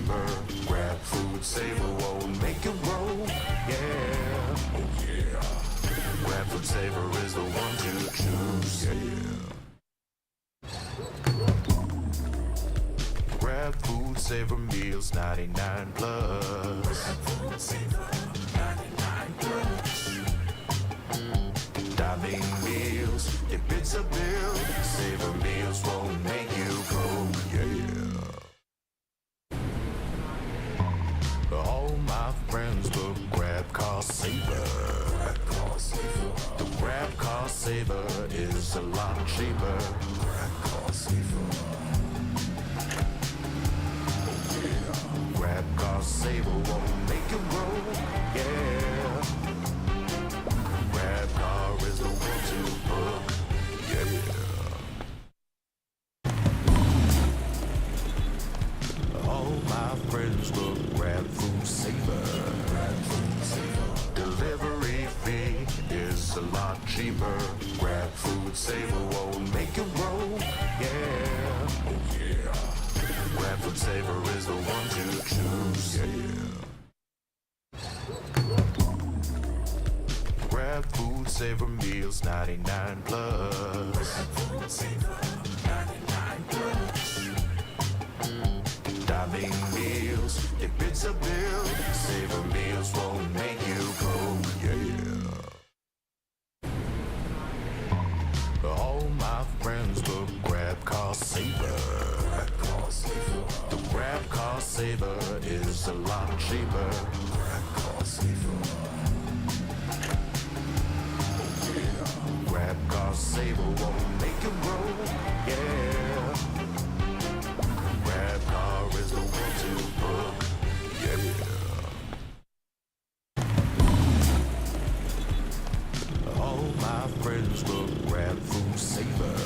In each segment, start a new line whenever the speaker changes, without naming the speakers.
cheaper. Grab food, saver, won't make it roll. Yeah, oh yeah. Grab food, saver is the one to choose. Yeah. Grab food, saver meals, 99 plus. Grab food, saver, 99 plus. Diving meals, if it's a bill, saver meals won't make you broke. Yeah. All my friends book Grab Car Saver. The Grab Car Saver is a lot cheaper. Grab Car Saver. Grab Car Saver won't make it roll. Yeah. Grab Car is the one to book. Yeah. All my friends will Grab Food Saver. Delivery fee is a lot cheaper. Grab Food Saver won't make it roll. Yeah, oh yeah. Grab Food Saver is the one to choose. Yeah. Grab Food Saver meals, 99 plus. Grab Food Saver, 99 plus. Diving meals, if it's a bill, saver meals won't make you broke. Yeah. All my friends book Grab Car Saver. The Grab Car Saver is a lot cheaper. Grab Car Saver. Grab Car Saver won't make it roll. Yeah. Grab Car is the one to book. Yeah. All my friends will Grab Food Saver.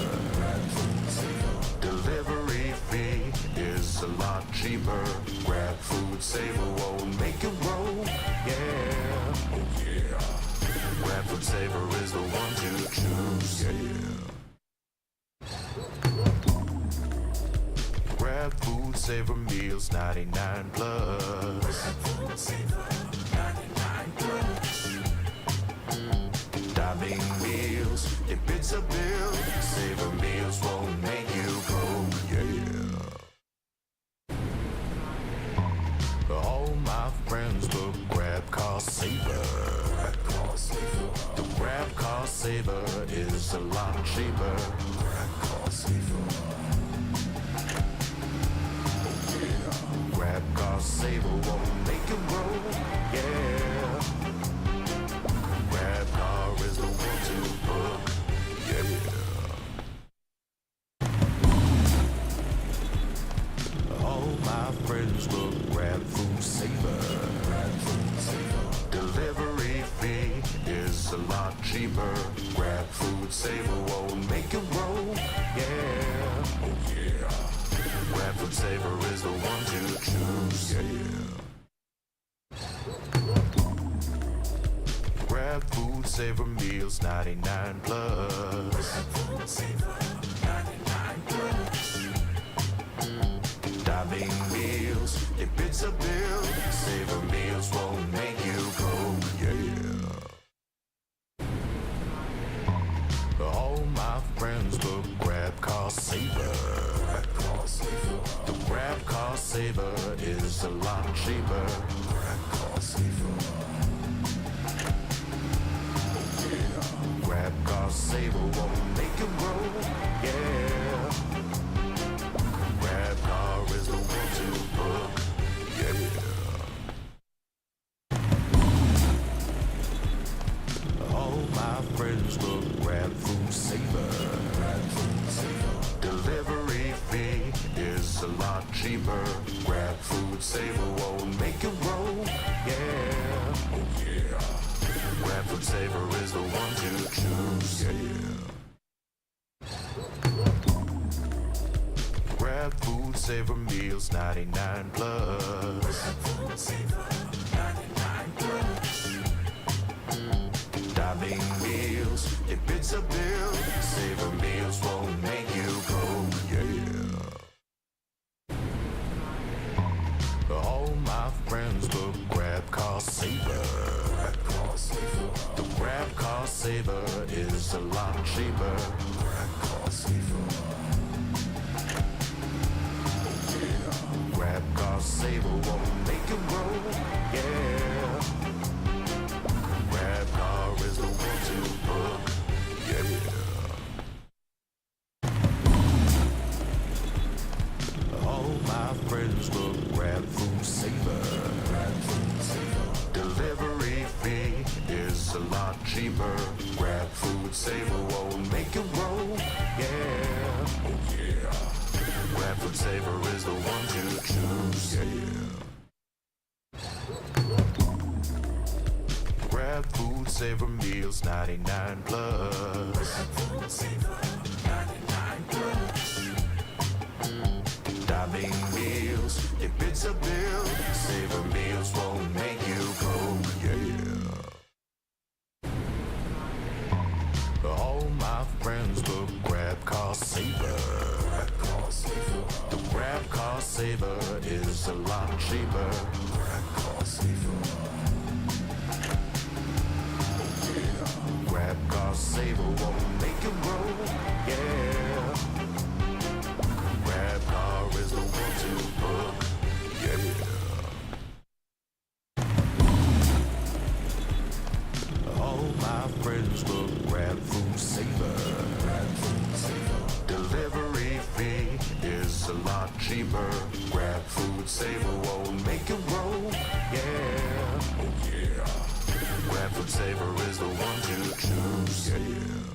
Delivery fee is a lot cheaper. Grab Food Saver won't make it roll. Yeah, oh yeah. Grab Food Saver is the one to choose. Yeah. Grab Food Saver meals, 99 plus. Grab Food Saver, 99 plus. Diving meals, if it's a bill, saver meals won't make you broke. Yeah. All my friends will Grab Car Saver. The Grab Car Saver is a lot cheaper. Grab Car Saver. Grab Car Saver won't make it roll. Yeah. Grab Car is the one to book. Yeah. All my friends will Grab Food Saver. Delivery fee is a lot cheaper. Grab Food Saver won't make it roll. Yeah, oh yeah. Grab Food Saver is the one to choose. Yeah. Grab Food Saver meals, 99 plus. Grab Food Saver, 99 plus. Diving meals, if it's a bill, saver meals won't make you broke. Yeah. All my friends will Grab Car Saver. The Grab Car Saver is a lot cheaper. Grab Car Saver. Grab Car Saver won't make it roll. Yeah. Grab Car is the one to book. Yeah. All my friends will Grab Food Saver. Delivery fee is a lot cheaper. Grab Food Saver won't make it roll. Yeah, oh yeah. Grab Food Saver is the one to choose. Yeah. Grab Food Saver meals, 99 plus. Grab Food Saver, 99 plus. Diving meals, if it's a bill, saver meals won't make you broke. Yeah. All my friends will grab car saver. The grab car saver is a lot cheaper. Grab car saver won't make you roll, yeah. Grab car is the one to book, yeah. All my friends will grab food saver. Delivery fee is a lot cheaper. Grab food saver won't make you roll, yeah. Oh yeah. Grab food saver is the one to choose, yeah. Grab food saver meals 99 plus. Grab food saver 99 plus. Dining meals, if it's a bill, saver meals won't make you go, yeah. All my friends will grab car saver. The grab car saver is a lot cheaper. Grab car saver won't make you roll, yeah. Grab car is the one to book, yeah. All my friends will grab food saver. Delivery fee is a lot cheaper. Grab food saver won't make you roll, yeah. Oh yeah. Grab food saver is the one to choose, yeah.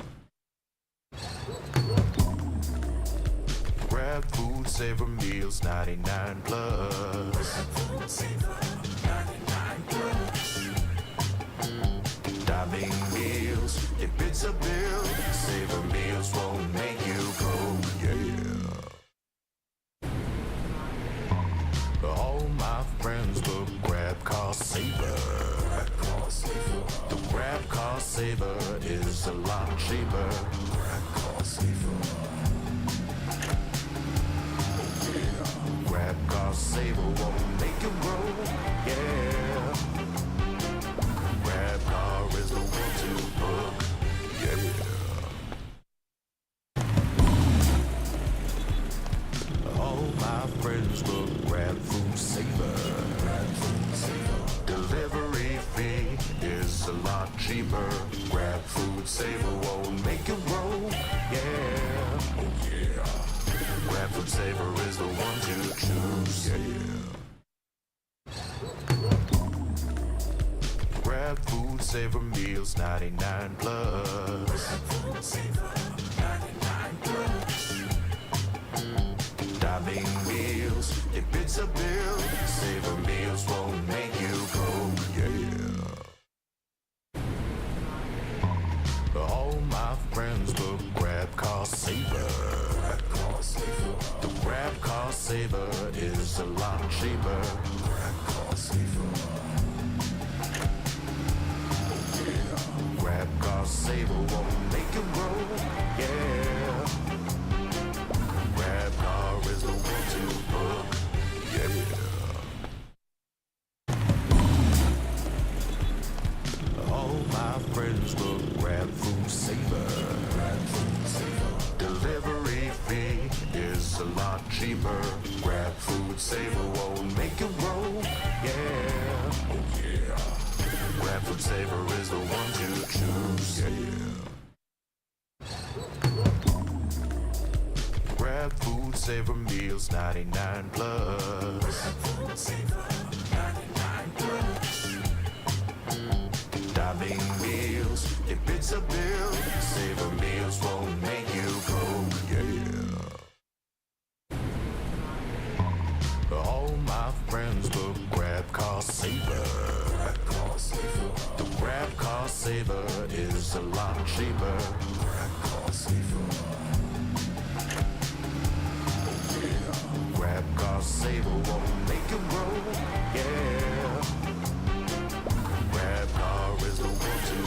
Grab food saver meals 99 plus. Grab food saver 99 plus. Dining meals, if it's a bill, saver meals won't make you go, yeah. All my friends will grab car saver. The grab car saver is a lot cheaper. Grab car saver won't make you roll, yeah. Grab car is the one to book, yeah. All my friends will grab food saver. Delivery fee is a lot cheaper. Grab food saver won't make you roll, yeah. Oh yeah. Grab food saver is the one to choose, yeah. Grab food saver meals 99 plus. Grab food saver 99 plus. Dining meals, if it's a bill, saver meals won't make you go, yeah. All my friends will grab car saver. The grab car saver is a lot cheaper. Grab car saver won't make you roll, yeah. Grab car is the one to book, yeah. All my friends will grab food saver. Delivery fee is a lot cheaper. Grab food saver won't make you roll, yeah. Oh yeah. Grab food saver is the one to choose, yeah. Grab food saver meals 99 plus. Grab food saver 99 plus. Dining meals, if it's a bill, saver meals won't make you go, yeah. All my friends will grab car saver. The grab car saver is a lot cheaper. Grab car saver won't make you roll, yeah. Grab car is the one to.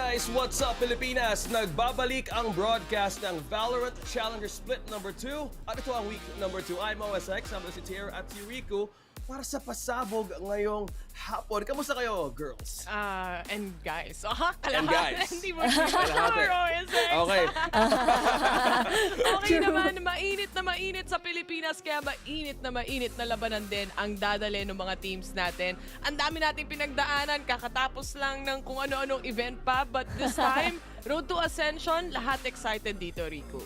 guys! What's up, Pilipinas? Nagbabalik ang broadcast ng VALORANT Challengers Split number 2. At ito ang week number 2. I'm OSC, sama si Tierra at si Rico para sa pasabog ngayong hapon. Kamusta kayo, girls?
And guys.
And guys.
Hindi mo sure, OSC.
Okay.
Okay naman, mainit sa Pilipinas, kaya mainit na labanan din ang dadali ng mga teams natin. Ang dami nating pinagdaanan, kakatapos lang ng kung ano-anong event pa, but this time, Road to Ascension, lahat excited dito, Rico.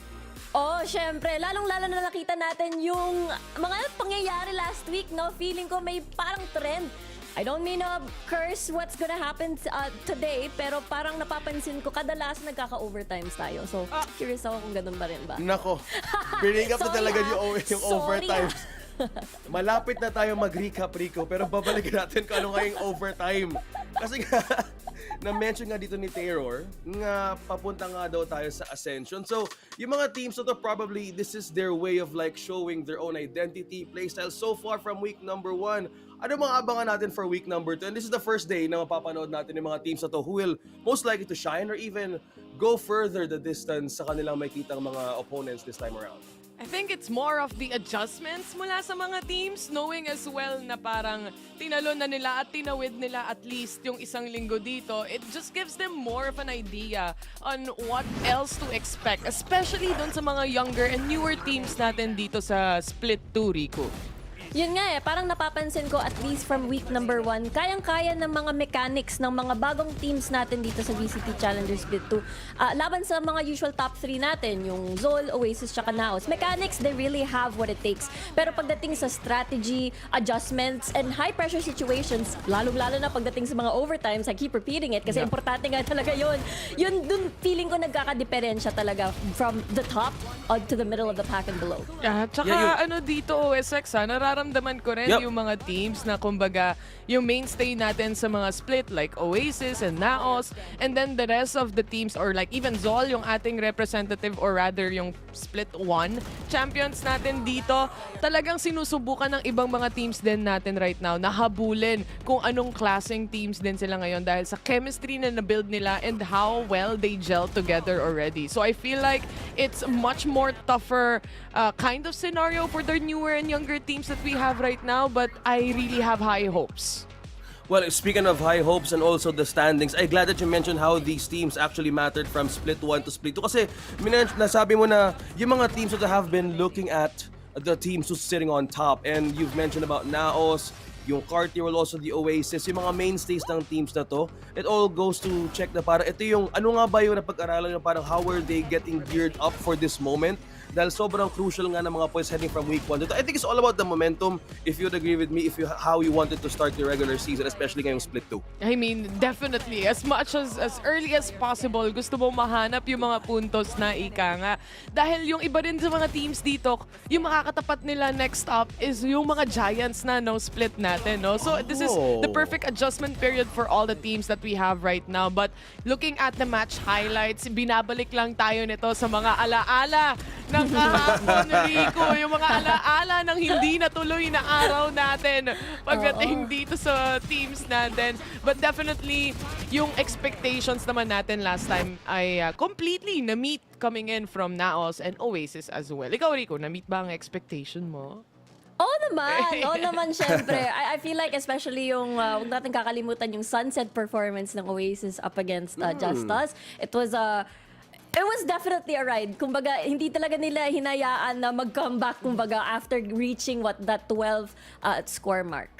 Oh, syempre. Lalong-lalo na nakita natin yung mga pangyayari last week, no? Feeling ko may parang trend. I don't mean to curse what's gonna happen today, pero parang napapansin ko, kadalasan nagkaka-overtimes tayo. So, curious ako kung ganun ba rin ba?
Nako, bring up na talaga yung
Sorry,
overtime. Malapit na tayo mag-recap, Rico, pero babalikan natin kung ano nga yung overtime. Kasi nga, na-mention nga dito ni Terror nga papunta nga daw tayo sa Ascension. So, yung mga teams na to, probably this is their way of like showing their own identity, playstyle so far from week number 1. Ano mga abangan natin for week number 2? And this is the first day na mapapanood natin yung mga teams na to who will most likely to shine or even go further the distance sa kanilang makikita ng mga opponents this time around.
I think it's more of the adjustments mula sa mga teams, knowing as well na parang tinalo na nila at tinawid nila at least yung isang linggo dito. It just gives them more of an idea on what else to expect, especially dun sa mga younger and newer teams natin dito sa Split 2, Rico.
Yun nga parang napapansin ko at least from week number 1, kayang-kaya ng mga mechanics ng mga bagong teams natin dito sa VCT Challengers Split 2. Laban sa mga usual top 3 natin, yung Zol, Oasis, tsaka Naos. Mechanics, they really have what it takes. Pero pagdating sa strategy, adjustments, and high-pressure situations, lalong-lalo na pagdating sa mga overtimes, I keep repeating it kasi importante nga talaga yun. Yun, dun feeling ko nagkakadiferensya talaga from the top to the middle of the pack and below.
Tsaka dito, OSX, nararamdaman ko rin yung mga teams na kumbaga yung mainstay natin sa mga split like Oasis and Naos, and then the rest of the teams or like even Zol, yung ating representative or rather yung Split 1 champions natin dito, talagang sinusubukan ng ibang mga teams din natin right now na habulin kung anong klaseng teams din sila ngayon dahil sa chemistry na na-build nila and how well they gel together already. So I feel like it's much more tougher kind of scenario for the newer and younger teams that we have right now, but I really have high hopes.
Well, speaking of high hopes and also the standings, I'm glad that you mentioned how these teams actually mattered from Split 1 to Split 2. Kasi nasabi mo na yung mga teams that have been looking at the teams who's sitting on top. And you've mentioned about Naos, yung Carti, well also the Oasis, yung mga mainstays ng teams na to. It all goes to check na parang ito yung, ano nga ba yung napag-aralan yung parang how are they getting geared up for this moment? Dahil sobrang crucial nga ng mga points heading from week 1 dito. I think it's all about the momentum, if you'd agree with me, how you wanted to start the regular season, especially ngayong Split 2.
I mean, definitely. As much as early as possible, gusto mo mahanap yung mga puntos na ika nga. Dahil yung iba rin sa mga teams dito, yung makakatapat nila next up is yung mga giants na split natin. No? So this is the perfect adjustment period for all the teams that we have right now. But looking at the match highlights, binabalik lang tayo nito sa mga alaala ng kahapon, Rico, yung mga alaala ng hindi natuloy na araw natin pagdating dito sa teams natin. But definitely, yung expectations naman natin last time ay completely na-meet coming in from Naos and Oasis as well. Ikaw, Rico, na-meet ba ang expectation mo?
Oo naman, syempre. I feel like especially yung, huwag natin kakalimutan yung sunset performance ng Oasis up against Just Us. It was definitely a ride. Kumbaga, hindi talaga nila hinayaan na mag-comeback, kumbaga, after reaching that 12 score mark.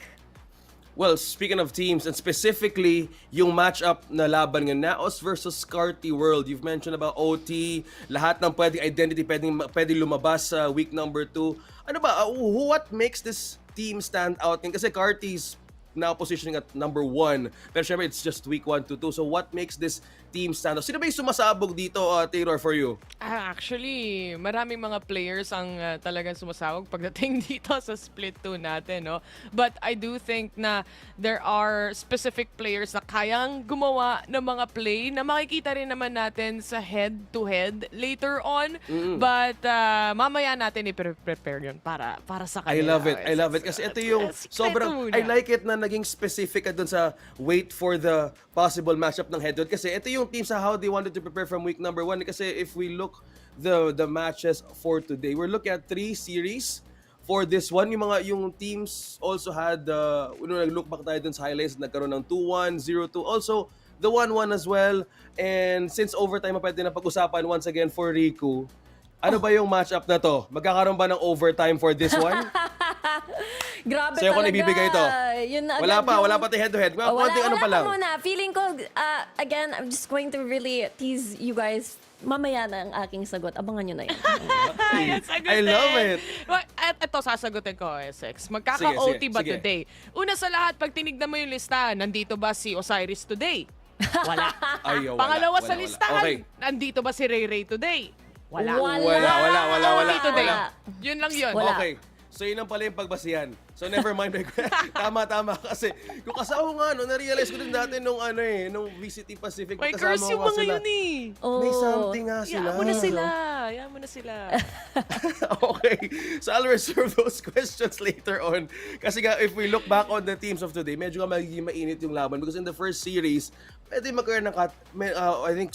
Well, speaking of teams, and specifically yung matchup na laban ng Naos versus Carti World. You've mentioned about OT, lahat ng pwedeng identity pwedeng lumabas sa week number 2. Ano ba, what makes this team stand out? Kasi Carti's now positioning at number 1. Pero syempre, it's just week 1 to 2. So what makes this team stand out? Sino ba yung sumasabog dito, Taylor, for you?
Actually, maraming mga players ang talagang sumasabog pagdating dito sa Split 2 natin, no? But I do think na there are specific players na kayang gumawa ng mga play na makikita rin naman natin sa head-to-head later on. But mamaya natin i-prepare yun para sa kanila.
I love it. Kasi ito yung sobrang, I like it na naging specific ka dun sa wait for the possible matchup ng head-to-head? Kasi ito yung teams sa how they wanted to prepare from week number 1. Kasi if we look the matches for today, we're looking at 3 series for this one. Yung teams also had, nag-look back tayo dun sa highlights, nagkaroon ng 2-1, 0-2. Also, the 1-1 as well. And since overtime, pwede na pag-usapan once again for Riku. Ano ba yung matchup na to? Magkakaroon ba ng overtime for this one?
Grabe
Sa'yo ko
talaga.
nibibigay ito.
Yun na
Wala
agad
pa
yung-
tayo head-to-head.
Oh,
Konting ano pa lang.
muna. Feeling ko, again, I'm just going to really tease you guys. Mamaya na ang aking sagot. Abangan nyo na yun.
I love it.
At ito, sasagutin ko, SX. Magkaka-OT ba
sige.
today? Una sa lahat, pag tinignan mo yung listahan, nandito ba si Osiris today? Wala.
Ay, wala,
Pangalawa sa
wala.
listahan,
Okay.
nandito ba si Ray Ray today? Wala.
Wala.
OT today.
Wala.
Yun lang yun.
Wala.
Okay. So yun ang pala yung pagbasihan. So never mind. Tama kasi kung kasama ko nga, na-realize ko din dati nung VCT Pacific.
May
kasama
curse
ko
yung
nga
mga
sila.
yun eh.
May something nga sila.
Hayaan mo na sila.
Okay. So I'll reserve those questions later on. Kasi nga, if we look back on the teams of today, medyo nga magiging mainit yung laban. Because in the first series, pwede magkaroon ng I think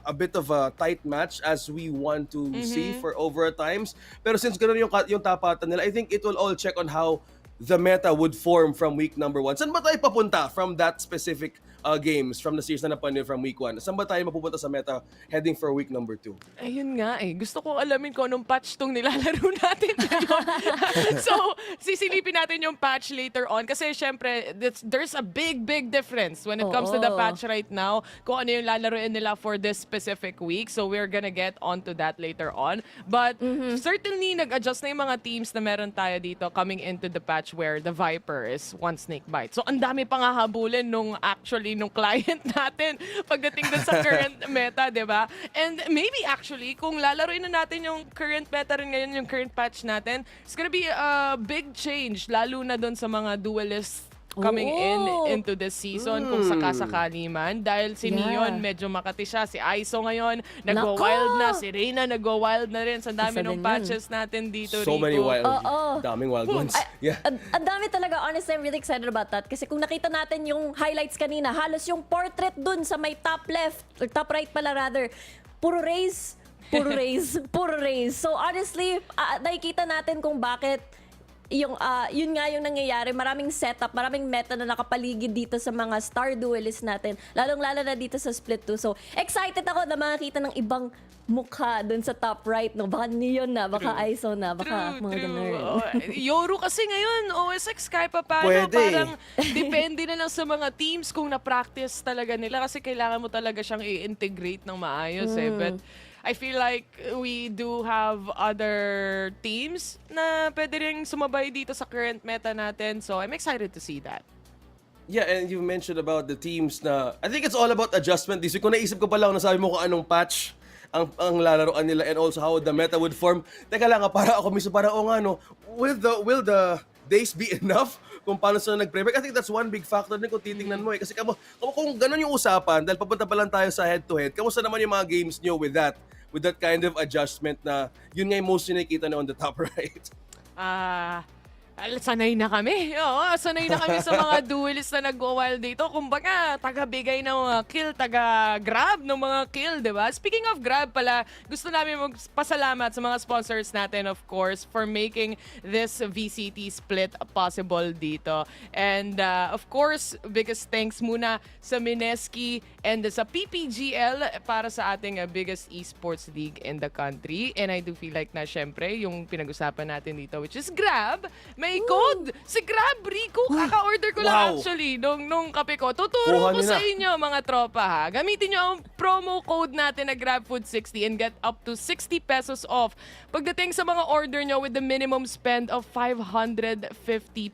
a bit of a tight match as we want to see for overtimes. Pero since ganoon yung tapatan nila, I think it will all check on how the meta would form from week number 1. Saan ba tayo papunta from that specific games, from the series na napanood from week 1? Saan ba tayo mapupunta sa meta heading for week number 2?
Ayun nga eh. Gusto kong alamin kung anong patch tong nilalaro natin ngayon. So, sisilipin natin yung patch later on. Kasi syempre, there's a big difference when it comes to the patch right now. Kung ano yung lalaroin nila for this specific week. So, we're gonna get onto that later on. But certainly, nag-adjust na yung mga teams na meron tayo dito coming into the patch where the Viper is one snake bite. So, ang dami pang hahabulin nung client natin pagdating dun sa current meta, di ba? And maybe actually, kung lalaroin na natin yung current meta rin ngayon, yung current patch natin, it's gonna be a big change, lalo na dun sa mga duelists coming into this season kung sakasakali man. Dahil si Neon medyo makati siya. Si Aiso ngayon, nag-go-wild na. Si Reyna, nag-go-wild na rin. Sa dami ng patches natin dito,
So
Rico.
many wild. Daming wild ones. Yeah.
Ang dami talaga. Honestly, I'm really excited about that. Kasi kung nakita natin yung highlights kanina, halos yung portrait dun sa may top left, or top right pala rather, puro raise. So honestly, nakikita natin kung bakit yun nga yung nangyayari. Maraming setup, maraming meta na nakapaligid dito sa mga star duelists natin. Lalong-lalo na dito sa Split 2. So, excited ako na makakita ng ibang mukha dun sa top right. No? Baka Neon na, baka Aiso na, baka mga ganun.
Yoru kasi ngayon, OSX kahit pa paano,
Pwede.
parang depende na lang sa mga teams kung na-practice talaga nila kasi kailangan mo talaga siyang i-integrate ng maayos eh. But I feel like we do have other teams na pwede rin sumabay dito sa current meta natin. So I'm excited to see that.
Yeah, and you mentioned about the teams na, I think it's all about adjustment. This week, kung naisip ko pa lang, nasabi mo kung anong patch ang lalaroan nila and also how the meta would form. Teka lang, para ako mismo, will the days be enough kung paano sila nag-prepare? I think that's one big factor din kung titingnan mo eh. Kasi kung ganun yung usapan, dahil papunta pa lang tayo sa head-to-head, kamusta naman yung mga games nyo with that kind of adjustment na yun nga yung most nakikita na on the top right?
Sanay na kami. Oo, sanay na kami sa mga duelists na nag-go-wild dito. Kumbaga, taga-bigay ng kill, taga-grab ng mga kill, di ba? Speaking of grab pala, gusto namin magpasalamat sa mga sponsors natin, of course, for making this VCT split possible dito. And, of course, biggest thanks muna sa Mineski and sa PPGL para sa ating biggest esports league in the country. And I do feel like na, syempre, yung pinag-usapan natin dito, which is Grab, may code! Si Grab, Rico! Kaka-order ko lang actually nung kape ko. Tuturo ko sa inyo mga tropa ha. Gamitin nyo ang promo code natin na GrabFood60 and get up to 60 pesos off pagdating sa mga order nyo with the minimum spend of 550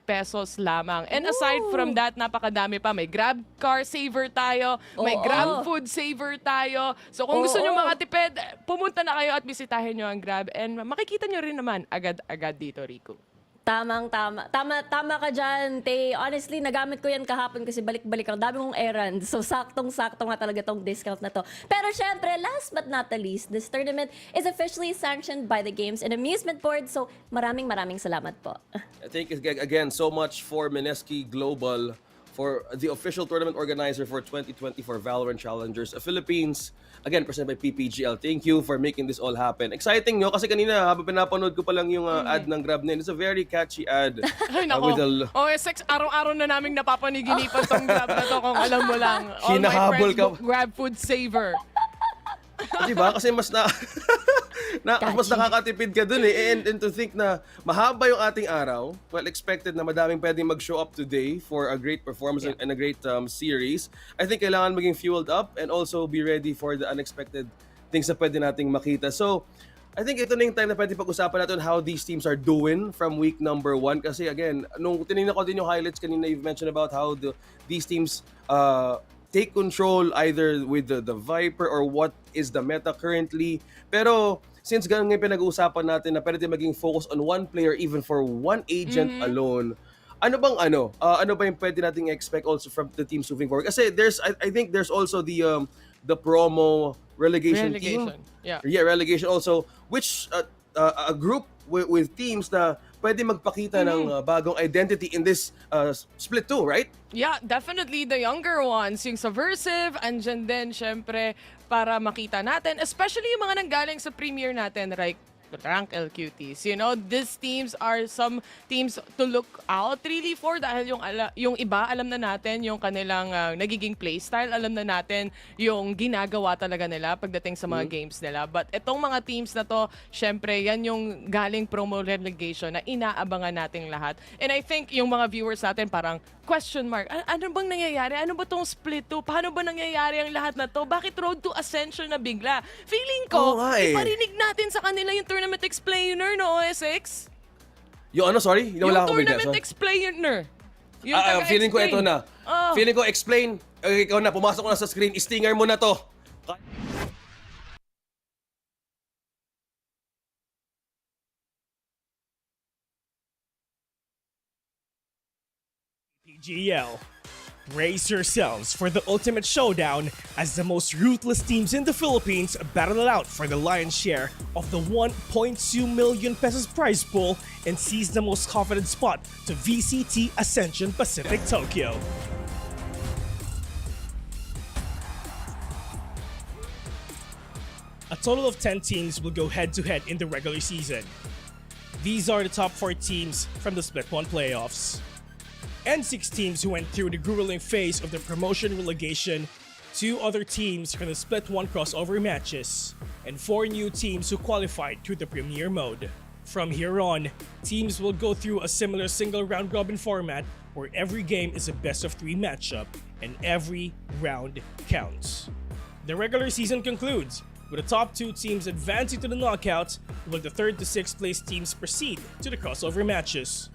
pesos lamang. And aside from that, napakadami pa. May Grab Car Saver tayo, may Grab Food Saver tayo. So kung gusto nyo mga tipid, pumunta na kayo at bisitahin nyo ang Grab and makikita nyo rin naman agad-agad dito, Rico.
Tamang-tama. Tama ka dyan, Tay. Honestly, nagamit ko yan kahapon kasi balik-balik ang dami mong errands. So, saktong-sakto nga talaga tong discount na to. Pero syempre, last but not the least, this tournament is officially sanctioned by the Games and Amusement Board. So, maraming salamat po.
Thank you again so much for Mineski Global, for the official tournament organizer for 2024 VALORANT Challengers Philippines. Again, presented by PPGL. Thank you for making this all happen. Exciting, no? Kasi kanina, habang pinapanood ko pa lang yung ad ng Grab na yun, it's a very catchy ad.
Ay, nako. OSX, araw-araw na naming napapaniginipan tong Grab na to kung alam mo lang. All my
Hinahabol
friends,
ka.
Grab food saver.
Diba? Kasi mas mas nakakatipid ka dun eh. And to think na mahaba yung ating araw, well, expected na madaming pwedeng mag-show up today for a great performance and a great series. I think kailangan maging fueled up and also be ready for the unexpected things na pwede nating makita. So, I think ito na yung time na pwede pag-usapan natin how these teams are doing from week number 1. Kasi again, nung tinignan ko din yung highlights kanina, you've mentioned about how these teams take control either with the Viper or what is the meta currently. Pero since ganun nga pinag-uusapan natin na pwede maging focus on one player even for one agent alone, ano ba yung pwede nating expect also from the teams moving forward? Kasi I think there's also the promo relegation team.
Yeah,
relegation also, which a group with teams na pwede magpakita ng bagong identity in this split 2, right?
Yeah, definitely the younger ones, yung subversive, andyan din syempre para makita natin, especially yung mga nanggaling sa premier natin, right? Rank LQTs. You know, these teams are some teams to look out really for dahil yung iba, alam na natin yung kanilang nagiging playstyle, alam na natin yung ginagawa talaga nila pagdating sa mga games nila. But itong mga teams na to, syempre, yan yung galing promo relegation na inaabangan nating lahat. And I think yung mga viewers natin parang question mark, ano bang nangyayari? Ano ba tong split 2? Paano ba nangyayari ang lahat na to? Bakit road to ascension na bigla? Feeling ko, iparinig natin sa kanila yung tournament explainer, no, OSX?
Yung ano, sorry?
Yung
Wala ako bigla.
tournament explainer. Yung
Feeling ko ito na.
Oh.
Feeling ko explain. Ikaw na, pumasok ko na sa screen. Stinger mo na to.
PGL. Brace yourselves for the ultimate showdown as the most ruthless teams in the Philippines battle it out for the lion's share of the 1.2 million pesos prize pool and seize the most confident spot to VCT Ascension Pacific Tokyo. A total of 10 teams will go head-to-head in the regular season. These are the top 4 teams from the Split 1 playoffs. And 6 teams who went through the grueling phase of the promotion relegation, 2 other teams from the Split 1 crossover matches, and 4 new teams who qualified through the Premier mode. From here on, teams will go through a similar single round-robin format where every game is a best-of-3 matchup and every round counts. The regular season concludes with the top 2 teams advancing to the knockouts, while the 3rd to 6th place teams proceed to the crossover matches.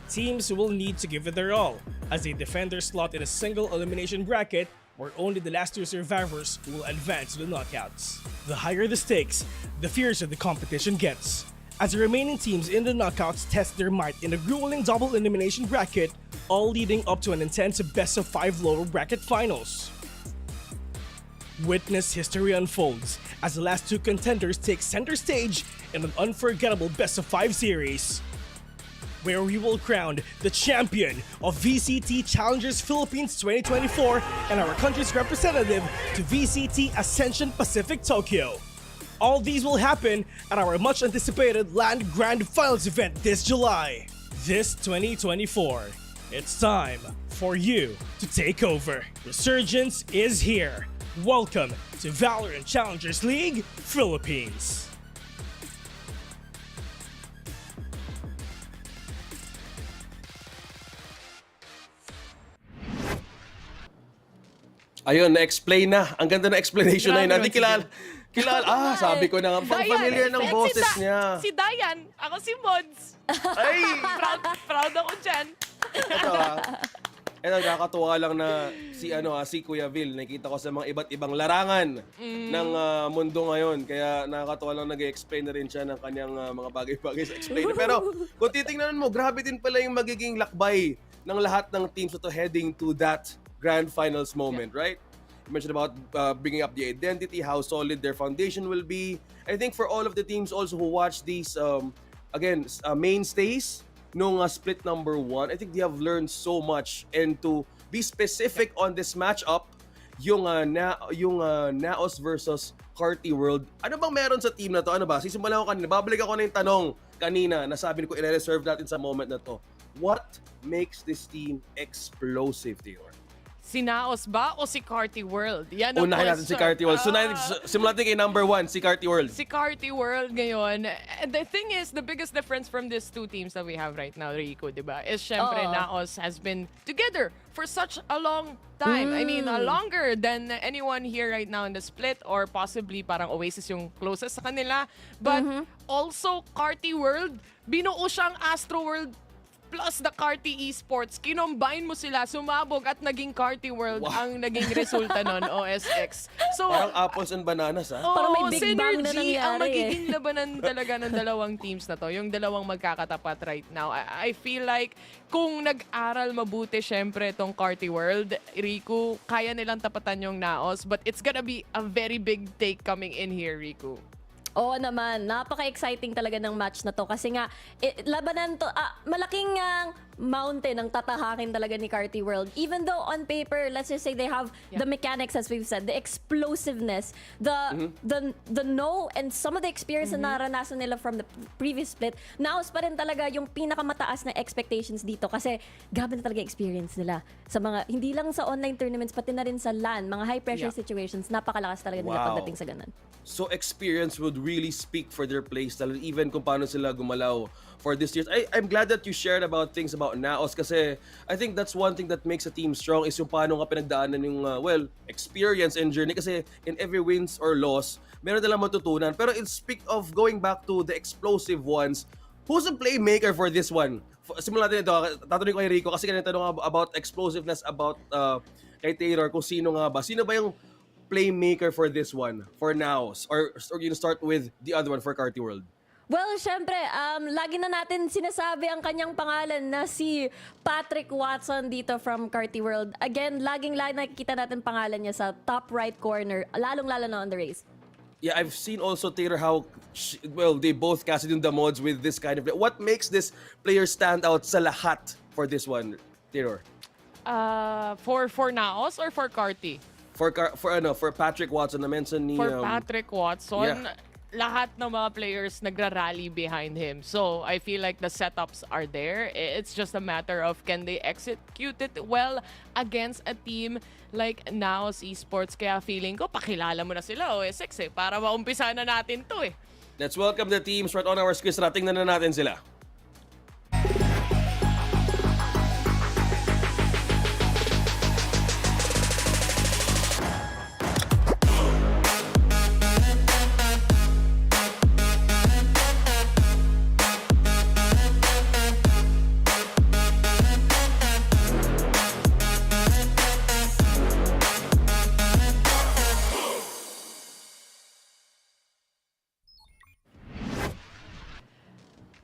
Teams will need to give it their all as they defend their slot in a single elimination bracket where only the last 2 survivors will advance to the knockouts. The higher the stakes, the fiercer the competition gets, as the remaining teams in the knockouts test their might in a grueling double elimination bracket, all leading up to an intense best-of-5 lower bracket finals. Witness history unfolds as the last 2 contenders take center stage in an unforgettable best-of-5 series, where we will crown the champion of VCT Challengers Philippines 2024 and our country's representative to VCT Ascension Pacific Tokyo. All these will happen at our much-anticipated Land Grand Finals event this July. This 2024, it's time for you to take over. Resurgence is here. Welcome to VALORANT Challengers League Philippines.
Ayun, na-explain na. Ang ganda na explanation na yun.
Grabe,
Hindi kilala. Sabi ko na nga, familiar ng boses niya.
Si Dayan, ako si Mods.
Ay!
Proud ako dyan.
Ito Nakakatuwa lang na si Kuya Vil, nakita ko sa mga iba't ibang larangan ng mundo ngayon. Kaya nakakatuwa lang nag-explain na rin siya ng kanyang mga bagay-bagay sa explainer. Pero kung titingnan mo, grabe din pala yung magiging lakbay ng lahat ng teams to heading to that grand finals moment, right? You mentioned about bringing up the identity, how solid their foundation will be. I think for all of the teams also who watch these, mainstays nung split number 1, I think they have learned so much. And to be specific on this matchup, yung Naos versus Carti World, ano bang meron sa team na to? Ano ba? Sisimulan ko kanina. Babalik ako na yung tanong kanina na sabi ko i-reserve natin sa moment na to. What makes this team explosive, Taylor?
Si Naos ba o si Carti World? Yan ang
Unahin natin si
question.
Carti World. So, simulan natin kay number 1, si Carti World.
Si Carti World ngayon. And the thing is, the biggest difference from these two teams that we have right now, Rico, di ba? Is syempre, Naos has been together for such a long time. I mean, longer than anyone here right now in the split, or possibly parang Oasis yung closest sa kanila. But also, Carti World, binuo siyang Astro World plus the Carti Esports. Kinombine mo sila, sumabog at naging Carti World ang naging resulta nun, OSX. So,
Parang apples and bananas, ha?
Parang may Big Bang na
synergy ang
nangyari
magiging labanan talaga ng dalawang teams na to. Yung dalawang magkakatapat right now. I feel like kung nag-aral mabuti syempre itong Carti World, Riku, kaya nilang tapatan yung Naos, but it's gonna be a very big take coming in here, Riku.
Oo naman, napaka-exciting talaga ng match na to kasi nga labanan to, malaking mountain ang tatahakin talaga ni Carti World. Even though on paper, let's just say they have the mechanics as we've said, the explosiveness, the know and some of the experience na naranasan nila from the previous split, Naos pa rin talaga yung pinakamataas na expectations dito kasi grabe na talaga experience nila sa mga, hindi lang sa online tournaments, pati na rin sa LAN, mga high pressure situations, napakalakas talaga nila pagdating sa ganun.
So experience would really speak for their playstyle, even kung paano sila gumalaw for this year. I'm glad that you shared about things about Naos kasi I think that's one thing that makes a team strong is yung paano nga pinagdaanan yung, experience and journey kasi in every wins or loss, meron nilang matutunan. Pero in speak of going back to the explosive ones, who's the playmaker for this one? Simulan natin ito. Tatanungin ko kay Rico kasi kanina tanong about explosiveness about kay Taylor kung sino nga ba. Sino ba yung playmaker for this one, for Naos? Or you start with the other one for Carti World?
Well, syempre, lagi na natin sinasabi ang kanyang pangalan na si Patrick Watson dito from Carti World. Again, laging nakikita natin pangalan niya sa top right corner, lalong-lalo na on the race.
Yeah, I've seen also, Taylor, how they both casted in the mods with this kind of... What makes this player stand out sa lahat for this one, Taylor?
For Naos or for Carti?
For Patrick Watson na mention ni
For Patrick Watson,
yeah.
lahat ng mga players nagra-rally behind him. So, I feel like the setups are there. It's just a matter of can they execute it well against a team like Naos Esports. Kaya feeling ko, pakilala mo na sila, OSX para maumpisa na natin to eh.
Let's welcome the teams right on our screen. Tingnan na natin sila.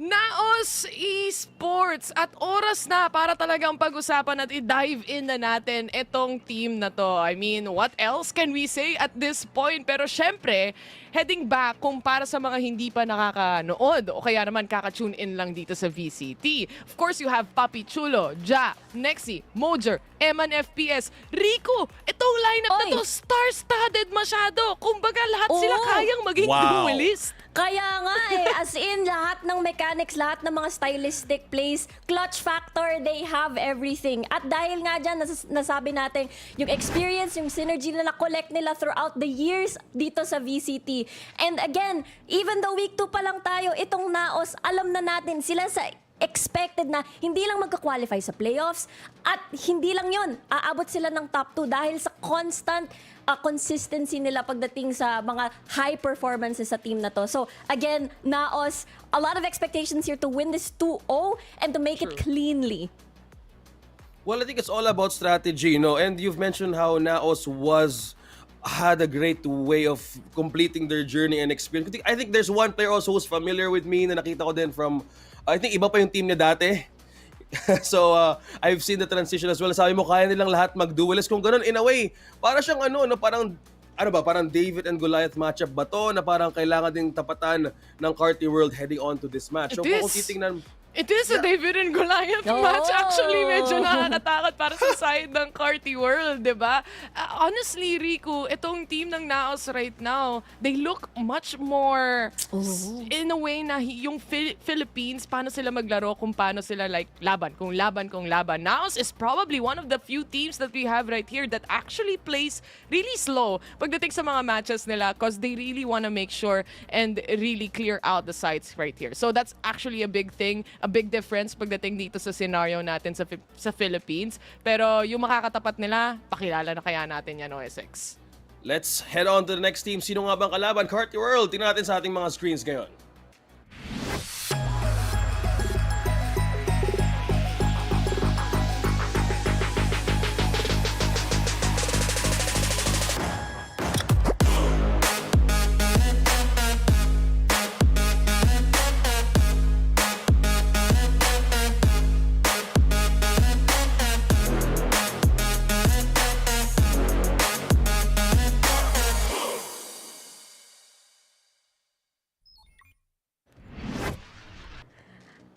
Naos Esports at oras na para talagang pag-usapan at i-dive in na natin itong team na to. I mean, what else can we say at this point? Pero syempre, heading back kung para sa mga hindi pa nakakanood o kaya naman kaka-tune in lang dito sa VCT. Of course, you have Papi Chulo, Ja, Nexi, Mojer, Eman FPS, Rico. Itong lineup na to, star-studded masyado. Kumbaga, lahat sila kayang maging duelist.
Kaya nga as in lahat ng mechanics, lahat ng mga stylistic plays, clutch factor, they have everything. At dahil nga dyan, nasabi natin, yung experience, yung synergy na na-collect nila throughout the years dito sa VCT. And again, even though week 2 pa lang tayo, itong Naos, alam na natin, sila sa expected na hindi lang magka-qualify sa playoffs at hindi lang yon, aabot sila ng top 2 dahil sa constant consistency nila pagdating sa mga high performances sa team na to. So again, Naos, a lot of expectations here to win this 2-0 and to make it cleanly.
Well, I think it's all about strategy, and you've mentioned how Naos had a great way of completing their journey and experience. I think there's one player also who's familiar with me na nakita ko din from, I think iba pa yung team niya dati. So, I've seen the transition as well. Sabi mo, kaya nilang lahat mag-duelist. Kung ganun, in a way, para siyang parang David and Goliath matchup ba to na parang kailangan ding tapatan ng Carti World heading on to this match. So, kung titingnan,
It is a David and Goliath match. Actually, medyo nakakatakot para sa side ng Carti World, di ba? Honestly, Riku, itong team ng Naos right now, they look much more in a way na yung Philippines, paano sila maglaro, kung paano sila laban. Naos is probably one of the few teams that we have right here that actually plays really slow pagdating sa mga matches nila because they really want to make sure and really clear out the sides right here. So that's actually a big thing. A big difference pagdating dito sa scenario natin sa Philippines. Pero yung makakatapat nila, pakilala na kaya natin yan, OSX.
let's head on to the next team. Sino nga bang kalaban? Carti World. Tingnan natin sa ating mga screens ngayon.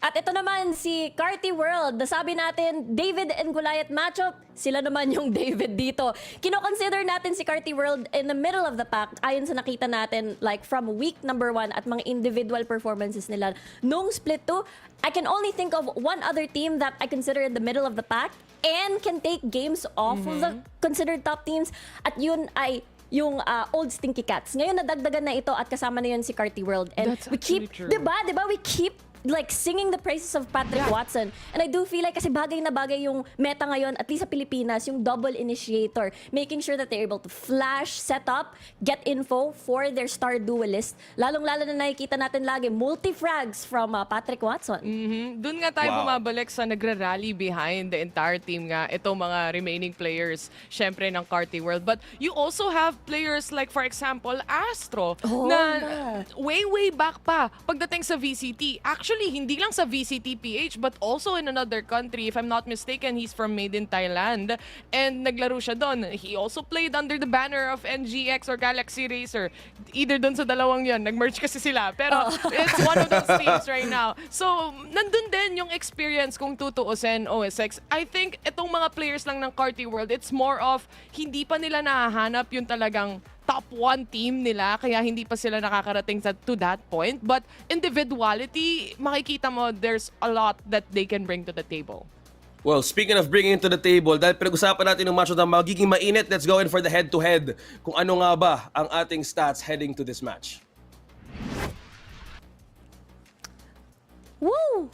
At ito naman si Carti World. Nasabi natin, David and Goliath matchup. Sila naman yung David dito. Kino-consider natin si Carti World in the middle of the pack ayon sa nakita natin like from week number 1 at mga individual performances nila. Nung split 2, I can only think of one other team that I consider in the middle of the pack and can take games off of the considered top teams. At yun ay yung old Stinky Cats. Ngayon nadagdagan na ito at kasama na yun si Carti World. And
That's
we keep,
true.
diba, we keep like singing the praises of Patrick Watson. And I do feel like kasi bagay na bagay yung meta ngayon, at least sa Pilipinas, yung double initiator. Making sure that they're able to flash, set up, get info for their star duelist. Lalong-lalo na nakikita natin lagi, multi-frags from Patrick Watson.
Doon nga tayo bumabalik sa nagra-rally behind the entire team nga, itong mga remaining players, syempre ng Carti World. But you also have players like, for example, Astro, na way back pa, pagdating sa VCT. Actually, hindi lang sa VCT PH, but also in another country. If I'm not mistaken, he's from Made in Thailand. And naglaro siya doon. He also played under the banner of NGX or Galaxy Racer. Either doon sa dalawang yon, nag-merge kasi sila. Pero it's one of those teams right now. So, nandun din yung experience kung tutuusin, OSX. I think itong mga players lang ng Carti World, it's more of hindi pa nila nahahanap yung talagang top 1 team nila, kaya hindi pa sila nakakarating to that point. But individuality, makikita mo, there's a lot that they can bring to the table.
Well, speaking of bringing to the table, dahil pinag-usapan natin yung match na magiging mainit, let's go in for the head-to-head. Kung ano nga ba ang ating stats heading to this match.
Woo!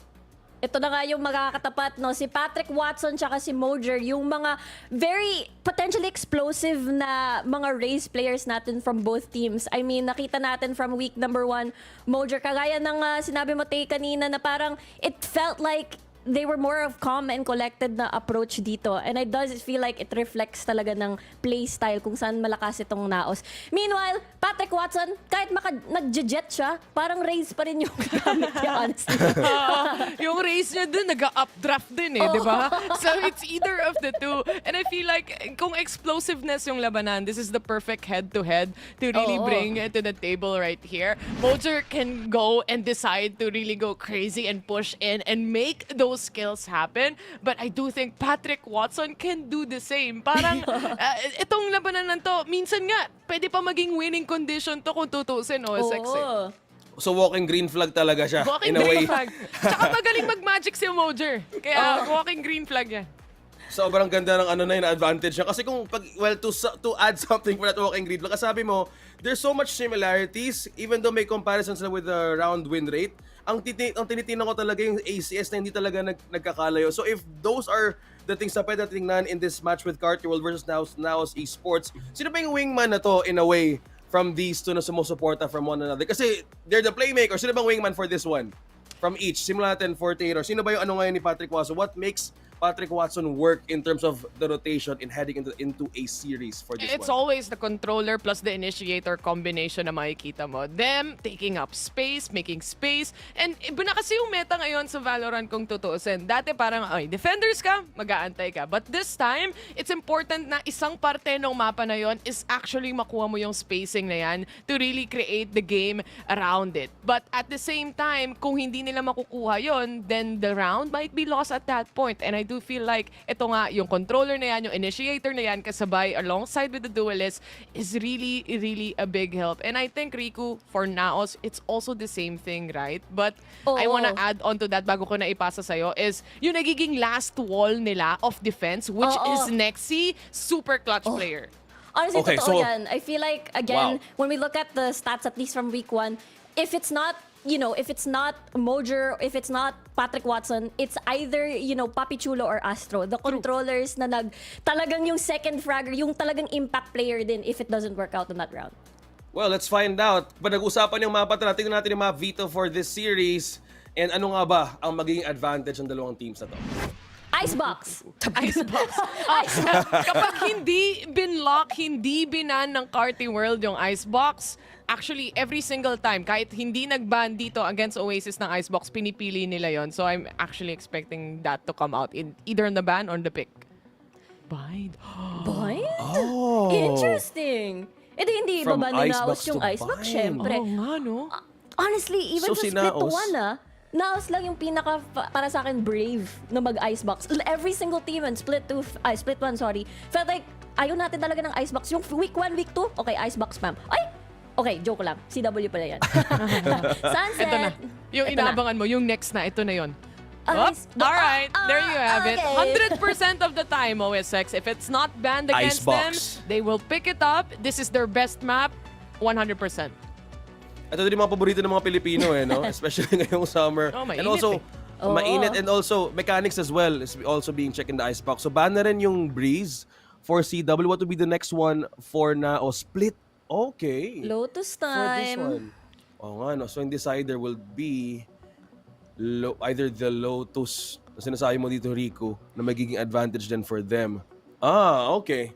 Ito na nga yung magkakatapat, no? Si Patrick Watson tsaka si Mojer, yung mga very potentially explosive na mga race players natin from both teams. I mean, nakita natin from week number 1, Mojer, kagaya ng sinabi mo, Tay, kanina, na parang it felt like they were more of calm and collected na approach dito. And it does feel like it reflects talaga ng play style kung saan malakas itong Naos. Meanwhile, Patrick Watson, kahit nag-jet siya, parang race pa rin yung gamit niya, honestly.
Yung race niya dun, nag-updraft din di ba? So it's either of the two. And I feel like kung explosiveness yung labanan, this is the perfect head-to-head to really bring it to the table right here. Mojer can go and decide to really go crazy and push in and make those skills happen. But I do think Patrick Watson can do the same. Parang itong labanan na to, minsan nga, pwede pa maging winning condition to kung tutusin, OSX.
So walking green flag talaga siya,
Walking
in a way.
green flag. Tsaka magaling mag-magic si Mojer. Kaya walking green flag yan.
Sobrang ganda ng advantage niya. Kasi kung to add something for that walking green flag, sabi mo, there's so much similarities, even though may comparisons na with the round win rate. Ang tinitingnan ko talaga yung ACS na hindi talaga nagkakalayo. So if those are the things na pwede tingnan in this match with Carti World versus Naos Esports, sino ba yung wingman na to in a way from these two na sumusuporta from one another? Kasi they're the playmakers. Sino bang wingman for this one? From each. Simulan natin for Taylor. Sino ba yung ngayon ni Patrick Watson? What makes Patrick Watson work in terms of the rotation in heading into a series for this
It's
one?
always the controller plus the initiator combination na makikita mo. Them taking up space, making space. And iba na kasi yung meta ngayon sa Valorant kung tutuusin. Dati parang, ay, defenders ka, mag-aantay ka. But this time, it's important na isang parte ng mapa na yon is actually makuha mo yung spacing na yan to really create the game around it. But at the same time, kung hindi nila makukuha yon, then the round might be lost at that point. And I do feel like ito nga, yung controller na yan, yung initiator na yan, kasabay alongside with the duelist is really, really a big help. And I think, Riku, for Naos, it's also the same thing, right? But I
Oo.
wanna add on to that bago ko na ipasa sa'yo is yung nagiging last wall nila of defense, which
Oo.
is Nexi, super clutch player.
Honestly,
Okay,
totoo
so-
yan. I feel like, again,
Wow.
when we look at the stats, at least from week 1, if it's not, if it's not Mojer, if it's not Patrick Watson, it's either, Papi Chulo or Astro. The controllers na talagang yung second fragger, yung talagang impact player din if it doesn't work out in that round.
Well, let's find out. Pinag-usapan yung mapa, tingnan natin yung map veto for this series. And ano nga ba ang magiging advantage ng dalawang teams na to?
Icebox!
Icebox. Kapag hindi binlock, hindi binan ng Carti World yung Icebox, actually, every single time, kahit hindi nag-ban dito against Oasis ng Icebox, pinipili nila yon. So I'm actually expecting that to come out in either in the ban or the pick. Bind.
Bind?
Oh.
Interesting! E di hindi
From
baba ni
Icebox
Naos yung
to
Icebox,
Bind.
syempre.
Oo nga, no?
Honestly, even
So,
sa
si
Split
Naos?
1, Naos lang yung pinaka para sa akin brave na mag-Icebox. Every single team in Split 1, sorry, felt like ayaw natin talaga ng Icebox. Yung week 1, week 2, okay, Icebox ma'am. Ay! Okay, joke lang. CW pala yan. Sunset!
Ito na. Yung
Ito na.
inaabangan mo, yung next na, ito na yon.
Ice-
Alright, there you have it.
okay.
100% of the time, OSX, if it's not banned against
Icebox.
them, they will pick it up. This is their best map, 100%.
Ito din yung mga paborito ng mga Pilipino no? Especially ngayong summer.
Oh, mainit
and also,
Oo.
mainit and also mechanics as well is also being checked in the icebox. So ban na rin yung Breeze for CW. What would be the next one for Naos? Split. Okay.
Lotus
For this
time.
one. Oo nga, no? So yung decider will be either the Lotus na sinasabi mo dito, Rico, na magiging advantage din for them. Ah, okay.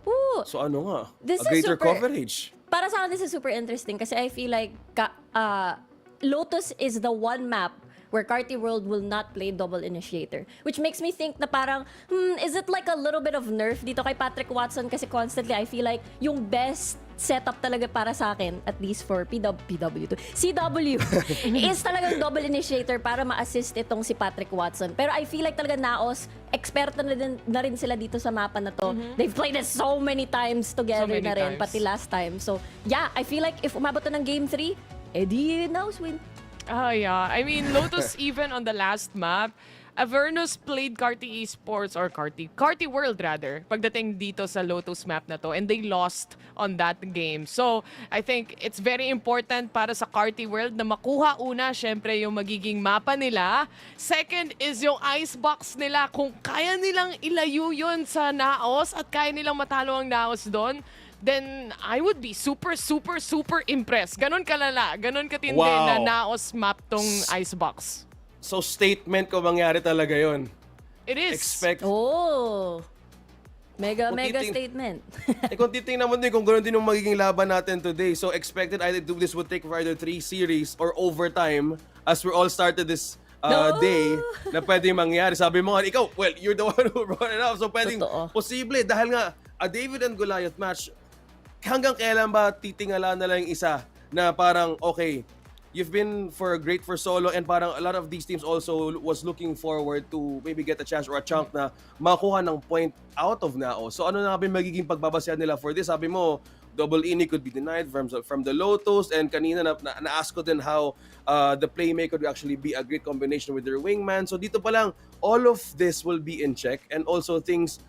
Ooh,
So ano nga?
This
A
is
greater
super-
coverage.
para sa akin, this is super interesting kasi I feel like Lotus is the one map where Carti World will not play double initiator. Which makes me think na parang, is it like a little bit of nerf dito kay Patrick Watson? Kasi constantly, I feel like yung best setup talaga para sa akin, at least for PW2, CW, is talagang double initiator para ma-assist itong si Patrick Watson. Pero I feel like talaga Naos, experto na rin sila dito sa mapa na to. They've played it so many times together
So many
na rin,
times.
pati last time. So, yeah, I feel like if umabot na ng game 3, edi Naos win.
Yeah. I mean, Lotus even on the last map, Avernus played Carti Esports or Carti World rather pagdating dito sa Lotus map na to, and they lost on that game. So, I think it's very important para sa Carti World na makuha una syempre yung magiging mapa nila. Second is yung icebox nila. Kung kaya nilang ilayo yun sa Naos at kaya nilang matalo ang Naos doon, then I would be super, super, super impressed. Ganon kalala, ganon katindi
Wow.
na Naos map tong icebox.
So statement ko mangyari talaga yon.
It is.
Expect
Oh! Mega
Kung titing-
statement.
kung titingnan mo din kung gano'n din yung magiging laban natin today. So expected either this would take for either 3 series or overtime as we all started this
No!
day na pwede mangyari. Sabi mo nga, ikaw, well, you're the one who brought it up. So pwedeng
Totoo.
posible dahil nga a David and Goliath match, hanggang kailan ba titingala na lang yung isa na parang, okay, you've been great for solo and parang a lot of these teams also was looking forward to maybe get a chance or a chunk na makuha ng point out of Naos. So ano na ba yung magiging pagbabasehan nila for this? Sabi mo, double ini could be denied from the Lotus, and kanina na-ask ko din how the playmaker would actually be a great combination with their wingman. So dito pa lang, all of this will be in check, and also things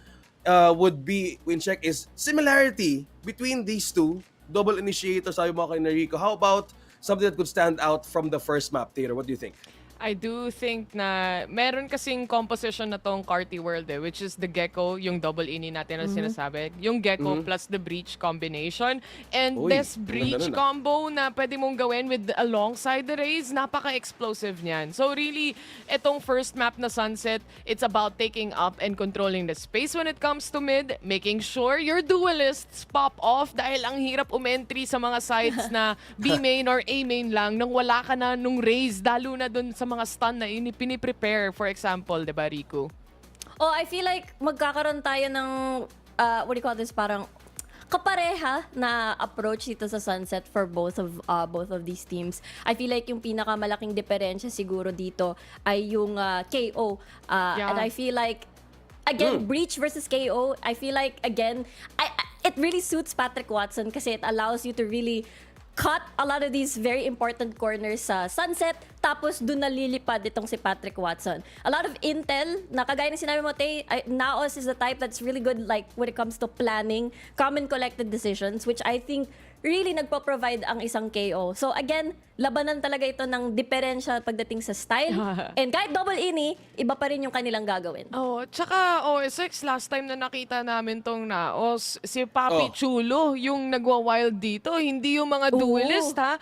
would be in check is similarity between these two. Double initiator, sabi mo kay Rico. How about something that could stand out from the first map, Taylor? What do you think?
I do think na meron kasing composition na tong Carti World which is the Gecko, yung double ini natin na sinasabi. Yung Gecko plus the Breach combination. And
Uy,
this
maganda
Breach
nun,
combo na pwede mong gawin with alongside the Raze, napaka-explosive niyan. So really, itong first map na Sunset, it's about taking up and controlling the space when it comes to mid, making sure your duelists pop off dahil ang hirap umentry sa mga sites na B main or A main lang nang wala ka na nung Raze, lalo na dun sa mga stun na piniprepare, for example, di ba, Riku?
Oh, I feel like magkakaroon tayo ng, what do you call this, parang kapareha na approach dito sa Sunset for both of these teams. I feel like yung pinakamalaking diferensya siguro dito ay yung KO. And I feel like, again, Breach versus KO, I feel like, again, it really suits Patrick Watson kasi it allows you to really cut a lot of these very important corners sa Sunset, tapos dun nalilipad itong si Patrick Watson. A lot of intel, na kagaya ng sinabi mo, Tay, Naos is the type that's really good like when it comes to planning, calm and collected decisions, which I think really nagpo-provide ang isang KO. So again, labanan talaga ito ng diferensya pagdating sa style. And kahit double ini, iba pa rin yung kanilang gagawin.
Oh, tsaka OSX, last time na nakita namin tong Naos, si Papi Chulo yung nagwa-wild dito, hindi yung mga duelist, ha?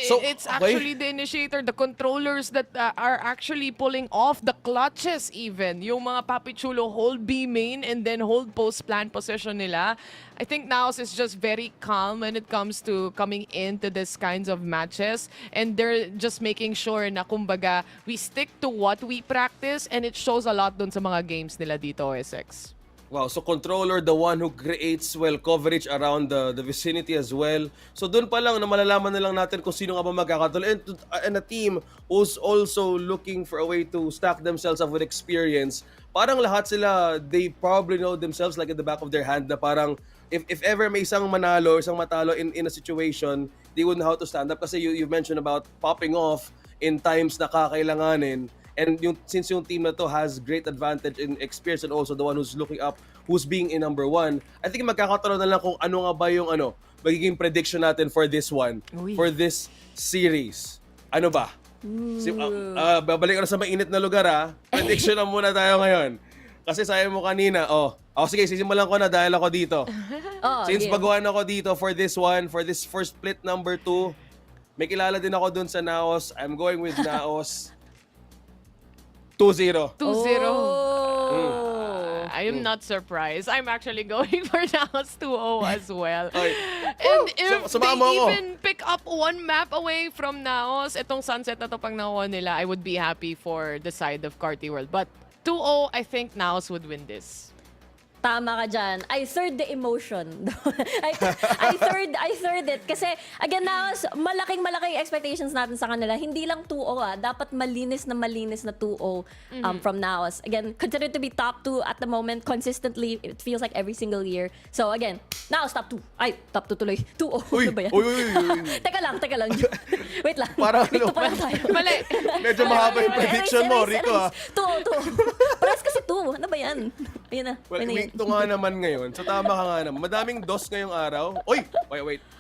So,
It's actually the initiator, the controllers that are actually pulling off the clutches even. Yung mga Papi Chulo hold B main and then hold post plan position nila. I think Naos is just very calm when it comes to coming into this kinds of matches. And they're just making sure na kumbaga, we stick to what we practice and it shows a lot dun sa mga games nila dito, OSX.
Wow, so controller, the one who creates coverage around the vicinity as well. So doon pa lang na malalaman na lang natin kung sino nga ba magkakatuloy. And a team who's also looking for a way to stack themselves up with experience. Parang lahat sila, they probably know themselves like in the back of their hand na parang if ever may isang manalo, isang matalo in a situation, they would know how to stand up. Kasi you mentioned about popping off in times na kakailanganin. And since yung team na to has great advantage in experience and also the one who's looking up, who's being in number one, I think magkakaroon na lang kung ano nga ba yung magiging prediction natin for this one, for this series. Ano ba? Babalik ko na sa mainit na lugar, ha? Prediction na muna tayo ngayon. Kasi sabi mo kanina, sige, sisimulan ko na dahil ako dito. Since baguhan ako dito for this one, for this first split number 2, may kilala din ako dun sa Naos. I'm going with Naos. 2-0.
2-0. I am not surprised. I'm actually going for Naos 2-0 as well. And if they even pick up one map away from Naos, itong Sunset na to pang nakuha nila, I would be happy for the side of Carti World. But 2-0, I think Naos would win this.
Tama ka dyan. I third the emotion. I third it. Kasi, again, Naos, malaking expectations natin sa kanila. Hindi lang 2-0 Dapat malinis na 2-0 from Naos. Again, considered to be top 2 at the moment. Consistently, it feels like every single year. So, again, Naos top 2. Ay, top 2 tuloy. 2-0. Ano ba yan? Teka lang. Wait lang.
Parang
Week 2 pa lang tayo.
Mali.
Medyo mahaba yung prediction mo, Rico, ha?
2-0. Paras kasi 2. Ano ba yan? Ayun na.
Well,
Ayun na
week
yan.
2 nga naman ngayon. So tama ka nga naman. Madaming dos ngayong araw. Wait.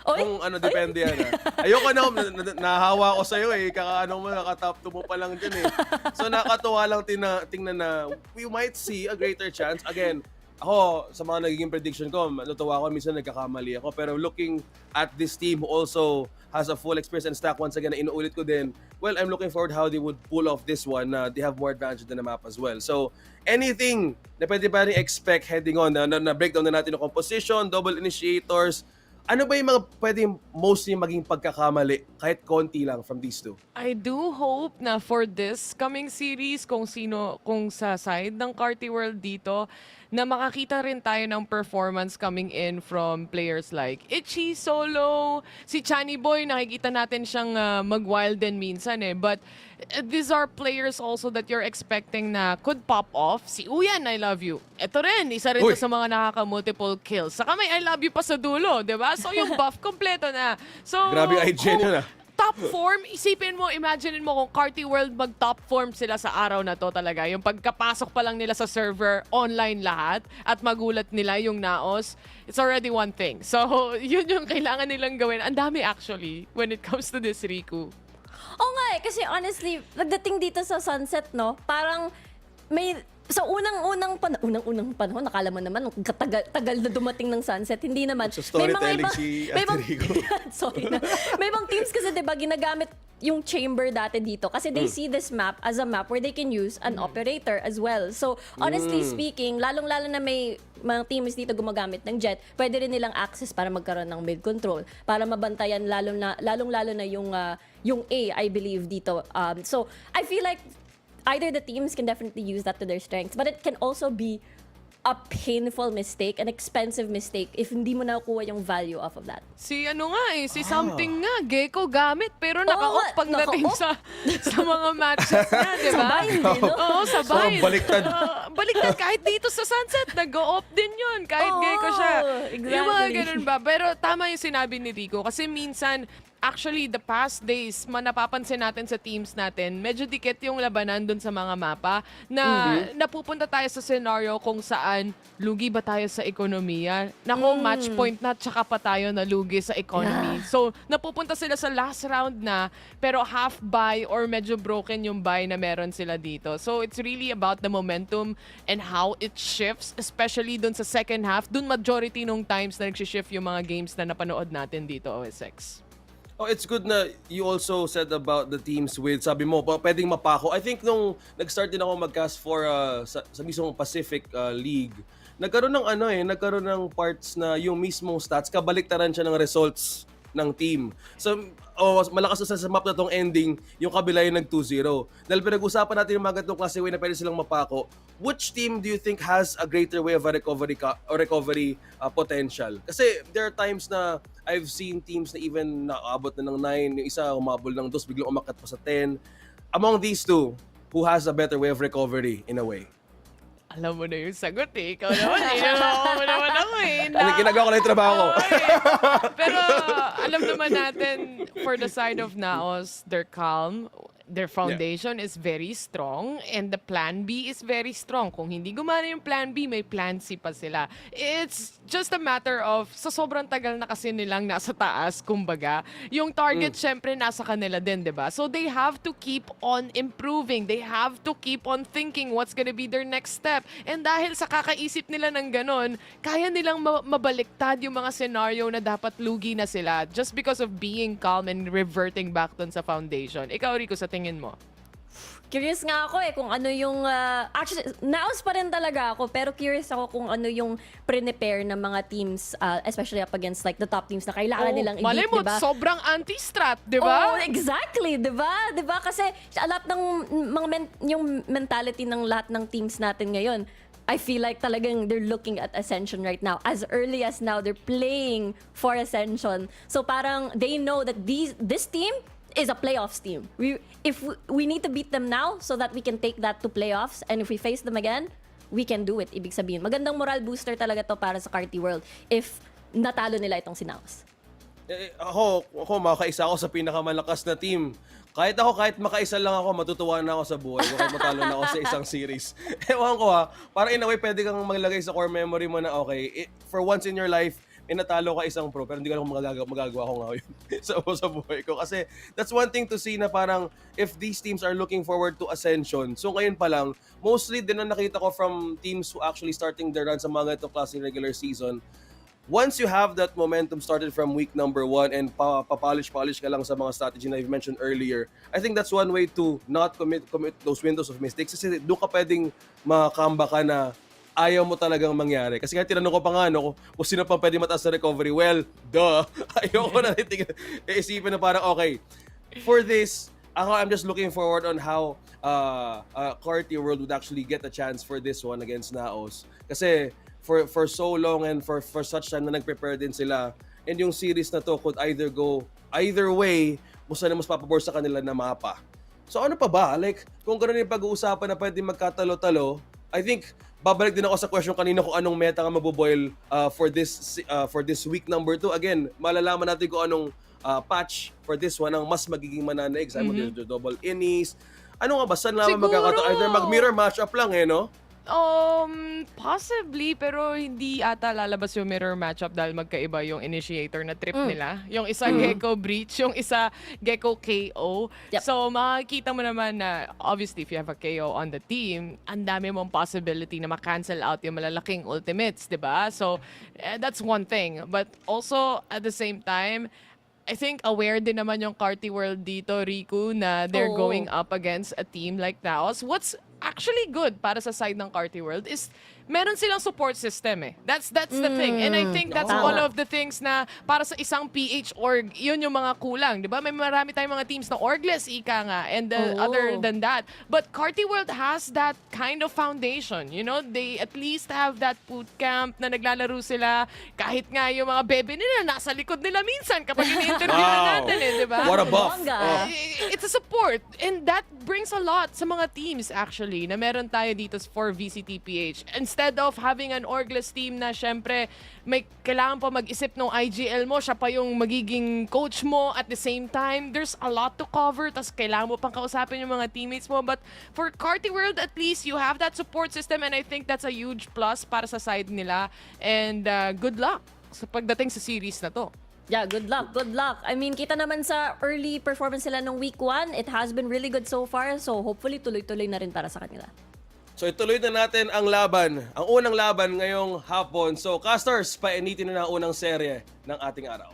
Kung depende yan. Ayoko na, nahahawa ko sa'yo Kakaano mo, naka-top 2 mo pa lang dyan So nakatuwa lang tingnan na we might see a greater chance. Again, ako, sa mga nagiging prediction ko, natuwa ko, minsan nagkakamali ako. Pero looking at this team who also has a full experience and stack, once again, na inuulit ko din, well, I'm looking forward how they would pull off this one. They have more advantage than the map as well. So, anything na pwede pa rin expect heading on, na breakdown na natin yung composition, double initiators, ano ba yung mga pwedeng mostly maging pagkakamali, kahit konti lang from these two?
I do hope na for this coming series, kung sa side ng Carti World dito, na makakita rin tayo ng performance coming in from players like Itchy, Solo, si Chani Boy, nakikita natin siyang mag-wild din minsan But these are players also that you're expecting na could pop off. Si Uyan, I love you. Ito rin, isa rin to sa mga nakaka-multiple kills. Saka may I love you pa sa dulo, di ba? So yung buff kompleto na. So,
grabe IG yun
top form, isipin mo, imagine mo kung Carti World mag-top form sila sa araw na to talaga. Yung pagkapasok pa lang nila sa server, online lahat, at magulat nila yung Naos, it's already one thing. So, yun yung kailangan nilang gawin. Ang dami actually when it comes to this, Riku.
Oo nga kasi honestly, pagdating dito sa sunset, no, parang may sa unang-unang panahon, nakala mo naman, tagal na dumating ng sunset. Hindi naman.
Sa storytelling si
may
Ate Rico.
Sorry na. May ibang teams kasi, di ba, ginagamit yung chamber dati dito kasi they see this map as a map where they can use an operator as well. So, honestly speaking, lalong-lalo na may mga teams dito gumagamit ng jet, pwede rin nilang access para magkaroon ng mid control, para mabantayan lalong-lalo na yung A, I believe, dito. So, I feel like either the teams can definitely use that to their strengths, but it can also be a painful mistake, an expensive mistake if hindi mo nakukuha yung value off of that.
Si something nga, Gecko gamit, pero naka-off pagdating sa mga matches niya, di ba?
Sabay, hindi, no?
Oo, sabay.
So, baliktad.
Baliktad, kahit dito sa sunset, nag-off din yun, kahit
Oo,
Gecko siya.
exactly.
Yung mga ganun ba? Pero tama yung sinabi ni Rico, kasi minsan, actually, the past days, napapansin natin sa teams natin, medyo dikit yung labanan dun sa mga mapa na napupunta tayo sa scenario kung saan lugi ba tayo sa ekonomiya. Nako, match point na, tsaka pa tayo nalugi sa economy. So, napupunta sila sa last round na, pero half buy or medyo broken yung buy na meron sila dito. So, it's really about the momentum and how it shifts, especially dun sa second half. Dun majority nung times na nag-shift yung mga games na napanood natin dito, OSX.
Oh, it's good na you also said about the teams with, sabi mo, pwedeng mapako. I think nung nag-start din ako mag-cast for sa mismong Pacific League, nagkaroon ng parts na yung mismong stats, kabaliktaran siya ng results ng team. So, malakas na sa map na tong ending, yung kabila yung nag 2-0. Dahil pinag-usapan natin yung mga ganitong klase way na pwede silang mapako, which team do you think has a greater way of a recovery potential? Kasi there are times na I've seen teams na even nakaabot na ng 9, yung isa umabol ng 2, biglang umakyat pa sa 10. Among these two, who has a better way of recovery in a way?
Alam mo na yung sagot eh. Ikaw naman eh. Alam mo naman ako eh.
Ginagawa ko na yung trabaho ko.
Pero alam naman natin, for the side of Naos, they're calm. Their foundation is very strong and the plan B is very strong. Kung hindi gumana yung plan B, may plan C pa sila. It's just a matter of, sa sobrang tagal na kasi nilang nasa taas, kumbaga, yung target syempre nasa kanila din, di ba? So they have to keep on improving. They have to keep on thinking what's gonna be their next step. And dahil sa kakaisip nila ng ganon, kaya nilang mabaliktad yung mga scenario na dapat lugi na sila just because of being calm and reverting back dun sa foundation. Ikaw, Rico, sa tingin mo?
Curious nga ako kung ano yung... actually, naos pa rin talaga ako, pero curious ako kung ano yung prepare ng mga teams, especially up against like the top teams na kailangan nilang i-beat,
malay mo,
diba?
sobrang anti-strat, di ba?
Oh, exactly, di ba? Di ba? Kasi a lot ng yung mentality ng lahat ng teams natin ngayon, I feel like talagang they're looking at Ascension right now. As early as now, they're playing for Ascension. So parang they know that this team is a playoffs team. We need to beat them now so that we can take that to playoffs, and if we face them again, we can do it. Ibig sabihin, magandang moral booster talaga to para sa Carti World if natalo nila itong si Naos.
Ako, makaisa ako sa pinakamalakas na team. Kahit makaisa lang ako, matutuwa na ako sa buhay ko kahit matalo na ako sa isang series. Ewan ko parang in a way, pwede kang maglagay sa core memory mo na okay, for once in your life, natalo ka isang pro, pero hindi ko alam kung magagawa ko ngayon sa buhay ko. Kasi that's one thing to see na parang if these teams are looking forward to Ascension, so ngayon pa lang, mostly din na nakita ko from teams who actually starting their run sa mga ganitong klaseng regular season, once you have that momentum started from week number 1 and papolish ka lang sa mga strategy na I've mentioned earlier, I think that's one way to not commit those windows of mistakes. Kasi doon ka pwedeng makakamba ka na ayaw mo talagang mangyari. Kasi kahit tinanong ko pa nga, kung sino pa pwede mataas sa recovery, well, duh. Ayoko na isipin na parang, okay, for this, I'm just looking forward on how Carti World would actually get a chance for this one against Naos. Kasi for so long and for such time na nag-prepare din sila, and yung series na to could either go either way, kung saan mas papabor sa kanila na mapa. So ano pa ba? Like, kung gano'n yung pag-uusapan na pwede magkatalo-talo, I think babalik din ako sa question kanina kung anong meta nga mabuboil for this week number 2. Again, malalaman natin kung anong patch for this one ang mas magiging mananaig. Sabi mo, double innies. Ano nga ba? Saan naman magkakato? Either mag-mirror matchup lang no?
Possibly, pero hindi ata lalabas yung mirror matchup dahil magkaiba yung initiator na trip nila. Yung isa Gecko Breach, yung isa Gecko KO.
Yep.
So, makikita mo naman na obviously if you have a KO on the team, ang dami mong possibility na ma-cancel out yung malalaking ultimates, di ba? So, that's one thing. But also, at the same time, I think aware din naman yung Carti World dito, Riku, na they're
Oo.
going up against a team like Naos. What's actually good para sa side ng Carti World is meron silang support system eh. That's the thing. And I think that's
Tama.
one of the things na para sa isang PH org, yun yung mga kulang. Di ba? May marami tayong mga teams na orgless, ika nga. And other than that. But Carti World has that kind of foundation. You know, they at least have that boot camp na naglalaro sila. Kahit nga yung mga bebe nila, nasa likod nila minsan kapag ini-interview na natin eh. Di ba?
What a buff.
Bongga.
It's a support. And that brings a lot sa mga teams actually na meron tayo dito for VCT PH. Instead of having an orgless team na syempre may kailangan pa mag-isip ng IGL mo, siya pa yung magiging coach mo at the same time. There's a lot to cover, tas kailangan mo pang kausapin yung mga teammates mo. But for Carti World, at least you have that support system and I think that's a huge plus para sa side nila. And good luck sa pagdating sa series na to.
Yeah, good luck, good luck. I mean, kita naman sa early performance nila nung week 1, it has been really good so far. So hopefully tuloy-tuloy na rin para sa kanila.
So ituloy na natin ang laban, ang unang laban ngayong hapon. So casters, painitin na ang unang serye ng ating araw.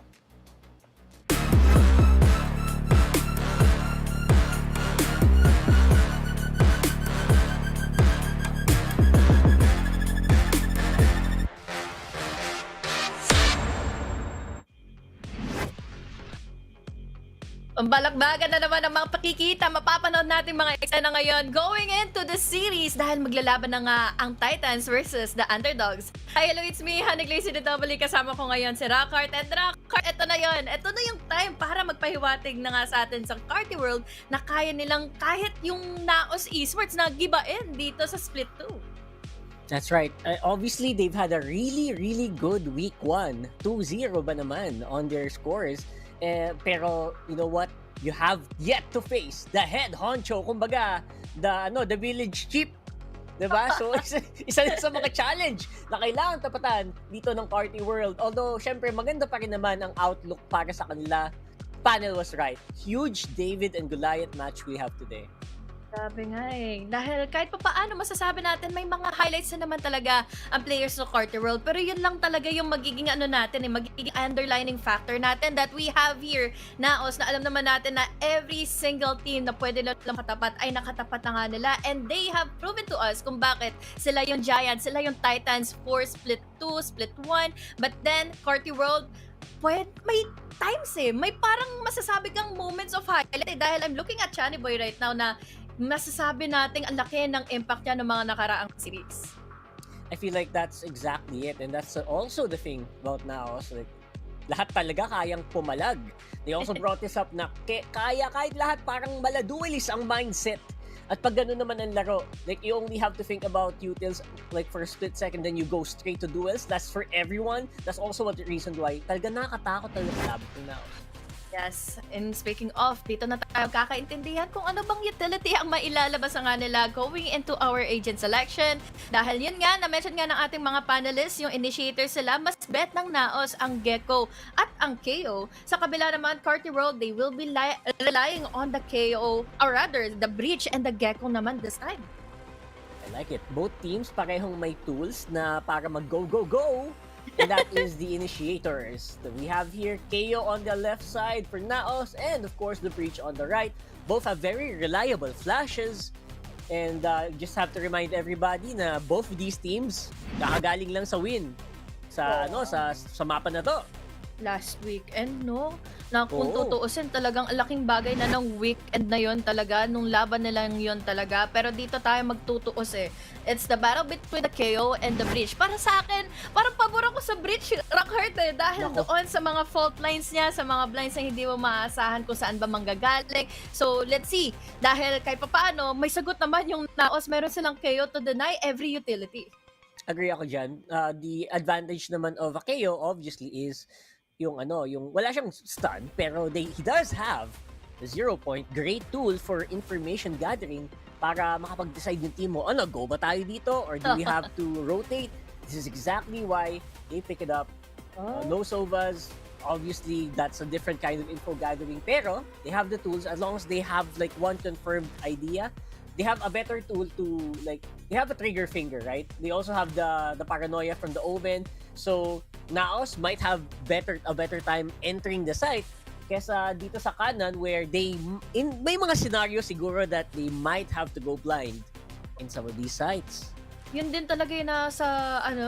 Ang balakbagan na naman ang mga pakikita, mapapanood natin mga eksena ngayon going into the series dahil maglalaban na nga ang Titans versus the Underdogs. Hi, hello, it's me, Hanig Lacy the Double. Kasama ko ngayon si Rockheart. And Rockheart, ito na yon. Ito na yung time para magpahiwatig na nga sa atin sa Carti World na kaya nilang kahit yung Naos Esports na gibain dito sa Split 2.
That's right. Obviously, they've had a really good week 1. 2-0 ba naman on their scores. Pero, you know what? You have yet to face the head honcho, kumbaga, the village chief. Diba? So, isa sa mga challenge na kailangan tapatan dito ng Carti World. Although, syempre, maganda pa rin naman ang outlook para sa kanila. Panel was right. Huge David and Goliath match we have today.
Sabi nga eh. Dahil kahit pa paano masasabi natin, may mga highlights na naman talaga ang players ng Carti World. Pero yun lang talaga yung magiging ano natin eh, magiging underlining factor natin that we have here, Naos, na alam naman natin na every single team na pwede lang makatapat ay nakatapat na nga nila. And they have proven to us kung bakit sila yung Giants, sila yung Titans for Split 2, Split 1. But then, Carti World, may times eh. May parang masasabi kang moments of highlight eh. Dahil I'm looking at Chani Boy right now na masasabi nating ang laki ng impact niya ng mga nakaraang series.
I feel like that's exactly it. And that's also the thing about Naos. Like, lahat talaga kayang pumalag. They also brought this up na kaya kahit lahat parang maladuelis ang mindset. At pag ganun naman ang laro, like you only have to think about utils like for a split second, then you go straight to duels. That's for everyone. That's also what the reason why talaga nakakatakot talaga labot ng Naos.
Yes, and speaking of, dito na tayo kakaintindihan kung ano bang utility ang mailalabas sa nila going into our agent selection. Dahil yun nga, na-mention nga ng ating mga panelists, yung initiators sila, mas bet ng Naos ang Gecko at ang KO. Sa kabila naman, Carti World, they will be relying on the KO, or rather, the Breach and the Gecko naman this time.
I like it. Both teams parehong may tools na para mag-go. And that is the initiators. We have here KO on the left side for Naos and of course the Breach on the right. Both have very reliable flashes. And just have to remind everybody na both of these teams nakagaling lang sa win sa sa mapa na to.
Last weekend, no? Na kung
Oo.
tutuusin, talagang laking bagay na ng weekend na yon talaga, nung laban nila yon talaga. Pero dito tayo magtutuos eh. It's the battle between the KO and the Breach. Para sa akin, parang pabor ako sa Breach, Rockheart eh. Dahil
Nako.
doon sa mga fault lines niya, sa mga blinds na hindi mo maasahan kung saan ba manggagaling. So, let's see. Dahil kahit papaano, may sagot naman yung Naos, meron silang KO to deny every utility.
Agree ako dyan. The advantage naman of a KO obviously is yung wala siyang stun pero he does have the 0 point, great tool for information gathering para makapag-decide yung team mo, ano, go ba tayo dito or do we have to rotate? This is exactly why they pick it up. No Sovas, obviously that's a different kind of info gathering, pero they have the tools as long as they have like one confirmed idea. They have a better tool to like, they have a trigger finger, right? They also have the paranoia from the Omen. So Naos might have a better time entering the site kesa dito sa kanan where may mga scenario siguro that they might have to go blind in some of these sites.
Yun din talaga yung nasa,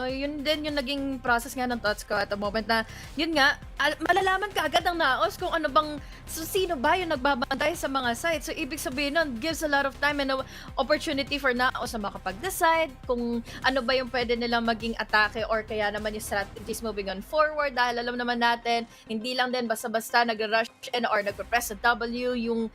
yun din yung naging process nga ng thoughts ko at the moment na, yun nga, malalaman ka agad ng Naos kung ano bang, sino ba yung nagbabantay sa mga sites. So, ibig sabihin nun, gives a lot of time and opportunity for Naos na makapag-decide kung ano ba yung pwede nilang maging atake or kaya naman yung strategies moving on forward. Dahil alam naman natin, hindi lang din basta-basta nag-rush or nag-press sa W yung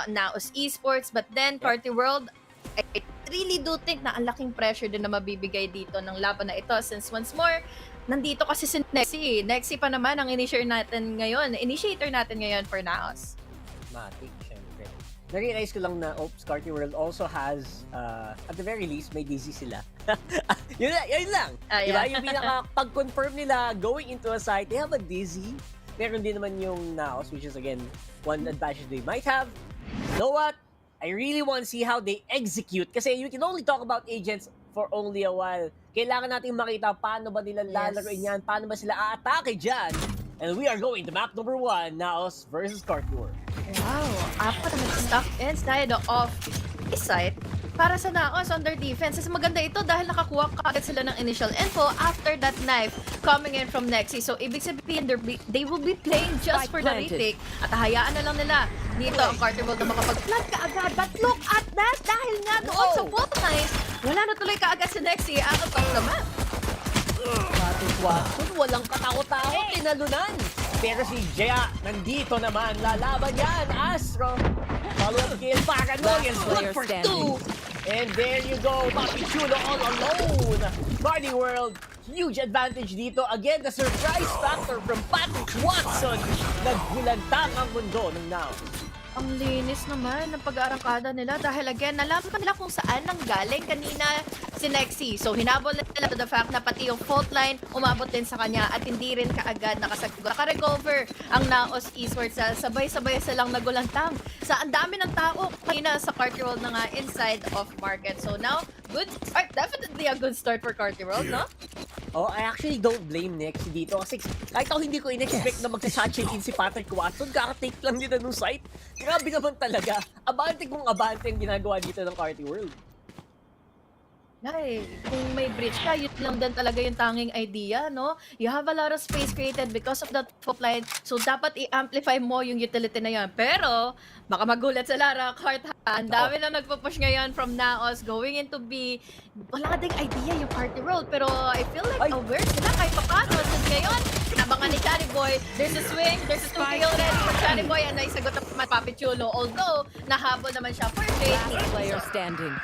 Naos Esports. But then, Carti World, I really do think na ang laking pressure din na mabibigay dito ng laban na ito since once more, nandito kasi si Nexi. Nexi pa naman ang initiator natin ngayon for Naos.
Matic, syempre. Na-realize ko lang na Carti World also has, at the very least, may DZ sila. yun lang. Diba? Yung pag-confirm nila going into a site, they have a DZ. Meron din naman yung Naos, which is again, one advantage they might have. You know what? I really want to see how they execute kasi you can only talk about agents for only a while. Kailangan natin makita paano ba nila lalaroin yan, paano ba sila aatake dyan. And we are going to map number 1, Naos versus Carti World.
Wow, apat na nag-stuck inside of this site para sa Naos on their defense. Kasi maganda ito dahil nakakuha kaagad sila ng initial info after that knife coming in from Nexi. So, ibig sabihin, they will be playing just for the retake. At hayaan na lang nila dito ang Carti World na makapag-plant kaagad. But look at that! Dahil nga doon sa full knife, wala na tuloy kaagad si Nexi out of the map.
Walang katakot-takot, tinalunan. Pero si Jaya, nandito naman, lalaban yan, Astro. Follow-up kill, Paranoia, good for 2. And there you go, Papi Chulo all alone. Carti World, huge advantage dito. Again, the surprise factor from Patrick Watson. Naggulantang ang mundo ng Now.
Ang linis naman ng pag-aarangkada nila dahil again, nalaman nila kung saan nang galing kanina si Nexi. So, hinabol nila to the fact na pati yung fault line umabot din sa kanya at hindi rin kaagad nakasagot. Naka-recover ang Naos Esports. Sabay-sabay silang nagulantang. Sa ang dami ng tao kanina sa Carti World na nga inside of market. So, now, good start. Definitely a good start for Carti World, no?
Oh, I actually don't blame Nexi dito kasi kahit ako hindi ko in-expect na magsa-shot-in si Patrick Watson, kaka-take lang nila nung site. Grabe naman talaga. Abante kung abante ang ginagawa dito ng Carti World.
Ay, kung may bridge ka, yun lang din talaga yung tanging idea, no? You have a lot of space created because of that fault line. So, dapat i-amplify mo yung utility na yan. Pero, baka magulat sa Lara, Cart, ha? Ang dami na nagpo-push ngayon from Naos going into B. Wala ding idea yung Carti World. Pero, I feel like aware sila kahit paano. Since ngayon, nabangan ni Cherry Boy, there's a swing, there's a 2K already for Cherry Boy, and naisagot na Papi Chulo. Although, nahabol naman siya for Last
player standing.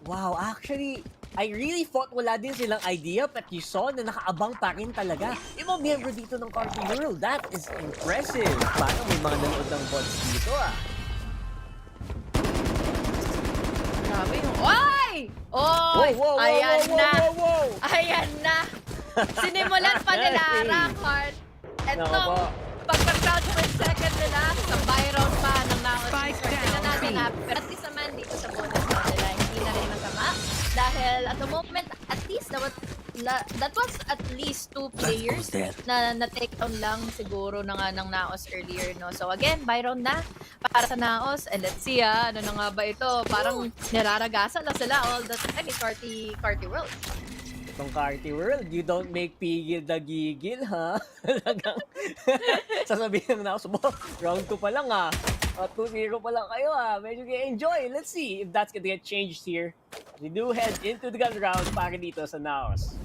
Wow, actually, I really thought wala din silang idea but you saw na nakaabang pa rin talaga. Yung mga miyembro dito ng Carti World, that is impressive. Parang may mga nanood ng bots dito
Grabe yung... Oy! Oy! Ayan na! Ayan na! Sinimulan pa nila, Rakart. Etong pagka-crowd per second nila, sa byron pa ng Naos. Tingnan natin na, pero at least naman dito sa bonus nila, hindi na rin masama. Dahil at the moment, at least, that was at least 2 players na na-take down lang siguro na nga ng Naos earlier, no? So again, byron na para sa Naos. And let's see, ano na nga ba ito? Parang niraragasa lang sila all the time in Carti World.
Itong Carti World, you don't make pigil na gigil, ha? Sasabihin ng Naos, round 2 pa lang, ha? At 2-0 pa lang kayo, ha? Medyo enjoy. Let's see if that's gonna get changed here. We do head into the gun round para dito sa Naos.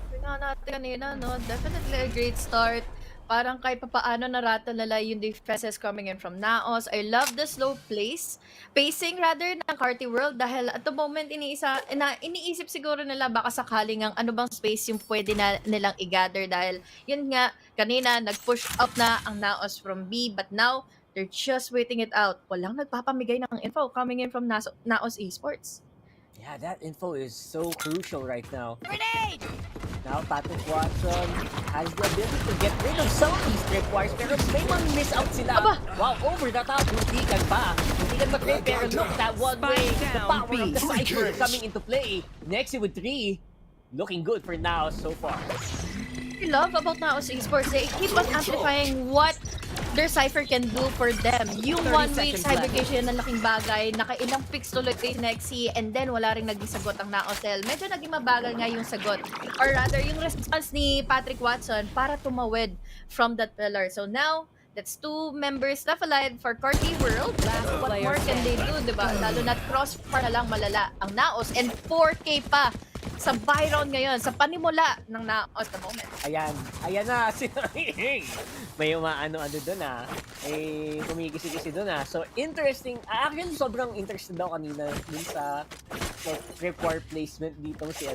Tingnan natin kanina, no? Definitely a great start parang kahit papaano narattle nila yung defenses coming in from Naos. I love the slow pacing rather ng Carti World dahil at the moment iniisip siguro nila baka sakaling ang ano bang space yung pwede na nilang i-gather dahil yun nga, kanina nag-push up na ang Naos from B but now they're just waiting it out. Walang nagpapamigay ng info coming in from Naos Esports.
Yeah, that info is so crucial right now. Grenade! Now, Patrick Watson has the ability to get rid of some of these tripwires, pero may mga miss out sila.
Aba!
Wow, over the top, muntikan pa. Muntikan mag-trade, pero look, that one way, the power of the Cypher coming into play. Next with 3, looking good for now so far.
I love about Naos Esports, they keep on amplifying what their Cypher can do for them. Yung one-way segregation na laking bagay, nakailang picks tuloy kay Nexi, and then wala rin naging sagot ang Naosel. Medyo naging mabagal nga yung sagot. Or rather, yung response ni Patrick Watson para tumawid from that pillar. So now, that's 2 members left alive for Carti World. What more can they do, diba? Lalo na crossfire na lang malala ang Naos, and 4K pa sa Byron ngayon, sa panimula ng Naos the moment.
Ayan na, may umaano-ano doon kumikisi-kisi doon So, interesting. Actually, sobrang interested daw kanina dun sa tripwire placement dito si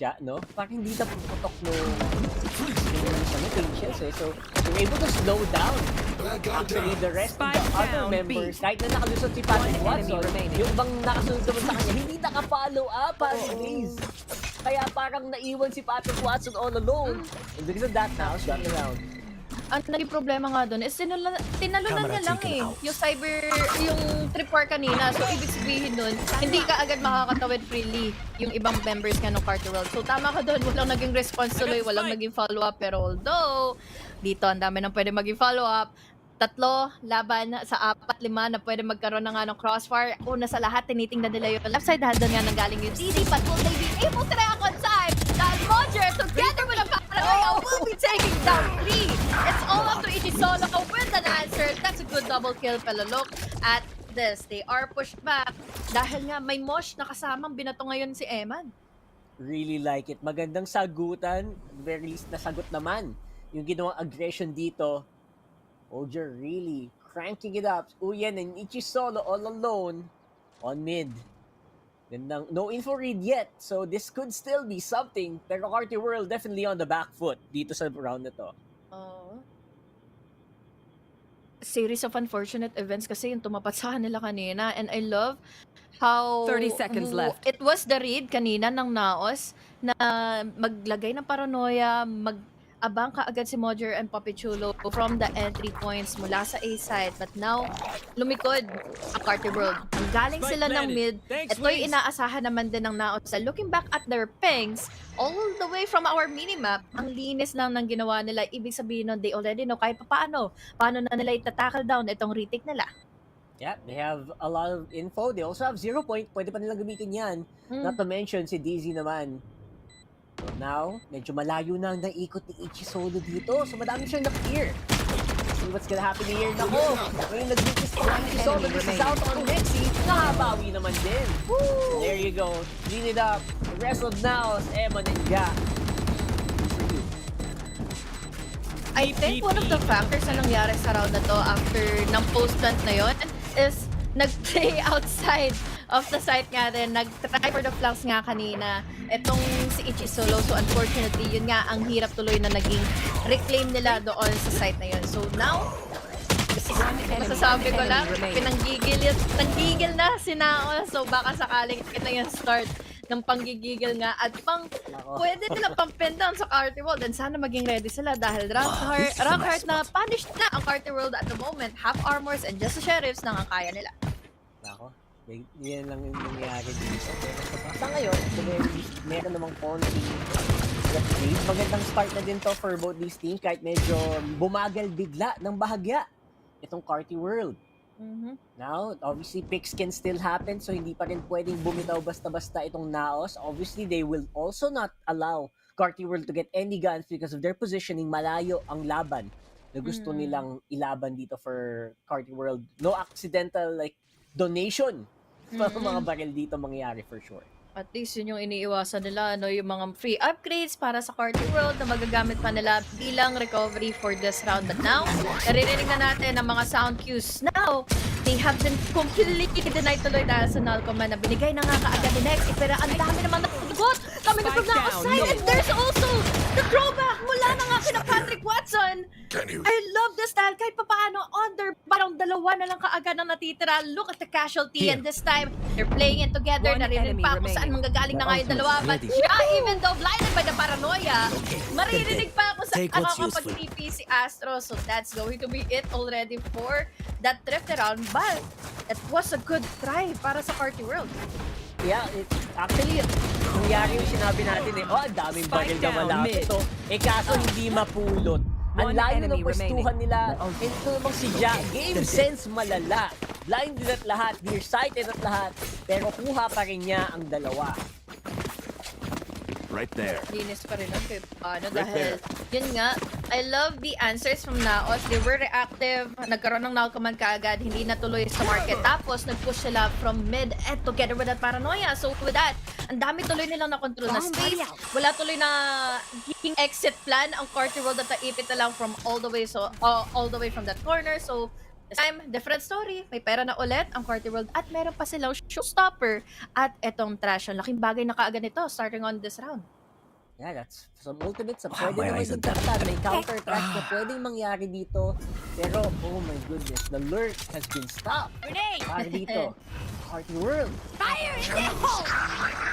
Ja, no? Parang hindi na puputok nung patience So, they're able to slow down actually the rest of the other members. Kahit na nakalusot si Patrick Watson, yung ibang nakasunod naman sa kanya, hindi naka-follow up, days. Kaya parang naiwan si Patrick Watson all alone. And because of that, now, got around.
Ang naging problema nga doon is tinalunan niya lang yung tripwire kanina. So, ibig sabihin nun, hindi ka agad makakatawid freely yung ibang members nga ng Carti World. So, tama ka doon. Walang naging response tuloy, walang naging follow-up. Pero although, dito ang dami nang pwede maging follow-up. 3 laban sa 4-5 na pwede magkaroon na nga ng crossfire. Una sa lahat, tinitingnan nila yung left side. Dahil doon nga nanggaling yung DD. But will they be able to react on time? Dahil Roger, together with a paranoia, will be taking down 3. It's all up to Ichisolo with an answer. That's a good double kill. Pero look at this. They are pushed back. Dahil nga may Mosh na kasamang binato ngayon si Eman.
Really like it. Magandang sagutan. Very least nasagot naman. Yung ginawang aggression dito. Oger really cranking it up. Uyen and Ichisolo all alone on mid. Gandang, no info read yet, so this could still be something. Pero Carti World definitely on the back foot dito sa round na to.
Series of unfortunate events kasi yung tumapat sa kanila kanina, and I love how
30 seconds left.
It was the read kanina ng Naos na maglagay ng paranoia, abang ka agad si Mojer and Papichulo from the entry points mula sa A side. But now, lumikod ang Carti World. Galing sila ng mid. Ito'y inaasahan naman din ng Naos. Looking back at their pings, all the way from our minimap, ang linis lang ng ginawa nila. Ibig sabihin nun, they already know kahit paano na nila itatackle down itong retake nila.
Yeah, they have a lot of info. They also have 0 point. Pwede pa nilang gamitin yan. Not to mention si DZ naman. So now, medyo malayo na ang naikot ni Ichisolo dito. So madami siyang na-clear. See what's gonna happen here. Nako! Ngayon nag-witness pa ang Ichisolo. This is out on Nexi. Nakabawi naman din. Woo! There you go. Clean it up. The rest of Naos, Eman and Ja.
I think one of the factors na nangyari sa round na to after ng post-plant na yon is nag-play outside of the site nga din. Nag-try for the flanks nga kanina. Itong si Ichisolo. So unfortunately, yun nga ang hirap tuloy na naging reclaim nila doon sa site na yun. So now, masasabi ko lang, nanggigil na si Naos. So baka sakaling ito yung start ng panggigigil nga at pwede nila pang-pin down sa Carti World, and sana maging ready sila dahil Rockheart na punished na ang Carti World at the moment. Half armors and just the sheriffs nang ang kaya nila.
Nako, yan lang yung nangyari dito. Sa ngayon, meron namang konting upgrade. Magandang start na din to for both these teams kahit medyo bumagal bigla ng bahagya itong Carti World. Now, obviously, picks can still happen, so hindi pa rin pwedeng bumitaw basta-basta itong Naos. Obviously, they will also not allow Carti World to get any guns because of their positioning. Malayo ang laban na gusto nilang ilaban dito for Carti World. No accidental, donation para mga barrel dito mangyayari for sure.
At least yun yung iniiwasan nila, no? Yung mga free upgrades para sa Carti World na magagamit pa nila bilang recovery for this round. But now, naririnig na natin ang mga sound cues. Now, they have been completely denied tuloy dahil sa null command na binigay na nga kaagad ni Nex. Pero ang dami naman natugot. Kami na from Naos side. And there's also the throwback mula na nga kina Patrick Watson.
Can you
I love this style. Kahit papaano, under parang dalawa na lang kaagad ang natitira. Look at the casualty. And this time, they're playing it together. Narinig pa kung saan manggagaling na nga yung dalawa. But even though blinded by the paranoia, maririnig pa kung saan makakapag-TP si Astro. So that's going to be it already for that drift around. But it was a good try para sa Carti World.
Yeah, actually, nangyari yung sinabi natin ang daming baril na malapit ito. Kaso hindi mapulot. Ang layo ng pwestuhan nila. Ito namang si Ja, game sense malala. Blinded at lahat, nearsighted at lahat. Pero kuha pa rin niya ang dalawa.
right there?
Linis pa rin ang paano dahil yun nga, I love the answers from Naos. They were reactive, nagkaroon ng null command kaagad, hindi natuloy sa market. Tapos nag-push sila from mid and together with that paranoia. So with that, ang dami tuloy nilang na-control na space. Wala tuloy na exit plan ang Carti World at naipit na lang from all the way from that corner. So this time, different story. May pera na ulit ang Carti World at meron pa silang showstopper at etong trash. Ang laking bagay na kaagad nito starting on this round.
Yeah, that's some ultimates na pwede naman yung kata. May counter-track na pwedeng mangyari dito. Pero, oh my goodness, the lurk has been stopped. Para dito. Carti World.
Fire in the hole!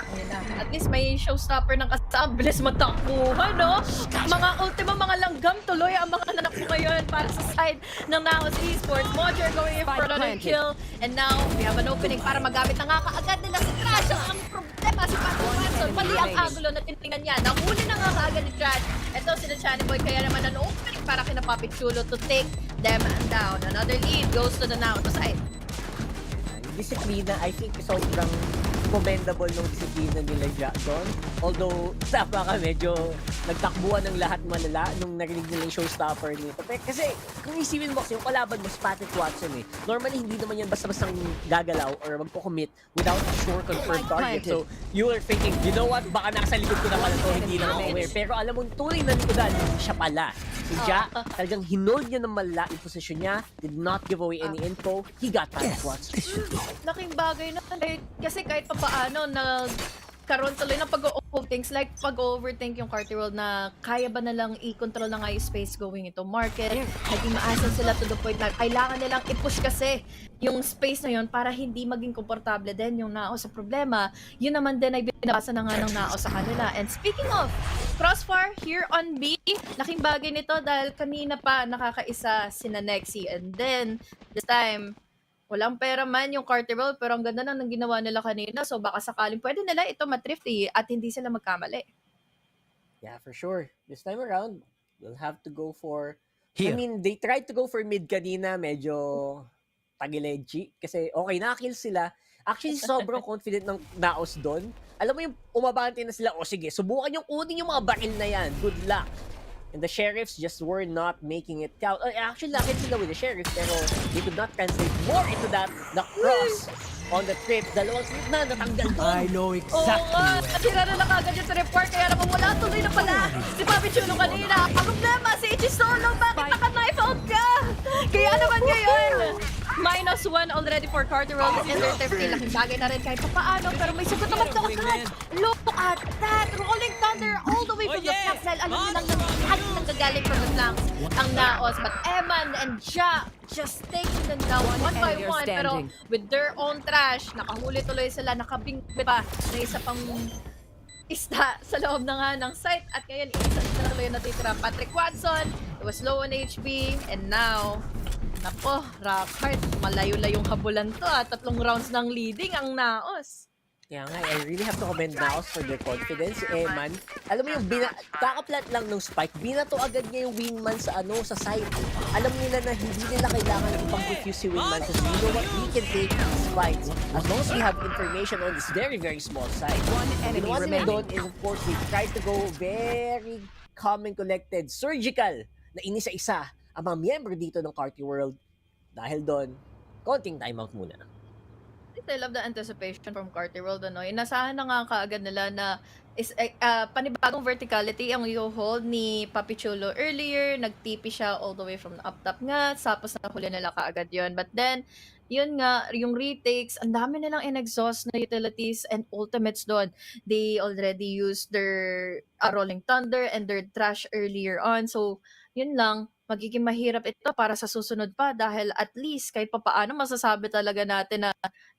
Ayun na. At least may showstopper ng kasama. Bilis matakbuhan, no? Mga ultimo, mga langgam tuloy ang mga nanak mo ngayon para sa side ng Naos Esports. Mojo going in for another kill. And now, we have an opening para magamit na nga kaagad nila si Trash. Ang problema si Patrick Watson. Mali ang angulo na tinitingnan niya. Nahuli na nga kaagad ni Trash. Ito si Chani Boy. Kaya naman an opening para kina Papi Chulo to take them down. Another lead goes to the Naos side.
Disiplina, I think sobrang commendable ng disiplina nila doon. Although, tapa ka, medyo nagtakbuhan ng lahat malala nung narinig nila yung showstopper nito. Kasi, kung isipin mo kasi yung kalaban mo si Patrick Watson normally hindi naman yan basta-bastang gagalaw or magpo-commit without a sure confirmed target. So, you were thinking, you know what, baka nasa likod ko na pala to, hindi lang ako aware. Pero alam mo, tunay na likodan, siya pala. Si Ja, talagang hinold niya ng malala yung posisyon niya, did not give away any info, he got Patrick Watson.
Laking bagay na kasi kahit pa paano nagkaroon tuloy ng pag-overthink yung Carti World na kaya ba nalang i-control na nga yung space going into market. Naging maasan sila to the point na kailangan nilang i-push kasi yung space na yun para hindi maging komportable din yung Naos sa problema. Yun naman din ay binabasa na nga ng Naos sa kanila. And speaking of Crossfire here on B, laking bagay nito dahil kanina pa nakakaisa sina Nexi and then this time walang pera man yung Carti World pero ang ganda ng ginawa nila kanina. So baka sakaling pwede nila ito matrifty at hindi sila magkamali.
Yeah, for sure. This time around, we'll have to go for... I mean, they tried to go for mid kanina. Medyo tagiledgy. Kasi okay, nakakill sila. Actually, sobrang confident ng Naos doon. Alam mo yung umabante na sila, sige, subukan yung kunin yung mga baril na yan. Good luck. And the sheriffs just were not making it count. Actually, lakit sila with the sheriffs, pero they could not translate more into that. The cross on the trip. Dalawang trip na natanggal doon.
I know
Oo nga, natira na kagad yung report, kaya naman wala tuloy na pala si Papi Chulo kanina. Ang problema, si Ichi Solo, bakit naka-knife out ka? Kaya naman ngayon, -1 already for Carti World and their 50. Laking bagay na rin kahit paano, pero may sagot naman to agad. Look at that! Rolling Thunder all the way from the flanks dahil alam nilang lahat ng gagaling from the flanks ang Naos. But Eman and Ja just taking them down one by one. Pero with their own trash, nakahuli tuloy sila, nakabingwit pa na isa pang isda sa loob na nga ng site. At ngayon, isa na tuloy yung natitira. Patrick Watson, it was low on HP, and now, nako, Rockhart, malayo-layong habulan to. 3 rounds ng leading ang Naos.
Kaya nga, I really have to commend Naos for their confidence. Man, alam mo yung kakaplat lang ng spike, binato agad niya yung wingman sa side. Alam nila na hindi nila kailangan ipag-refuse si wingman kasi we know what we can take these fights as long as we have information on this very, very small side. Ginawa nila doon is, of course, they tried to go very calm and collected, surgical, na inisa-isa ang mga miyembro dito ng Carti World. Dahil doon, konting timeout muna.
I love the anticipation from Carti World. Ano? Inasahan na nga kaagad nila na panibagong verticality ang hold ni Papi Chulo earlier. Nag-TP siya all the way from the up top nga. Tapos nahuli nila kaagad yun. But then, yun nga, yung retakes, ang dami nilang in-exhaust na utilities and ultimates doon. They already used their Rolling Thunder and their Trash earlier on. So, yun lang, magiging mahirap ito para sa susunod pa dahil at least kahit papaano masasabi talaga natin na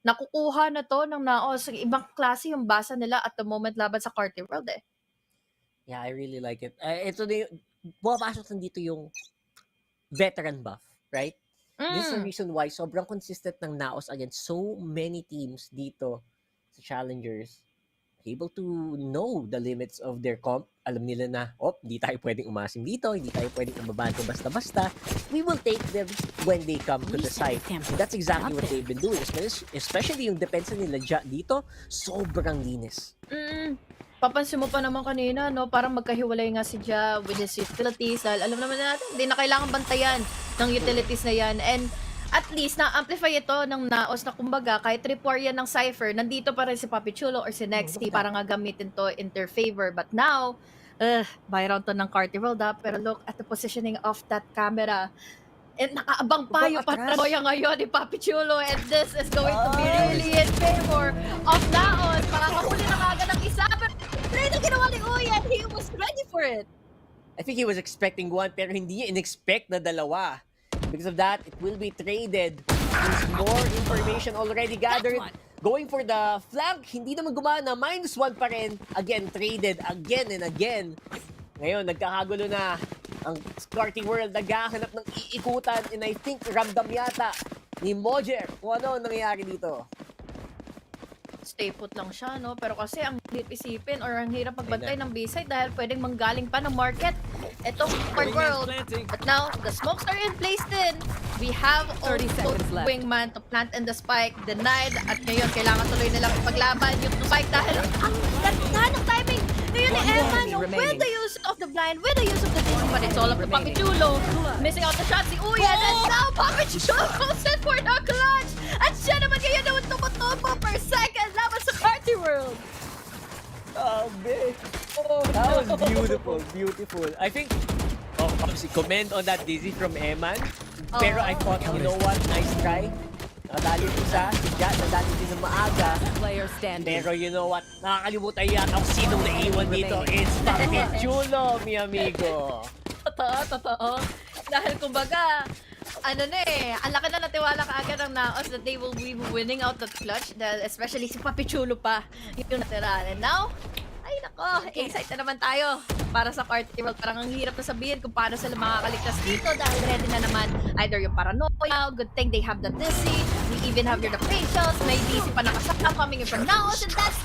nakukuha na to ng Naos. Ibang klase yung basa nila at the moment laban sa Carti World eh.
Yeah, I really like it. Ito na yung, pumapasok dito yung veteran buff, right? This is the reason why sobrang consistent ng Naos against so many teams dito sa Challengers. Able to know the limits of their comp. Alam nila na, hindi tayo pwedeng umasim dito, hindi tayo pwedeng umabanto basta-basta. We will take them when they come to the site. And that's exactly what they've been doing. Especially yung depensa nila dito, sobrang linis.
Papansin mo pa naman kanina, no? Parang magkahiwalay nga si Ja with his utilities. Dahil alam naman natin, hindi na kailangan bantayan ng utilities na yan. And at least, na-amplify ito ng Naos na kumbaga, kahit report yan ng Cypher, nandito pa rin si Papi Chulo or si Nexty para nga gamitin to in their favor. But now, buy round to ng Carti World pero look at the positioning of that camera. And nakaabang pa yung paranoia ngayon ni Papi Chulo and this is going to be really in favor of Naos. Makakahuli na agad ng isa, pero trade ang ginawa ni Uy and he was ready for it.
I think he was expecting one pero hindi niya in-expect na dalawa. Because of that, it will be traded. There's more information already gathered. Going for the flank, hindi naman gumana. -1 pa rin. Again, traded again and again. Ngayon, nagkakagulo na ang Carti World. Naghahanap ng iikutan. And I think ramdam yata ni Mojer kung ano nangyayari dito.
Stay put lang siya, no? Pero kasi ang hirap isipin or ang hirap magbantay ng B-side dahil pwedeng manggaling pa ng market itong Carti World. But now, the smokes are in place din. We have
30 seconds left.
Wingman to plant in the spike, denied. At ngayon, kailangan tuloy nilang ipaglaban yung spike dahil ang ganda ng timing. Ngayon ni Emma, no? With the use of the blind, with the use of the vision, but it's all up to Papi Chulo. Missing out the shot si Uyan, and now Papi Chulo goes in for the clutch. At siya naman ngayon na tumutubo per second laban sa Carti World.
That was beautiful, beautiful. I think, obviously, comment on that dizzy from Eman. Pero I thought, you know what, nice try. Nadali isa, si Jat, nadali din ng maaga.
Player standing.
Pero you know what, nakakalimutan yata kung sinong naiwan dito. It's Papi Chulo, mi amigo.
Totoo. Dahil kumbaga, ano na eh, ang laki na natiwala kaagad ng Naos that they will be winning out the clutch. Dahil especially si Papi Chulo pa yung natira. And now, ay nako, excited na naman tayo para sa Carti World. Parang ang hirap na sabihin kung paano sila makakaligtas dito dahil ready na naman either yung paranoia, good thing they have the dizzy, we even have the facials, may dizzy pa nakasaka coming in from Naos, and that's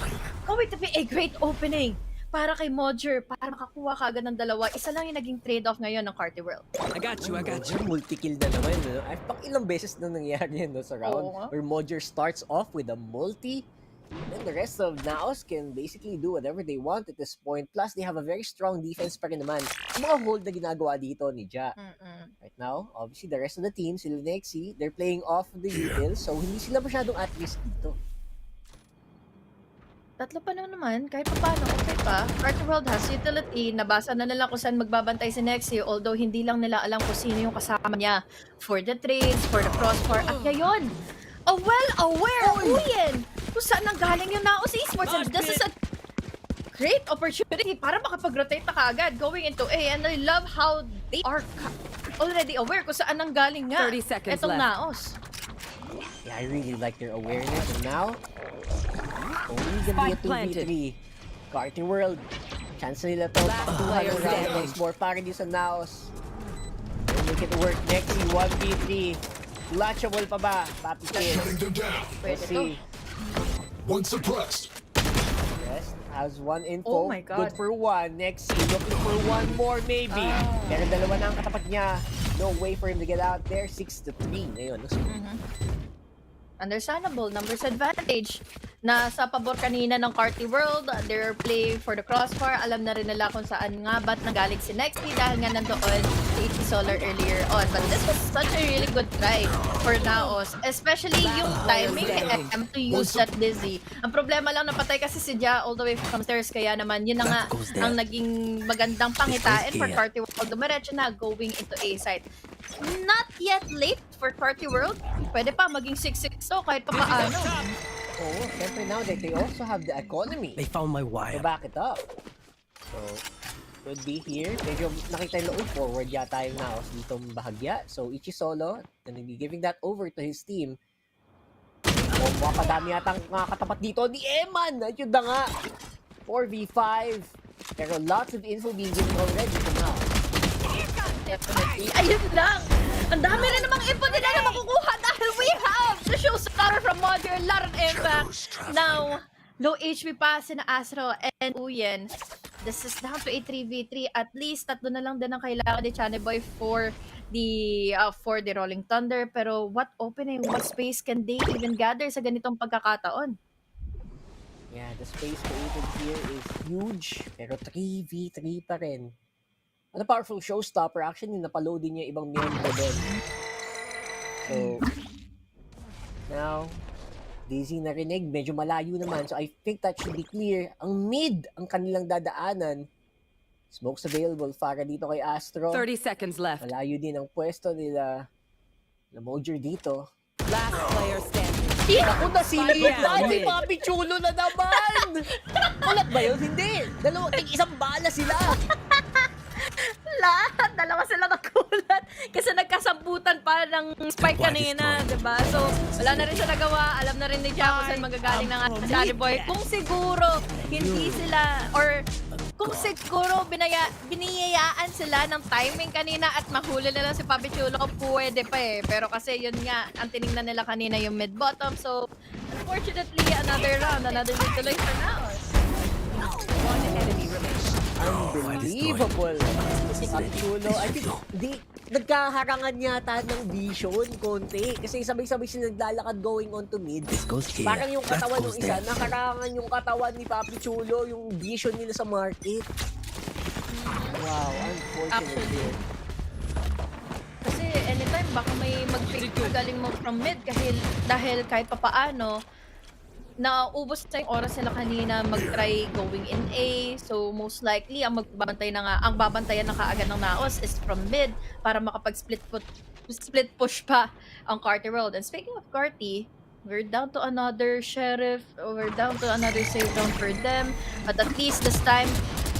going to be a great opening para kay Mojer, para makakuha ka agad ng dalawa. Isa lang yung naging trade-off ngayon ng Carti World.
I got you.
Multi-kill na naman. No? Ay, pang ilang beses na nangyari yan no, sa round. Where Mojer starts off with a multi. Then the rest of Naos can basically do whatever they want at this point. Plus, they have a very strong defense pa rin naman. Yung mga hold na ginagawa dito ni Ja. Right now, obviously, the rest of the team, sila Nexy, they're playing off the utils. So, hindi sila masyadong at risk dito.
Tatlo pa naman, kahit pa paano, okay pa. Carti World has utility, nabasa na nila kung saan magbabantay si Nexy, although hindi lang nila alam kung sino yung kasama niya for the trades, for the crossfire, at ngayon, a well-aware Uyen kung saan nanggaling yung Naos Esports, and this is a great opportunity para makapag-rotate na kaagad going into A, and I love how they are already aware kung saan nanggaling nga
30 seconds
itong
left.
Naos.
Yeah, I really like their awareness. And now, only gonna be a 2v3. Carti World. Chance nila to.
player standing.
Once more para din sa Naos. They'll make it work. Nexy, 1v3. Clutchable pa ba? Papi Kid.
Shutting them down.
Let's see.
One suppressed.
Yes, has one info.
Oh my God.
Good for one. Nexy, looking for one more maybe. Pero dalawa na ang katapat niya. No way for him to get out there. 6-3 ngayon.
Understandable, numbers advantage. Nasa pabor kanina ng Carti World, they're playing for the crossbar. Alam na rin nila kung saan nga ba't nagaling si Nexty dahil nga nandoon si HC Solar earlier on. But this was such a really good try for Naos. Especially yung timing ni SM to use that Dizzy. Ang problema lang, napatay kasi si Ja all the way from stairs. Kaya naman, yun na nga ang naging magandang pangitain for Carti World. Dumiretso na going into A site. Not yet late for Carti World. Pwede pa maging 6-6 to kahit pa paano.
Oh, syempre now that they also have the economy
They found my
to
wire.
back it up. So, could be here. Medyo nakita yung loob forward yata yung Naos ditong bahagya. So, Ichi Solo, gonna be giving that over to his team. Oh, makadami yata katapat dito ni Eman. Ayun na nga. 4v5. Pero lots of info being given already to Naos.
Definitely. Ayun lang. Ang dami rin namang info nila na makukuha dahil we have the show starter from Modern, lot of impact. Now, low HP pa sina Astro and Uyen. This is down to a 3v3. At least, tatlo na lang din ang kailangan ni Chane Boy for the Rolling Thunder. Pero what opening, what space can they even gather sa ganitong pagkakataon?
Yeah, the space created here is huge. Pero 3v3 pa rin. Ano powerful showstopper. Actually, napaload din yung ibang miyembro doon. So, now, Dizzy narinig. Medyo malayo naman. So, I think that should be clear. Ang mid ang kanilang dadaanan. Smokes available para dito kay Astro.
30 seconds left.
Malayo din ang pwesto nila na Mojer dito.
Last player standing.
Ako na silip
Yeah,
na!
yeah.
May mga pichulo na naman! Ulat ba yun? Hindi! Isang bala sila!
Lahat, dalawa sila nakulat kasi nagkasambutan pa ng spike kanina, diba? So, wala na rin siya nagawa. Alam na rin ni Jack kung saan magagaling ng Chane Boy. Kung siguro, hindi sila, or kung siguro biniyayaan sila ng timing kanina at mahuli nila si Papi Chulo, pwede pa eh. Pero kasi yun nga, ang tinignan nila kanina yung mid-bottom. So, unfortunately, another round, another tuloy for Naos.
One enemy remains.
Unbelievable! Ang chulo. I think, nagkaharangan yata ng vision konti. Kasi sabay-sabay sila naglalakad going on to mid. Parang yung katawan ng isa, nakarangan yung katawan ni Papi Chulo, yung vision nila sa market. Wow, unfortunately.
Kasi anytime baka may mag-pick galing mo from mid dahil kahit papaano naubos na yung oras nila kanina mag-try going in A. So most likely ang babantayan na kaagad ng Naos is from mid para makapag-split push pa ang Carti World. And speaking of Carti, we're down to another sheriff, we're down to another save down for them. But at least this time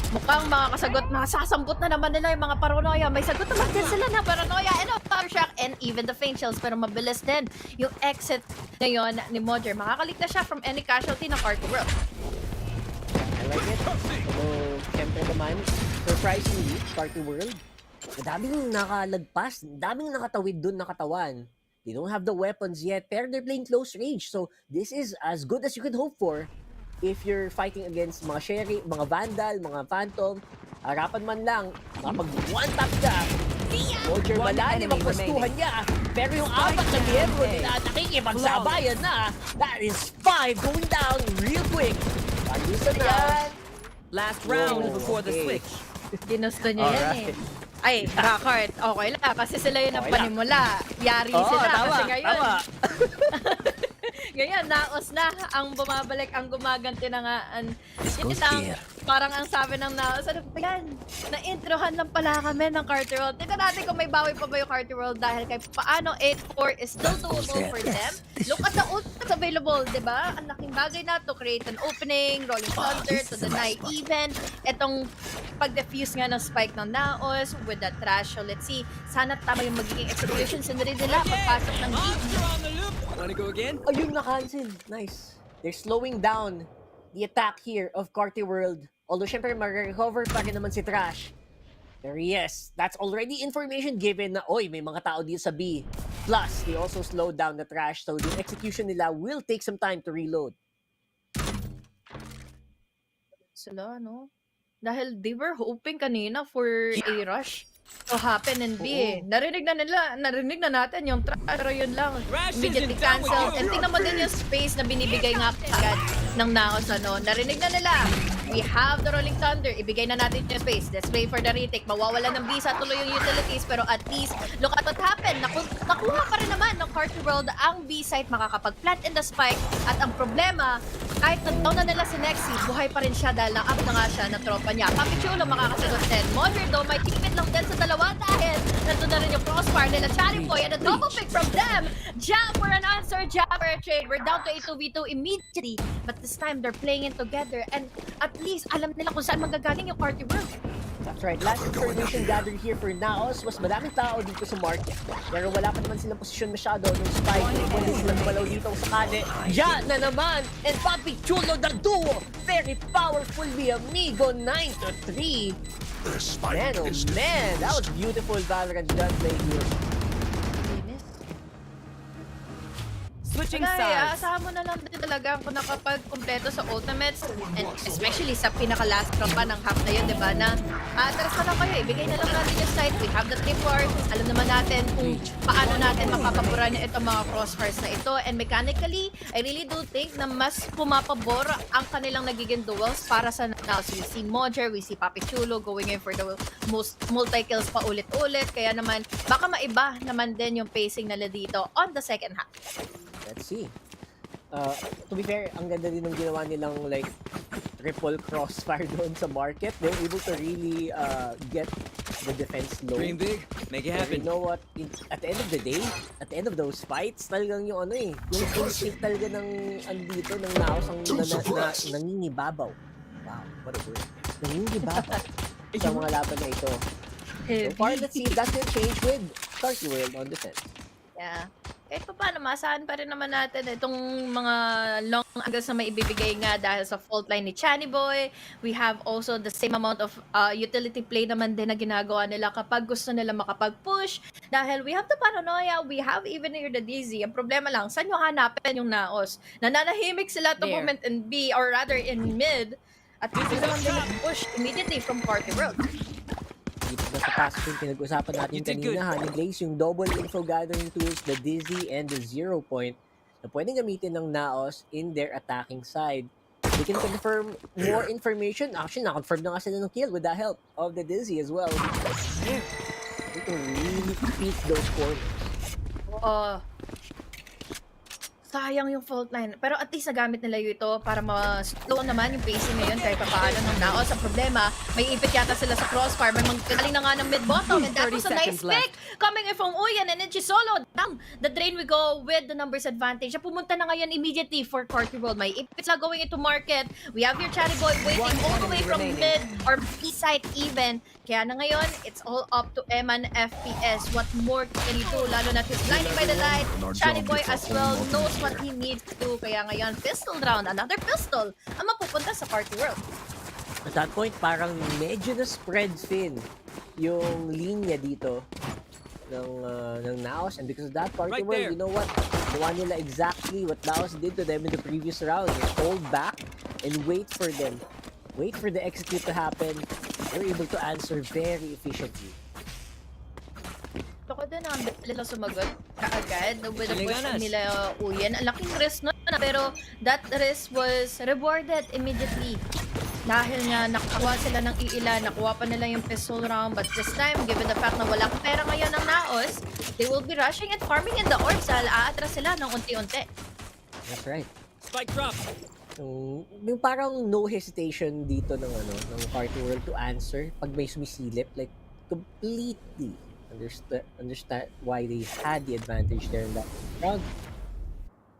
mukhang makakasagot, masasambot na naman nila yung mga paranoia. May sagot naman din sila na paranoia and a power shock and even the faint shells. Pero mabilis din yung exit ngayon ni Mojer. Makakaligtas siya from any casualty ng Carti World.
I like it. So, syempre naman, surprisingly, Carti World, madaming nakalagpas, daming nakatawid dun na katawan. They don't have the weapons yet, pero they're playing close range. So, this is as good as you could hope for. If you're fighting against mga Sherry, mga Vandal, mga Phantom, harapan man lang, kapag one-tap ka, Mojer malalim ang pwestuhan niya. Pero yung apat na miyembro nila nakikipagsabayan na. That is 5 going down real quick. Palusan na.
Last round before the
okay.
switch.
Ginusto niya yan eh. Ay, Rakart, okay lang. Kasi sila yung nagpanimula. Yari sila. Kasi ngayon, ngayon, Naos na ang bumabalik, ang gumaganti na nga. Yun ang, parang ang sabi ng Naos, ano ba yan? Na-introhan lang pala kami ng Carti World. Tignan natin kung may bawi pa ba yung Carti World dahil kahit paano 8-4 is still doable for them. Look at the ult that's available, di ba? Ang laking bagay na to create an opening, rolling thunder, to deny even. Itong pag-defuse nga ng spike ng Naos with that trash. So let's see, sana tama yung magiging execution scenery nila pagpasok ng game.
Wanna go again?
Ayun, na-cancel. Nice. They're slowing down the attack here of Carti World. Although, syempre, mag-recover pa rin naman si Trash. Pero yes, that's already information given na, oy, may mga tao dito sa B. Plus, they also slowed down the Trash, so the execution nila will take some time to reload.
Sila, no? Dahil they were hoping kanina for a rush to happen in B. Narinig na natin yung track, pero yun lang. Immediately cancel. And tingnan mo din yung space na binibigay nga agad ng Naos, ano. Narinig na nila. We have the Rolling Thunder. Ibigay na natin yung space. Let's wait for the retake. Mawawala ng visa, tuloy yung utilities, pero at least, look at what happened. Nakuha pa rin naman ng Carti World ang B-site, makakapag-plant in the spike. At ang problema, kahit na-down na nila si Nexi, buhay pa rin siya dahil na-up na nga siya na tropa niya. Papichulo makakasagot din. Modern though, may tipid lang din sa dalawa dahil nandun na rin yung crossfire nila Chatty Boy and a double pick from them. Jam for an answer, Jam for a trade. We're down to a 2v2 immediately. But this time, they're playing it together and at least alam nila kung saan manggagaling yung Carti World.
That's right. Last information gathered here for Naos was madaming tao dito sa market. Pero wala pa naman silang posisyon masyado nung spike. Pwede silang malaw dito sa kane. Diyan na naman! And Papi Chulo the duo! Very powerful mi amigo, 9-3. Man, oh man! That was beautiful Valorant gunplay here.
Switching
Kaya,
sides.
asahan mo na lang din talaga kung nakapag-kompleto sa ultimates and especially sa pinaka-last round pa ng half na yun, di ba? Na, taras na lang kayo, ibigay na lang natin yung site. We have the trip war. Alam naman natin kung paano natin mapapabura na itong mga crossfires na ito. And mechanically, I really do think na mas pumapabor ang kanilang nagiging duels para sa Naos. We see Mojer, we see Papi Chulo going in for the most multi-kills pa ulit-ulit. Kaya naman, baka maiba naman din yung pacing nila dito on the second half.
Let's see. To be fair, ang ganda din ng ginawa nilang like triple crossfire doon sa market. They're able to really get the defense low.
Dream big, make it
But
happen.
you know what? At the end of the day, at the end of those fights, talagang yung ano yung instinct talaga ng andito ng Naos ang nangingibabaw. Wow, what a word. Nangingibabaw sa mga laban na ito. So far, let's see if that's gonna change with Carti World on defense.
Yeah. Kahit pa paano, maasahan pa rin naman natin itong mga long angles na may ibibigay nga dahil sa fault line ni Channy Boy. We have also the same amount of utility play naman din na ginagawa nila kapag gusto nila makapag-push. Dahil we have the paranoia, we have even here the DZ. Ang problema lang, saan nyo hanapin yung Naos? Nananahimik sila to
There.
moment in B or rather in mid. At gusto naman din push immediately from Carti World.
Dito na sa pasok yung pinag-usapan natin kanina, Honey Blaze, yung double info gathering tools, the Dizzy and the 0 point na pwedeng gamitin ng Naos in their attacking side. They can confirm more information. Actually, na-confirm na nga sila ng kill with the help of the Dizzy as well. They can really peek those corners.
Sayang yung fault line. Pero at least nagamit nila yun ito para ma-slow naman yung pacing ngayon kahit papaano ng Naos. Ang problema, may ipit yata sila sa crossfire. May magaling na nga ng mid-bottom. And that was a nice pick coming in from Uyan and Energy Solo. Down the drain we go with the numbers advantage. Siya pumunta na ngayon immediately for Carti World. May ipit sila going into market. We have your Chatty Boy waiting all the way from mid or B-side even. Kaya na ngayon, it's all up to Eman FPS. What more can he do? Lalo na he's blinding by the light. Chatty Boy as well knows what he needs to do. Kaya ngayon, pistol round. Another pistol ang mapupunta sa Carti World.
At that point, parang medyo na-spread thin yung linya dito ng Naos. And because of that, Carti World, you know what? Gawa nila exactly what Naos did to them in the previous round. Just hold back and wait for them. Wait for the execute to happen. They're able to answer very efficiently.
Ako din ang nila sumagot kaagad with the push nila Uyan. Ang laking risk nun, pero that risk was rewarded immediately. Dahil nga nakakuha sila ng iila, nakuha pa nila yung pistol round, but this time, given the fact na walang pera ngayon ng Naos, they will be rushing and farming in the orbs dahil aatras sila ng unti-unti.
That's right.
Spike drop.
Yung parang no hesitation dito ng Carti World to answer pag may sumisilip, like completely understand why they had the advantage there in that round.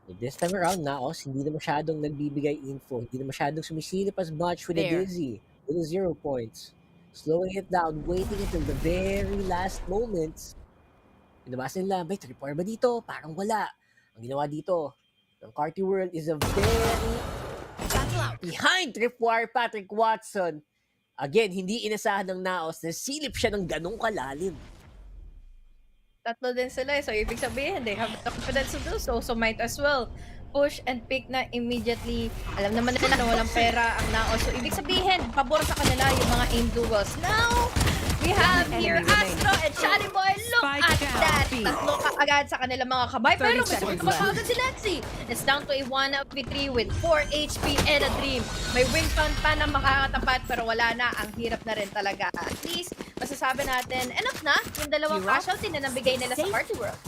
But this time around, Naos hindi na masyadong nagbibigay info, hindi na masyadong sumisilip as much with the Dizzy, with the 0 points, slowing it down, waiting until the very last moments. Pinabasa nila, may tripwire ba dito? Parang wala. Ang ginawa dito ng Carti World is a very behind tripwire Patrick Watson. Again, hindi inasahan ng Naos na silip siya ng ganong kalalim.
Tatlo din sila, so ibig sabihin, they have the confidence to do so, so might as well push and pick na immediately. Alam naman nila na walang pera ang Naos, so ibig sabihin, pabor sa kanila yung mga aim duels. Now, we We have here Astro and Shiny Boy. Look
Spike
at
down,
that.
B.
Tatlo kaagad sa kanilang mga kamay.
30
Pero may
seconds
sumunod
left.
pa agad si Lexi. It's down to a 1v3 with 4 HP and a dream. May wing pump pa na makakatapat pero wala na. Ang hirap na rin talaga. At least, masasabi natin, enough na yung dalawang casualty na nabigay nila sa Carti World.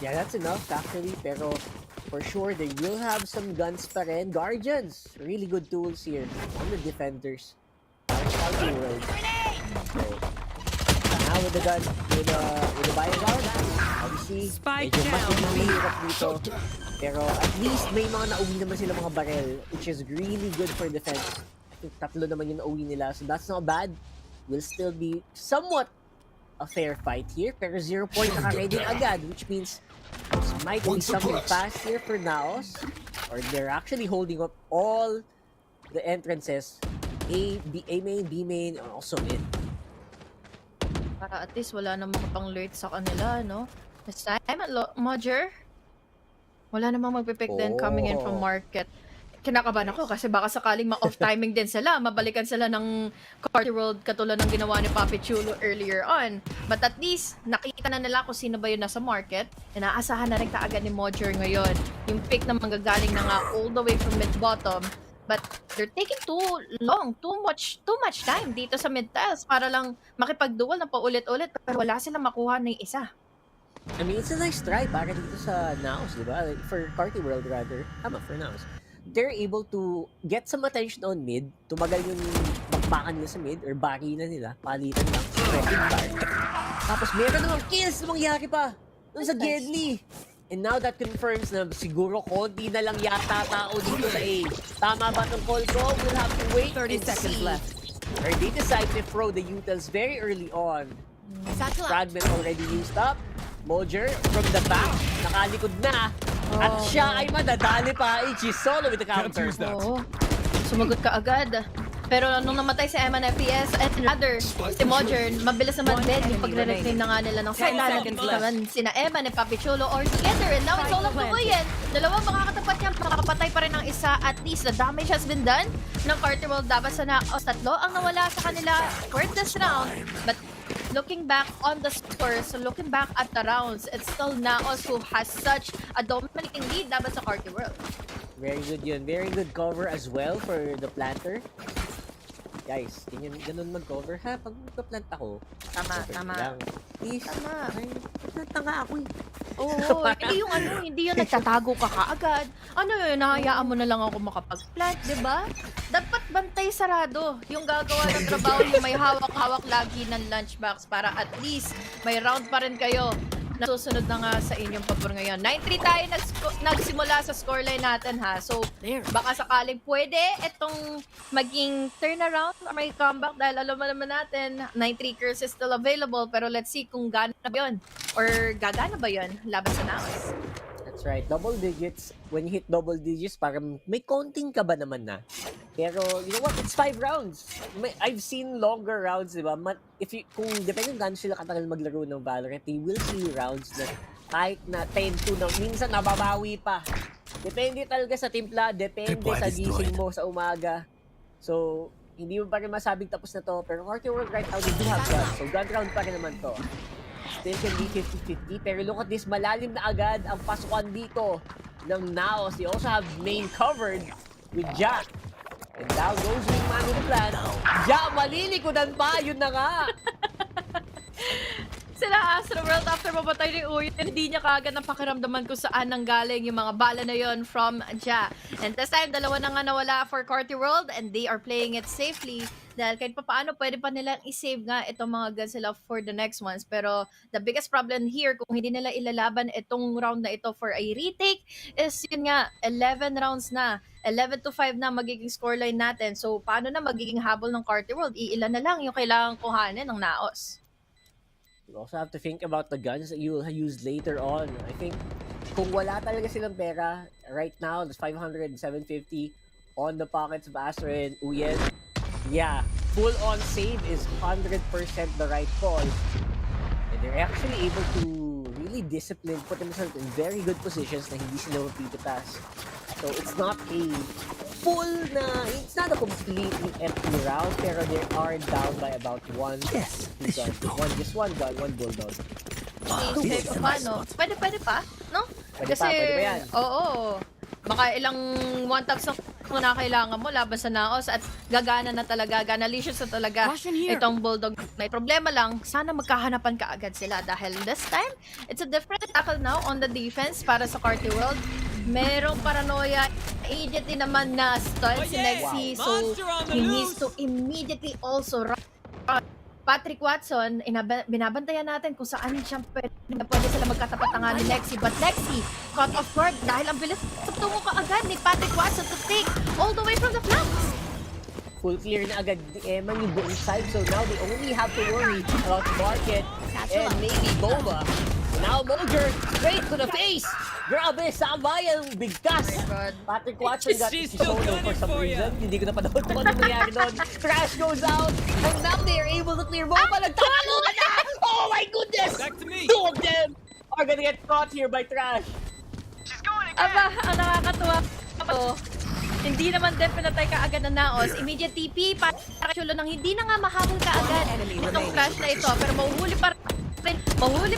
Yeah, that's enough actually, pero for sure they will have some guns pa rin. Guardians, really good tools here on the defenders. Carti World. So, now with the gun, with the buyout, obviously,
Spike
medyo mas
down.
mahirap dito. Pero at least may mga nauwi naman sila mga barrel, which is really good for defense. I think tatlo naman yung nauwi nila, so that's not bad. Will still be somewhat a fair fight here, pero 0 point naka-ready agad, which means this might be something fast here for Naos, or they're actually holding up all the entrances, A main, B main, and also mid.
Para at least wala namang pang-lurk sa kanila, no? This time, Modger, wala namang magpipick din coming in from market. Kinakabahan ako kasi baka sakaling ma-off timing din sila, mabalikan sila ng Carti World katulad ng ginawa ni Papi Chulo earlier on. But at least, nakita na nila kung sino ba yun nasa market. Inaasahan na rin kaagad ni Modger ngayon. Yung pick na manggagaling na nga all the way from mid-bottom. But they're taking too long, too much time dito sa mid-tiles para lang makipag-duel na paulit-ulit pero wala silang makuha ng isa.
I mean, it's a nice try para dito sa Naos, di ba? For Carti World rather. Tama, for Naos. They're able to get some attention on mid, tumagal yung bakbakan nila sa mid, or barinan nila, palitan lang sa second bar. Tapos meron namang kills na mangyari pa dun sa Gedli. And now that confirms na siguro konti na lang yata tao dito sa A. Tama ba itong call ko? We'll have to wait
30
and
seconds
see.
left.
Or they decide to throw the utils very early on. Fragment already used up. Mojer from the back, nakalikod na. At siya ay madadali pa. Ichi solo with the counter.
Oo. Sumagot ka agad. Pero nung namatay si Eman FPS and rather si Modern, mabilis naman din yung pagre-reclaim na nga nila ng side.
seconds left.
Naman sina Eman and Papi Chulo or together. And now it's all up to Uyen. Dalawang makakatapat niya, makakapatay pa rin ng isa. At least the damage has been done ng Carti World. Dapat sa Naos, tatlo ang nawala sa kanila for this round. But looking back on the scores, so looking back at the rounds, it's still Naos who has such a dominating lead dapat sa Carti World.
Very good yun. Very good cover as well for the planter. Guys, ganun mag-cover ha. Pag magpa-plant ako,
Tama,
cover
tama.
lang. Please,
Tama.
ay, planta nga ako eh.
Oo, hindi yung nagtatago ka kaagad. Ano yun, nahayaan mo na lang ako makapag-plant, di ba? Dapat bantay sarado yung gagawa ng trabaho yung may hawak-hawak lagi ng lunchbox para at least may round pa rin kayo. Nasusunod na nga sa inyong pabor ngayon. 9-3 tayo nagsimula sa scoreline natin ha. So, baka sakaling pwede itong maging turnaround or may comeback dahil alam naman natin 9-3 curse is still available pero let's see kung gana ba yun or gagana ba yun laban sa Naos.
That's right. Double digits. When you hit double digits, parang may counting ka ba naman na? Pero, you know what? It's 5 rounds. I've seen longer rounds, di ba? Kung depende kung sila katagal maglaro ng Valorant, they will see rounds na kahit na 10-2 na, minsan nababawi pa. Depende talaga sa timpla, depende sa gising mo sa umaga. So, hindi mo pa rin masabing tapos na to. Pero Carti World right now, they do have guns. So, gun round pa rin naman to. Still can be 50-50. Pero look at this, malalim na agad ang pasukan dito ng Naos. They also have main covered with Jack. And down goes Wingman with the plan. Ja, malilikodan pa! Yun na nga!
Sila Astro World after mabatay ni Uy, hindi niya kaagad ang pakiramdaman kung saan nanggaling yung mga bala na yon from Ja. And this time, dalawa na nga nawala for Carti World and they are playing it safely dahil kahit papaano pwede pa nilang i-save nga itong mga guns sila for the next ones. Pero the biggest problem here kung hindi nila ilalaban itong round na ito for a retake is yun nga, 11 rounds na. 11-5 na magiging scoreline natin. So paano na magiging habol ng Carti World? Iilan na lang yung kailangang kuhanin ng Naos.
You also have to think about the guns that you will use later on. I think kung wala talaga silang pera, right now, there's 500 and 750 on the pockets of Astro and Uyen. Yeah, full-on save is 100% the right call. And they're actually able to really discipline, put themselves in very good positions na hindi sila mapititas. So it's not a full na, it's not a completely empty round, pero they are down by about one. Yes, one gun, one bulldog.
Okay, paano? Pwede pa, no?
Pwede pa yan.
Oo. Baka ilang one taps na kailangan mo laban sa Naos at gagana na talaga, ganalicious na talaga itong bulldog. May problema lang, sana magkahanapan ka agad sila dahil this time, it's a different tackle now on the defense para sa Carti World. Merong paranoia, immediately naman na stun si Nexi, so he needs to immediately also run. Patrick Watson, binabantayan natin kung saan siya pwede sila magkatapat nga ni Nexi. But Nexi, caught off guard dahil ang bilis tungo ka agad ni Patrick Watson to take all the way from the flanks.
Full clear na agad ni Emma yung buong side, so now they only have to worry about Market and maybe Boba. Now Mojer, straight to the face! Grabe, sabay ang bigkas! Patrick Watson got solo for some reason. Hindi ko na panahon kung ano nangyari doon. Trash goes out, and now they are able to clear Boba. Nagtatalo ka na! Oh my goodness!
Back to me.
Two of them are gonna get caught here by Trash.
Aba, ang nakakatuwa ito. Hindi naman din pinatay ka agad ng Naos. Immediate TP para chulo nang hindi na nga mahabol ka agad itong Trash na ito. Pero mahuhuli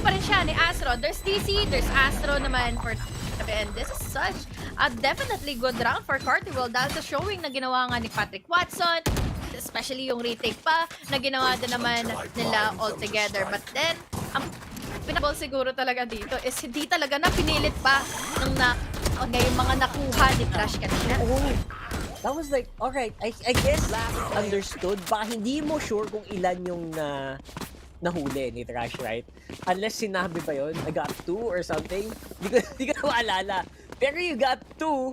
pa rin siya ni Astro. There's TC, there's Astro naman for and this is such a definitely good round for Carti World dahil sa showing na ginawa nga ni Patrick Watson, especially yung retake pa na ginawa din naman nila all together. But then, ang pinabol siguro talaga dito is hindi talaga na pinilit pa ng ngayong mga nakuha ni Trash kanina.
Oh, that was like, alright, I guess understood. Baka hindi mo sure kung ilan yung nahuli ni Trash, right? Unless sinabi ba yun, I got 2 or something. Di ko na maalala. Pero you got 2,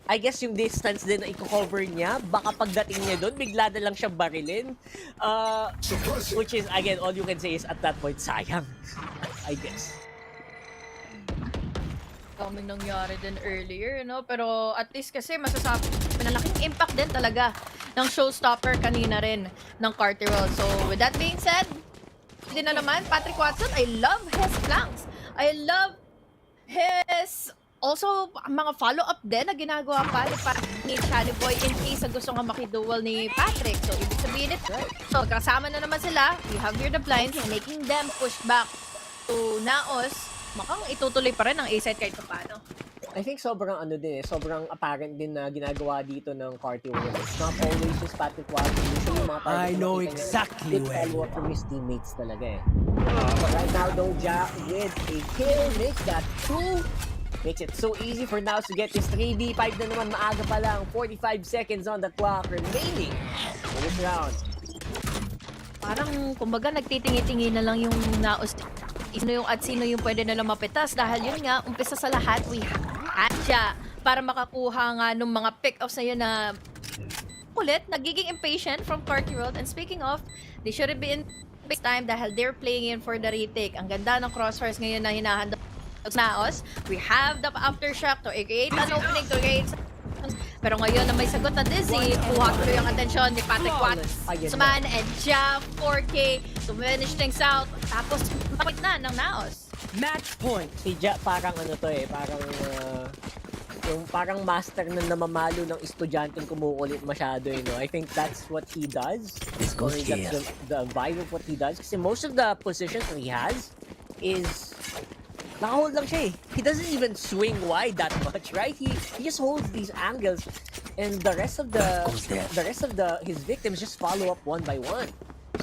I guess yung distance din na i-cover niya, baka pagdating niya doon, bigla na lang siya barilin. Which is, again, all you can say is at that point, sayang. I guess.
Kaming nangyari din earlier, no? Pero at least kasi masasabi, malaking impact din talaga ng showstopper kanina rin ng Carti World. So with that being said, din na naman, Patrick Watson, I love his flanks. I love his also mga follow-up din na ginagawa pa ni Shani Boy in case na gusto nga makidual ni Patrick. So ibig sabihin ito, so kasama na naman sila, we have here the blinds, making them push back to Naos. Makang itutuloy pa rin ang A-side kahit paano.
I think sobrang sobrang apparent din na ginagawa dito ng Carti World. It's not always just Patrick Watson. Usually mga
I know exactly where.
Follow-up from his teammates talaga eh. But right now, Doja with a kill makes that 2. Makes it so easy for Naos to get this 3v5 na naman. Maaga pa lang. 45 seconds on the clock remaining in this round.
Parang, kumbaga, nagtitingi-tingi na lang yung Naos. Sino yung pwede na mapitas dahil yun nga, umpisa sa lahat, we had siya para makakuha nga nung mga pick-offs na yun na ulit, nagiging impatient from Carti World. And speaking of, they should be in this time dahil they're playing in for the retake. Ang ganda ng crossfires ngayon na hinahanda Naos. We have the aftershock to create an opening to create. Pero ngayon na may sagot na Dizzy, kuha tuloy ang atensyon ni Patrick Watson and Ja 4K to finish things out. Tapos, bakit na ng Naos?
Match point.
Si Ja parang parang master na namamalo ng estudyanteng kumukulit masyado, you know. I think that's what he does. That's the vibe of what he does. Kasi most of the positions that he has is nakahold lang siya eh. He doesn't even swing wide that much, right? He just holds these angles, and the rest of his victims just follow up one by one.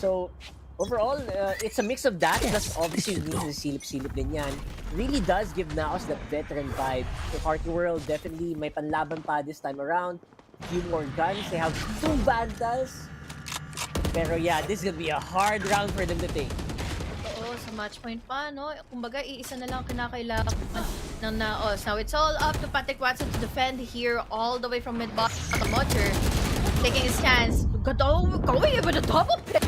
So overall, it's a mix of that. Plus obviously yung silip-silip din yan. Really does give Naos that veteran vibe. The Carti World definitely may panlaban pa this time around. Few more guns. They have 2 Vandals. Pero yeah, this is gonna be a hard round for them to take.
Sa match point pa, no? Kumbaga, iisa na lang kinakailangan ng Naos. Now, it's all up to Patrick Watson to defend here all the way from mid-box. Mocher taking his chance. Going with a double pick.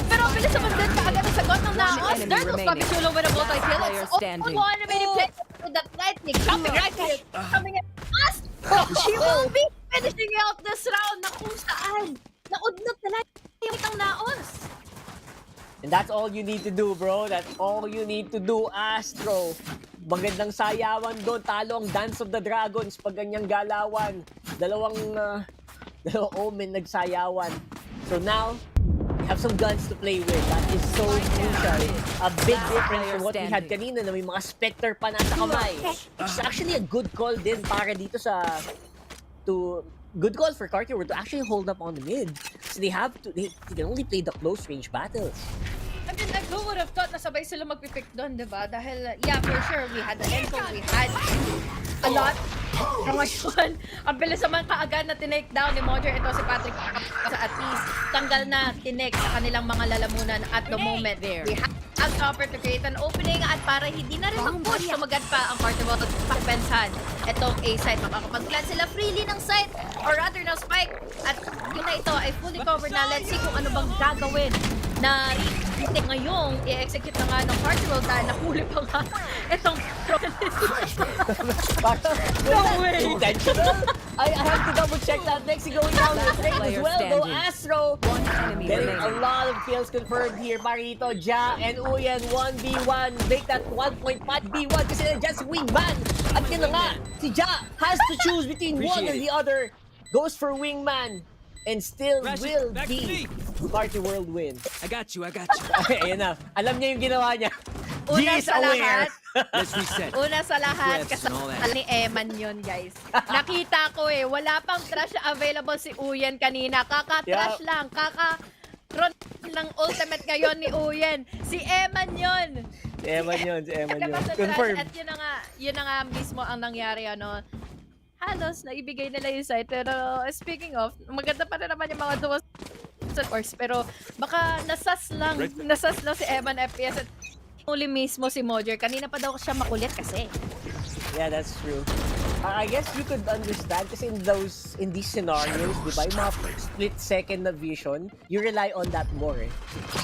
Pero bilis naman din kaagad ang sagot ng Naos. There's Papichulo with a multi-kill. It's all one remaining play with that lightning. Jumping right here. Coming in fast. She will be finishing out this round na kung saan naudnot na lang yung Naos.
And that's all you need to do, bro. That's all you need to do, Astro. magandang sayawan doon. Talo ang Dance of the Dragons pag ganyang galawan. Dalawang Omen nagsayawan. So now, we have some guns to play with. That is so crucial. A big difference from what we had kanina na may mga Spectre pa nasa kamay. It's actually a good call din para dito good call for Carti to actually hold up on the mid. So they can only play the close range battles.
I mean, like, who would have thought na sabay sila magpipick doon, di ba? Dahil, yeah, for sure, we had the Enko, we had a lot. Pero ngayon, ang bilis naman kaagad na tinake down ni Mojer. Ito si Patrick, at least, tanggal na tinake sa kanilang mga lalamunan at the moment. We have an offer to create an opening at para hindi na rin mag-push, sumagat pa ang Carti World at pakipensan. Itong A-site, makakapag-plan sila freely ng site, or rather ng spike. At yun na ito ay fully covered na. Let's see kung ano bang gagawin na ngayong i-execute na nga ng Carti World dahil nahuli pa nga itong
No way! Intentional? I have to double check that. Next going down the straight as well. Though Astro getting a lot of kills confirmed here. Marito, Ja, and Uyen 1v1. Make that 1.5v1 kasi nandiyan si Wingman. At yun na nga, si Ja has to choose between one or the other. Goes for Wingman. And still will be Carti World win.
I got you.
Okay, ayan na. Alam niya yung ginawa niya.
Una sa lahat,
Let's reset.
una sa lahat,
Reps and all that.
kasama ni Eman yun, guys. Nakita ko wala pang trash available si Uyen kanina. Kaka-trash lang, kaka-run ng ultimate ngayon ni Uyen. Si Eman yun.
Si Eman yun.
Labas sa trash,
Confirm.
at yun na nga mismo ang nangyari, ano. Halos naibigay nila yung site, pero speaking of, maganda pa rin naman yung mga duos course, pero baka nasas lang si Eman FPS at uli mismo si Mojer. Kanina pa daw siya makulit kasi.
Yeah, that's true. I guess you could understand kasi in these scenarios, di ba, yung mga split second na vision, you rely on that more eh.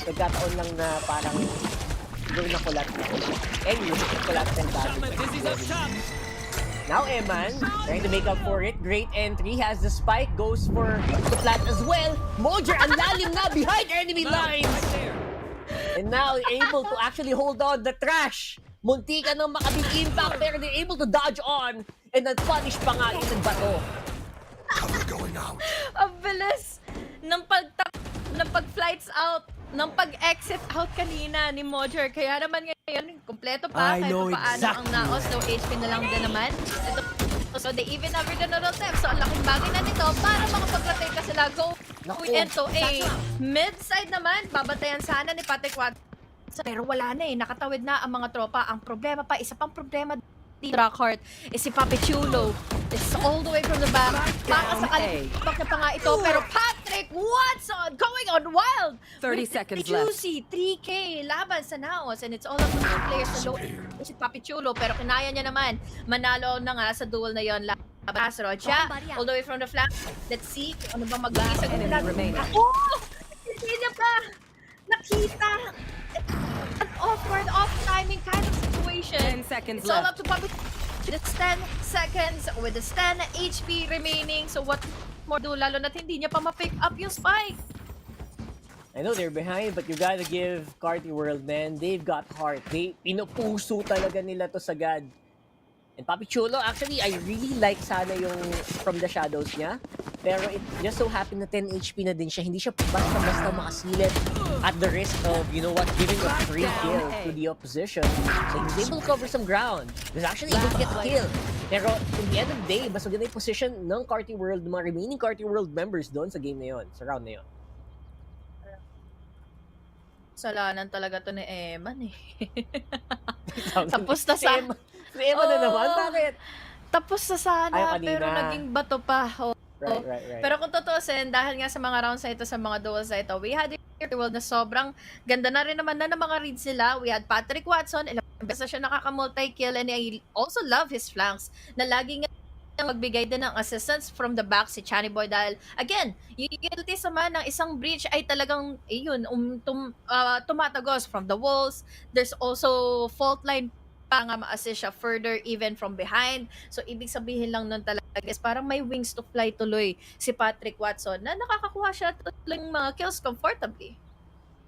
Nagkataon lang na parang siguro na kulat. Anyway, collateral damage.
Dizzy's up top.
Now Eman, trying to make up for it. Great entry, has the spike, goes for the plant as well. Mojer, ang lalim na behind enemy lines. And now able to actually hold on the trash. Munti ka nang makabig impact pero they're able to dodge on and then punish pa nga yung bato.
Cover going out.
Ang bilis ng pag-flights out, ng pag-exit out kanina ni Mojer. Kaya naman ngayon, kompleto pa.
I
kahit
know
paano
exactly.
ang Naos. So, HP na lang din naman. Ito, so, they even have another step. So, ang laking bagay na nito para makapag-rotate ka sila. Go into a mid-side naman. Babantayan sana ni Patrick Watt. Pero wala na nakatawid na ang mga tropa. Ang problema pa, isa pang problema dito, Rockheart, is si Papi Chulo. It's all the way from the back. Baka sa kalipak na pa nga ito. Pero Patrick Watson going on wild!
30 seconds left.
Juicy 3K laban sa Naos. And it's all up to the players sa low. Si Papi Chulo. Pero kinaya niya naman. Manalo na nga sa duel na yon. Astro. Siya, all the way from the flank. Let's see kung ano bang mag-iisa. Oh! Hindi niya pa nakita. An awkward, off-timing kind of situation.
10 seconds
It's all
left.
up to Papi. It's 10 seconds with the 10 HP remaining. So what more do? Lalo na't hindi niya pa ma-pick up yung spike.
I know they're behind, but you gotta give Carti World, man. They've got heart. Pinupuso talaga nila to sagad. And Papi Chulo, actually, I really like sana yung From the Shadows niya. Pero it just so happened na 10 HP na din siya. Hindi siya basta-basta makasilip at the risk of, you know what, giving a free kill to the opposition. So he was able to cover some ground. He was actually able to get the kill. Pero in the end of the day, mas maganda yung position ng Carti World, mga remaining Carti World members doon sa game na yon, sa round na yon.
Salanan talaga to ni Eman eh.
Tapos
na sa...
Si Emma na naman, bakit?
Tapos na sana,
Ay, kanina.
pero naging bato pa. Oh.
Right.
Pero kung tutusin, dahil nga sa mga rounds na ito, sa mga duels na ito, we had the world na sobrang ganda na rin naman na ng mga reads nila. We had Patrick Watson, ilang beses na siya nakaka-multi-kill, and I also love his flanks, na lagi nga magbigay din ng assistance from the back si Chani Boy dahil, again, yung utilities naman ng isang breach ay talagang, tumatagos from the walls. There's also fault line pa nga ma-assist siya further even from behind. So, ibig sabihin lang nun talaga is parang may wings to fly tuloy si Patrick Watson na nakakakuha siya tuloy ng mga kills comfortably.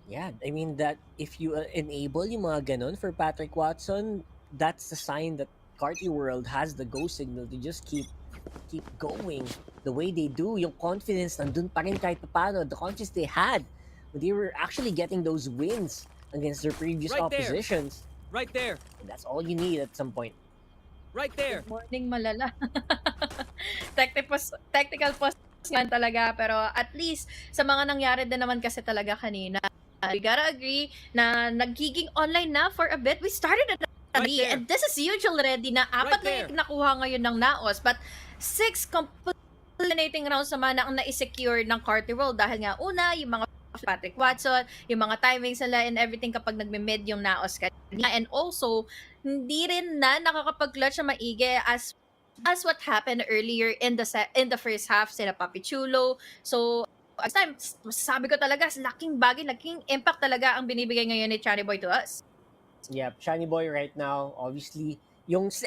Yeah, I mean that if you enable yung mga ganun for Patrick Watson, that's the sign that Carti World has the go signal to just keep going the way they do. Yung confidence nandun pa rin kahit paano. The confidence they had when they were actually getting those wins against their previous
Right there.
oppositions.
Right there.
And that's all you need at some point.
Right there.
Morning malala. Technical post yan talaga, pero at least sa mga nangyari din naman kasi talaga kanina, we gotta agree na nagiging online na for a bit. We started at
Right there.
and this is huge already na apat
Right
na yung nakuha ngayon ng Naos, but 6 culminating rounds naman na ang na-secure ng Carti World dahil nga una, yung mga Patrick Watson, yung mga timings nila and everything kapag nagme-mid yung Naos kanina, and also hindi rin na nakakapag-clutch na maigi as what happened earlier in the first half sila Papi Chulo. So as time sabi ko talaga laking bagay, laking impact talaga ang binibigay ngayon ni Chani Boy to us.
Yeah, Shiny Boy right now, obviously,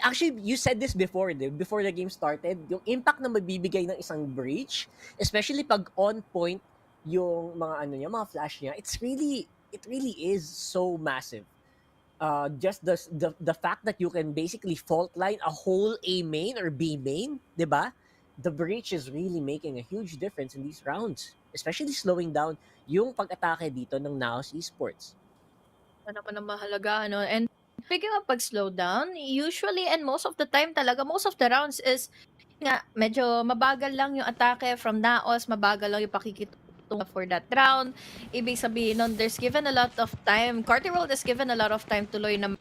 actually, you said this before the game started, yung impact na mabibigay ng isang breach, especially pag on point yung mga flash niya, it really is so massive. Just the fact that you can basically fault line a whole A main or B main, diba? The breach is really making a huge difference in these rounds, especially slowing down yung pag-atake dito ng Naos Esports.
Ano pa na mahalaga, ano? And speaking of pag-slow down, usually and most of the time talaga, most of the rounds is nga, medyo mabagal lang yung atake from Naos, mabagal lang yung pakikitungo for that round. Ibig sabihin nun, there's given a lot of time. Carti World is given a lot of time tuloy na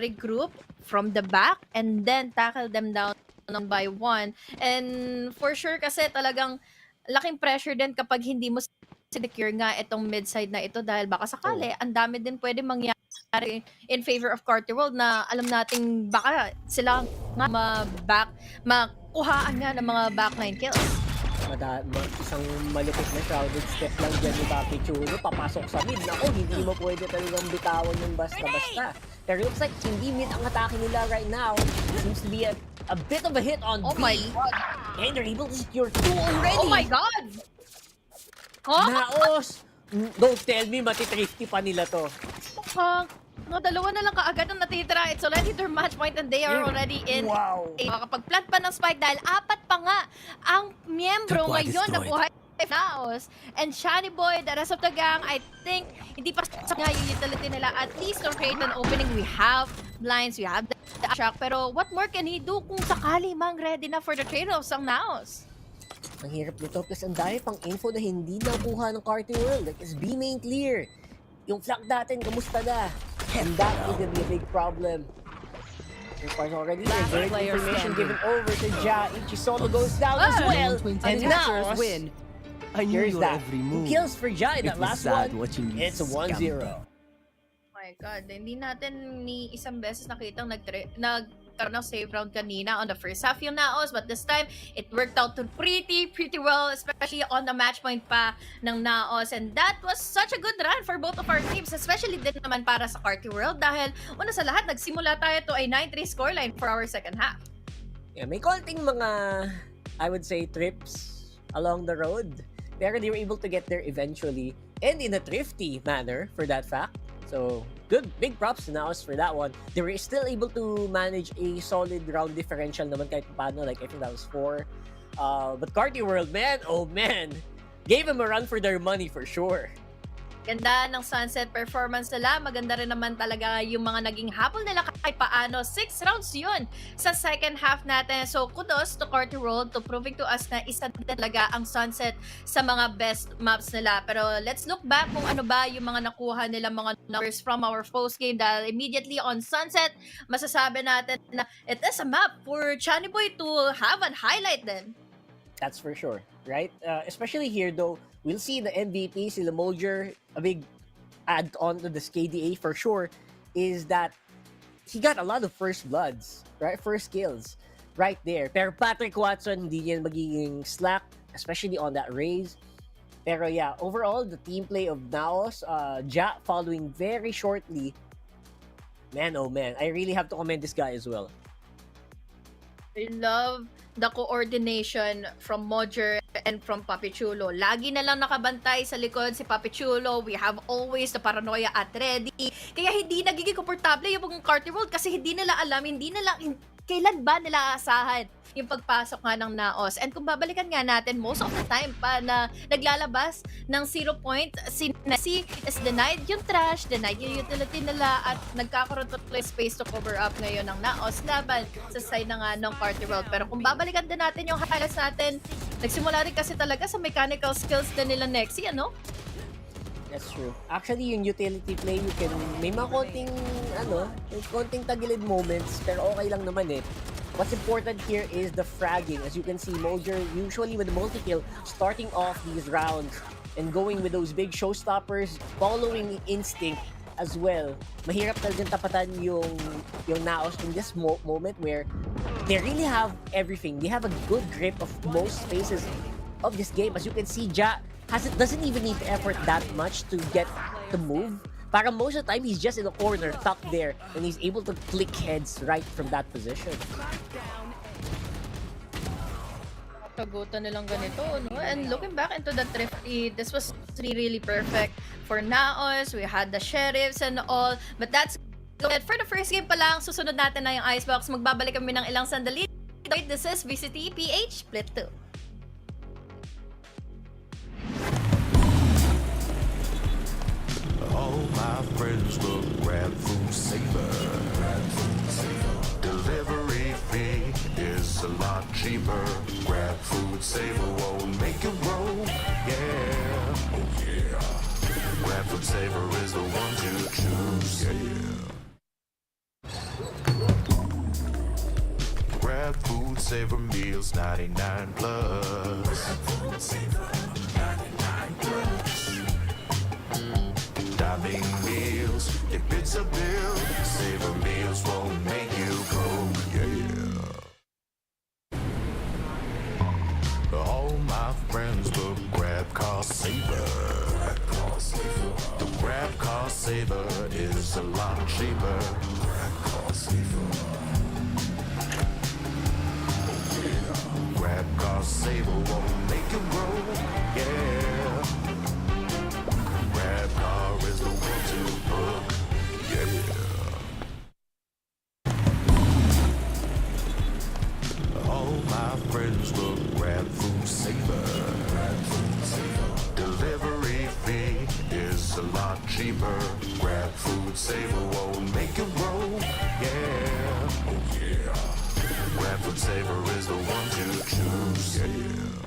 regroup from the back and then tackle them down one by one. And for sure kasi talagang laking pressure din kapag hindi mo secure nga itong mid-side na ito dahil baka sakali, ang dami din pwede mangyari in favor of Carti World na alam nating baka sila nga makuhaan nga ng mga backline kills.
Isang malupit na shrouded step lang dyan ni Papi Chulo, papasok sa mid. Nako, hindi mo pwede talagang bitawan yung basta-basta. Pero looks like hindi mid ang atake nila right now. Seems to be a bit of a hit on
Oh
B.
my God!
And they're able to secure 2 already.
Oh my God! Huh?
Naos! Don't tell me mati-thrifty pa nila to.
Dalawa na lang kaagad ang natitira. It's already their match point and they are already in.
Wow!
Makakapag-plant pa ng spike dahil 4 pa nga ang miyembro
Supply
ngayon na
destroyed.
buhay Naos. And Shani Boy, the rest of the gang, I think, hindi pa sa nga yung utility nila. At least to create an opening, we have blinds, we have the shock. Pero what more can he do kung sakali mang ready na for the trade-offs ang Naos?
Ang hirap nito plus ang dami pang info na hindi nakuha ng Carti World. Like, is B main clear? Yung flank natin, kamusta na? And that is gonna be a big problem. There's already a great
player
information
standing.
given over to Ja. Ichi solo goes down as well. And now,
win.
I knew
here's
your
that.
every
2
move.
kills for Ja in
It
that
was
last
sad
one.
watching you
It's a 1-0.
scamper.
Oh my God, hindi natin ni isang beses nakitang nagkaroon ng save round kanina on the first half yung Naos, but this time, it worked out to pretty well, especially on the match point pa ng Naos, and that was such a good run for both of our teams, especially din naman para sa Carti World dahil una sa lahat, nagsimula tayo to a 9-3 scoreline for our second half.
Yeah, may konting mga, I would say, trips along the road. Pero they were able to get there eventually and in a thrifty manner for that fact. So, good. Big props to Naos for that one. They were still able to manage a solid round differential naman kahit paano. Like, I think that was 4. But Carti World, man, oh man, gave them a run for their money for sure.
Ganda ng sunset performance nila. Maganda rin naman talaga yung mga naging habol nila kahit paano. 6 rounds yun sa second half natin. So, kudos to Carti World to proving to us na isa talaga ang sunset sa mga best maps nila. Pero let's look back kung ano ba yung mga nakuha nila mga numbers from our post game. Dahil immediately on sunset, masasabi natin na it is a map for Chani Boy to have and highlight din.
That's for sure, right? Especially here though, we'll see the MVP, sila Mojer, a big add-on to this KDA for sure, is that he got a lot of first bloods, right? First kills, right there. Pero Patrick Watson, hindi yan magiging slack, especially on that raise. Pero yeah, overall, the team play of Naos, Ja following very shortly. Man, oh man, I really have to commend this guy as well.
I love the coordination from Mojer and from Papichulo. Lagi na lang nakabantay sa likod si Papichulo. We have always the paranoia at ready. Kaya hindi nagiging komportable yung mga Carti World kasi hindi nila alam, kailan ba nila aasahan yung pagpasok nga ng Naos. And kung babalikan nga natin, most of the time pa na naglalabas ng 0 point, si Nessie is denied yung trash, denied yung utility nila, at nagkakaroon tuloy space to cover up ngayon ng Naos laban sa side na nga ng Carti World. Pero kung babalikan din natin yung highlights natin, nagsimula rin kasi talaga sa mechanical skills din nila Nexie, ano?
That's true. Actually, yung utility play, may mga konting tagilid moments, pero okay lang naman eh. What's important here is the fragging. As you can see, Mojer usually with the multi-kill, starting off these rounds and going with those big showstoppers, following instinct as well. Mahirap talagang tapatan yung Naos in this moment where they really have everything. They have a good grip of most phases of this game. As you can see, Ja doesn't even need to effort that much to get the move. Para most of the time, he's just in the corner, tucked there, and he's able to click heads right from that position.
Tagutan nilang ganito, no? And looking back into the thrift, this was really perfect for Naos. We had the sheriffs and all, but that's good. For the first game pa lang, susunod natin na yung Icebox. Magbabalik kami ng ilang sandali. This is VCT PH Split 2.
All my friends look grab food saver. Delivery fee is a lot cheaper. Grab food saver won't make it roll. Yeah, oh yeah. Grab food saver is the one to choose. Yeah. Grab food saver meals 99 plus. Grab food saver 99 plus. Diving meals, if it's a bill, Saver meals won't make you broke, yeah. All my friends look Grab Car Saver. The Grab Car Saver is a lot cheaper. Grab Car Saver. Grab Car Saver won't make you broke, yeah. Grab car is the one to book, yeah. All my friends look Grab Food Saver. Delivery fee is a lot cheaper. Grab Food Saver won't make it roll, yeah. Oh yeah. Grab Food Saver is the one to choose, yeah.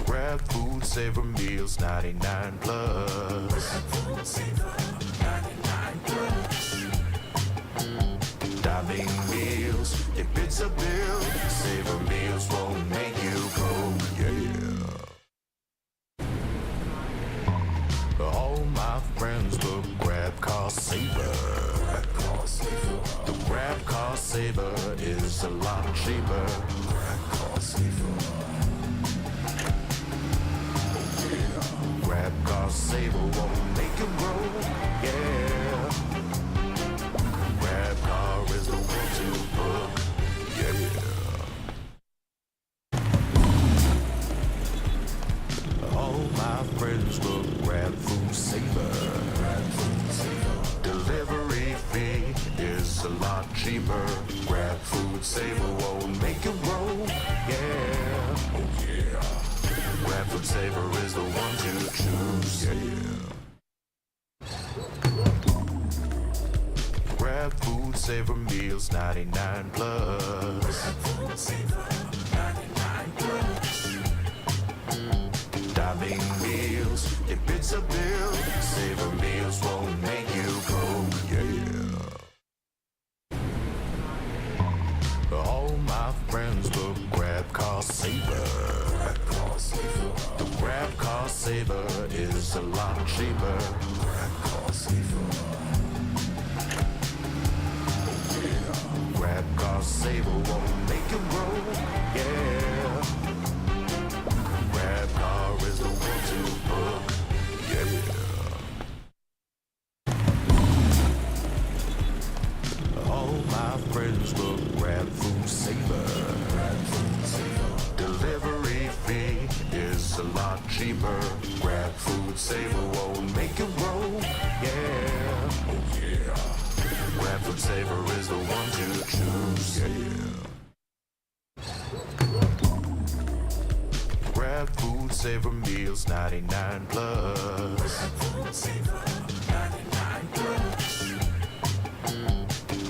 Grab food saver meals 99 plus. Grab food saver 99 plus. Diving meals, if it's a bill, saver meals won't make you broke, yeah. All my friends look Grab Car Saver. The Grab Car Saver is a lot cheaper. Grab Car Saver. Grab Car Saver won't make it roll, yeah. Grab Car is the one to book, yeah. All my friends look Grab Food Saver. Delivery fee is a lot cheaper. Grab Food Saver won't make it roll, yeah. Oh yeah. Grab Food Saver is the one to choose, yeah. Grab Food Saver meals 99 plus. Grab Food Saver 99 plus. Diving meals, if it's a bill, Saver meals won't make you broke, yeah. All my friends look Grab Car Saver. The Grab Car Saver is a lot cheaper. Grab Car Saver. Grab Car Saver won't make it roll, yeah. Grab Car is the one to book, yeah. All my friends will grab food saver. Delivery fee is a lot cheaper. Grab food saver won't make it roll. Yeah, oh yeah. Grab food saver is the one to choose. Yeah. Grab food saver meals 99 plus. Grab food saver 99 plus.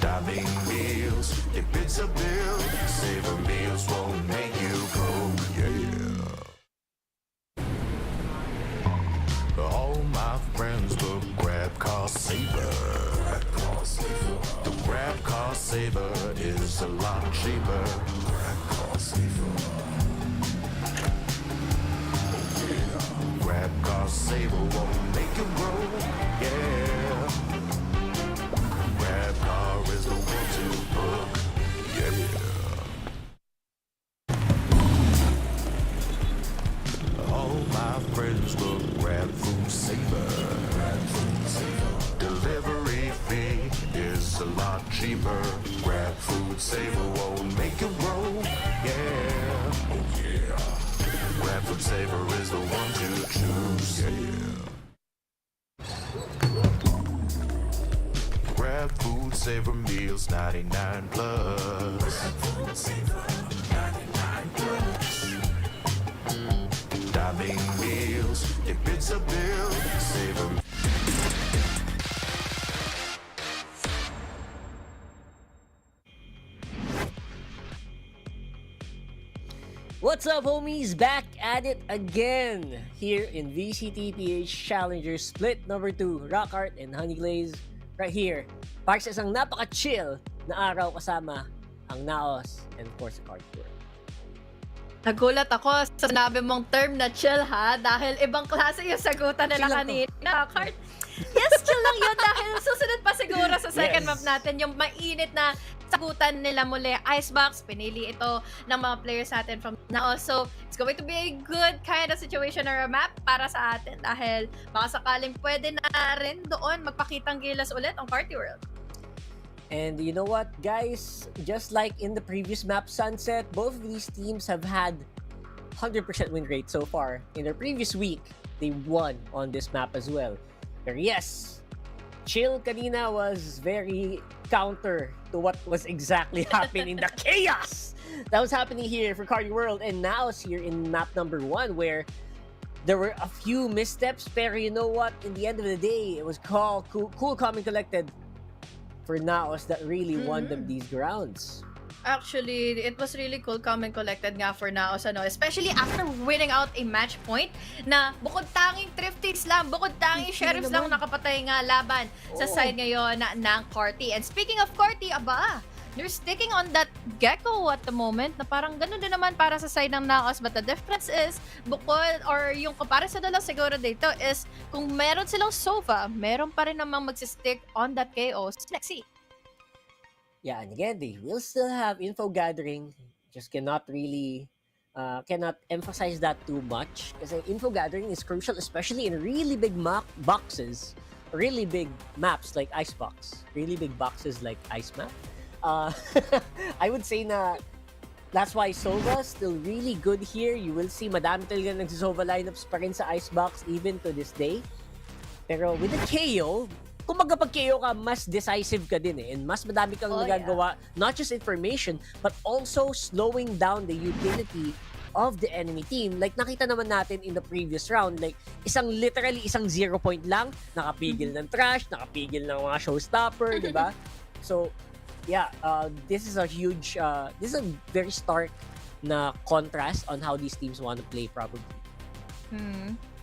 Diving meals, if it's a bill, saver meals won't make you broke. Yeah. All my friends will grab car saver. The grab car saver is a lot cheaper. Grab car saver. Grab car saver won't make it roll. Yeah. Grab car is the one to book. Yeah. All my friends will grab food saver. Delivery fee is a lot cheaper. Grab food saver won't make it roll. Yeah. Oh yeah. Grab food saver is the one to choose. Yeah. Grab food saver meals 99 plus. Grab food saver 99 plus. Diving meals, if it's a bill, saver.
What's up, homies? Back at it again here in VCT PH Challengers Split number 2. Rockart and Honey Glaze right here. Para sa isang napaka-chill na araw kasama ang Naos and of course, Carti.
Nagulat ako sa sinabi mong term na chill ha, dahil ibang klase yung sagutan nila kanina. Cart. Yes, chill lang yun dahil susunod pa siguro sa second map natin yung mainit na sagutan nila muli. Icebox, pinili ito ng mga players natin from Naos. So, it's going to be a good kind of situation or a map para sa atin dahil baka sakaling pwede na rin doon magpakitang gilas ulit ang Carti World.
And you know what, guys? Just like in the previous map, Sunset, both of these teams have had 100% win rate so far. In their previous week, they won on this map as well. But yes, Chill kanina was very counter to what was exactly happening, the chaos that was happening here for Carti World. And now it's here in map number 1 where there were a few missteps, pero you know what? In the end of the day, it was cool, calm, and collected for Naos that really won them these grounds.
Actually, it was really cool, calm and collected nga for Naos, especially after winning out a match point na bukod tanging Thrifties lang, bukod tanging Sheriffs lang nakapatay nga laban sa side ngayon ng Carti. And speaking of Carti, aba, they're sticking on that Gecko at the moment na parang ganun din naman para sa side ng Naos, but the difference is bukod or yung comparison na lang siguro dito is kung meron silang Sova, meron pa rin namang magsistick on that KO. Let's see.
Yeah, and again, they will still have info gathering. Just cannot really, cannot emphasize that too much. Because info gathering is crucial, especially in really big boxes, really big maps like Icebox, really big boxes like Ice Map. I would say na that's why Sova still really good here. You will see madami talaga nagsisova lineups pa rin sa Icebox even to this day. Pero with the KO, kung magkapag-KO ka, mas decisive ka din and mas madami kang nagagawa, not just information, but also slowing down the utility of the enemy team. Like, nakita naman natin in the previous round, like, literally isang 0 point lang, nakapigil ng trash, nakapigil ng mga showstopper, di ba? So, yeah, this is a huge, this is a very stark na contrast on how these teams want to play probably.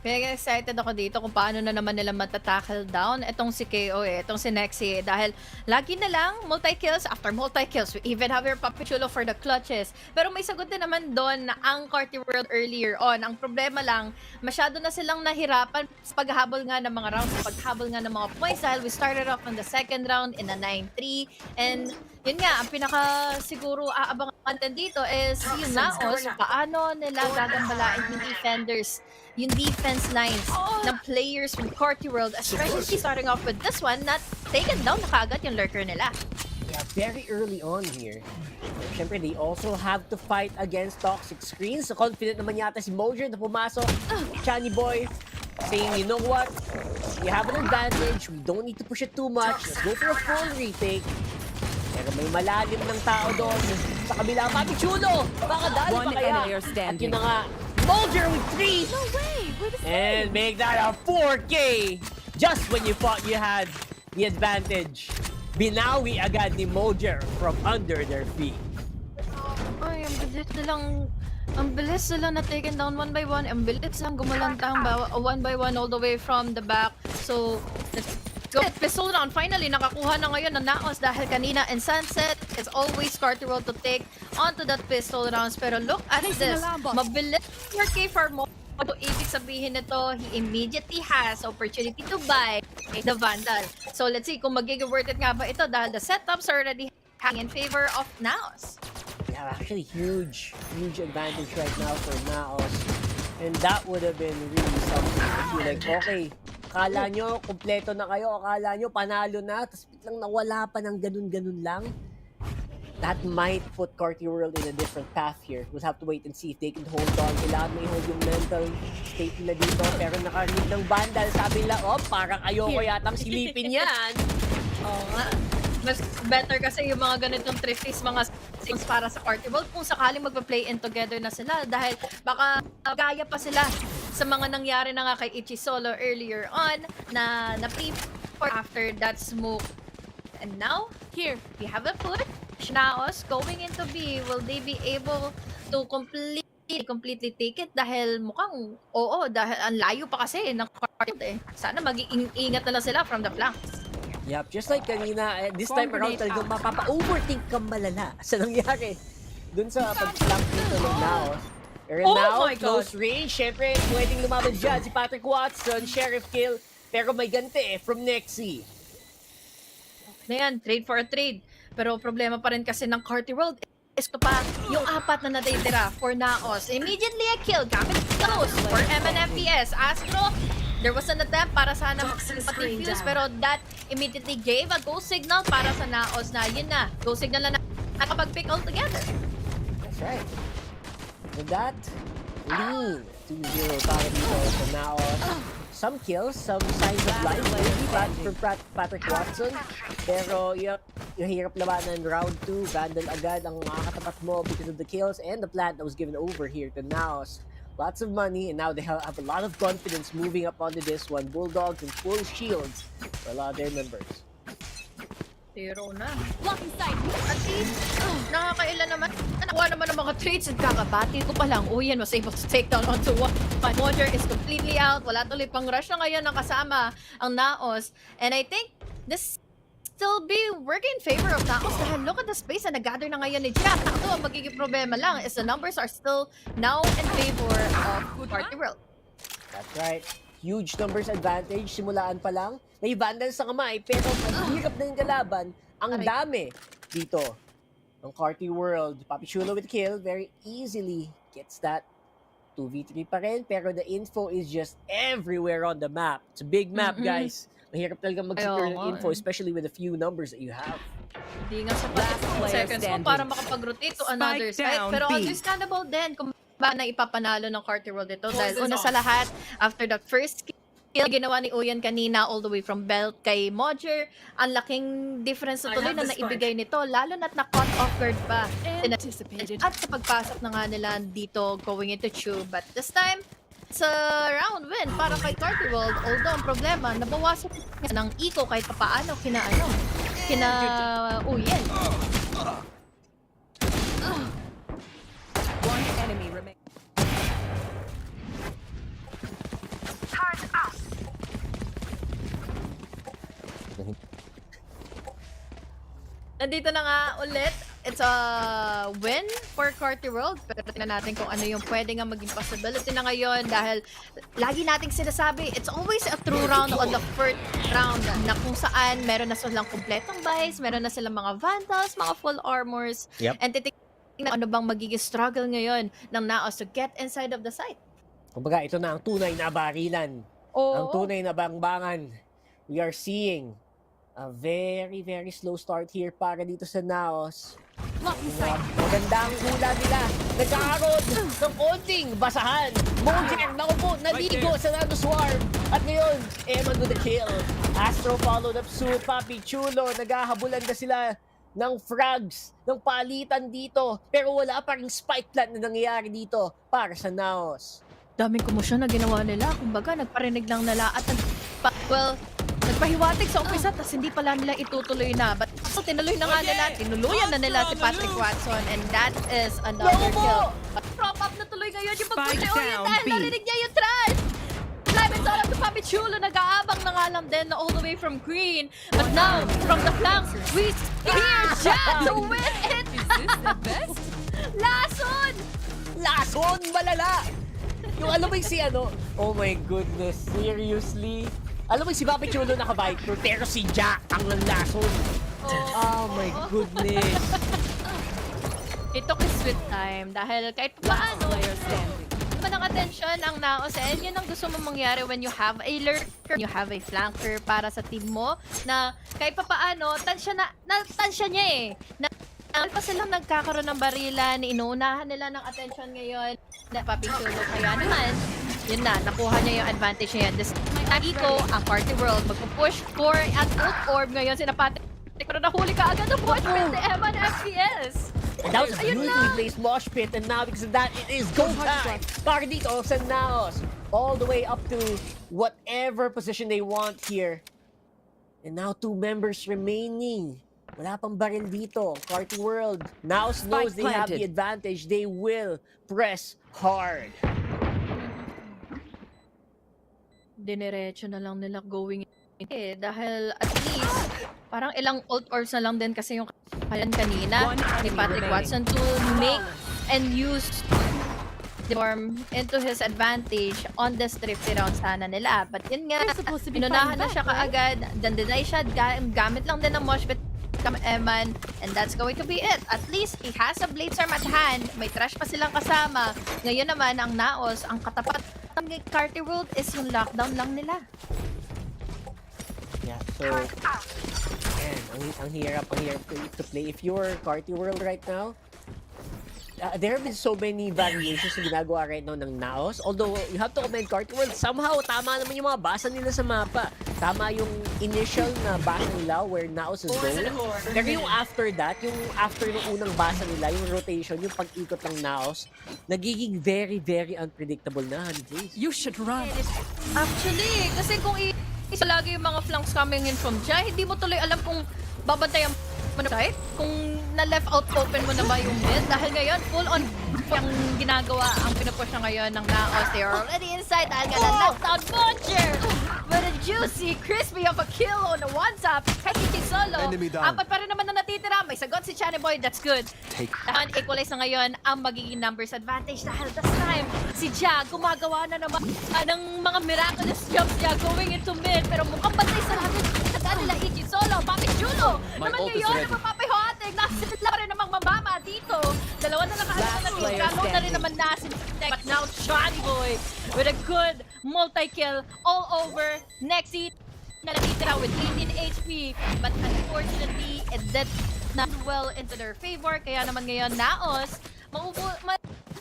Kaya excited ako dito kung paano na naman nila matatackle down itong si KO itong si Nexy. Dahil lagi na lang multi-kills after multi-kills. We even have your Papichulo for the clutches. Pero may sagot din naman doon na ang Carti World earlier on. Ang problema lang, masyado na silang nahirapan sa paghabol nga ng mga rounds, sa paghabol nga ng mga points. Dahil we started off on the second round in a 9-3. And yun nga, ang pinaka siguro aabangan natin dito is yung Naos, paano nila gagambalain yung defenders, yung defense lines ng players from Carti World, especially starting off with this one, na taken down na kaagad yung lurker nila.
Yeah, very early on here. Siyempre, they also have to fight against toxic screens. So confident naman yata si Mojer na pumasok. Chani Boy saying, you know what? We have an advantage. We don't need to push it too much. Let's go for a full retake. Pero may malalim ng tao doon. Sa kabila, Papi Chulo! Makadali pa kaya? At yun na nga, Mojer with 3!
No way!
And make that a 4K! Just when you thought you had the advantage. Binawi agad ni Mojer from under their feet.
Ay, ang bilis sila na taken down one by one. Ang bilis lang gumalantang one by one all the way from the back. So, let's go. Pistol down. Finally, nakakuha na ngayon ng Naos dahil kanina in Sunset, it's always Carti roll to take onto that pistol rounds. Pero look at this. Mabilis 4K for Mo. So, ibig sabihin nito, he immediately has opportunity to buy the Vandal. So, let's see kung magiging worth it nga ba ito dahil the setups are already hanging in favor of Naos.
Yeah, actually huge advantage right now for Naos. And that would have been really something. I feel like, okay, akala nyo, kompleto na kayo, akala nyo, panalo na, tapos biglang nawala pa ng ganun-ganun lang. That might put Carti World in a different path here. We'll have to wait and see if they can hold on. Kailangan may hold yung mental state nila dito. Pero nakarinig ng Vandal, sabi nila, oh, parang ayoko yatang silipin yan.
Oo nga. Mas better kasi yung mga ganitong thrifties, mga things para sa Carti World kung sakaling magpa-play in together na sila. Dahil baka gaya pa sila sa mga nangyari na nga kay Ichi Solo earlier on na na-play for after that smoke. And now, here, we have a push. Naos going into B, will they be able to completely take it? Dahil mukhang, dahil ang layo pa kasi ng Carti eh. Sana mag-iingat na lang sila from the flanks.
Yep, just like kanina, this time around talagang mapapa-overthink kang malala sa nangyari dun sa pag-flank nito ng Naos. Pero now, close range, syempre, pwedeng lumaban dyan si Patrick Watson, Sheriff Kill, pero may ganti from Nexi.
Na yan, trade for a trade. Pero problema pa rin kasi ng Carti World is ito pa yung apat na natitira for Naos. Immediately a kill, gamit close for MNFPS. Astro, there was an attempt para sana mag-defuse, pero that immediately gave a go signal para sa Naos na yun na. Go signal na nakapag-pick all together.
That's right. With that, lean 2-0 para dito sa Naos. Some kills, some signs of life for Patrick Watson. Pero yung hirap labanan round 2, Vandal agad ang makakatapat mo because of the kills and the plant that was given over here to Naos. Lots of money, and now they have a lot of confidence moving up onto this one. Bulldogs and full shields for a lot of their members.
Zero na. Blocking side. At least, nakakailan naman. Nakuha naman ng mga trades at kakabati ko pa lang. Uyan was able to take down onto one. Mojer is completely out. Wala tuloy pang rush na ngayon ng kasama ang Naos. And I think this still be working in favor of Naos dahil look at the space na nag-gather na ngayon ni Jack. Ito ang magiging problema lang is the numbers are still now in favor of Carti World.
That's right. Huge numbers advantage. Simulaan pa lang. May Vandal sa kamay, pero ang hirap na yung kalaban. Ang dami dito ng Carti World. Papi Chulo with kill, very easily gets that. 2v3 pa rin, pero the info is just everywhere on the map. It's a big map, guys. Mahirap talaga mag-secure ng info, especially with the few numbers that you have.
Hindi nga sa seconds mo para makapag-rotate to another side. Pero understandable din kung ba na ipapanalo ng Carti World ito. Dahil una sa lahat, after the first kill ginawa ni Uyan kanina all the way from belt kay Mojer, ang laking difference na tuloy na naibigay nito, lalo na't na-caught off guard pa. At sa pagpasok na nga nila dito going into Chu. But this time, it's a round win para kay Carti World. Although ang problema, nabawasan ng eco kahit paano kina Uyan.
One enemy remains.
Nandito na nga ulit. It's a win for Carti World. Pero tingnan natin kung ano yung pwede nga maging possibility na ngayon dahil lagi nating sinasabi, it's always a true round on the first round na kung saan meron na silang kompletong buys, meron na silang mga Vandals, mga full armors, and titignan ano bang magiging struggle ngayon ng Naos to get inside of the site.
Kumbaga, ito na ang tunay na barilan. Ang tunay na bangbangan. We are seeing A very, very slow start here para dito sa Naos.
Blocking sight.
Magandang hula nila. Nagkakaroon ng konting basahan. Mojer, naku po, naligo sa Nano Swarm. At ngayon, Eman with the kill. Astro followed up suit. Papi Chulo, naghahabulan na sila ng frags, ng palitan dito. Pero wala pa rin spike plant na nangyayari dito para sa
Daming komosyon na ginawa nila. Kumbaga, nagparinig lang nila at nagpahiwatig sa umpisa tapos hindi pala nila itutuloy na. But tinuloy na nga nila. Tinuluyan na nila si Patrick Watson and that is another kill. Prop up na tuloy ngayon yung pagpapalooyan dahil narinig niya yung trash. Live and solid to Papi Chulo. Nag-aabang na nga lang din na all the way from green. But now, from the flanks, we hear Jack to win it. Is this the best? Lason!
Lason, malala! Yung alam mo yung si ano, oh my goodness, seriously? Alam mo yung si Papi Chulo naka-biker, pero si Jack ang lason. Oh my goodness.
It took a sweet time dahil kahit paano, ng attention ang Naos and yun ang gusto mong mangyari when you have a lurker, you have a flanker para sa team mo na kahit paano, tansya niya eh. Pa silang nagkakaroon ng barilan, inuunahan nila ng attention ngayon na Papi Chulo. Kaya naman, yun na, nakuha niya yung advantage niya. This Nagiko, ang Carti World, magpupush for at ult orb ngayon, sinapate. Pero nahuli ka agad ng watch pit ni Eman FPS.
And that was a beautifully placed mosh pit, and now because of that, it is go time para dito sa Naos. All the way up to whatever position they want here. And now 2 members remaining. Wala pang baril dito. Carti World. Naos knows they have the advantage. They will press hard.
Diniretso na lang nila going dahil at least parang ilang ult orbs na lang din kasi yung kalan kanina ni Patrick Watson to make and use the form into his advantage on the thrifty round sana nila. But yun nga, inunahan na siya kaagad, deny siya, gamit lang din ng mosh pit Eman, and that's going to be it. At least he has a blade arm at hand, may trash pa silang kasama. Ngayon naman ang Naos, ang katapat ng Carti World is yung lockdown lang nila.
Yeah, so, man, ang hirap to play. If you're Carti World right now, there have been so many variations na ginagawa right now ng Naos. Although, you have to commend Carti World, somehow, tama naman yung mga basa nila sa mapa. Tama yung initial na basa nila where Naos is going. Pero yung after that, yung after ng unang basa nila, yung rotation, yung pag-ikot ng Naos, nagiging very, very unpredictable na.
You should run.
Actually, kasi kung isa lagi yung mga flanks coming in from dyan, hindi mo tuloy alam kung babantayan mo na side, kung na-left out open mo na ba yung mid. Dahil ngayon, full on ang ginagawa, ang pinupush na ngayon ng Naos. They are already inside dahil nga na-left out Boncher with a juicy, crispy of a kill on the one tap. Kahit hindi solo, apat pa rin naman na natitira. May sagot si Chani Boy, that's good. Dahil equalize na ngayon ang magiging numbers advantage dahil this time, si Ja gumagawa na naman ng mga miraculous jumps niya going into mid. Pero mukhang bantay sa natin sa nila Ichi Solo, Papi Chulo. Naman ngayon, napapapihoating. Nasit lang rin namang mabama dito. Dalawa na nakahalang na team. Galo na rin naman nasin. But now, Chani Boy with a good multi-kill all over. Next seat, natitira with 18 HP. But unfortunately, it did not well into their favor. Kaya naman ngayon, Naos,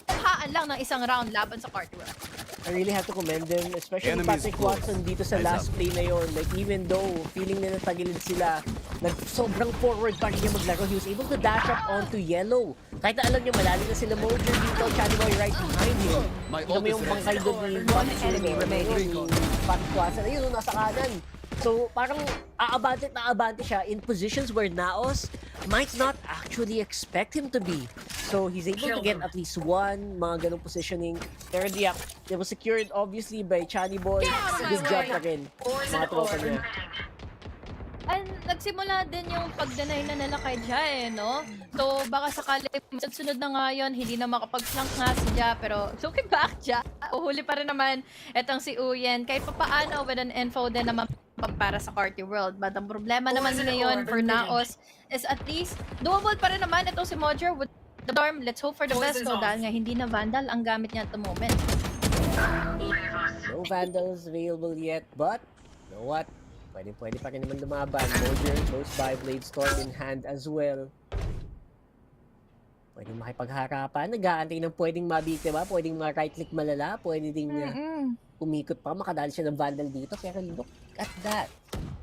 mahaan lang ng isang round laban sa Carti World.
I really have to commend them, especially Patrick Watson dito sa last play na yun. Like, even though feeling na natagilid sila, sobrang forward pa rin niya maglaro. He was able to dash up onto yellow. Kahit na alam niyo, malalim na sila Mojer dito, Chani Boy right behind him. Ito mo yung bangkay doon ni Patrick Watson. Ayun, nasa kanan. So, parang aabante siya in positions where Naos might not actually expect him to be. So, he's able to get at least one mga ganong positioning. Pero it was secured obviously by Chani Boy. Good job na rin. Mga tropa niya.
And nagsimula din yung pag-deny na nila kay Ja no? So, baka sakali, sunod na nga yun, hindi na makapag-flank nga si Ja, pero looking back, Ja, uhuli pa rin naman itong si Uyen. Kahit pa paano, with an info din naman para sa Carti World. But ang problema naman ngayon for Naos is at least, doable pa rin naman itong si Mojer with the dorm. Let's hope for the best, so dahil nga hindi na Vandal ang gamit niya at the moment.
No Vandals available yet, but you know what? Pwede pa rin naman lumaban. Mojer close by, Blade Storm in hand as well. Pwedeng makipagharapan. Nag-aantay ng pwedeng mabiktima, pwedeng ma-right click malala, pwede ding umikot pa, makadali siya ng Vandal dito. Pero look at that.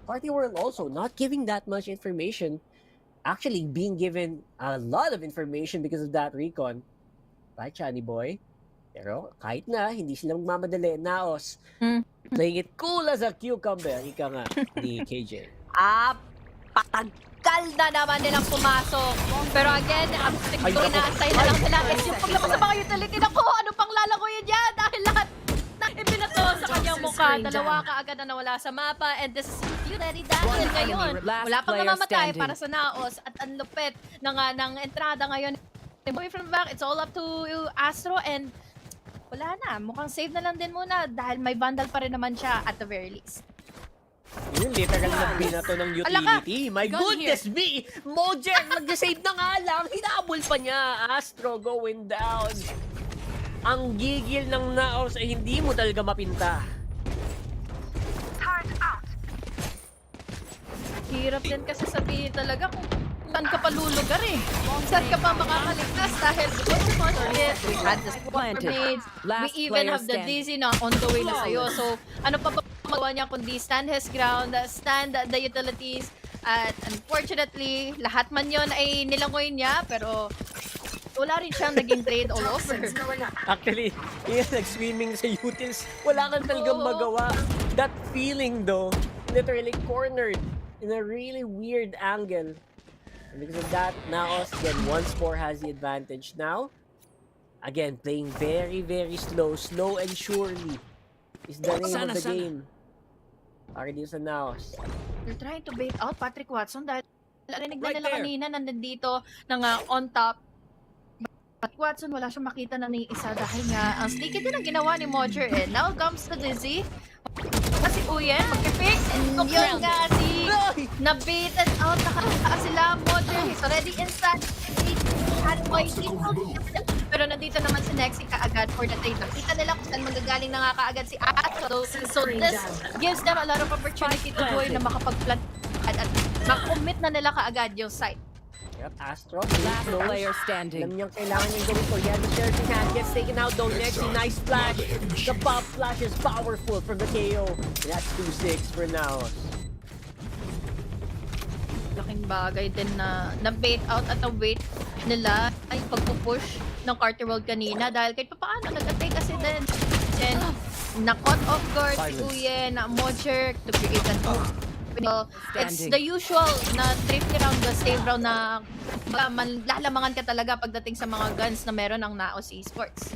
Party World also not giving that much information. Actually being given a lot of information because of that recon. Right, Chani Boy? Pero kahit na, hindi sila magmamadali. Naos, playing it cool as a cucumber. Ika nga ni KJ.
Patagal na naman nilang pumasok. Pero again, ang siguro inaantay na lang sila is yung paglabas sa mga utility. Naku, ano pang lalagoyin yan? Dahil lahat na ibinato sa kanyang mukha. Dalawa kaagad na nawala sa mapa. And this is already dahil ngayon. Wala pang namamatay para sa Naos. At ang lupit ng entrada ngayon. Moving from back, it's all up to Astro. And wala na. Mukhang save na lang din muna. Dahil may Vandal pa rin naman siya at the very least.
Yun, literal na binato ng utility. My goodness me! Mojer, nag-save na nga lang. Hinabol pa niya. Astro going down. Ang gigil ng Naos ay hindi mo talaga mapinta.
Hirap din kasi sabihin talaga kung saan ka pa lulugar eh. Saan ka pa makakaligtas dahil we had the grenades, we even have the DZ na on the way na sa'yo. So, ano pa ba magawa niya kundi stand his ground, stand the utilities, at unfortunately, lahat man yon ay nilangoy niya, pero wala rin siyang naging trade all over.
Actually, yung nag-swimming sa utils, wala kang talagang magawa. That feeling though, literally cornered in a really weird angle. And because of that, Naos again once more has the advantage now. Again, playing very, very slow and surely is the name of the game. Para dito sa Naos.
They're trying to bait out Patrick Watson dahil narinig na nila kanina nandito na on top. Patrick Watson, wala siyang makita na ni isa dahil nga ang sneaky din ang ginawa ni Mojer eh. Now comes the Dizzy. Kasi Uyen, mag-pick. And yun nga si na-baited out na sila. Mojer, he's already inside. Pero nandito naman si Nexi kaagad for the trade. Nakita nila kung saan magagaling na nga kaagad si Astro. So this gives them a lot of opportunity to go na makapag-plant at makommit na nila kaagad yung site.
Yep, Astro.
Last player standing.
Alam niyang kailangan niyang gawin ko. Yeah, the searching hand gets taken out though. Nexi, nice flash. The pop flash is powerful from the KO. And that's 2-6 for Naos.
Laking bagay din na na-bait out at na-wait nila ay pagpupush ng Carti World kanina dahil kahit paano nag-atake kasi din. And na-caught off guard si Uye, na Mojer to create an it's the usual na tricky round, the save round na lalamangan ka talaga pagdating sa mga guns na meron ng Naos Esports.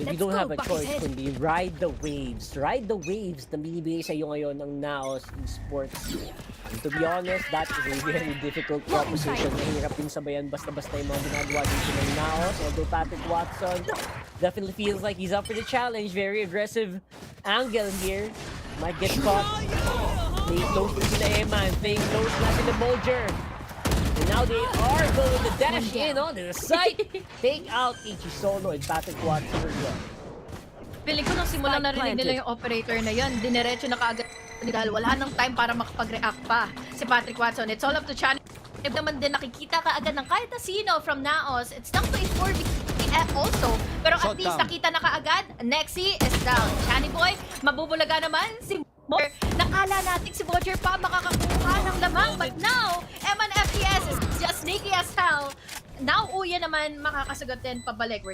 You don't have a choice kundi ride the waves. Ride the waves na binibigay sa iyo ngayon ng Naos Esports. And to be honest, that is a very difficult proposition. Mahirap din sabayan basta-basta yung mga ginagawa dito ng Naos. Although Patrick Watson definitely feels like he's up for the challenge. Very aggressive angle here. Might get caught. Playing close to sila Eman. Playing close na sila Mojer. And now they are going to dash in on the site. Take out Ichi Solo and Patrick Watson as well.
Piling ko nung simula narinig nila yung operator na yun, diniretso na kaagad dahil wala nang time para makapag-react pa si Patrick Watson. It's all up to Chan. If naman din nakikita kaagad ng kahit na sino from Naos, it's down to a 4v also. Pero at least nakita na kaagad, Nexi is down. Chani Boy, mabubulaga naman si Mojer. Nakala natin si Mojer pa makakakuha ng lamang, but now, Eman FPS is just sneaky as hell. Now, Uye naman makakasagot din pabalik.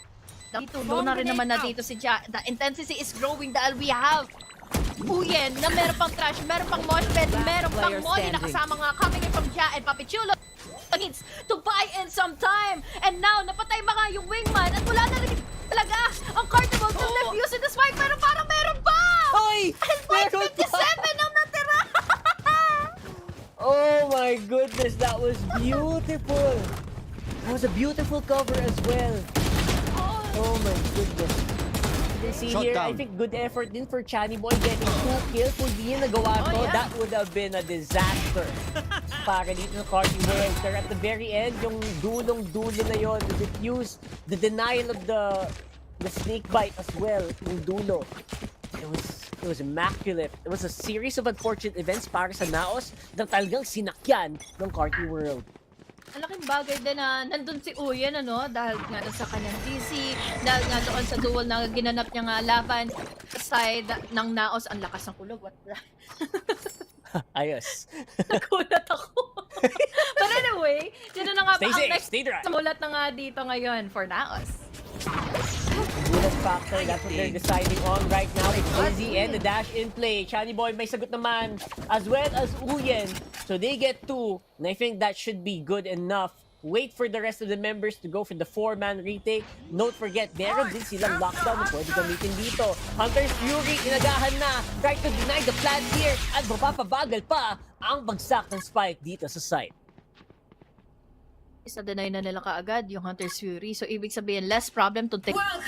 Dito, doon na rin naman na dito si Ja. The intensity is growing dahil we have Uyen na meron pang trash, meron pang moshpit, meron pang molly na kasama nga coming in from Ja and Papichulo needs to buy in some time. And now, napatay mga yung wingman at wala na rin talaga ang Carnival to defuse in the spike, pero parang meron pa!
Oy!
And 557 ang natira!
Oh my goodness, that was beautiful! That was a beautiful cover as well. Oh my goodness. You see here, I think good effort din for Chani Boy getting 2 kills. Kung di niya nagawa to, that would have been a disaster para dito sa Carti World. Pero at the very end, yung dulong-dulo na yon, the defuse, the denial of the snake bite as well, yung dulo. It was It was immaculate. It was a series of unfortunate events para sa Naos na talagang sinakyan ng Carti World.
Ang laking bagay din na nandun si Uyen, ano, dahil nga doon sa kanyang DC, dahil nga doon sa duel na ginanap niya nga laban sa side ng Naos. Ang lakas ng kulog, what the...
Ayos.
Nakulat ako. But anyway, yun na nga
Stay
ang
safe,
next
stay dry.
mulat na nga dito ngayon for Naos.
Bullet factor, that's what they're deciding on right now. It's Izzy and the dash in play. Chani Boy may sagot naman, as well as Uyen. So they get 2, and I think that should be good enough. Wait for the rest of the members to go for the 4-man retake. Don't forget, meron din silang lockdown na pwede gamitin dito. Hunter's Fury, inagahan na. Try to deny the plant here. At mapapabagal pa ang bagsak ng spike dito sa site.
Isa-deny na nila kaagad yung Hunter's Fury. So, ibig sabihin, less problem to take up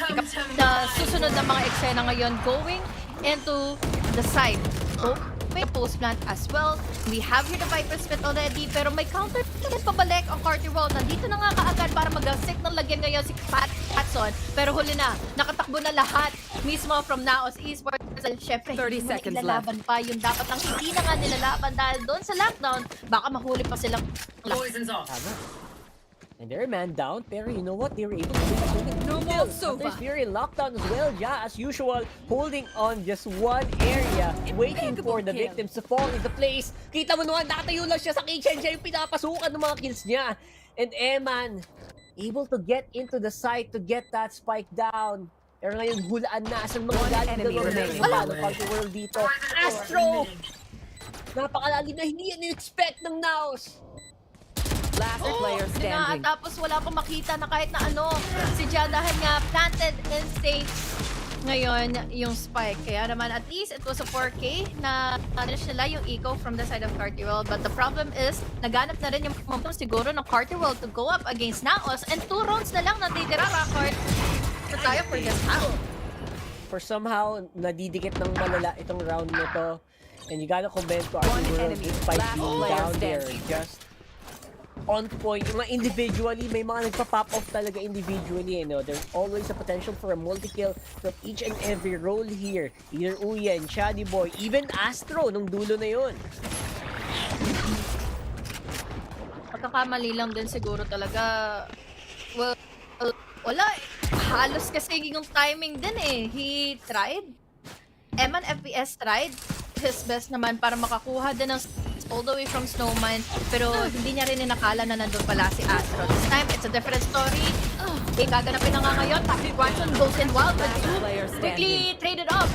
the susunod na mga eksena ngayon going into the side. So, may post plant as well. We have here the Viper Split already, pero may counter ulit pabalik ang Carti World. Nandito na nga kaagad para mag-signal lagyan ngayon si Patson. Pero huli na, nakatakbo na lahat mismo from Naos Esports. Syempre,
30 seconds left.
Ilalaban pa yung dapat lang hindi na nga nilalaban dahil doon sa lockdown, baka mahuli pa silang
Tama. And they're man down, pero you know what? They were able to win it.
No more sofa.
Hunter's Fury lockdown as well, yeah, as usual, holding on just one area, waiting for the
kill.
victims to fall into place. Kita mo naman, nakatayo lang siya sa kitchen, siya yung pinapasukan ng mga kills niya. And Eman, able to get into the site to get that spike down. Pero ngayon, hulaan na sa mga galing
enemy remaining.
Paano Carti World dito? Astro! Napakalalim na hindi yan in-expect ng Naos.
Last player standing.
Tapos wala pang makita na kahit na ano. Si Jia dahil nga planted in stage ngayon yung spike. Kaya naman at least it was a 4K na manage nila yung eco from the side of Carti World. But the problem is, naganap na rin yung momentum siguro ng Carti World to go up against Naos. And 2 rounds na lang natitira record. So tayo for this round.
For somehow, nadidikit ng malala itong round na to. And you gotta commend to Carti World despite being down there. Just on point. Yung mga individually, may mga nagpa-pop off talaga individually. You know? There's always a potential for a multi-kill from each and every role here. Either Uyen, Shady Boy, even Astro nung dulo na yun.
Pagkakamali lang din siguro talaga. Well, wala eh. Halos kasi yung timing din eh. He tried. Eman FPS tried his best naman para makakuha din ng all the way from Snowman, pero hindi niya rin inakala na nandun pala si Astro. This time, it's a different story. Gaganapin na nga ngayon. Patrick Watson goes in wild, but quickly traded off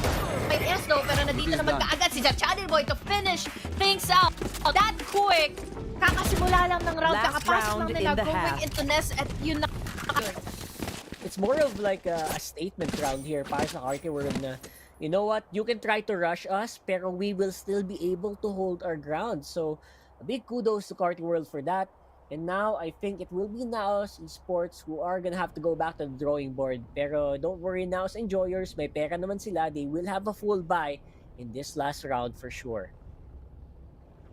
by Esno, pero nandito naman kaagad si Channel Boy to finish things out. That quick! Kakasimula lang ng round,
Last
kakapasok lang
round
nila
in the
going
half.
into Nest at yun na.
It's more of like a statement round here para sa Carti World na, you know what, you can try to rush us, pero we will still be able to hold our ground. So, a big kudos to Carti World for that. And now, I think it will be Naos Esports who are gonna have to go back to the drawing board. Pero don't worry, Naos enjoyers, may pera naman sila. They will have a full buy in this last round for sure.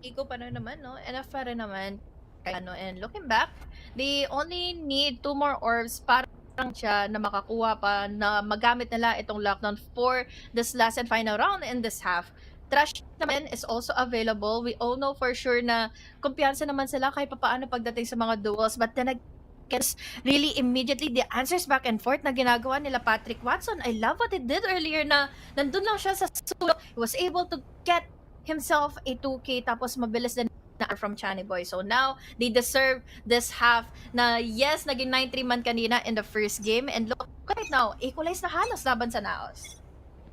Iko pa rin naman, no? Enough pa rin naman. Ano, and looking back, they only need 2 more orbs para siya na makakuha pa na magamit nila itong lockdown for this last and final round in this half. Trash naman is also available. We all know for sure na kumpiyansa naman sila kahit papaano pagdating sa mga duels. But then again, really immediately the answers back and forth na ginagawa nila Patrick Watson. I love what he did earlier na nandun lang siya sa solo. He was able to get himself a 2K tapos mabilis din from Chani Boy. So now, they deserve this half na yes, naging 9-3 man kanina in the first game. And look right now, equalize na halos laban sa Naos.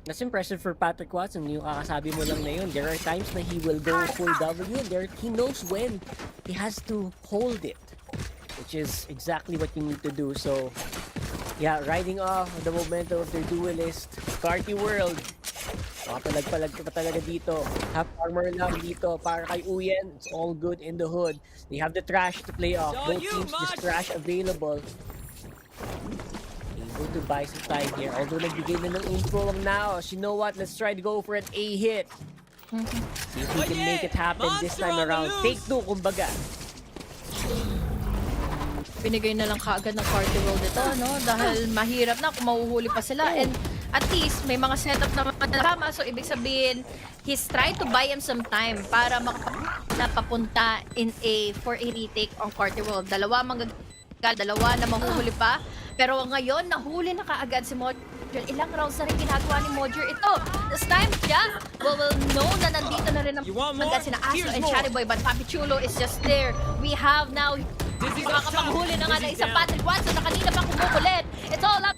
That's impressive for Patrick Watson. Yung kakasabi mo lang na yun. There are times na he will go full W. He knows when he has to hold it. Which is exactly what you need to do. So, yeah, riding off the momentum of their duelist, Carti World. Makapalag-palag pa talaga dito. Half armor lang dito para kay Uyen. It's all good in the hood. They have the trash to play off. Both teams just trash available. Able to buy some time here. Although nagbigay na ng info ng Naos. You know what? Let's try to go for an A hit. See if we can make it happen this time around. Take 2, kumbaga.
Binigay na lang kaagad ng Carti World ito, no? Dahil mahirap na kung mahuhuli pa sila. And at least may mga setup naman na tama. So ibig sabihin, he's trying to buy him some time para makapapunta for a retake on Carti World. Dalawa na mahuhuli pa. Pero ngayon, nahuli na kaagad si Mojer. Ilang rounds na rin ginagawa ni Mojer ito. This time, siya will know na nandito na rin ang agad sina Astro and Cherry Boy, but Papi Chulo is just there. We have now makakapanghuli na nga na isang Patrick Watson na kanina pa kumukulit. It's all up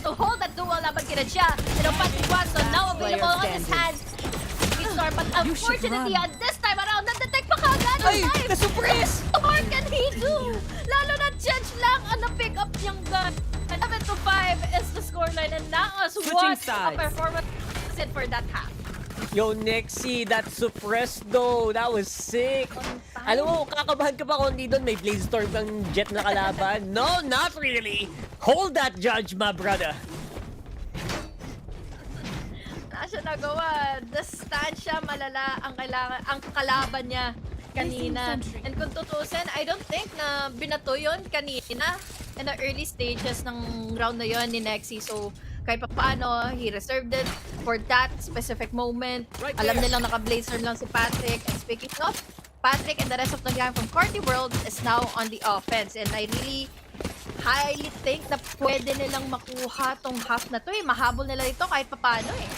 to hold that duel laban kina siya. And ang Patrick Watson now available on his hands. But unfortunately, at this time around, na-detect pa kaagad.
Ay, na-surprise!
What can he do? Lalo na Judge lang ang na-pick up niyang gun. 7-5 is the scoreline, and Naos won a performance for that half.
Yo, Nexy, that suppressed though. That was sick. Alam mo, kakabahan ka pa kung hindi doon may Blaze Storm kang jet na kalaban. No, not really. Hold that, Judge, my brother.
Siya nagawa. Distansya malala ang kalaban niya kanina. And kung tutusin, I don't think na binato yun kanina in the early stages ng round na yun ni Nexy. So, kahit pa paano, he reserved it for that specific moment. Alam nilang naka-blazer lang si Patrick. And speaking of, Patrick and the rest of the gang from Carti World is now on the offense. And I really highly think na pwede nilang makuha tong half na to eh. Mahabol nila ito kahit pa paano eh.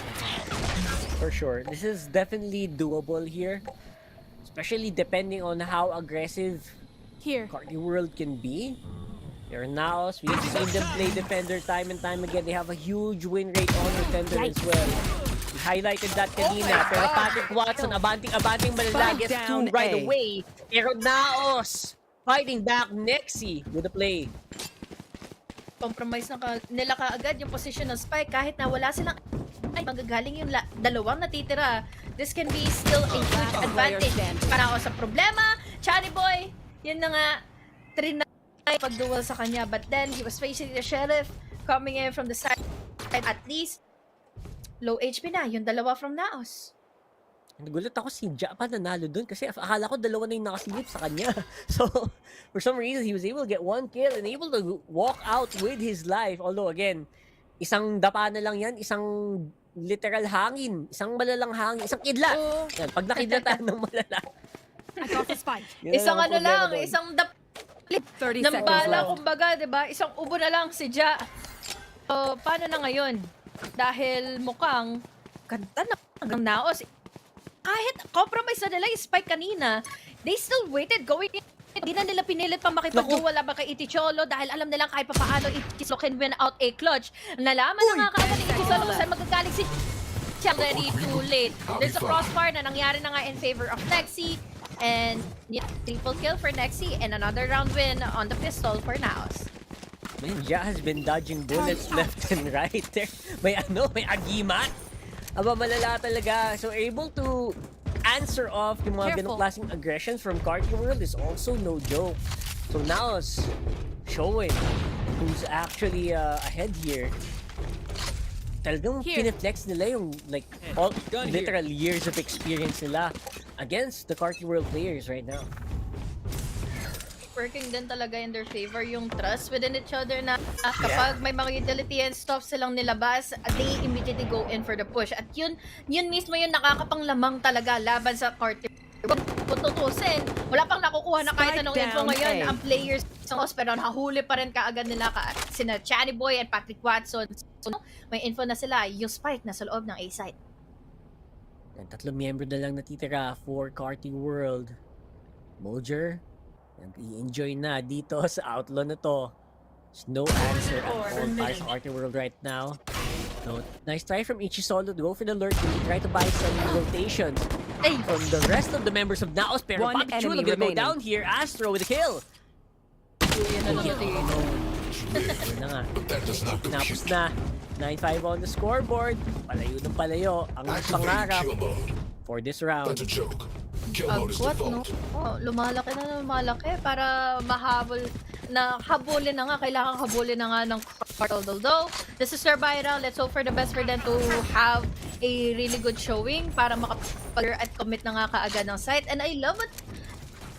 For sure. This is definitely doable here. Especially depending on how aggressive Carti World can be. They're Naos. We've seen them play Defender time and time again. They have a huge win rate on Defender as well. We highlighted that kanina. Pero Patrick Watson, abanting malalagis to right away. Pero Naos fighting back Nexy with the play.
Compromise nila kaagad yung position ng Spike kahit na wala silang magagaling yung dalawang natitira. This can be still a huge advantage para ako sa problema. Chani Boy, yun na nga, trinay pag-duel sa kanya. But then, he was facing the Sheriff coming in from the side. At least, low HP na, yung dalawa from Naos.
Nagulat ako si Ja pa nanalo dun kasi akala ko dalawa na yung nakasilip sa kanya. So, for some reason, he was able to get one kill and able to walk out with his life. Although, again, isang dapa na lang yan, isang literal hangin, isang malalang hangin, isang kidlat. Yan, pag nakidlatan ng malala.
Isang ano lang, isang ng bala, kumbaga, diba? Isang ubo na lang si Ja. So, paano na ngayon? Dahil mukhang ganda na ng Naos. Kahit compromise na nila yung Spike kanina, they still waited going in. Hindi na nila pinilit pa makipag-duel laban kay Iticholo dahil alam nilang kahit pa paano Iticholo can win out a clutch. Nalaman na nga kaagad ni Iticholo kung saan magagaling si Chia. Already too late. There's a crossfire na nangyari na nga in favor of Nexy. And yeah, triple kill for Nexy and another round win on the pistol for Naos.
Man, Ja has been dodging bullets left and right there. May agimat. Aba, malala talaga. So, able to answer off yung mga ganong klaseng aggressions from Carti World is also no joke. So, Naos showing who's actually ahead here. Talagang pineflex nila yung all literal years of experience nila against the Carti World players right now.
Working din talaga in their favor yung trust within each other na kapag may mga utility and stuff silang nilabas, they immediately go in for the push. At yun mismo yung nakakapanglamang talaga laban sa Carti. Kung tutusin, wala pang nakukuha na kahit anong info ngayon ang players sa pero nahuli pa rin kaagad nila sina Chani Boy and Patrick Watson. So, may info na sila, yung Spike na sa loob ng A-site.
And 3 miyembro na lang natitira for Carti World. Mojer, i-enjoy na dito sa outlaw na to. There's no answer at all by Carti World right now. So, nice try from Ichisolo to go for the lurk and try to buy some rotations from the rest of the members of Naos. Pero
One
Papi Chulo gonna go down here. Astro with a kill.
Yun na lang
Yun na nga. Napos na. 9-5 on the scoreboard. Palayo ng palayo ang pangarap for this round.
Agwat, no? Oh, lumalaki para habulin na nga. Kailangan habulin na nga ng Carti. Although, this is their viral. Let's hope for the best for them to have a really good showing para makapag at commit na nga kaagad ng site. And I love what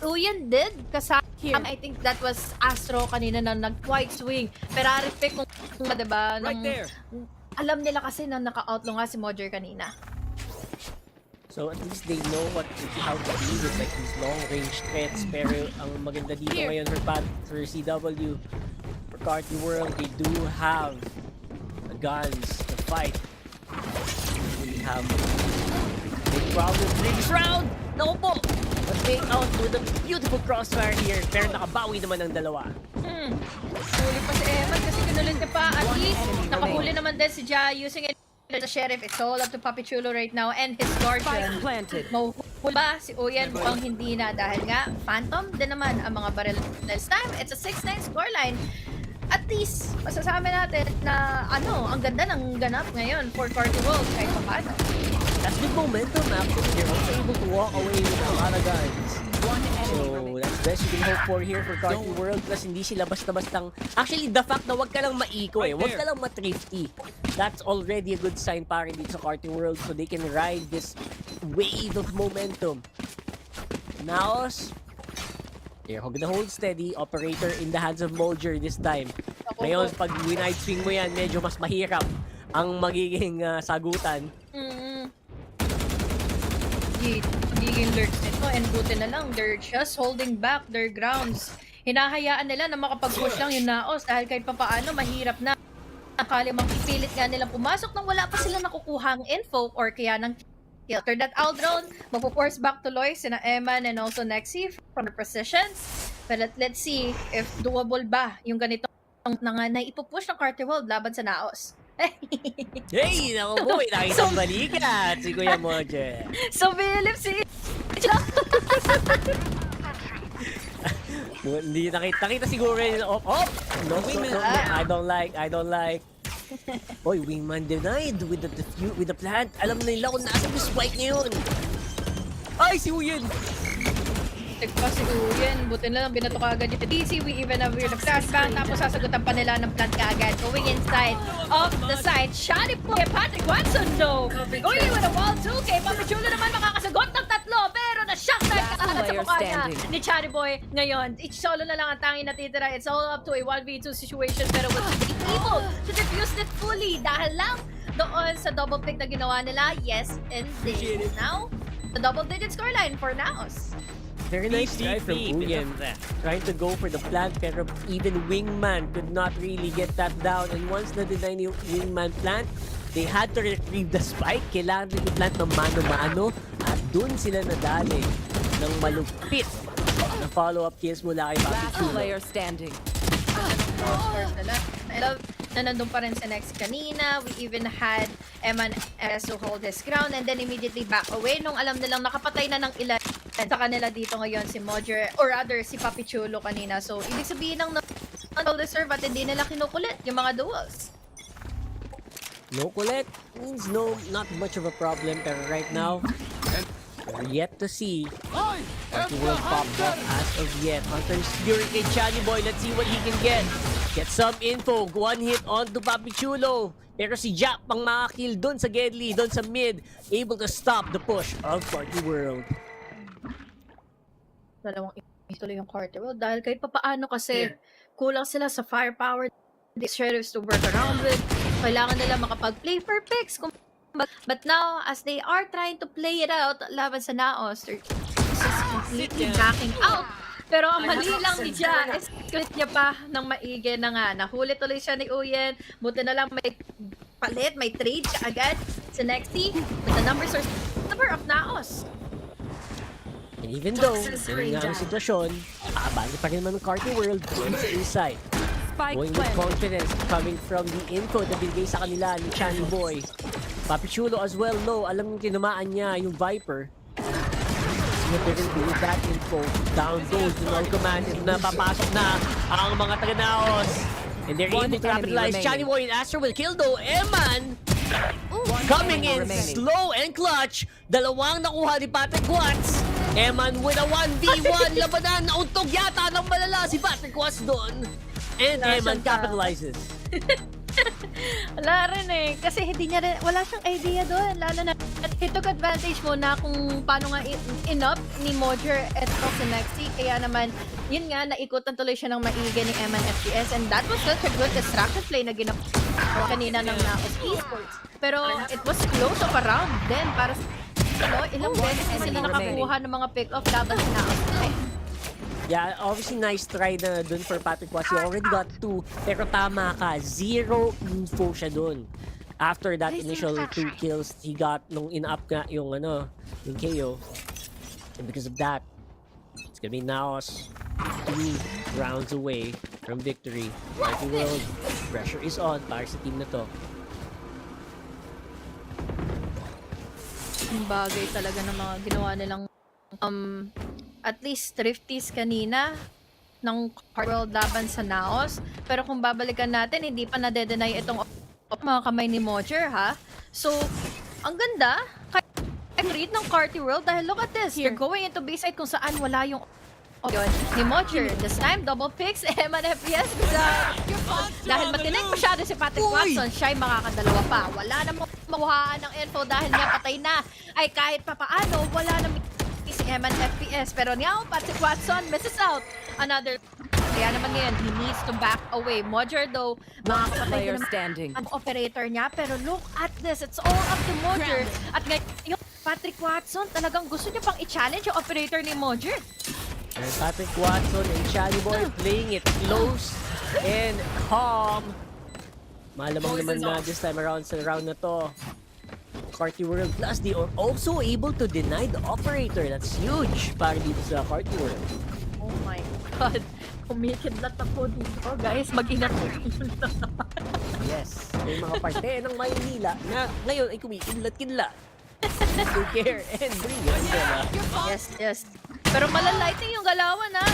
Uyan did. Kasama, I think that was Astro kanina na nag-white swing. Ferrari pick kung diba?
Right there.
alam nila kasi na naka-outlaw nga si Mojer kanina.
So at least they know how to deal with like these long-range threats. Pero ang maganda dito ngayon for CW, for Carti World, they do have the guns to fight. They have big problem this round. Naku po! But they out with a beautiful crossfire here. Pero nakabawi naman ng dalawa.
Huli pa si Eman kasi kinulit niya pa. At least, nakahuli naman din si Ja using it as a sheriff. It's all up to Papi Chulo right now and his guardian.
Planted.
Mahuhuli ba si Uyen? Mukhang hindi na dahil nga Phantom din naman ang mga barrel this time. It's a 6-9 scoreline. At least, masasabi natin na ang ganda ng ganap ngayon for Carti World kahit pa paano.
That's good momentum actually. They're also able to walk away with a lot of guns. So that's best you can hope for here for Carti World. Plus hindi sila basta-bastang... Actually, the fact na wag ka lang maiko wag ka lang matrifty. That's already a good sign para dito sa Carti World so they can ride this wave of momentum. Naos, they're gonna hold steady. Operator in the hands of Mojer this time. Ngayon, pag wide swing mo yan, medyo mas mahirap ang magiging sagutan.
Magiging lurks nito and buti na lang they're just holding back their grounds. Hinahayaan nila na makapag-push lang yung Naos dahil kahit papaano mahirap na. Akala mapipilit nga nilang pumasok nang wala pa sila nakukuhang info or kaya ng kill. After that Aldron, magpo-force back to Loy sina Eman and also Nexi from the positions. But let's see if doable ba yung ganito na ipupush ng Carti World laban sa Naos.
Hey, naku po, nakitang balikat si Kuya Mojer.
So, Philip, si...
Hindi nakita siguro yun. No, I don't like. Oy, Wingman denied with the plant. Alam na nila kung nasa yung spike ngayon. Ay, si Uyen!
Pa si Uyen, buti na lang binato ka agad yung DC. We even have weird flashbang, tapos sasagutan pa nila ng plant kaagad. Going inside of the site. Shotty po kay Patrick Watson, no. Going in with a wall 2. Kay Papi Chulo naman makakasagot ng tatlo, pero na-shock na kaagad sa mukha niya ni Chatty Boy. Ngayon, each solo na lang ang tanging natitira. It's all up to a 1v2 situation, pero was able to defuse it fully dahil lang doon sa double pick na ginawa nila. Yes, indeed. Now, the double-digit scoreline for Naos.
Very nice try from Uyen. Trying to go for the plant, pero even Wingman could not really get that down. And once na-deny ni Wingman plant, they had to retrieve the spike. Kailangan rin i-plant ng mano-mano. At dun sila nadali ng malupit na follow-up kills mula kay Papi
Last
Chulo.
player standing.
I love na nandun pa rin sa next kanina. We even had Eman as to hold his ground and then immediately back away nung alam nilang nakapatay na ng ilan sa kanila dito ngayon si Mojer or rather si Papi Chulo kanina. So, ibig sabihin ng well-deserved at hindi nila kinukulit yung mga duels.
No collect means not much of a problem, pero right now, we're yet to see Carti World pop up as of yet. Hunter's Fury kay Chani Boy, let's see what he can get. Get some info, one hit on to Papi Chulo. Pero si Jack pang makakill doon sa Gedli, doon sa mid, able to stop the push of Carti World.
Dalawang ituloy yung Carti World dahil kahit papaano kasi kulang sila sa firepower. The sheriffs to work around with. Kailangan nila makapag-play for picks. But now, as they are trying to play it out laban sa Naos, they're just completely backing out. Pero ang mali lang ni Ja is quit niya pa ng maigi na nga. Nahuli tuloy siya ni Uyen. Buti na lang may palit, may trade siya agad sa Nexi. But the numbers are number of Naos.
And even though, yun nga ang sitwasyon, abante pa rin naman ng Carti World doon sa inside. Going with confidence coming from the info na binigay sa kanila ni Chani Boy. Papi Chulo as well, no, alam nyo tinamaan niya yung Viper. With that info, down goes the null command and napapasok na ang mga taga-Naos. And they're able to capitalize. Chani Boy and Astro will kill though. Eman coming in slow and clutch. Dalawang nakuha ni Patrick Watts. Eman with a 1v1 labanan. Nauntog yata ng malala si Patrick Watts doon. And Eman capitalizes.
Wala rin eh. Kasi hindi niya rin, wala siyang idea doon. Lalo na, he took advantage mo na kung paano nga in-up ni Mojer at sa Nexi. Kaya naman, yun nga, naikutan tuloy siya ng maigi ni Eman FPS and that was such a good distraction play na ginawa kanina ng Naos Esports. Pero it was close of a round din para sa ilang beses na sila nakakuha ng mga pick-off laban sa Naos.
Yeah, obviously nice try na dun for Patrick Watts. He already got 2, pero tama ka, 0 info siya dun. After that initial 2 kills, he got nung in-up nga yung yung KO. And because of that, it's gonna be Naos 2 rounds away from victory. Carti World, pressure is on para sa team na to.
Yung bagay talaga ng mga ginawa nilang at least thrifties kanina ng World laban sa Naos. Pero kung babalikan natin, hindi pa nade-deny itong mga kamay ni Mojer, ha? So, ang ganda. Read ng Carti World dahil look at this. They're going into B-side kung saan wala yung yun ni Mojer. This time, double picks, Eman FPS. Dahil matinig masyado si Patrick Watson, siya'y makakadalawa pa. Wala namang makuhaan ng info dahil nga patay na. Ay kahit papaano, wala namang si Eman FPS. Pero now, Patrick Watson misses out. Another. Kaya naman ngayon, he needs to back away. Mojer though, makakapatay
Player
naman
standing.
ang operator niya. Pero look at this, it's all up to Mojer. At ngayon, Patrick Watson, talagang gusto niya pang i-challenge yung operator ni Mojer.
And Patrick Watson and Chali Boy playing it close and calm. Malamang naman na this time around sa round na to. Carti World plus they are also able to deny the operator. That's huge para dito sa Carti World.
Oh my God. Kumikidlat ako dito, guys. Mag-ingat po.
Yes, may mga parte ng Maynila na ngayon ay kumikidlat-kidlat. To care and bring it.
Yes, yes. Pero malalighting yung galawan, ha?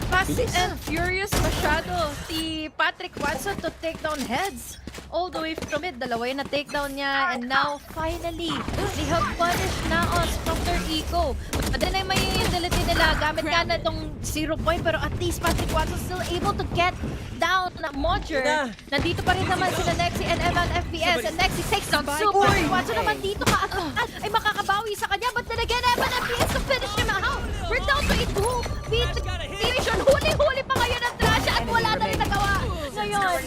Fast and furious masyado si Patrick Watson to take down heads. All the way from it, dalawa yung na-takedown niya. And now, finally, they have punished Naos from their eco. But then ay may utility nila. Gamit nga na itong 0 point. Pero at least Patrick Watson still able to get down na Mojer. Nandito pa rin naman sila Nexi and Eman FPS. And Nexi takes down Super. Patrick Watson naman dito kaagad ay makakabawi sa kanya. But then again, Eman FPS to finish him out. We're down to a 2v division. Huli-huli pa ngayon ang Trash at wala na rin nagawa. Ngayon,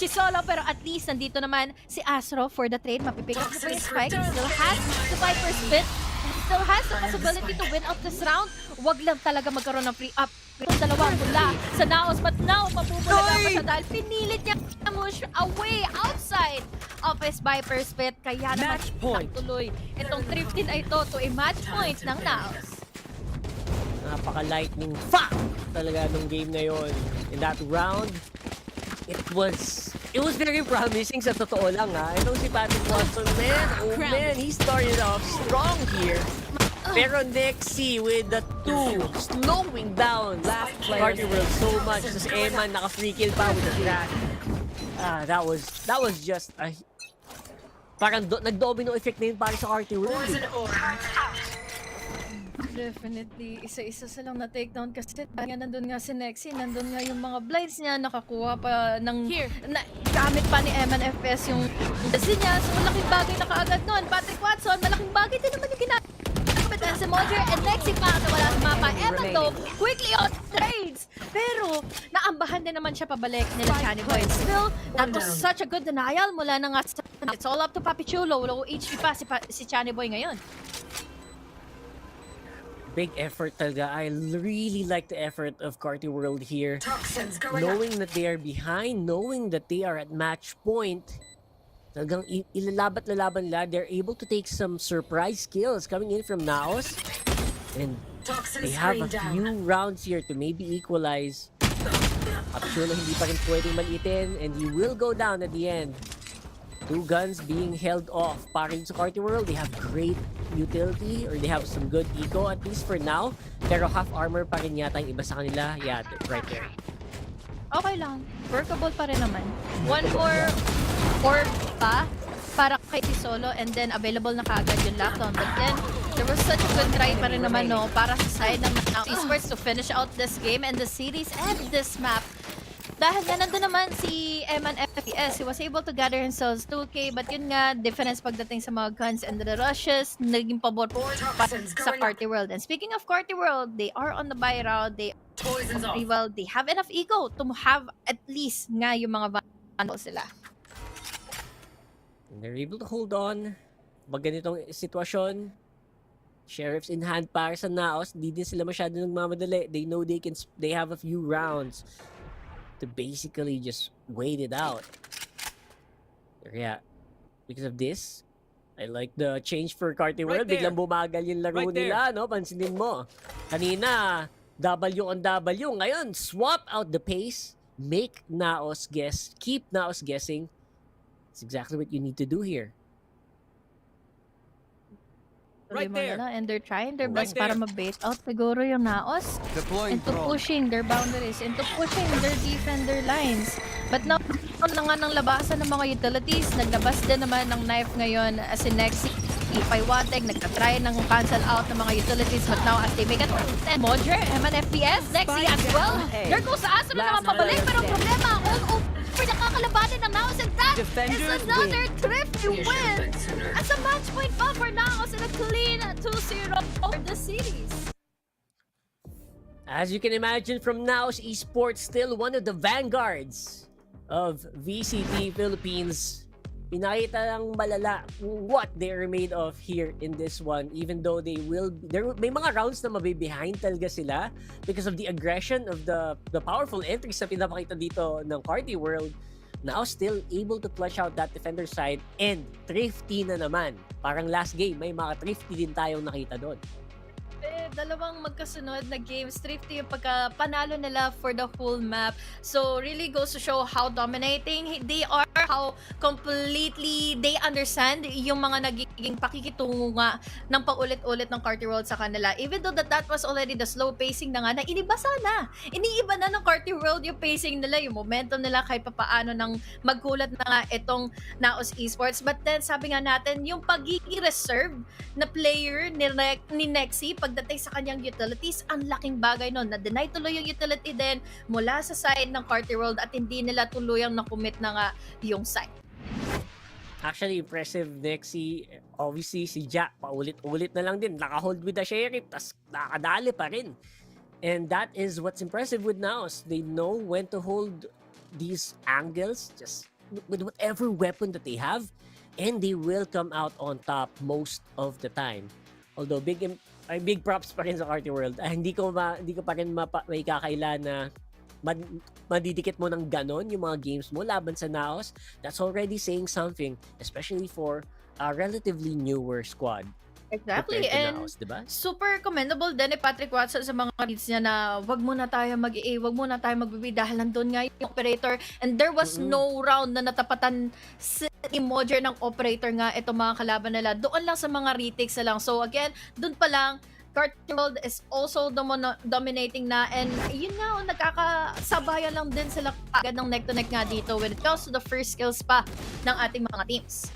solo, pero at least nandito naman si Astro for the trade. Mapipick up the spike. Still has the Viper's bit. Still has the possibility to win out this round. Wag lang talaga magkaroon ng free up. Itong dalawang mula sa Naos. But now, mapupulaga pa siya dahil pinilit niya push away outside of his Viper's bit. Kaya naman tuloy itong thrifting ay ito to a match point ng Naos.
Napaka-lightning fuck talaga nung game na yon. In that round, it was very promising sa totoo lang, ha. Itong si Patrick Watson, man, he started off strong here. Pero Nexi with the 2 slowing down Carti World so much. Tapos Eman naka-free kill pa with the track. That was just parang nag-domino effect na yun para sa Carti World.
Definitely, isa-isa silang na-takedown kasi nga nandun nga si Nexi, nandun nga yung mga blinds niya, nakakuha pa ng gamit pa ni Eman FPS yung kasi niya. So malaking bagay na kaagad nun. Patrick Watson, malaking bagay din naman yung ginagawa si Mojer and Nexi pa na wala sa mapa. Eman though, quickly on trades. Pero naambahan din naman siya pabalik nila Chani Boy. Still, that was such a good denial mula na nga sa it's all up to Papi Chulo. Low HP pa si Chani Boy ngayon.
Big effort talaga. I really like the effort of Carti World here. Knowing that they are behind, knowing that they are at match point, talagang ilalabat-lalaban nila. They're able to take some surprise kills coming in from Naos. And they have a few rounds here to maybe equalize. Actually, hindi pa rin pwedeng malitin. And he will go down at the end. 2 guns being held off. Para sa Carti World, they have great utility or they have some good eco at least for now. Pero half armor pa rin yata yung iba sa kanila. Yeah, right there.
Okay lang. Workable pa rin naman. 1 more orb pa para kay Solo and then available na kaagad yung lockdown. But then, there was such a good try pa rin naman para sa side ng Naos Esports to finish out this game and the series and this map. Dahil nga nandun naman si Eman FPS, he was able to gather himself 2K, but yun nga, difference pagdating sa mga guns and the rushes, naging pabor pa sa Carti World. And speaking of Carti World, they are on the buy round, they have enough ego to have at least nga yung mga vandals sila.
And they're able to hold on. Pag ganitong sitwasyon, Sheriffs in hand para sa Naos, hindi din sila masyado nagmamadali. They know they have a few rounds to basically just wait it out. Yeah, because of this, I like the change for Carti World. Biglang bumagal yung laro nila, no? Pansinin mo. Kanina, W on W. Ngayon, swap out the pace. Make Naos guess. Keep Naos guessing. It's exactly what you need to do here.
Right there. And they're trying their best para ma-bait out siguro yung Naos into pushing their boundaries, into pushing their defender lines. But now, na nga ng labasan ng mga utilities, naglabas din naman ng knife ngayon as in Nexi. Ipaywatek, nagka-try ng cancel out ng mga utilities, but now as they make it, and Modger, Eman FPS, Nexi as well. There goes Asa na naman pabalik, pero problema, all over nakakalabanin ng Naos, and that is another thrifty win as a match point pa for Naos and a clean 2-0 over the series.
As you can imagine from Naos Esports, still one of the vanguards of VCT Philippines. Pinakita lang malala what they are made of here in this one, even though may mga rounds na mabibehind talaga sila because of the aggression of the powerful entries na pinapakita dito ng Carti World. Now still able to clutch out that defender side and thrifty na naman. Parang last game, may mga thrifty din tayong nakita doon.
Dalawang magkasunod na games, thrifty yung pagka-panalo nila for the whole map. So, really goes to show how dominating they are, how completely they understand yung mga nagiging pakikitungo nga ng paulit-ulit ng Carti World sa kanila. Even though that was already the slow pacing na nga, na iniba sana. Iniiba na ng Carti World yung pacing nila, yung momentum nila kahit papaano nang magkulat na nga itong Naos Esports. But then, sabi nga natin, yung pagiging reserve na player ni Nexi pagdating sa kanyang utilities, ang laking bagay nun. Na-deny tuloy yung utility din mula sa side ng Carti World at hindi nila tuluyang na-commit na nga yung side.
Actually, impressive Nexi. Obviously, si Jack, paulit-ulit na lang din. Naka-hold with the Sheriff, tas nakadali pa rin. And that is what's impressive with Naos. They know when to hold these angles, just with whatever weapon that they have, and they will come out on top most of the time. Although big props pa rin sa Carti World. Hindi ko pa rin may kakaila na madidikit mo ng ganon yung mga games mo laban sa Naos. That's already saying something, especially for a relatively newer squad.
Exactly, and
Naos, diba?
super commendable din ni Patrick Watson sa mga leads niya na wag muna tayo mag-A, wag muna tayo mag-B dahil nandun nga yung operator and there was no round na natapatan si Modger ng operator nga itong mga kalaban nila. Doon lang sa mga retakes na lang. So again, doon pa lang, Carti World is also dominating na and yun nga, nagkakasabayan lang din sila agad ng neck-to-neck nga dito when it comes to the first skills pa ng ating mga teams.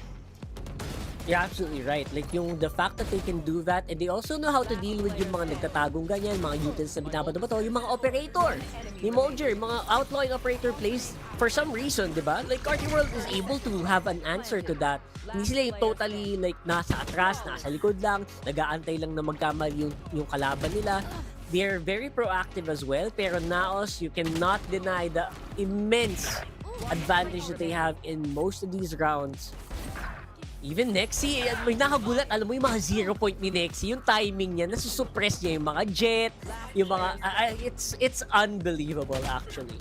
You're absolutely right. Like the fact that they can do that and they also know how to deal with yung mga nagtatagong ganyan, mga utils na binabato-bato, yung mga operator. Ni Modger, mga outlawing operator plays for some reason, di ba? Like Carti World is able to have an answer to that. Hindi sila totally like nasa atras, nasa likod lang, nag-aantay lang na magkamali yung kalaban nila. They're very proactive as well, pero Naos, you cannot deny the immense advantage that they have in most of these rounds. Even Nexi, may nakagulat, alam mo yung mga 0 point ni Nexi, yung timing niya, nasusuppress niya yung mga jet, yung mga, it's unbelievable actually.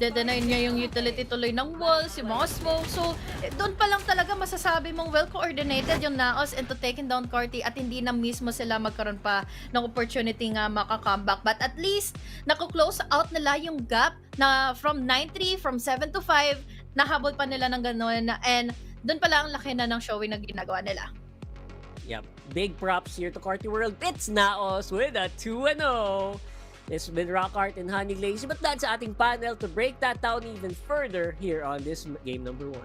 Dedenay niya yung utility tuloy ng walls, yung mga smoke. So, doon pa lang talaga masasabi mong well-coordinated yung Naos into taking down Carti at hindi na mismo sila magkaroon pa ng opportunity nga maka-comeback. But at least, naku-close out nila yung gap na from 9-3, from 7-5, nahabol pa nila ng gano'n and doon pala ang laki na ng showing na ginagawa nila.
Yep. Big props here to Carti World. It's Naos with a 2-0. It's with Rockart and Honey Lazy. But that's sa ating panel to break that down even further here on this game number 1.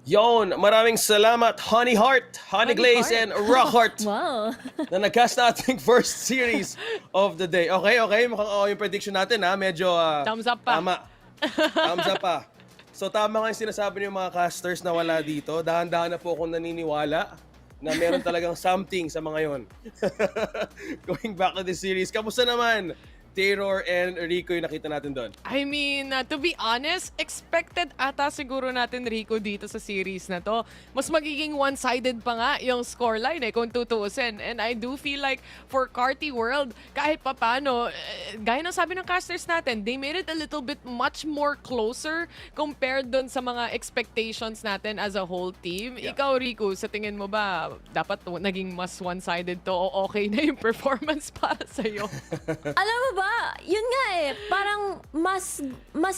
Yon, maraming salamat, Honey Heart, Honey Glaze,
Heart.
and Rock Heart
Wow.
na nag-cast na ating first series of the day. Okay. Mukhang yung prediction natin medyo
Thumbs up pa.
Tama. Thumbs up pa. So tama nga yung sinasabi ng mga casters na wala dito. Dahan-dahan na po akong naniniwala na meron talagang something sa mga yon. Going back to the series, kamusta naman? Terror and Rico yung nakita natin doon.
I mean, to be honest, expected ata siguro natin Rico dito sa series na to. Mas magiging one-sided pa nga yung scoreline kung tutuusin. And I do feel like for Carti World, kahit papano, gaya ng sabi ng casters natin, they made it a little bit much more closer compared doon sa mga expectations natin as a whole team.
Yeah.
Ikaw, Rico, sa tingin mo ba, dapat naging mas one-sided to o okay na yung performance para sa'yo?
Alam mo ba, yun nga parang mas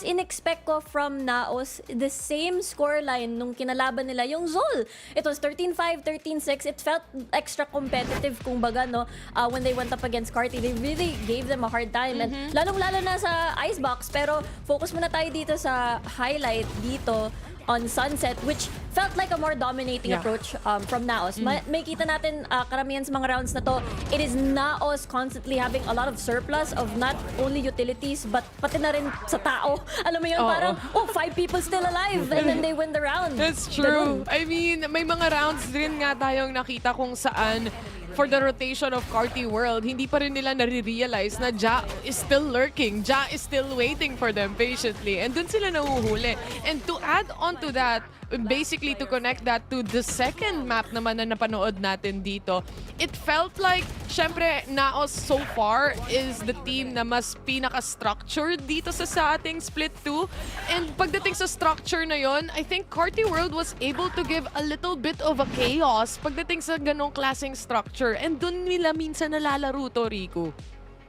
in-expect ko from Naos the same scoreline nung kinalaban nila yung Zol. It was 13-5, 13-6. It felt extra competitive kumbaga, no? When they went up against Carti, they really gave them a hard time. And lalong-lalo na sa Icebox, pero focus muna tayo dito sa highlight dito on Sunset, which felt like a more dominating approach from Naos. May kita natin karamihan sa mga rounds na to, it is Naos constantly having a lot of surplus of not only utilities, but pati na rin sa tao. Alam mo yun, parang, 5 people still alive, and then they win the round.
That's true. I mean, may mga rounds din nga tayong nakita kung saan for the rotation of Carti World, hindi pa rin nila nare-realize na Ja is still lurking. Ja is still waiting for them patiently. And dun sila nahuhuli. And to add on to that, basically to connect that to the second map naman na napanood natin dito, it felt like, syempre, Naos so far is the team na mas pinaka-structured dito sa ating Split 2. And pagdating sa structure na yon, I think Carti World was able to give a little bit of a chaos pagdating sa ganong klaseng structure. And dun nila minsan nalalaro to, Rico.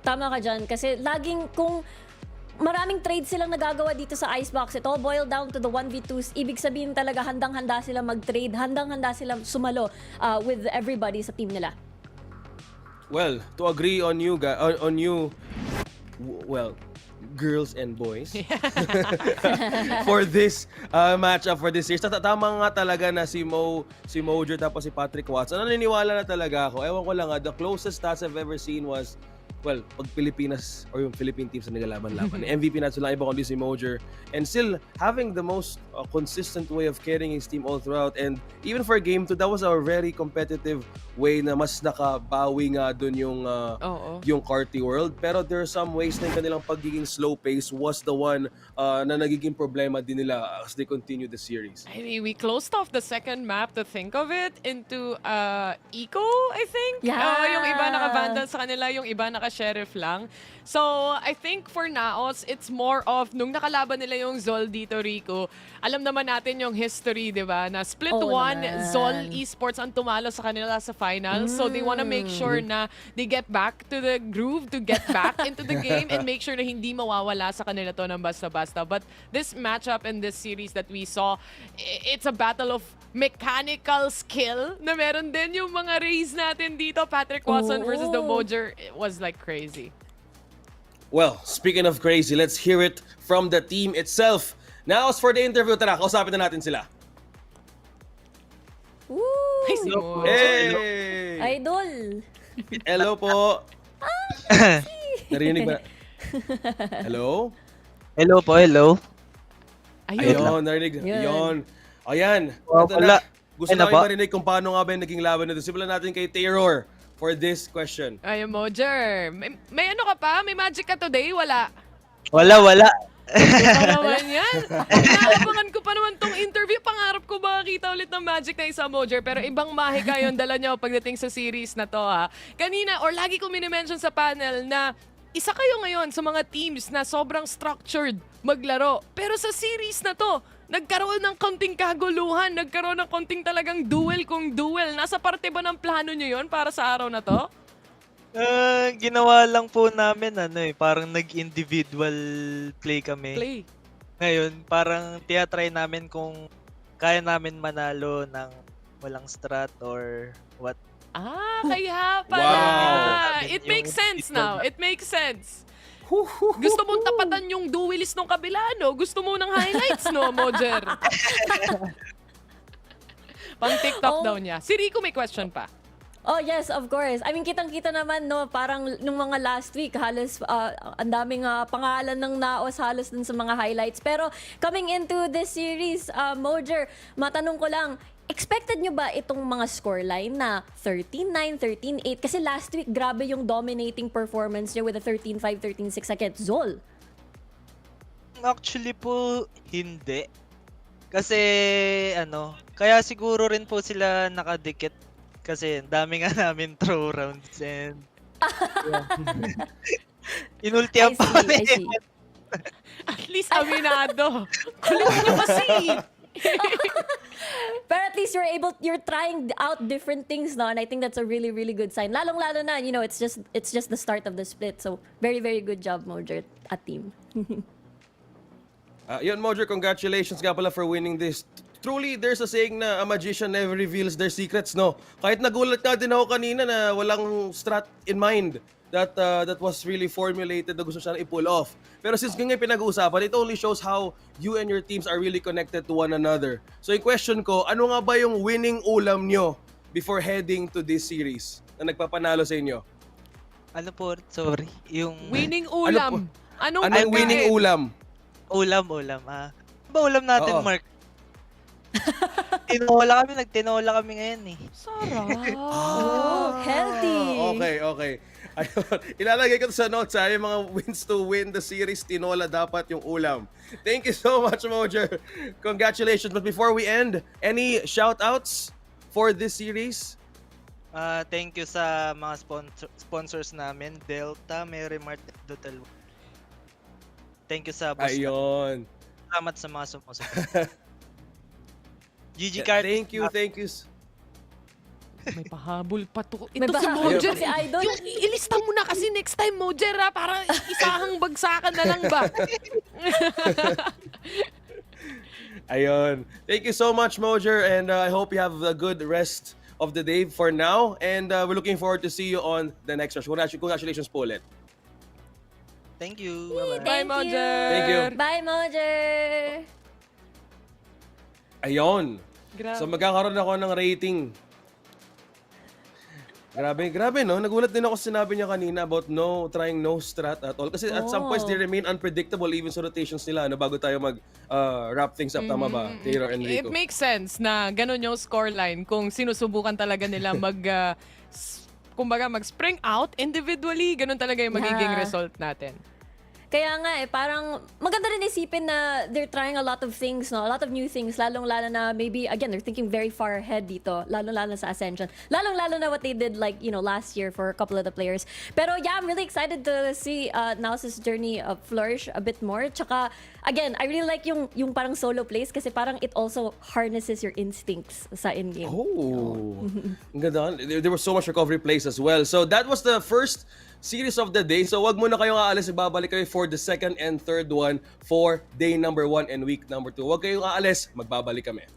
Tama ka dyan, kasi laging kung maraming trades silang nagagawa dito sa Icebox, it all boiled down to the 1v2s. Ibig sabihin talaga handang-handa sila mag-trade, handang-handa sila sumalo with everybody sa team nila.
Well, to agree on you, girls and boys, for this matchup, for this series. Tama nga talaga na si Mojer tapos si Patrick Watson. Naniniwala na talaga ako. Ewan ko lang the closest stats I've ever seen was, well, pag Pilipinas or yung Philippine teams na nagalaban-laban. MVP natin lang iba kundi si Mojer. And still having the most consistent way of carrying his team all throughout. And even for game 2, that was a very competitive way na mas nakabawi nga dun yung Carti World. Pero there are some ways na yung kanilang pagiging slow pace was the one na nagiging problema din nila as they continue the series.
I mean, we closed off the second map to think of it into Eco, I think.
Yeah.
Yung iba naka-vandal sa kanila, yung iba naka-sheriff lang. So, I think for Naos, it's more of, nung nakalaban nila yung Zol dito, Rico, alam naman natin yung history, di ba? Na Split 1, Zol Esports ang tumalo sa kanila sa finals. So, they wanna make sure na they get back to the groove, to get back into the game, and make sure na hindi mawawala sa kanila to ng basta-basta. But this matchup and this series that we saw, it's a battle of mechanical skill na meron din yung mga rays natin dito. Patrick Watson versus the Mojer. It was like crazy.
Well, speaking of crazy, let's hear it from the team itself. Now, as for the interview, tara, kausapin na natin sila.
Woo!
Ay, si Mojer.
Hey!
Idol!
Hello po! Narinig ba? Hello?
Hello po, hello.
Ayun, narinig. Ayun. Ayan.
Oh,
Ito
wala.
na. Gusto
Ano
namin
ba?
marinig kung paano nga ba yung naging laban nito. Simulan natin kay Terror for this question.
Ay, Mojer. May ano ka pa? May magic ka today? Wala.
Wala.
Ano naman yan? Naabangan ko pa naman tong interview. Pangarap ko makakita ulit ng magic na isa, Mojer. Pero ibang mahika yung dala nyo pagdating sa series na to, ha? Kanina, or lagi ko minimension sa panel na isa kayo ngayon sa mga teams na sobrang structured maglaro. Pero sa series na to, nagkaroon ng konting kaguluhan, nagkaroon ng konting talagang duel kung duel. Nasa parte ba ng plano nyo yon para sa araw na to?
Ginawa lang po namin, parang nag-individual play kami.
Play.
Ngayon, parang tiyatry namin kung kaya namin manalo ng walang strat or what.
Kaya pala.
Wow.
It makes sense now. It makes sense. Gusto mong tapatan yung duelist nung kabila, no? Gusto mo ng highlights, no, Mojer? Pang TikTok
Oh.
daw niya. Si Rico may question pa.
Oh yes, of course. I mean, kitang-kita naman, no, parang nung mga last week, halos ang daming pangalan ng Naos halos dun sa mga highlights. Pero coming into this series, Mojer, matanong ko lang, expected nyo ba itong mga scoreline na 13-9, 13-8? Kasi last week, grabe yung dominating performance nyo with a 13-5, 13-6 against Zol.
Actually po, hindi. Kasi kaya siguro rin po sila nakadikit kasi ang dami nga namin throw rounds and inultihan pa
I see.
At least aminado. Kulit nyo kasi.
Pero at least you're trying out different things, no? And I think that's a really, really good sign. Lalong-lalo na, it's just the start of the split. So, very, very good job, Mojer, at team.
Yun, Mojer, congratulations nga pala for winning this. Truly, there's a saying na a magician never reveals their secrets, no? Kahit nagulat nga din ako kanina na walang strat in mind that was really formulated na gusto siya na i-pull off. Pero since ganyan pinag-uusapan, it only shows how you and your teams are really connected to one another. So yung question ko, ano nga ba yung winning ulam nyo before heading to this series na nagpapanalo sa inyo?
ano po, sorry, yung
Winning ulam. Anong
Ano yung winning ulam?
ulam. Ano ba ulam natin,
Oo.
Mark? Nagtinola kami ngayon eh.
Sarap.
Oh, healthy.
Okay. Ayun. Ilalagay ko to sa notes yung mga wins to win the series, tinola dapat yung ulam. Thank you so much, Mojer. Congratulations. But before we end, any shout-outs for this series?
Thank you sa mga sponsors namin, Delta, Merrimart, Dotel. Thank you sa boss.
Ayun.
Salamat sa mga sumusunod. GG Carti.
Thank you.
May pahabol pa to.
May
Ito si
pahabol
Mojer.
pa si Idol.
Yung ilista mo na kasi next time, Mojer, para isahang bagsakan na lang ba?
Ayun. Thank you so much, Mojer, and I hope you have a good rest of the day for now, and we're looking forward to see you on the next rush. Congratulations po ulit.
Thank you.
Bye,
Bye-bye.
Thank
Mojer.
Thank you.
Bye, Mojer.
Ayun.
Grabe.
So magkakaroon ako ng rating. Grabe no. Nagulat din ako sa sinabi niya kanina about trying no strat at all. Kasi at some points they remain unpredictable even sa rotations nila bago tayo mag wrap things up. Tama ba, Taylor and
It
Rico?
makes sense na ganun yung scoreline kung sinusubukan talaga nila kumbaga mag-spring out individually, ganun talaga yung magiging
Yeah.
result natin.
Kaya nga parang maganda rin isipin na they're trying a lot of things, no? A lot of new things, lalong-lalo na maybe, again, they're thinking very far ahead dito, lalong-lalo sa Ascension. Lalong-lalo na what they did last year for a couple of the players. Pero yeah, I'm really excited to see Naos' journey flourish a bit more. Tsaka, again, I really like yung parang solo plays kasi parang it also harnesses your instincts sa in-game.
Oh, ang ganda. There was so much recovery plays as well. So that was the first series of the day. So wag muna kayong aalis, babalik kayo for the second and third one for day number 1 and week number 2. Wag kayong aalis, magbabalik kami.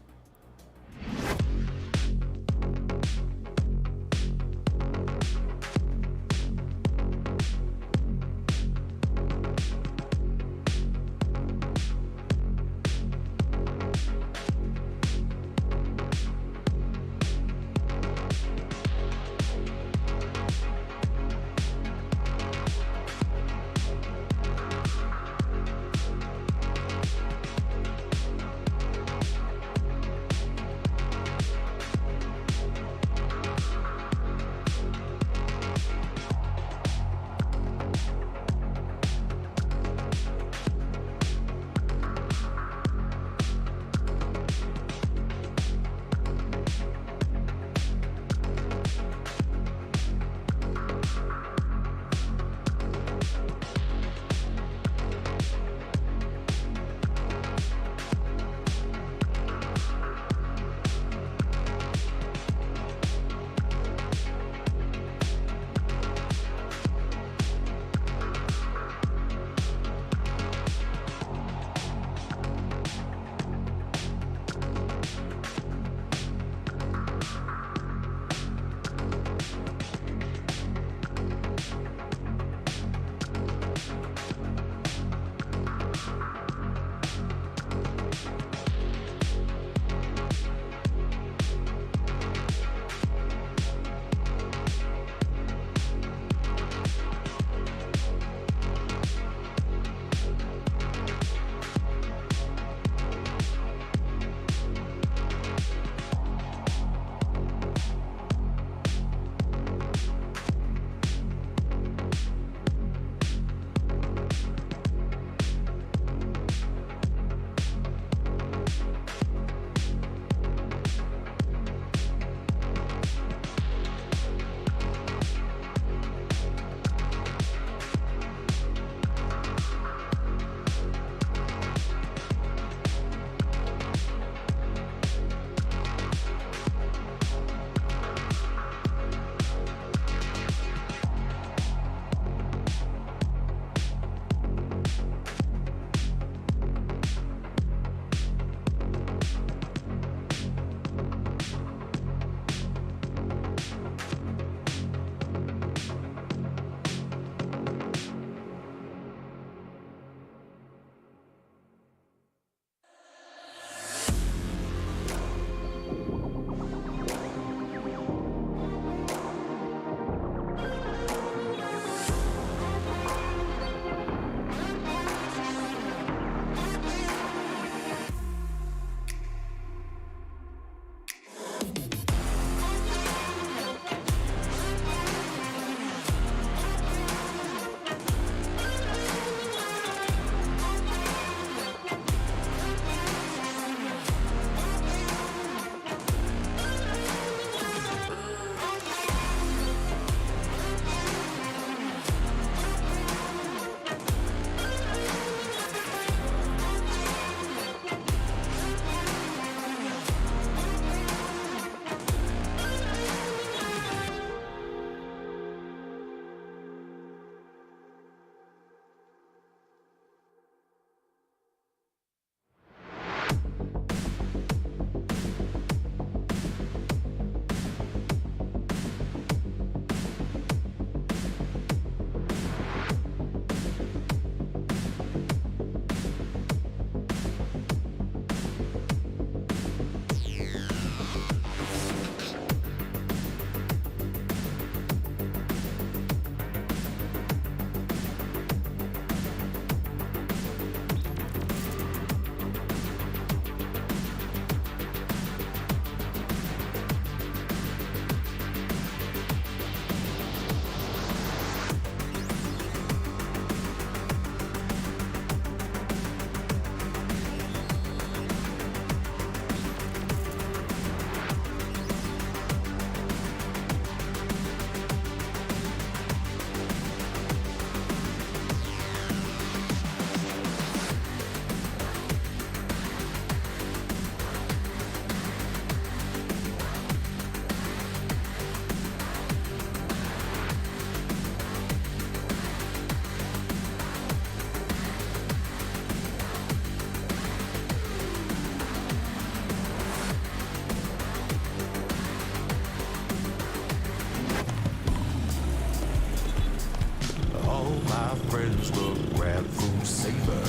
friends will grab food saver.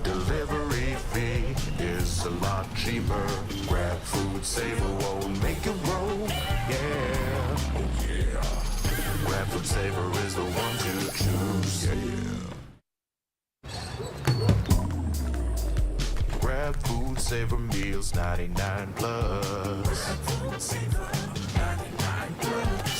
Delivery fee is a lot cheaper. Grab food saver won't make it roll. Yeah, oh yeah. Grab food saver is the one to choose. Yeah. Grab food saver meals 99 plus. Grab food saver 99 plus.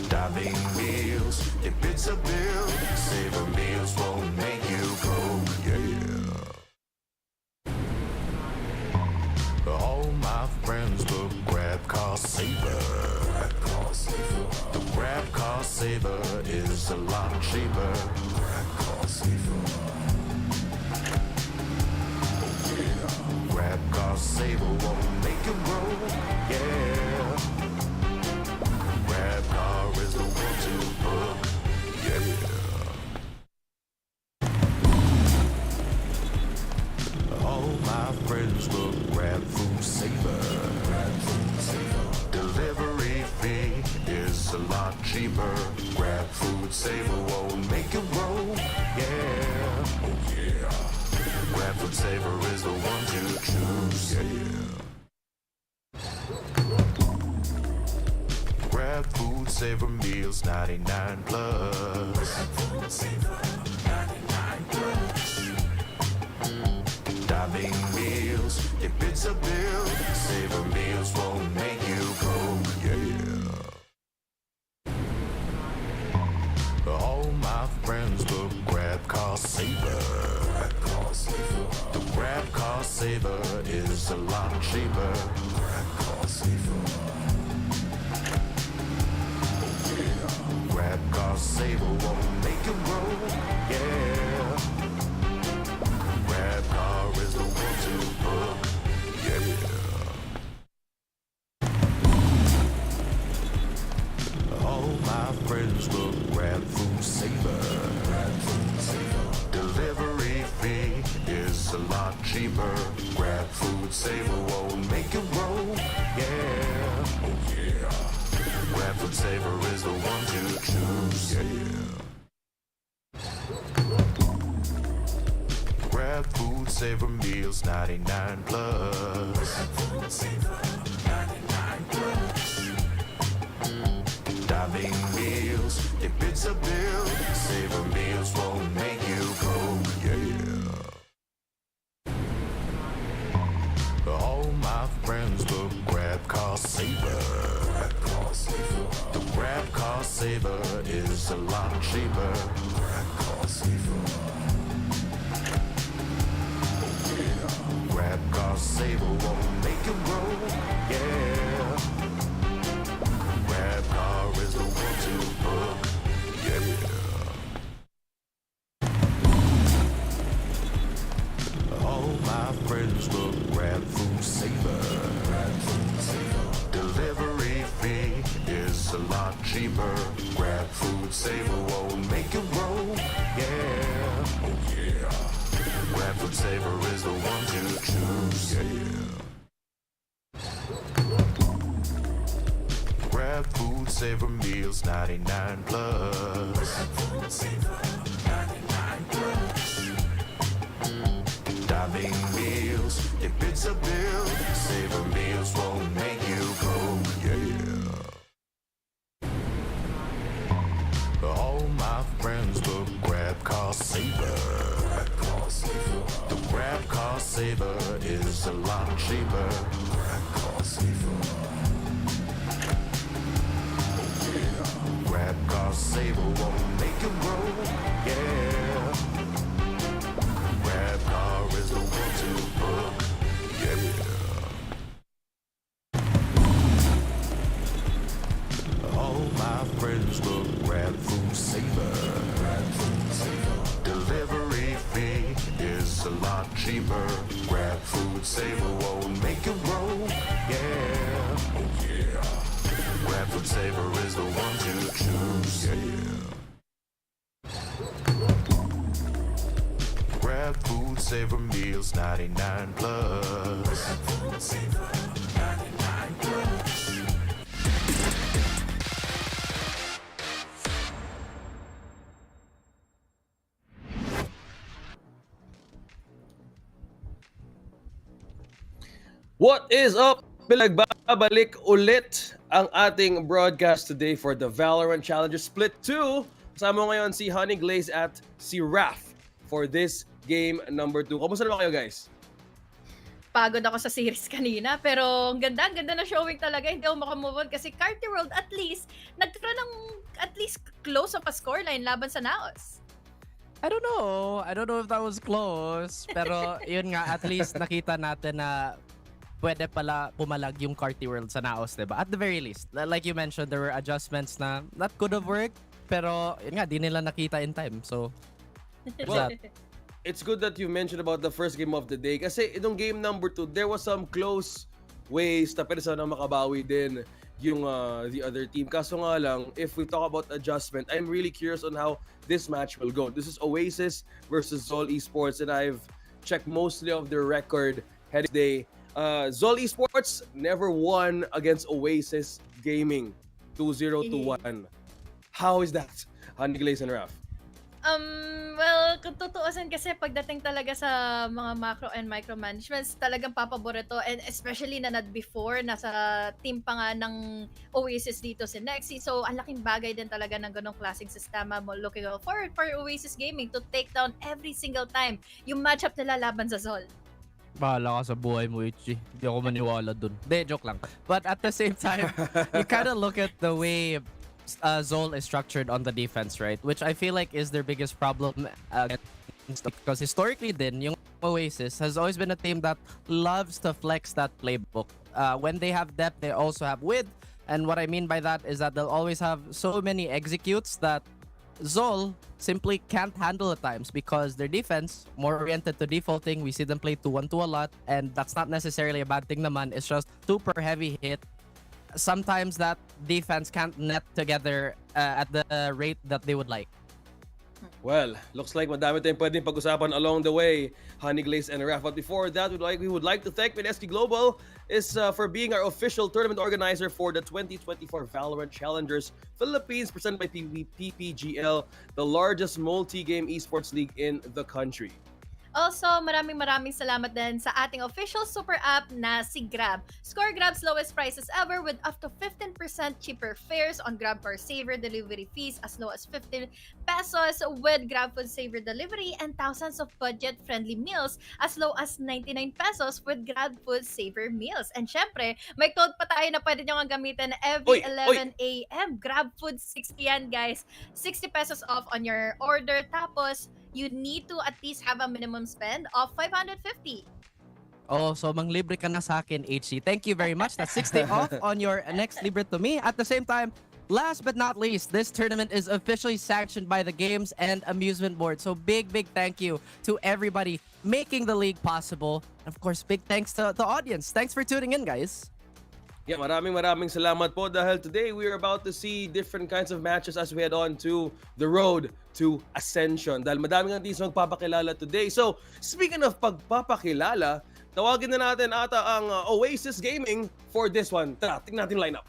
Diving meals, if it's a bill, saver meals won't make you broke. Yeah. All my friends will grab car saver. The grab car saver is a lot cheaper. Grab car saver. Grab car saver won't make it roll. Yeah. Grab car is the one to book. Yeah. All my friends will grab food saver. Delivery fee is a lot cheaper. Grab food saver won't make it roll. Yeah. Oh yeah. Grab food saver is the one to choose. Yeah. Grab food saver meals 99 plus. Grab food saver 99 plus. Diving meals, if it's a bill, saver meals won't make you broke. Yeah. All my friends will grab car saver. The grab car saver is a lot cheaper. Grab car saver. Grab car saver won't make it roll. Yeah. Grab car is the one to book. Yeah. All my friends will grab food saver. Delivery fee is a lot cheaper. Grab food saver won't make it roll. Yeah. Oh yeah. Grab food saver is the one to choose. Yeah. Grab food saver meals 99 plus. Grab food saver 99 plus. Diving meals, if it's a bill, saver meals won't make you broke. Yeah. All my friends will grab car saver. The grab car saver is a lot cheaper. Grab car saver. Grab car saver won't make it roll. Yeah. Grab car is the one to book. Yeah. All my friends will grab food saver. Delivery fee is a lot cheaper. Grab food saver won't make it roll. Yeah. Oh yeah. Grab food saver is the one to choose. Yeah. Grab food saver meals 99 plus. Grab food saver 99 plus. Diving meals, if it's a bill, saver meals won't make you broke. Yeah. All my friends will grab car saver. The grab car saver is a lot cheaper. Grab car saver. Grab car saver won't make it roll. Yeah. Grab car is the one to book. Yeah. All my friends will grab food saver. Delivery fee is a lot cheaper. Grab food saver won't make it roll. Yeah. Oh yeah. Grab food saver is the one to choose. Yeah. Grab food saver meals 99 plus. Grab food saver 99 plus.
What is up? Nagbabalik ulit ang ating broadcast today for the VALORANT Challengers Split 2. Kasama mo ngayon si Honey Glaze at si Raph for this game number 2. Kamusta naman kayo, guys?
Pagod ako sa series kanina, pero ang ganda na showing talaga. Hindi ako makamove on kasi Carti World at least nagkaroon ng at least close up a scoreline laban sa Naos.
I don't know if that was close. Pero yun nga, at least nakita natin na pwede pala pumalag yung Carti World sa Naos, diba? At the very least. Like you mentioned, there were adjustments na that could have worked. Pero yun nga, di nila nakita in time. So,
Well, it's good that you mentioned about the first game of the day kasi itong game number 2, there was some close ways na pwede sana makabawi din yung the other team. Kaso nga lang, if we talk about adjustment, I'm really curious on how this match will go. This is Oasis versus Z Esports, and I've checked mostly of their record heading day. Z Esports never won against Oasis Gaming 2-0 to 1. How is that, Honey Glaze and Raph?
Well, kung tutuusin kasi pagdating talaga sa mga macro and micro managements, talagang papaborito, and especially na not before, nasa team pa nga ng Oasis dito si Nexi. So, ang laking bagay din talaga ng ganong klaseng sistema mo looking forward for Oasis Gaming to take down every single time yung matchup nila laban sa Zol.
bahala ka sa buhay mo, Ichi. Hindi ako maniwala dun. De, joke lang. But at the same time, you kind of look at the way Zol is structured on the defense, right? Which I feel like is their biggest problem. Because historically din, yung Oasis has always been a team that loves to flex that playbook. When they have depth, they also have width. And what I mean by that is that they'll always have so many executes that Zol simply can't handle at times because their defense, more oriented to defaulting, we see them play 2-1-2 a lot. And that's not necessarily a bad thing naman. It's just super heavy hit. Sometimes that defense can't net together at the rate that they would like.
Well, looks like madami tayong pwedeng pag-usapan along the way, Honey Glaze and Raph. But before that, we would like to thank SK Global for being our official tournament organizer for the 2024 VALORANT Challengers Philippines presented by PPGL, the largest multi-game esports league in the country.
Also, maraming salamat din sa ating official super app na si Grab. Score Grab's lowest prices ever with up to 15% cheaper fares on Grab for Saver delivery fees as low as 15 pesos with Grab Food Saver delivery and thousands of budget-friendly meals as low as 99 pesos with Grab Food Saver meals. And syempre, may code pa tayo na pwede nyo nga gamitin every 11 a.m. Grab Food 60 yan, guys. 60 pesos off on your order. Tapos, you need to at least have a minimum spend of 550.
Oh, so manglibre ka na sa akin, HC. Thank you very much. That's 60 off on your next libre to me. At the same time, last but not least, this tournament is officially sanctioned by the Games and Amusement Board. So big thank you to everybody making the league possible. And of course, big thanks to the audience. Thanks for tuning in, guys.
Yeah, maraming salamat po dahil today we are about to see different kinds of matches as we head on to the road to Ascension. Dahil madaming ang teams magpapakilala today. So, speaking of pagpapakilala, tawagin na natin ata ang Oasis Gaming for this one. Tara, tingnan natin lineup.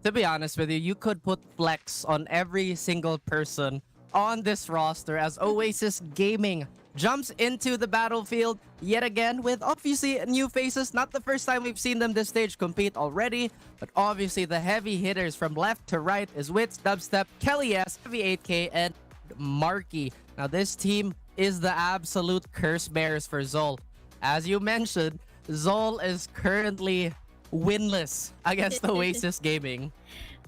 To be honest with you, you could put flex on every single person on this roster as Oasis Gaming jumps into the battlefield yet again with obviously new faces. Not the first time we've seen them this stage compete already, but obviously the heavy hitters from left to right is Wits, Dubstep, Kelly S, Heavy 8K, and Marky. Now this team is the absolute curse bearers for Zol. As you mentioned, Zol is currently winless against Oasis Gaming.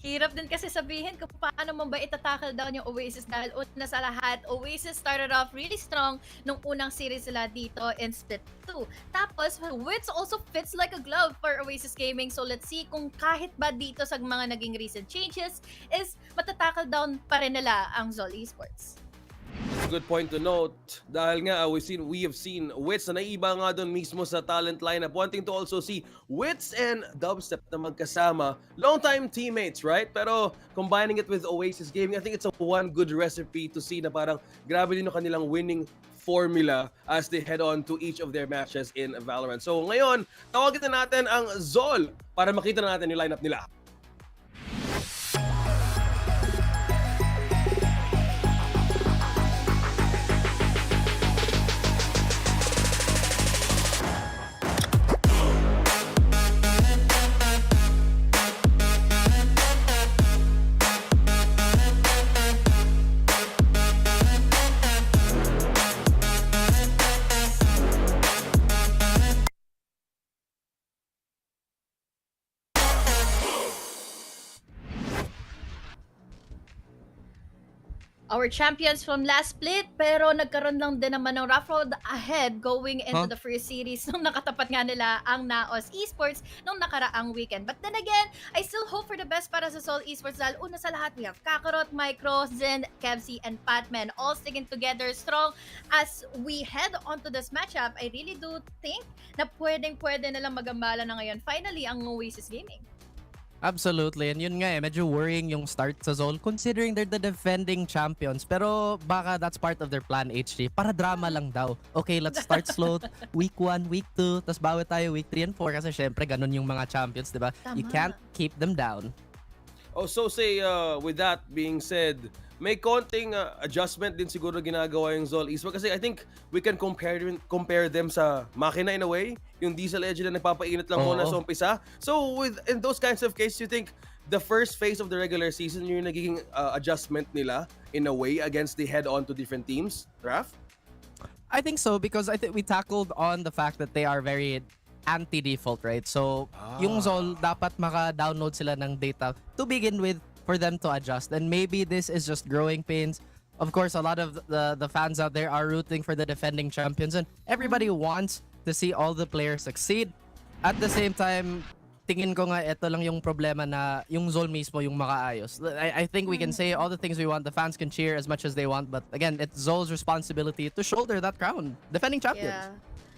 Hirap din kasi sabihin kung paano mo ba itatakal down yung Oasis dahil una sa lahat, Oasis started off really strong nung unang series nila dito in Split 2. Tapos, Wits also fits like a glove for Oasis Gaming. So let's see kung kahit ba dito sa mga naging recent changes is matatakal down pa rin nila ang Z Esports.
a good point to note. Dahil nga, we have seen Wits na naiba nga doon mismo sa talent lineup. Wanting to also see Wits and Dubstep na magkasama. Long-time teammates, right? Pero combining it with Oasis Gaming, I think it's a one good recipe to see na parang grabe din yung kanilang winning formula as they head on to each of their matches in Valorant. So ngayon, tawagin na natin ang Zol para makita na natin yung lineup nila.
Our champions from last split, pero nagkaroon lang din naman ng rough road ahead going into the first series nung nakatapat nga nila ang Naos Esports nung nakaraang weekend. But then again, I still hope for the best para sa Seoul Esports dahil una sa lahat, we have Kakarot, Micro, Zen, Kevzi, and Patman all sticking together strong as we head on to this matchup. I really do think na pwede nilang magambala na ngayon finally ang Oasis Gaming.
Absolutely, and yun nga medyo worrying yung start sa Zol considering they're the defending champions. Pero baka that's part of their plan, HG. Para drama lang daw. Okay, let's start slow. Week 1, week 2, tas bawi tayo week 3 and 4 kasi syempre ganun yung mga champions, diba? You can't keep them down.
Oh, so say, with that being said, may konting adjustment din siguro ginagawa yung Zol Esports kasi I think we can compare them sa makina in a way, yung Diesel Legend na nagpapainit lang muna sa umpisa. So in those kinds of cases, you think the first phase of the regular season yung nagiging adjustment nila in a way against the head-on to different teams, Raf?
I think so because I think we tackled on the fact that they are very anti-default, right? So yung Zol dapat maka-download sila ng data to begin with for them to adjust, and maybe this is just growing pains. Of course, a lot of the fans out there are rooting for the defending champions, and everybody wants to see all the players succeed. At the same time, tingin ko nga ito lang yung problema na yung Zol mismo yung makaayos. I think we can say all the things we want. The fans can cheer as much as they want, but again, it's Zol's responsibility to shoulder that crown, defending champions.
Yeah.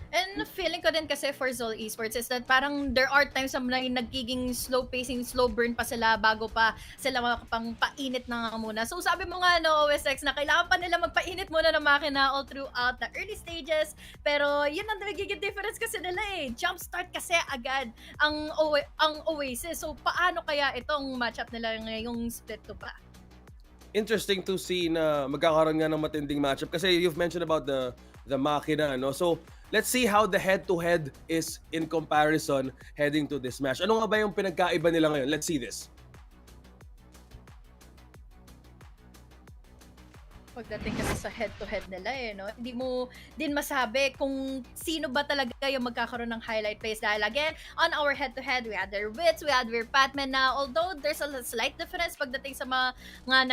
And feeling ko din kasi for Zol Esports is that parang there are times na nagiging slow pacing, slow burn pa sila bago pa sila makapang painit na nga muna. So sabi mo nga no, OSX, na kailangan pa nila magpainit muna ng makina all throughout the early stages. Pero yun ang nagiging difference kasi nila eh. Jump start kasi agad ang Oasis. So paano kaya itong matchup nila ngayong split to pa?
Interesting to see na magkakaroon nga ng matinding matchup kasi you've mentioned about the makina, no? So let's see how the head-to-head is in comparison heading to this match. Ano nga ba yung pinagkaiba nila ngayon? Let's see this.
Pagdating kasi sa head-to-head nila eh, no? Hindi mo din masabi kung sino ba talaga yung magkakaroon ng highlight plays dahil again, on our head-to-head, we had their Wits, we had their Patman na although there's a slight difference pagdating sa mga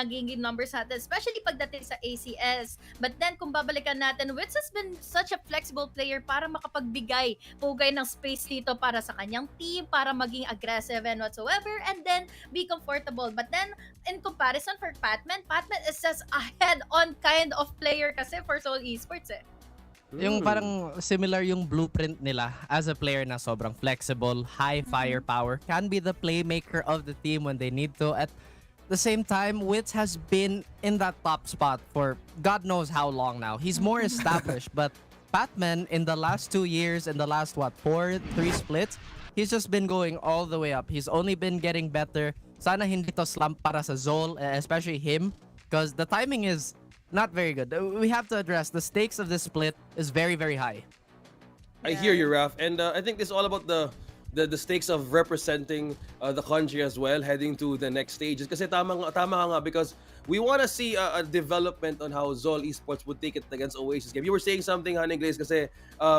nagiging numbers natin, especially pagdating sa ACS. But then, kung babalikan natin, Wits has been such a flexible player para makapagbigay pugay ng space dito para sa kanyang team, para maging aggressive and whatsoever, and then be comfortable. But then, in comparison for Patman is just a head-on kind of player kasi for Seoul Esports eh.
Yung parang similar yung blueprint nila as a player na sobrang flexible, high firepower, can be the playmaker of the team when they need to. At the same time, Wits has been in that top spot for God knows how long now. He's more established, but Patman in the last 2 years, in the last 3 splits, he's just been going all the way up. He's only been getting better. Sana hindi to slump para sa Zol, especially him, because the timing is not very good. We have to address the stakes of this split is very, very high.
I hear you, Raf, and I think this is all about the stakes of representing the country as well heading to the next stages. Kasi tama nga because we want to see a development on how Zol Esports would take it against Oasis game. You were saying something, Honey Grace, kasi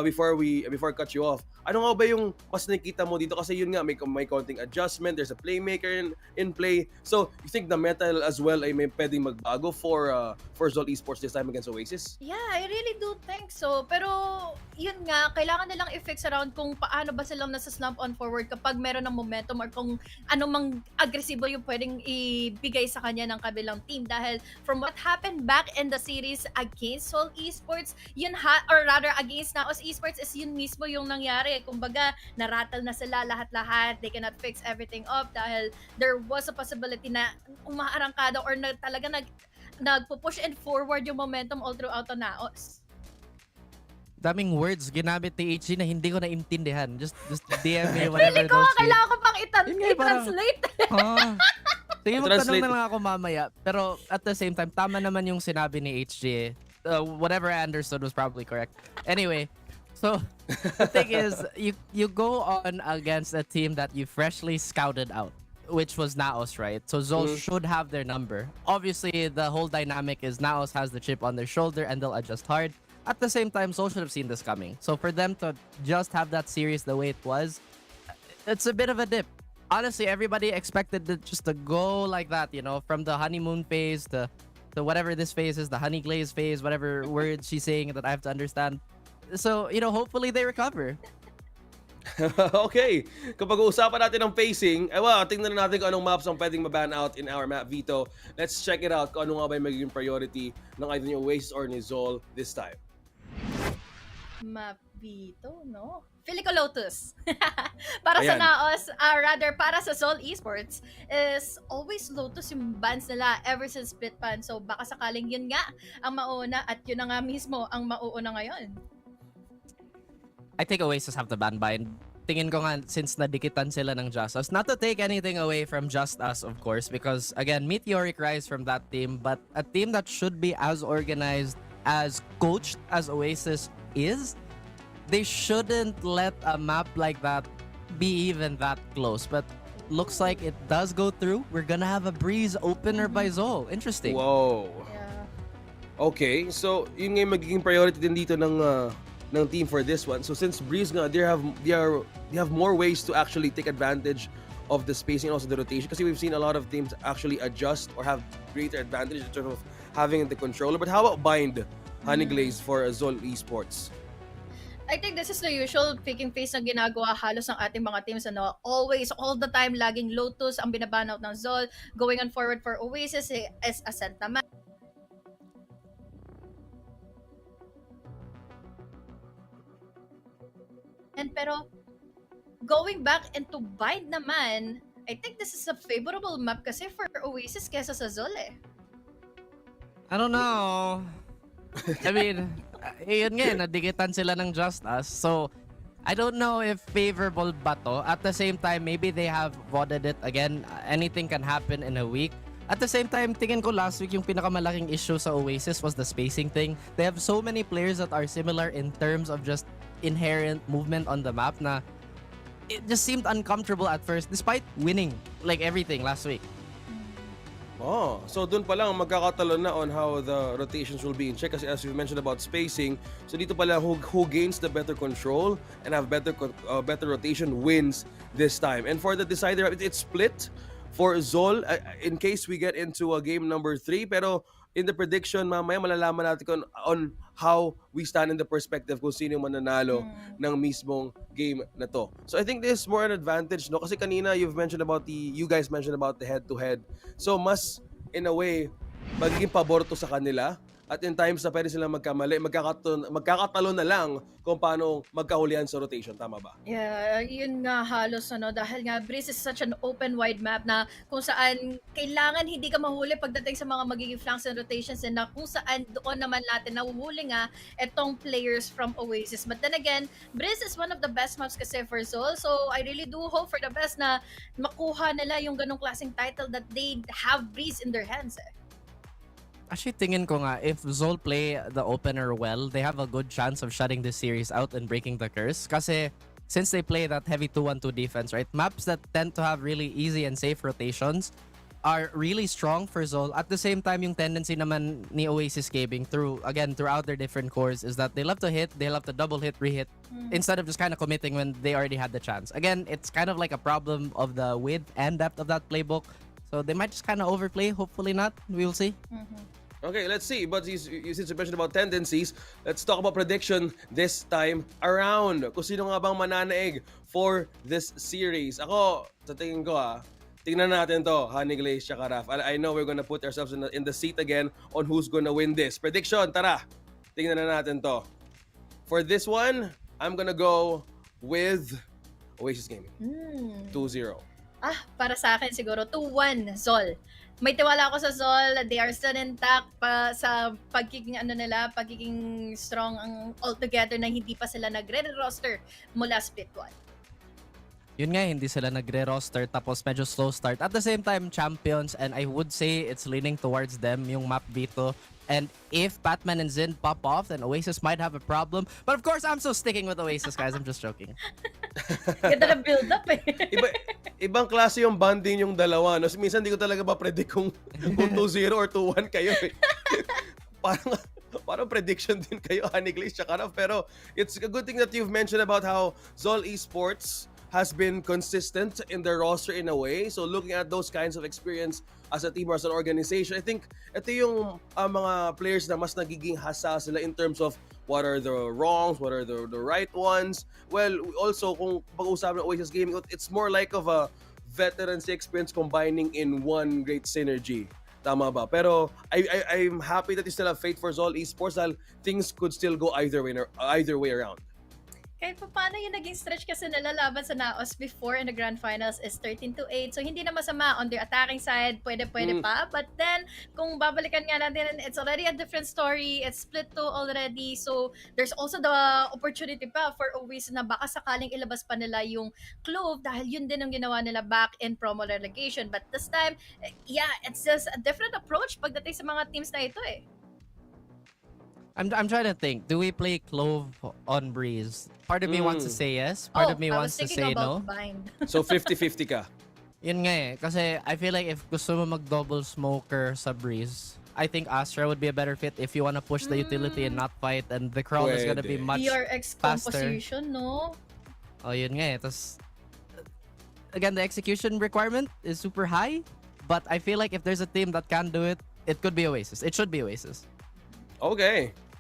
before I cut you off. Ano nga ba yung mas nakikita mo dito? Kasi yun nga, may konting adjustment, there's a playmaker in play. So, you think the metal as well ay may pwedeng magbago for Zol Esports this time against Oasis?
Yeah, I really do think so. Pero, yun nga, kailangan nilang i-fix around kung paano ba silang nasa slump on forward kapag meron ng momentum or kung anong mang agresibo yung pwedeng ibigay sa kanya ng kabilang team. team dahil from what happened back in the series against Seoul Esports, or rather against Naos Esports, is yun mismo yung nangyari. Kumbaga, narattle na sila lahat-lahat. They cannot fix everything up dahil there was a possibility na umaarangkada or talaga nagpo-push and forward yung momentum all throughout the Naos.
Daming words ginamit ni HG na hindi ko naintindihan. Just DM me whatever
Feeling ko
those
kailangan ko pang
Yun nga, parang-
i-translate.
Sige, magtanong
Translate.
na lang ako mamaya. Pero at the same time, tama naman yung sinabi ni HG. Whatever I understood was probably correct. Anyway, so the thing is, you go on against a team that you freshly scouted out, which was Naos, right? So Zol should have their number. Obviously, the whole dynamic is Naos has the chip on their shoulder and they'll adjust hard. At the same time, Zol should have seen this coming. So for them to just have that series the way it was, it's a bit of a dip. Honestly, everybody expected it just to go like that, you know, from the honeymoon phase to whatever this phase is, the honey glaze phase, whatever words she's saying that I have to understand. So, you know, hopefully they recover.
Okay, kapag uusapan natin ng pacing, tingnan na natin kung anong maps ang pwedeng maban out in our map veto. Let's check it out kung ano nga ba yung magiging priority ng either ni Oasis or ni Zol this time.
Mapito, no? Filico Lotus. Para sa
Ayan.
Naos, rather para sa Seoul Esports, is always Lotus yung bans nila ever since Split ban. So baka sakaling yun nga ang mauna at yun na nga mismo ang mauuna ngayon.
I think Oasis have the ban bind. Tingin ko nga since nadikitan sila ng Just Us. Not to take anything away from Just Us, of course, because again, meteoric rise from that team, but a team that should be as organized, as coached as Oasis is, they shouldn't let a map like that be even that close. But looks like it does go through. We're gonna have a Breeze opener by Zol. Interesting.
Whoa.
Yeah.
Okay, so yun nga yung magiging priority din dito ng team for this one. So since Breeze nga, they have more ways to actually take advantage of the spacing and also the rotation, kasi we've seen a lot of teams actually adjust or have greater advantage in terms of having the controller. But how about bind Honey Glaze for Zol Esports?
I think this is the usual picking face na ginagawa halos ng ating mga teams. Always, all the time, laging Lotus ang binaban out ng Zol. Going on forward for Oasis is Ascent naman. Pero, going back into Bind naman, I think this is a favorable map kasi for Oasis kesa sa Zol eh.
I don't know. I mean, yun nga, nadikitan sila ng Just Us. So, I don't know if favorable ba to. At the same time, maybe they have voted it again. Anything can happen in a week. At the same time, tingin ko last week yung pinakamalaking issue sa Oasis was the spacing thing. They have so many players that are similar in terms of just inherent movement on the map na it just seemed uncomfortable at first despite winning like everything last week.
Oh, so dun pa lang magkakatalon na on how the rotations will be in check, kasi as you mentioned about spacing, so dito pala who gains the better control and have better rotation wins this time. And for the decider, it's split for Zol in case we get into a game number 3, pero in the prediction mamaya malalaman natin on how we stand in the perspective kung sino yung mananalo ng mismong game na to. So I think this is more an advantage, no? Kasi kanina you guys mentioned about the head-to-head. So mas, in a way, magiging pabor to sa kanila. At in times na pwede silang magkamali, magkakatalo na lang kung paano magkahulihan sa rotation. Tama ba?
Yeah, yun nga halos dahil nga Breeze is such an open wide map na kung saan kailangan hindi ka mahuli pagdating sa mga magiging flanks and rotations, and na kung saan doon naman natin nahuhuli nga etong players from Oasis. But then again, Breeze is one of the best maps kasi for Zol, so I really do hope for the best na makuha nila yung ganong klaseng title that they have Breeze in their hands eh.
Actually, tingin ko nga, if Zol play the opener well, they have a good chance of shutting this series out and breaking the curse. Kasi since they play that heavy 2-1-2 defense, right? Maps that tend to have really easy and safe rotations are really strong for Zol. At the same time, yung tendency naman ni Oasis Gaming throughout their different cores is that they love to hit, they love to double hit, re-hit, instead of just kind of committing when they already had the chance. Again, it's kind of like a problem of the width and depth of that playbook. So they might just kind of overplay. Hopefully not. We'll see.
Okay, let's see. But since you mentioned about tendencies, let's talk about prediction this time around. Kung sino nga bang mananaig for this series. Ako, sa tingin ko Tingnan natin to, Honey Glaze tsaka Raf. I know we're gonna put ourselves in the seat again on who's gonna win this. Prediction, tara! Tingnan na natin to. For this one, I'm gonna go with Oasis Gaming. 2-0.
Para sa akin siguro 2-1 Zol. May tiwala ako sa Zol. They are still intact pa sa pagiging pagiging strong ang altogether na hindi pa sila nagre-roster mula Split 1.
Yun nga, hindi sila nagre-roster tapos medyo slow start. At the same time, champions, and I would say it's leaning towards them, yung map dito. And if Batman and Zin pop off, then Oasis might have a problem. But of course, I'm still sticking with Oasis, guys. I'm just joking.
Ganda na build up eh.
Ibang klase yung bonding yung dalawa. No? Minsan hindi ko talaga ma-predict kung 2-0 or 2-1 kayo. Eh. Parang prediction din kayo, Honey Glaze tsaka Raf. Pero it's a good thing that you've mentioned about how Z Esports has been consistent in their roster in a way. So looking at those kinds of experience as a team or as an organization, I think ito yung mga players na mas nagiging hasa sila in terms of what are the wrongs, what are the right ones. Well, also kung pag-uusapan ng Oasis Gaming, it's more like of a veterancy experience combining in one great synergy. Tama ba? Pero I'm happy that you still have faith for Z Esports dahil things could still go either way around.
Kahit pa paano yung naging stretch kasi nila laban sa Naos before in the grand finals is 13-8. So hindi na masama on their attacking side, pwede pa. But then, kung babalikan nga natin, it's already a different story. It's split 2 already. So there's also the opportunity pa for Oasis na baka sakaling ilabas pa nila yung Clove dahil yun din ang ginawa nila back in promo relegation. But this time, yeah, it's just a different approach pagdating sa mga teams na ito eh.
I'm trying to think. Do we play Clove on Breeze? Part of me wants to say yes. Part of me wants to say no.
So 50-50 ka?
Yun nga eh. Kasi I feel like if gusto mo mag-double smoker sa Breeze, I think Astra would be a better fit if you wanna push the utility and not fight, and the crawl is gonna be much
DRX
faster.
composition, no?
Oh, yun nga eh. Tas, again, the execution requirement is super high, but I feel like if there's a team that can do it, it could be Oasis. It should be Oasis.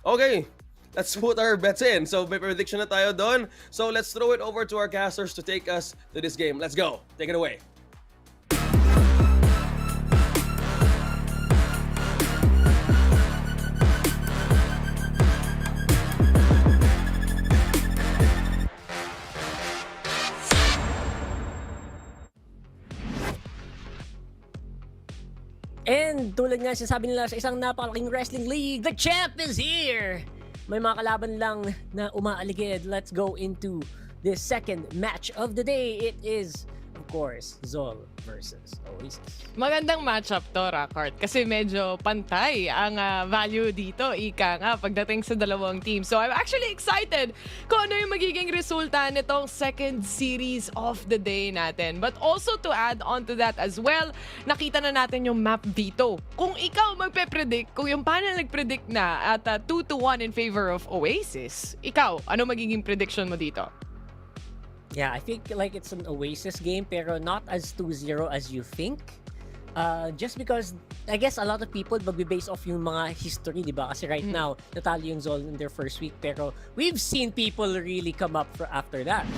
Okay, let's put our bets in. So may prediction na tayo doon. So let's throw it over to our casters to take us to this game. Let's go. Take it away.
And tulad nga sinasabi nila sa isang napakalaking wrestling league, the champ is here! May mga kalaban lang na umaaligid. Let's go into this second match of the day. It is, of course, Zol versus Oasis.
Magandang matchup to, Rakart. Kasi medyo pantay ang value dito, ika nga, pagdating sa dalawang team. So I'm actually excited kung ano yung magiging resulta nitong second series of the day natin. But also to add on to that as well, nakita na natin yung map dito. Kung ikaw magpe-predict, kung yung panel nag-predict na at 2-1 in favor of Oasis, ikaw, ano magiging prediction mo dito?
Yeah, I think like it's an Oasis game pero not as 2-0 as you think. Just because I guess a lot of people magbe-base off yung mga history, di ba? Kasi right now, natalo yung Zol in their first week pero we've seen people really come up after that.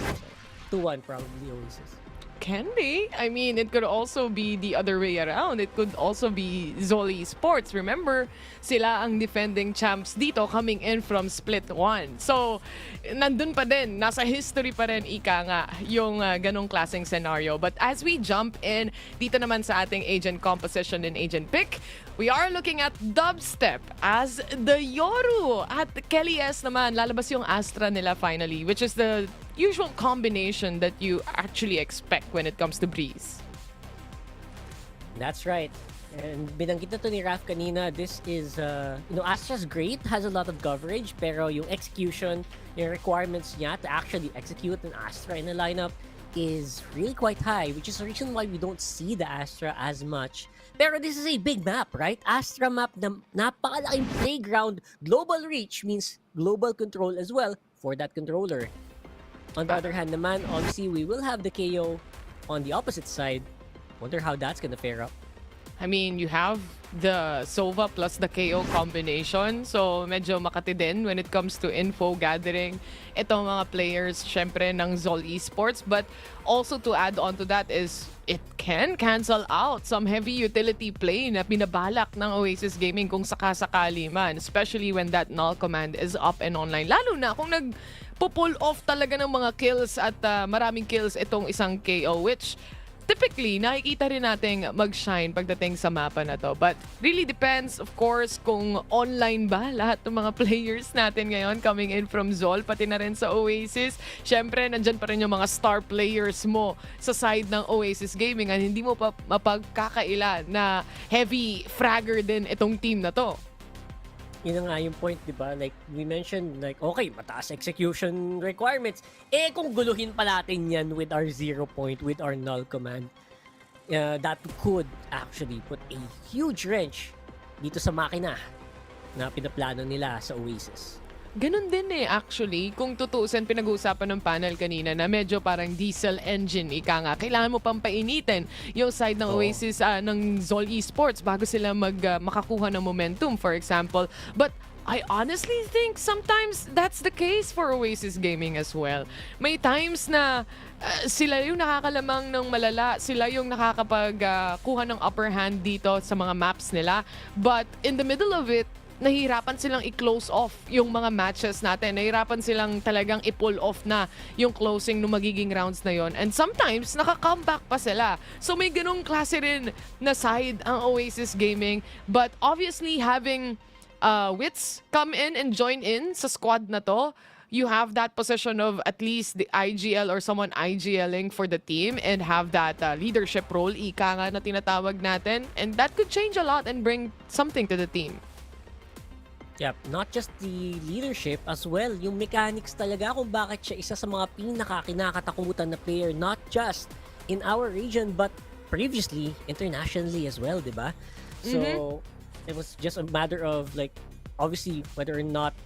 So, 2-1 probably Oasis.
Can be. I mean, it could also be the other way around. It could also be Z Esports. Remember, sila ang defending champs dito coming in from Split 1. So, nandun pa din. Nasa history pa rin, ika nga, yung ganong klaseng scenario. But as we jump in dito naman sa ating agent composition and agent pick, we are looking at Dubstep as the Yoru. At Kelly S naman, lalabas yung Astra nila finally, which is the usual combination that you actually expect when it comes to Breeze.
That's right. And binanggit na to ni Raf kanina, this is, Astra's great, has a lot of coverage, pero yung execution, yung requirements niya to actually execute an Astra in a lineup is really quite high, which is the reason why we don't see the Astra as much. Pero this is a big map, right? Astra map na napakalaking playground. Global reach means global control as well for that controller. On the other hand naman, obviously we will have the KO on the opposite side. Wonder how that's gonna fare up.
I mean, you have the Sova plus the KO combination. So, medyo makati din when it comes to info gathering. Itong mga players, syempre, ng Zol Esports. But also to add on to that is, it can cancel out some heavy utility play na binabalak ng Oasis Gaming kung sakasakali man. Especially when that null command is up and online. Lalo na kung nag-pull off talaga ng mga kills at maraming kills itong isang KO, which typically, nakikita rin nating mag-shine pagdating sa mapa na to. But really depends, of course, kung online ba lahat ng mga players natin ngayon coming in from Zol, pati na rin sa Oasis. Siyempre, nandyan pa rin yung mga star players mo sa side ng Oasis Gaming at hindi mo pa mapagkakaila na heavy fragger din itong team na to.
Yun na nga yung point, di ba? Like, we mentioned, like, okay, mataas execution requirements. Eh, kung guluhin pa natin yan with our 0 point, with our null command, that could actually put a huge wrench dito sa makina na pinaplano nila sa Oasis.
Ganun din actually. Kung tutuusin, pinag-uusapan ng panel kanina na medyo parang diesel engine, ika nga. Kailangan mo pang painitin yung side ng Oasis, ng Zol Esports bago sila makakuha ng momentum, for example. But I honestly think sometimes that's the case for Oasis Gaming as well. May times na sila yung nakakalamang ng malala, sila yung nakakapagkuha ng upper hand dito sa mga maps nila. But in the middle of it, nahihirapan silang i-close off yung mga matches natin. Nahihirapan silang talagang i-pull off na yung closing ng magiging rounds na yon. And sometimes, naka-comeback pa sila. So may ganung klase rin na side ang Oasis Gaming. But obviously, having Wits come in and join in sa squad na to, you have that position of at least the IGL or someone IGLing for the team and have that leadership role, ika nga na tinatawag natin. And that could change a lot and bring something to the team.
Yep, not just the leadership as well, yung mechanics talaga kung bakit siya isa sa mga pinaka-kinakatakutan na player, not just in our region but previously internationally as well, di ba? So, it was just a matter of like, obviously, whether or not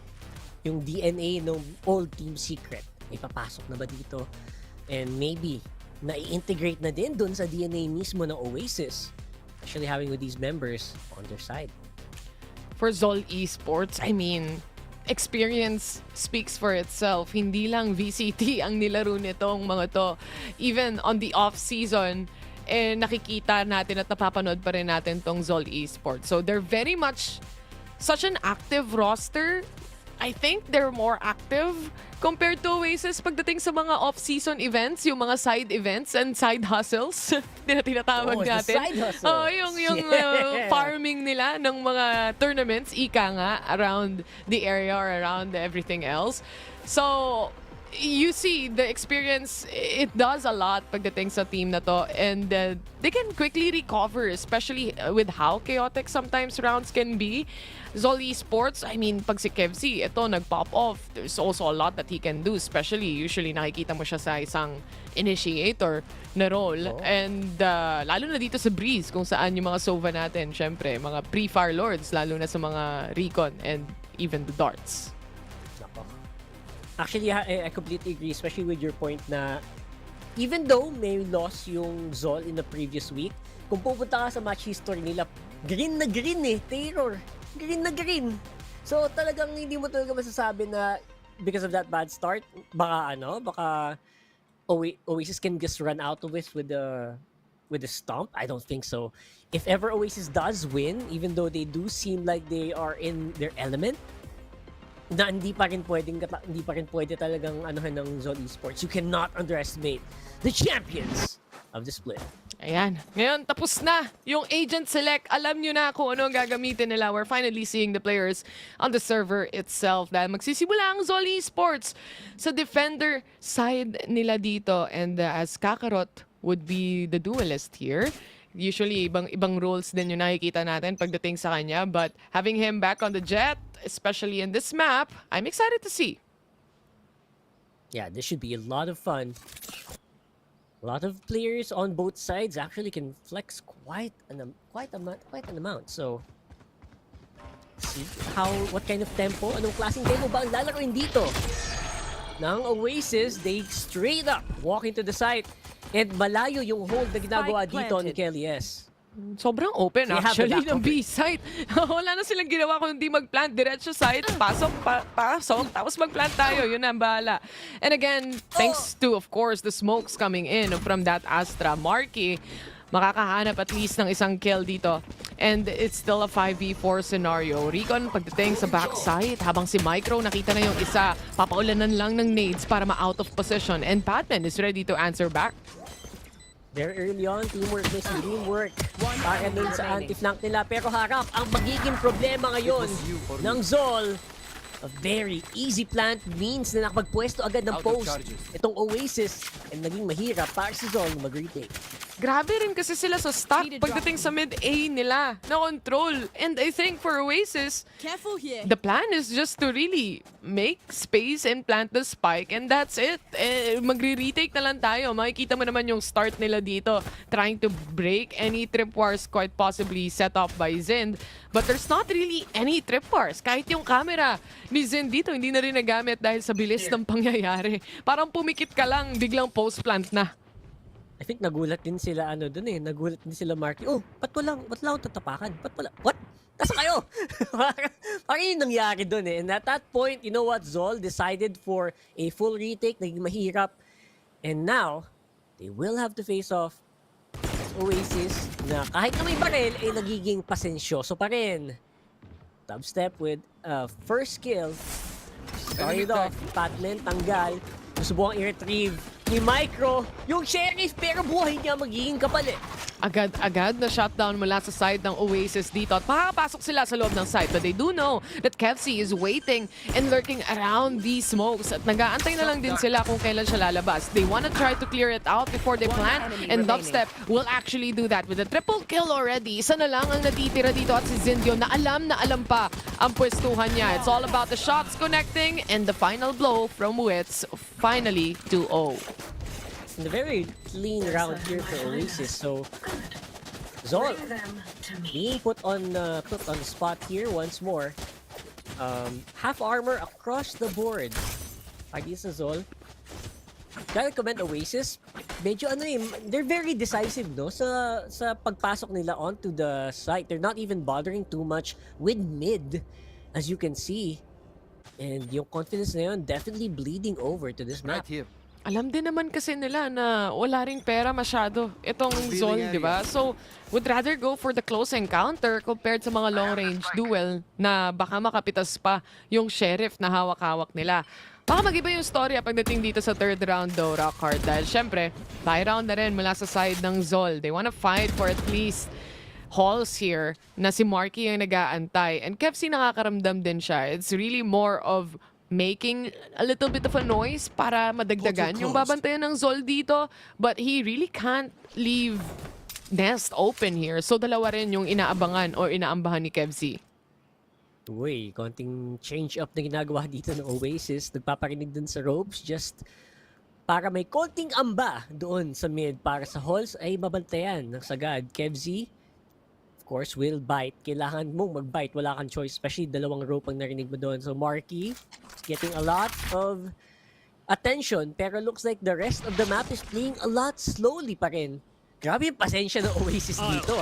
yung DNA ng old Team Secret ay papasok na ba dito? And maybe, na-integrate na din dun sa DNA mismo ng Oasis, especially having with these members on their side.
For Zol Esports, I mean, experience speaks for itself. Hindi lang VCT ang nilaro nitong mga to. Even on the off-season, nakikita natin at napapanood pa rin natin tong Zol Esports. So they're very much such an active roster. I think they're more active compared to Oasis pagdating sa mga off-season events, yung mga side events and side hustles na tinatawag natin.
Side hustles.
Yung farming nila ng mga tournaments, ika nga, around the area or around everything else. So, you see, the experience, it does a lot pagdating sa team na to. And they can quickly recover, especially with how chaotic sometimes rounds can be. Zol Esports, I mean, pag si Kevzi, ito, nag-pop off. There's also a lot that he can do, especially, usually nakikita mo siya sa isang initiator na role. And lalo na dito sa Breeze, kung saan yung mga Sova natin, syempre, mga pre-fire lords, lalo na sa mga recon and even the darts.
Actually, I completely agree, especially with your point na even though may loss yung Zol in the previous week, kung pupunta ka sa match history nila, green na green terror. Green na green. So talagang hindi mo talaga masasabi na because of that bad start, baka Oasis can just run out of it with the stomp. I don't think so. If ever Oasis does win, even though they do seem like they are in their element, na hindi pa rin pwede talagang anuhan ng Zol Esports. You cannot underestimate the champions of the split.
Ayan. Ngayon, tapos na yung agent select. Alam nyo na kung ano ang gagamitin nila. We're finally seeing the players on the server itself. Dahil magsisimula ang Zol Esports sa defender side nila dito. And as Kakarot would be the duelist here. Usually, ibang roles din yung nakikita natin pagdating sa kanya. But having him back on the jet, especially in this map, I'm excited to see.
Yeah, this should be a lot of fun. A lot of players on both sides actually can flex quite an amount. So, see what kind of tempo, anong klaseng tempo ba ang lalaroin dito? Ng Oasis, they straight up walk into the site. And malayo yung hold na ginagawa dito ni Kelly S.
Sobrang open
They have
actually
the back
ng
of it.
B site. Wala na silang ginawa kundi mag-plant. Diretso site, pasok, pasok, tapos mag-plant tayo. Yun ang bahala. And again, thanks to, of course, the smokes coming in from that Astra. Marky, makakahanap at least ng isang kill dito. And it's still a 5v4 scenario. Recon pagdating sa backside, habang si Micro nakita na yung isa, papaulanan lang ng nades para ma-out of position. And Patman is ready to answer back.
Very early on, teamwork is teamwork. Para din sa anti-flank nila. Pero harap, ang magiging problema ngayon ng Zol, a very easy plant means na nakapagpwesto agad ng post. Itong Oasis, ay naging mahirap para si Zol na mag-retake.
Grabe rin kasi sila sa stock pagdating sa mid-A nila na control. And I think for Oasis, the plan is just to really make space and plant the spike and that's it. Magre-retake na lang tayo. Makikita mo naman yung start nila dito trying to break any tripwires quite possibly set up by Zind. But there's not really any tripwires. Kahit yung camera ni Zind dito hindi na rin nagamit dahil sa bilis ng pangyayari. Parang pumikit ka lang, biglang post-plant na.
I think nagulat din sila nagulat din sila Marky. Oh, ba't wala akong tatapakan? What? Nasa kayo? Parang yung nangyari dun eh. And at that point, you know what, Zol decided for a full retake, naging mahirap. And now, they will have to face off Oasis na kahit na may baril, ay nagiging pasensyoso pa rin. Dubstep with first kill. Started off, Patman, tanggal. Susubukang i-retrieve ni Micro yung Sheriff pero buhay niya magiging kapalit.
Agad na shutdown mula sa side ng Oasis dito at makakapasok sila sa loob ng site. But they do know that Kevsi is waiting and lurking around these smokes at nag-aantay na lang din sila kung kailan siya lalabas. They wanna try to clear it out before they plant and Dubstep will actually do that with a triple kill already. Isa na lang ang natitira dito at si Zindio na alam pa ang pwestuhan niya. It's all about the shots connecting and the final blow from Wits finally 2-0.
And a very clean round here for Oasis. So Zol being put on the spot here once more. Half armor across the board. Pagi sa Zol. Gotta comment Oasis. Medyo they're very decisive no sa pagpasok nila onto the site. They're not even bothering too much with mid, as you can see. And yung confidence na yun definitely bleeding over to this map.
Right here.
Alam din naman kasi nila na wala ring pera masyado itong Zol, di ba? So, would rather go for the close encounter compared sa mga long-range duel na baka makapitas pa yung Sheriff na hawak-hawak nila. Baka mag-iba yung story pagdating dito sa third round though, Rockhard. Dahil syempre, tie round na rin mula sa side ng Zol. They wanna fight for at least halls here na si Marky yung nag-aantay. And Kevsi nakakaramdam din siya. It's really more of making a little bit of a noise para madagdagan yung babantayan ng Zol dito. But he really can't leave nest open here. So dalawa rin yung inaabangan o inaambahan ni Kevsi.
Uy, konting change up na ginagawa dito ng Oasis. Nagpaparinig dun sa ropes just para may konting amba doon sa mid para sa halls ay mabantayan ng sagad. Kevzi, of course, will bite. Kailangan mong mag-bite. Wala kang choice. Especially dalawang rope ang narinig mo doon. So Marky getting a lot of attention pero looks like the rest of the map is playing a lot slowly pa rin. Grabe yung pasensya ng Oasis dito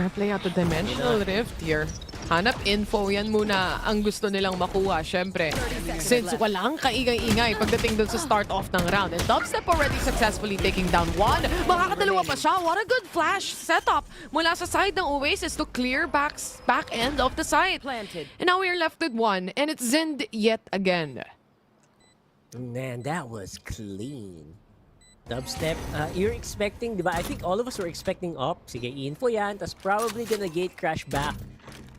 Gonna play out the dimensional rift here. Hanap info, yan muna ang gusto nilang makuha, syempre. Since walang kaingay-ingay pagdating dun sa start off ng round. And Dubstep already successfully taking down one. Makakadalawa pa siya. What a good flash setup mula sa side ng Oasis to clear back end of the site. And now we're left with one. And it's Zind yet again.
Man, that was clean. Dubstep, you're expecting, di ba? I think all of us were expecting up. Sige, info yan. Tas probably gonna gate crash back.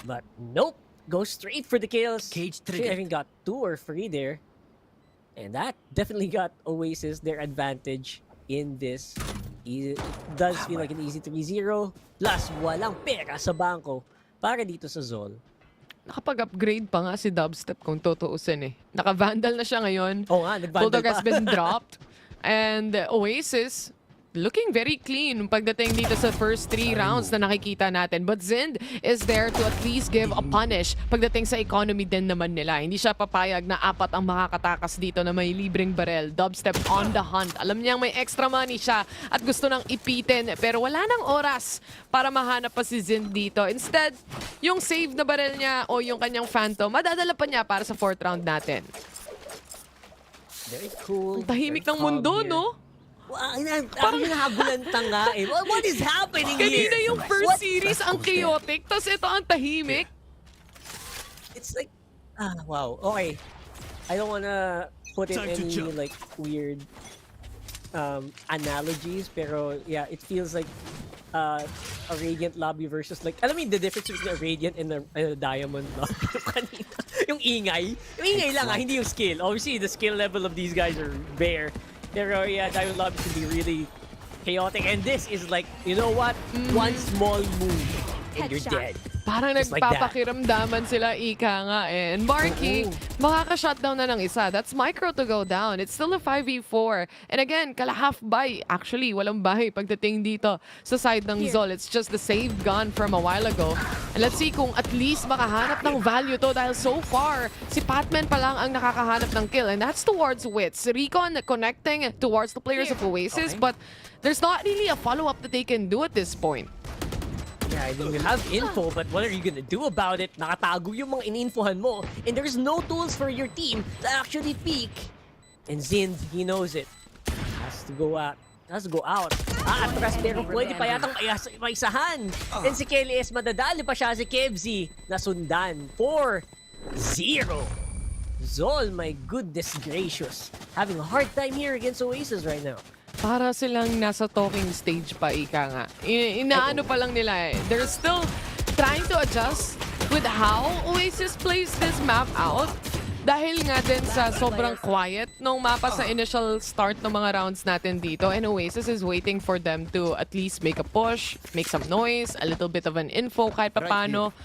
But nope, go straight for the kills. Cage trigger. I think got 2 or 3 there. And that definitely got Oasis their advantage in this. It does feel like an easy 3-0. Plus, walang pera sa bangko para dito sa Zol.
Nakapag-upgrade pa nga si Dubstep kung tutuusin eh. Naka-vandal na siya ngayon.
Oo nga, nag-vandal
Bulldog
pa.
has been dropped. And Oasis, looking very clean pagdating dito sa first 3 rounds na nakikita natin. But Zind is there to at least give a punish pagdating sa economy din naman nila. Hindi siya papayag na 4 ang makakatakas dito na may libreng barel. Dubstep on the hunt. Alam niyang may extra money siya at gusto nang ipitin. Pero wala nang oras para mahanap pa si Zind dito. Instead, yung save na barel niya o yung kanyang Phantom, madadala pa niya para sa 4th round natin.
Very cool.
Ang tahimik
very
ng mundo,
calm here.
no?
Parang hinahabulan tanga eh. What is happening here?
Kanina yung first
What?
series ang chaotic, tapos ito ang tahimik.
It's like, wow. Okay. I don't wanna put in any like weird analogies, pero yeah, it feels like a Radiant lobby versus like, alam mo the difference between a Radiant and a Diamond lobby kanina. Yung ingay. Yung ingay lang hindi yung skill. Obviously, the skill level of these guys are bare. Pero yeah, Diamond lobby can be really chaotic. And this is like, you know what? One small move and you're dead.
Parang
Just like that.
nagpapakiramdaman sila, ika nga eh. And Marky, makaka-shutdown na ng isa. That's micro to go down. It's still a 5v4. And again, kala-half buy. Actually, walang buy pagdating dito sa side ng Zol. It's just the saved gun from a while ago. And let's see kung at least makahanap ng value to dahil so far, si Patman pa lang ang nakakahanap ng kill. And that's towards Wits. Recon connecting towards the players of Oasis. But there's not really a follow-up that they can do at this point.
Yeah, I mean, you have info, but what are you gonna do about it? Nakatago yung mga ininfohan mo, and there's no tools for your team to actually peek. And Zind, he knows it. Has to go out. Atras, pero pwede pa yatang maisahan. And si Kelly madadali pa siya si Kevzi na sundan. 4-0. Zol, my goodness gracious. Having a hard time here against Oasis right now.
Para silang nasa talking stage pa, ika nga. Inaano pa lang nila eh. They're still trying to adjust with how Oasis plays this map out. Dahil nga din sa sobrang quiet nung mapa sa initial start ng mga rounds natin dito. And Oasis is waiting for them to at least make a push, make some noise, a little bit of an info kahit papano.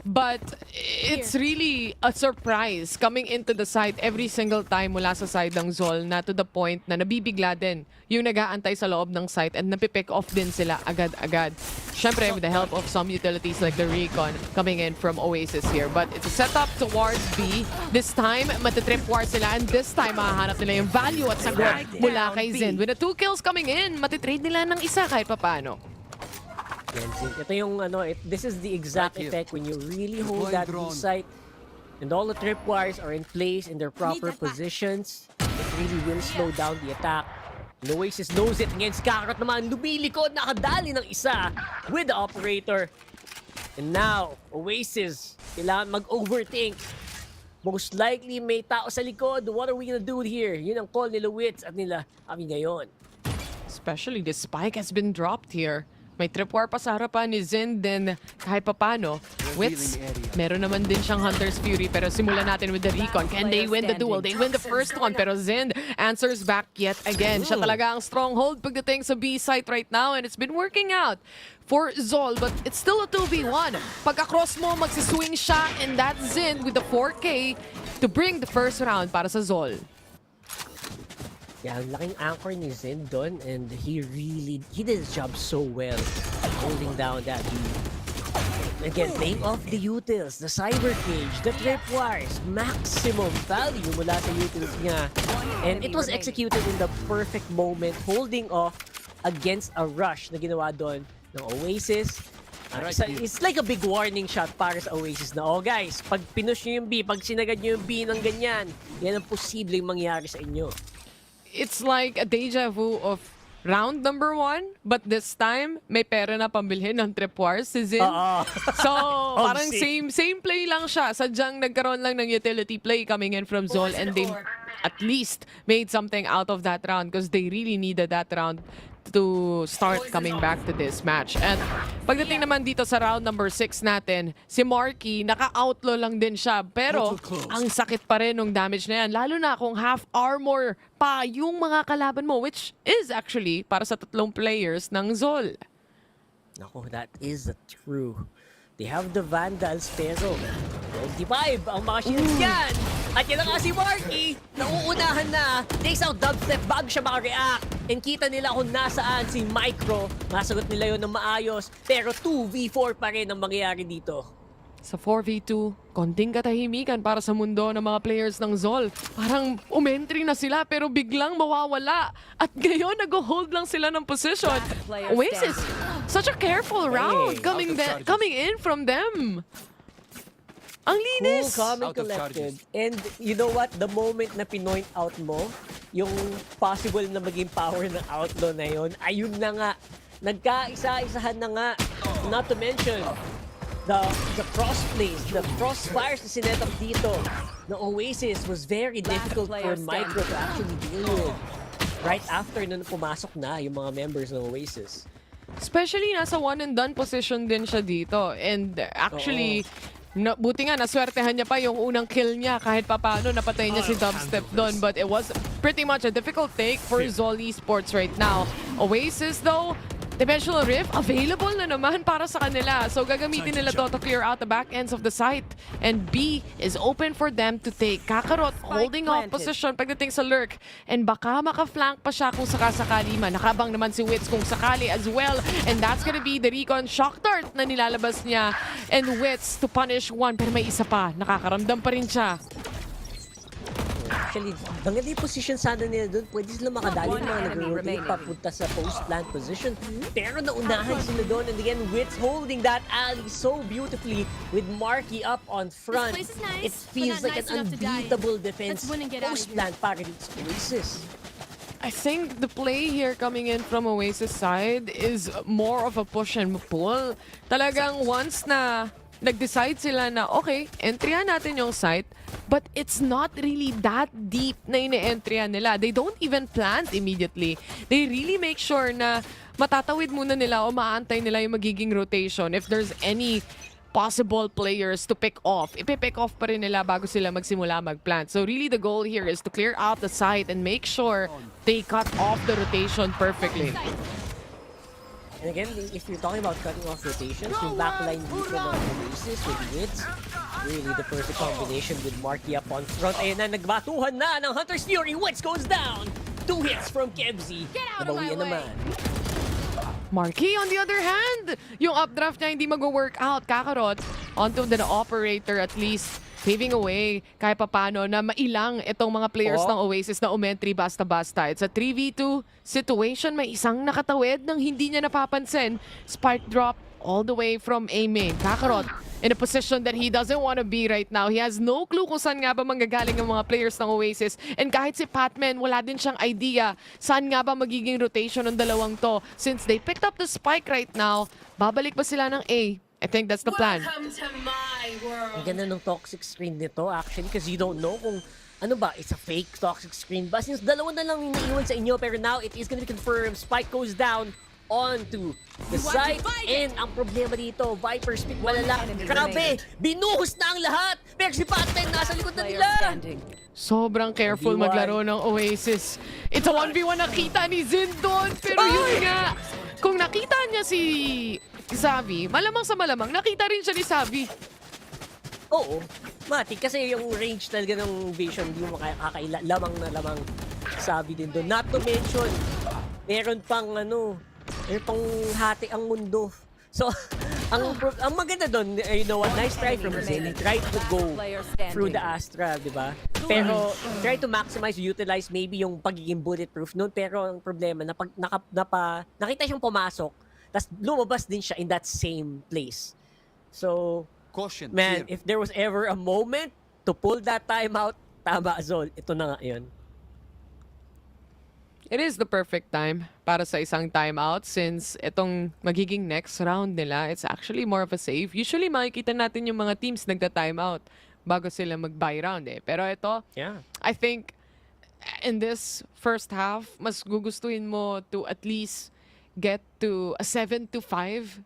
But it's really a surprise coming into the site every single time mula sa side ng Zol na to the point na nabibigla din yung nag-aantay sa loob ng site and napipick off din sila agad-agad. Syempre, with the help of some utilities like the Recon coming in from Oasis here. But it's a setup towards B. This time, matitripwire sila and this time, mahahanap nila yung value at sagot mula kay Zind. With the 2 kills coming in, matitrade nila ng isa kahit papano.
Ito yung this is the exact effect when you really hold that site and all the tripwires are in place in their proper positions. It really will slow down the attack. And Oasis knows it. Ngayon si Kakarot naman lumilikod, nakadali ng isa with the operator. And now, Oasis, kailangan mag-overthink. Most likely may tao sa likod. What are we gonna do here? Yun ang call nila Wits at nila Ami ngayon.
Especially the spike has been dropped here. May tripwire pa sa harapan ni Zind din kahit papano. Wits, meron naman din siyang Hunter's Fury pero simulan natin with the Recon. Can they win the duel? They win the first one pero Zind answers back yet again. Siya talaga ang stronghold pagdating sa B site right now and it's been working out for Zol but it's still a 2v1. Pagka-cross mo, magsiswing siya and that's Zind with the 4K to bring the first round para sa Zol.
Yeah, ang laking anchor ni Zind doon and he did his job so well holding down that lead. Again, playing off the utils, the cyber cage, the tripwires, maximum value mula sa utils niya. And it was executed in the perfect moment, holding off against a rush na ginawa doon ng Oasis. It's like a big warning shot para sa Oasis na, oh guys, pag pinush nyo yung B, pag sinagad nyo yung B ng ganyan, yan ang posibleng mangyari sa inyo.
It's like a deja vu of round number 1, but this time, may pera na pambilhin ng tripwires si Zind. So, parang same play lang siya. Sadyang nagkaroon lang ng utility play coming in from Zol and they at least made something out of that round because they really needed that round to start coming back to this match. And pagdating naman dito sa round number 6 natin, si Marky, naka-outlaw lang din siya. Pero ang sakit pa rin ng damage na yan. Lalo na kung half armor pa yung mga kalaban mo, which is actually para sa 3 players ng Zol.
Nako, that is true. They have the Vandals pero 25 ang mga shields yan. At yan na nga si Marky, nauunahan na, takes out dubstep bago siya makareact. And kita nila kung nasaan si Micro. Masagot nila yun ng maayos, pero 2v4 pa rin ang mangyayari dito.
Sa 4v2, konting katahimikan para sa mundo ng mga players ng Zol. Parang umentry na sila pero biglang mawawala. At ngayon, nag-hold lang sila ng position. Oasis, such a careful round coming in from them. Ang linis!
Cool, calm, and collected. And you know what? The moment na pinoint out mo, yung possible na maging power ng outlaw na yun, ayun na nga. Nagkaisa-isahan na nga. Not to mention, the crossplays, the crossfires na sinet up dito na Oasis was very difficult for Micro to actually deal with. Right after na pumasok na yung mga members ng Oasis.
Especially nasa one and done position din siya dito. And actually, buti nga naswertehan niya pa yung unang kill niya kahit papano napatay niya si Dubstep doon. But it was pretty much a difficult take for Z Esports right now. Oasis though, Dimensional Rift available na naman para sa kanila. So gagamitin nila to clear out the back ends of the site. And B is open for them to take. Kakarot holding off position pagdating sa lurk. And baka maka-flank pa siya kung sakasakali man. Nakabang naman si Wits kung sakali as well. And that's gonna be the recon shock dart na nilalabas niya. And Wits to punish one. Pero may isa pa. Nakakaramdam pa rin siya.
Actually, maganda yung position sana nila doon. Pwede sila makadali ng mga nag-rotate papunta sa post-plant position. Pero naunahan sila doon. And again, Wits holding that alley so beautifully with Marky up on front. It feels like an unbeatable defense post-plant para dito sa Oasis.
I think the play here coming in from Oasis side is more of a push and pull. Talagang once na nag-decide sila na, okay, entryan natin yung site, but it's not really that deep na ine-entryan nila. They don't even plant immediately. They really make sure na matatawid muna nila o maantay nila yung magiging rotation. If there's any possible players to pick off, ipipick off pa rin nila bago sila magsimula mag-plant. So really the goal here is to clear out the site and make sure they cut off the rotation perfectly.
And again, if you're talking about cutting off rotations, yung backline dito ng Oasis with Wits, really the perfect combination with Marky up on front. Ayun na, nagbatuhan na ng Hunter's Fury. Wits goes down. 2 hits from Kebzy. Nabawian naman.
Marky, on the other hand, yung updraft niya hindi mag-work out. Kakarot onto the operator at least, paving away kahit papano na mailang itong mga players ng Oasis na umentry basta-basta. It's a 3v2 situation. May isang nakatawid nang hindi niya napapansin. Spark drop all the way from A main. Kakarot in a position that he doesn't want to be right now. He has no clue kung saan nga ba manggagaling ang mga players ng Oasis. And kahit si Patman, wala din siyang idea saan nga ba magiging rotation ng dalawang to. Since they picked up the spike right now, babalik ba sila ng A? I think that's the plan.
Ang ganda ng toxic screen nito actually kasi you don't know kung ano ba, it's a fake toxic screen ba? Since dalawa na lang iniiwan sa inyo pero now it is gonna be confirmed. Spike goes down onto the site and ang problema dito, Viper's pick malala. Grabe, binuhos na ang lahat pero si Patman nasa likod na nila.
Sobrang careful maglaro ng Oasis. It's a 1v1 nakita ni Zin doon pero yun nga, kung nakita niya si Xavi, malamang sa malamang, nakita rin siya ni Xavi.
Oo, Mati, kasi yung range talaga ng vision, hindi mo makakaila. Lamang na lamang Xavi din doon. Not to mention, meron pang hati ang mundo. So, ang maganda doon, you know what, nice try from Zin. He tried to go through the Astra, di ba? Pero, try to maximize, utilize maybe yung pagiging bulletproof noon. Pero ang problema, nakita siyang pumasok, tapos lumabas din siya in that same place. So, man, if there was ever a moment to pull that timeout, tama, Zol. Ito na nga yun.
It is the perfect time para sa isang timeout since itong magiging next round nila, it's actually more of a save. Usually, makikita natin yung mga teams nagta-timeout bago sila mag-buy round eh. Pero ito, I think in this first half, mas gugustuhin mo to at least get to a 7-5,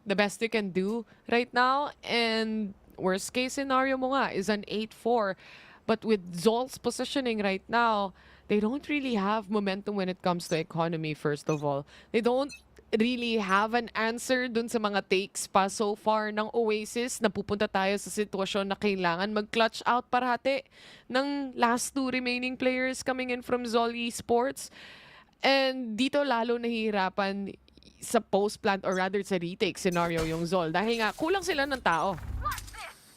the best you can do right now. And worst case scenario mo nga is an 8-4. But with Zol's positioning right now, they don't really have momentum when it comes to economy, first of all. They don't really have an answer dun sa mga takes pa so far ng Oasis. Napupunta tayo sa sitwasyon na kailangan mag-clutch out parati ng last 2 remaining players coming in from Z Esports. And dito lalo nahihirapan sa post-plant or rather sa retake scenario yung Zol. Dahil nga, kulang sila ng tao.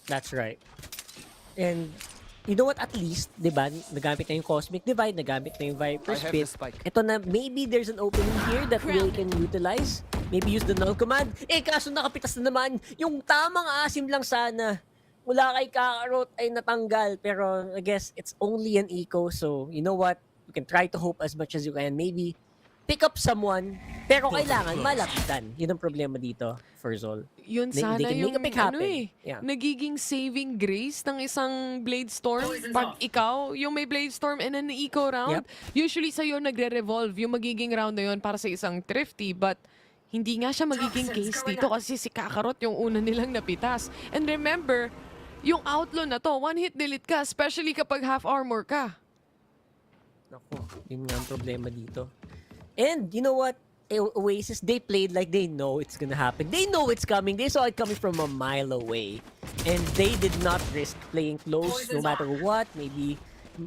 That's right. And you know what, at least, di ba, nagamit na yung Cosmic Divide, nagamit na yung Viper Spit. Ito na, maybe there's an opening here that we can utilize. Maybe use the null command. Kaso nakapitas na naman. Yung tamang asim lang sana. Mula kay Kakarot ay natanggal. Pero I guess it's only an eco. So, you know what? You can try to hope as much as you can. Maybe pick up someone, pero kailangan malapitan. Yun ang problema dito for Zol.
Yun
They
sana
can make
yung
a pick happen. Yeah.
nagiging saving grace ng isang Blade Storm. Pag ikaw, yung may Blade Storm and an eco round, usually sa'yo nagre-revolve yung magiging round na yun para sa isang Thrifty. But hindi nga siya magiging case dito kasi si Kakarot yung una nilang napitas. And remember, yung outlaw na to, one-hit delete ka, especially kapag half armor ka.
Naku, yun nga ang problema dito. And you know what? Oasis, they played like they know it's gonna happen. They know it's coming. They saw it coming from a mile away. And they did not risk playing close no matter what. Maybe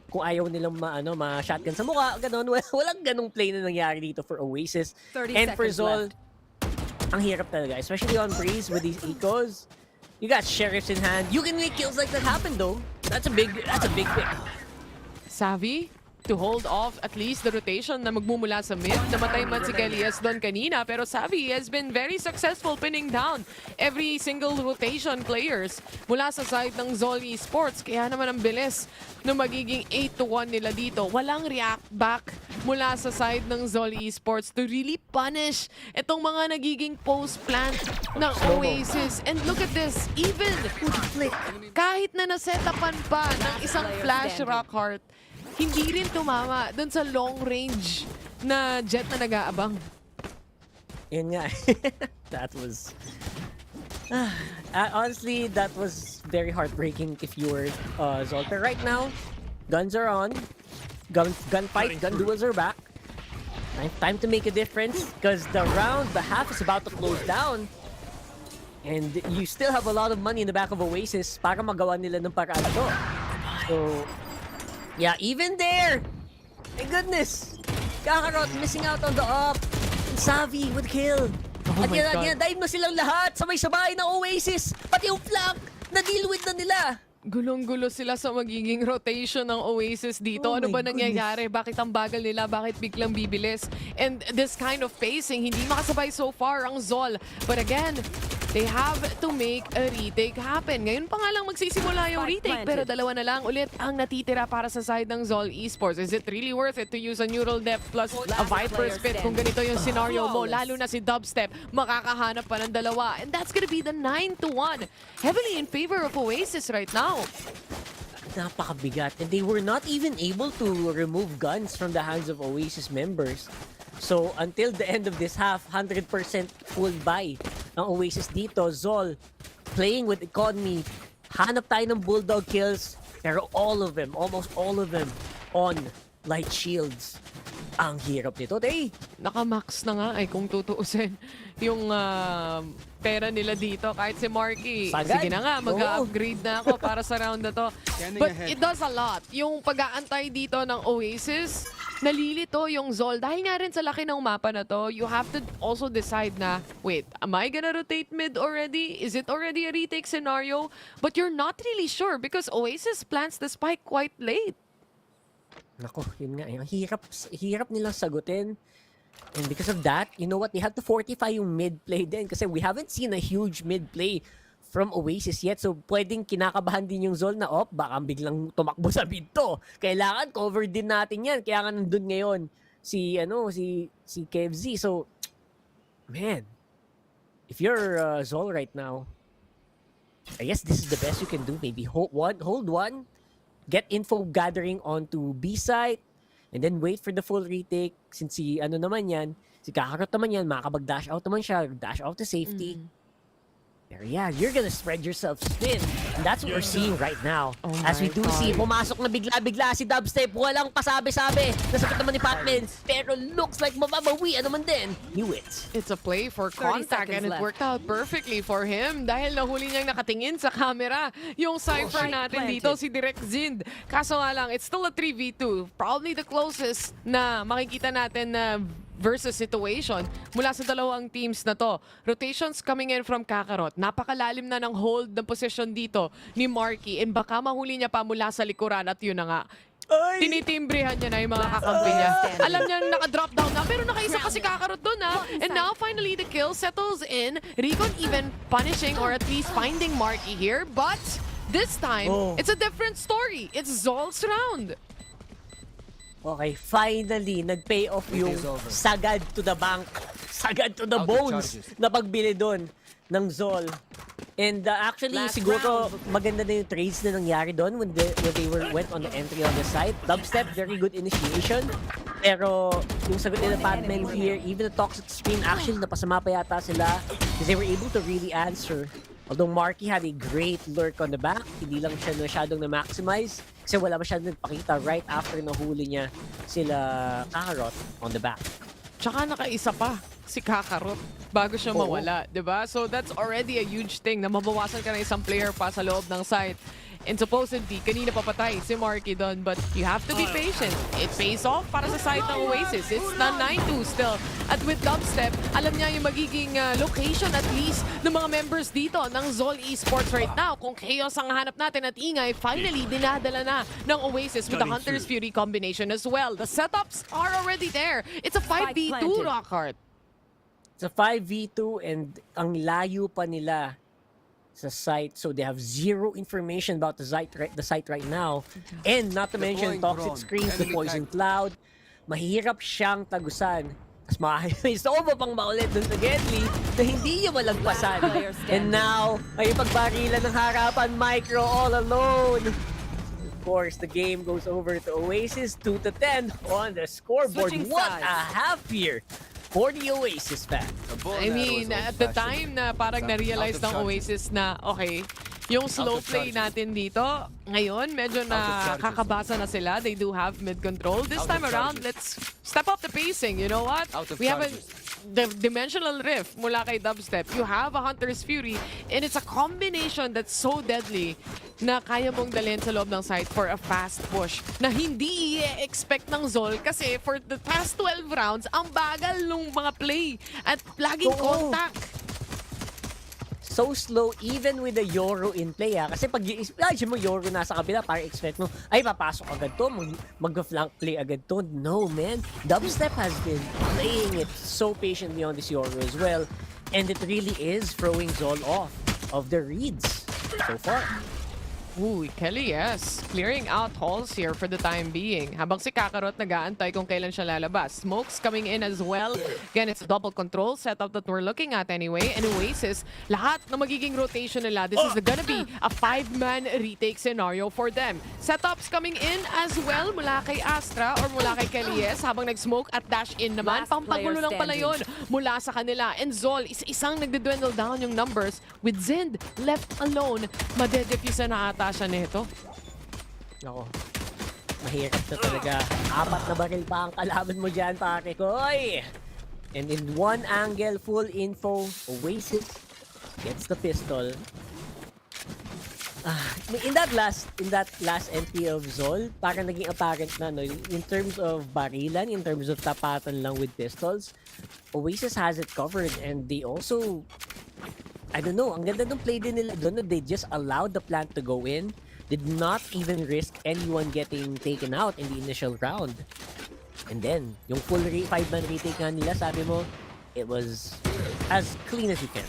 kung ayaw nilang ma-shotgun sa mukha, ganon. Walang ganong play na nangyari dito for Oasis.
30
And for
seconds
Zol,
left.
ang hirap talaga. Especially on Breeze with these ecos. You got sheriffs in hand. You can make kills like that happen though. That's a big pick.
Savvy to hold off at least the rotation na magmumula sa mid. Namatay man si Kellyes doon kanina, pero Savvy has been very successful pinning down every single rotation players mula sa side ng Z Esports. Kaya naman ang bilis na magiging 8-1 nila dito. Walang react back mula sa side ng Z Esports to really punish itong mga nagiging post-plant ng Oasis. And look at this, even kahit na nasetapan pa ng isang flash rock heart, hindi rin tumama dun sa long range na jet na nag-aabang.
Yun nga. That was... honestly, that was very heartbreaking if you were Zolter. Right now, guns are on. Gunfight, gun duels are back. Time to make a difference because the half is about to close down. And you still have a lot of money in the back of Oasis para magawa nila ng paraan to. So... yeah, even there! My goodness! Kakarot missing out on the up. And Savvy would kill.
Oh
At
my God.
dive na silang lahat. Sabay-sabay ng Oasis. Pati yung flank, na-deal with na nila.
Gulong-gulo sila sa magiging rotation ng Oasis dito.
Oh
Ano
my
ba nangyayari? Bakit ang bagal nila? Bakit biglang bibilis? And this kind of pacing, hindi makasabay so far ang Zol. But again, they have to make a retake happen. Ngayon pa nga lang magsisimula yung retake, pero dalawa na lang ulit ang natitira para sa side ng Z Esports. Is it really worth it to use a neural depth plus a Viper Spit kung ganito yung scenario mo? Lalo na si Dubstep, makakahanap pa ng dalawa. And that's gonna be the 9-1. Heavily in favor of Oasis right now.
Napakabigat. And they were not even able to remove guns from the hands of Oasis members. So, until the end of this half, 100% full buy ng Oasis dito. Zol, playing with economy. Hanap tayo ng bulldog kills. Pero all of them, almost all of them, on light shields. Ang hirap nito, day.
Naka-max na nga ay kung tutuusin yung pera nila dito. Kahit si Marky,
Sagad.
sige na nga, mag-upgrade na ako para sa round na to. But it does a lot. Yung pag-aantay dito ng Oasis, nalilito yung Zol. Dahil nga rin sa laki ng mapa na to, you have to also decide na, wait, am I gonna rotate mid already? Is it already a retake scenario? But you're not really sure because Oasis plants the spike quite late.
Nako, yun nga. Ang hirap nilang sagutin. And because of that, you know what? They had to fortify yung mid-play din kasi we haven't seen a huge mid-play from Oasis yet. So, pwedeng kinakabahan din yung Zol na, baka biglang tumakbo sa mid to. Kailangan cover din natin yan. Kaya nga nandun ngayon si KFZ. So, man, if you're Zol right now, I guess this is the best you can do. Maybe hold one, get info gathering onto B site, and then wait for the full retake. Since si Kakarot naman yan, makakapag-dash out naman siya, dash out to safety. Pero yeah, you're gonna spread yourself thin. And that's what we're seeing right now.
Oh
As we
my
do
God.
see, pumasok na bigla-bigla si Dubstep. Walang pasabi-sabi. Nasakit naman ni Patman. Pero looks like mababawian naman din ni Wits.
It's a play for
30
contact
seconds
and it
left.
worked out perfectly for him dahil nahuli niyang nakatingin sa camera yung Cypher natin dito, si Direct Zind. Kaso nga lang, it's still a 3v2. Probably the closest na makikita natin na versus situation mula sa dalawang teams na to. Rotations coming in from Kakarot. Napakalalim na ng hold ng position dito ni Marky and baka mahuli niya pa mula sa likuran at yun na nga. Tinitimbrehan niya na yung mga kakampi niya. Alam niya naka-drop down na pero nakaisa pa si Kakarot doon ha. And now finally the kill settles in. Recon even punishing or at least finding Marky here. But this time, it's a different story. It's Zol's round.
Okay, finally, nag-pay off yung sagad to the bank, sagad to the bones na pagbili doon ng Zol. And actually, siguro maganda na yung trades na nangyari doon when they went on the entry on the site. Dubstep, very good initiation. Pero yung sagot nila Padman here, even the toxic screen, actually napasama pa yata sila because they were able to really answer. Although Marky had a great lurk on the back, hindi lang siya masyadong na-maximize kasi wala masyadong nagpakita right after nahuli niya sila Kakarot on the back.
Tsaka nakaisa pa si Kakarot bago siya mawala, di ba? So that's already a huge thing na mabawasan ka ng isang player pa sa loob ng site. And supposedly, kanina papatay si Marky doon, but you have to be patient. It pays off para sa side ng Oasis. It's na 9-2 still. At with Dubstep, alam niya yung magiging location at least ng mga members dito ng Z Esports right now. Kung chaos ang hanap natin at ingay, finally, dinadala na ng Oasis with the Hunter's Fury combination as well. The setups are already there. It's a 5v2, Rockhart.
It's a 5v2 and ang layo pa nila sa site, so they have zero information about the site right now. And not to mention toxic screens, the poison cloud. Mahirap siyang tagusan. Tapos may soba pang maulit dun sa Gedli na hindi niya malagpasan. And now, ay pagbarilan ng harapan, Micro all alone. Of course, the game goes over to Oasis, 2-10 on the scoreboard. What a half here for the Oasis fan.
I mean, at the time na parang na-realize ng Oasis na, okay, yung slow play natin dito, ngayon, medyo nakakabasa na sila. They do have mid-control. This time around, let's step up the pacing. You know what? We have the dimensional rift mula kay Dubstep. You have a Hunter's Fury, and it's a combination that's so deadly na kaya mong dalhin sa loob ng site for a fast push na hindi i-expect ng Zol kasi for the past 12 rounds, ang bagal nung mga play at laging contact.
So slow even with the Yoro in play kasi pag i-imagine mo Yoro nasa kabila, parang expect mo, ay papasok agad to, mag-flank play agad to. No man, Dubstep has been playing it so patiently on this Yoro as well, and it really is throwing Zol off of the reads so far.
Ooh, Kelly, yes. Clearing out halls here for the time being. Habang si Kakarot nag-aantay kung kailan siya lalabas. Smokes coming in as well. Again, it's a double control setup that we're looking at anyway. And Oasis, lahat na magiging rotation nila. This is gonna be a 5-man retake scenario for them. Setups coming in as well mula kay Astra or mula kay Kelly, yes. Habang nag-smoke at dash in naman. Pampagulo lang pala yun mula sa kanila. And Zol, isa-isang nagdidwendle down yung numbers. With Zind left alone, madedefuse na ata siya nito.
Ako, mahirap na talaga. 4 na baril pa ang kalaban mo dyan, pare ko. Oy! And in one angle, full info, Oasis gets the pistol. In that last entry of Zol, parang naging apparent na, no? In terms of barilan, in terms of tapatan lang with pistols, Oasis has it covered, and they also, I don't know, ang ganda ng play din nila doon. They just allowed the plant to go in. Did not even risk anyone getting taken out in the initial round. And then, yung full 5-man retake nga nila, sabi mo, it was as clean as you can.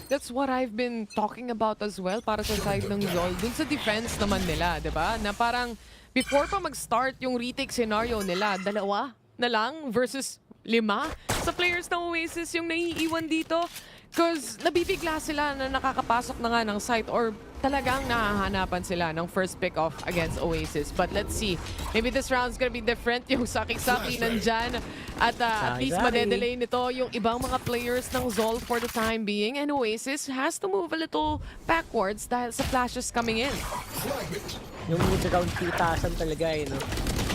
That's what I've been talking about as well para sa side ng Zol. Dun sa defense naman nila, di ba? Na parang before pa mag-start yung retake scenario nila, 2 na lang versus 5 sa players ng Oasis yung naiiwan dito. Because nabibigla sila na nakakapasok na nga ng site or talagang nahahanapan sila ng first pick-off against Oasis. But let's see. Maybe this round's gonna be different. Yung Saki-Saki nandyan. At at least madedelay nito yung ibang mga players ng Zol for the time being. And Oasis has to move a little backwards dahil sa flashes coming in.
Yung mid-round pitasan talaga, no?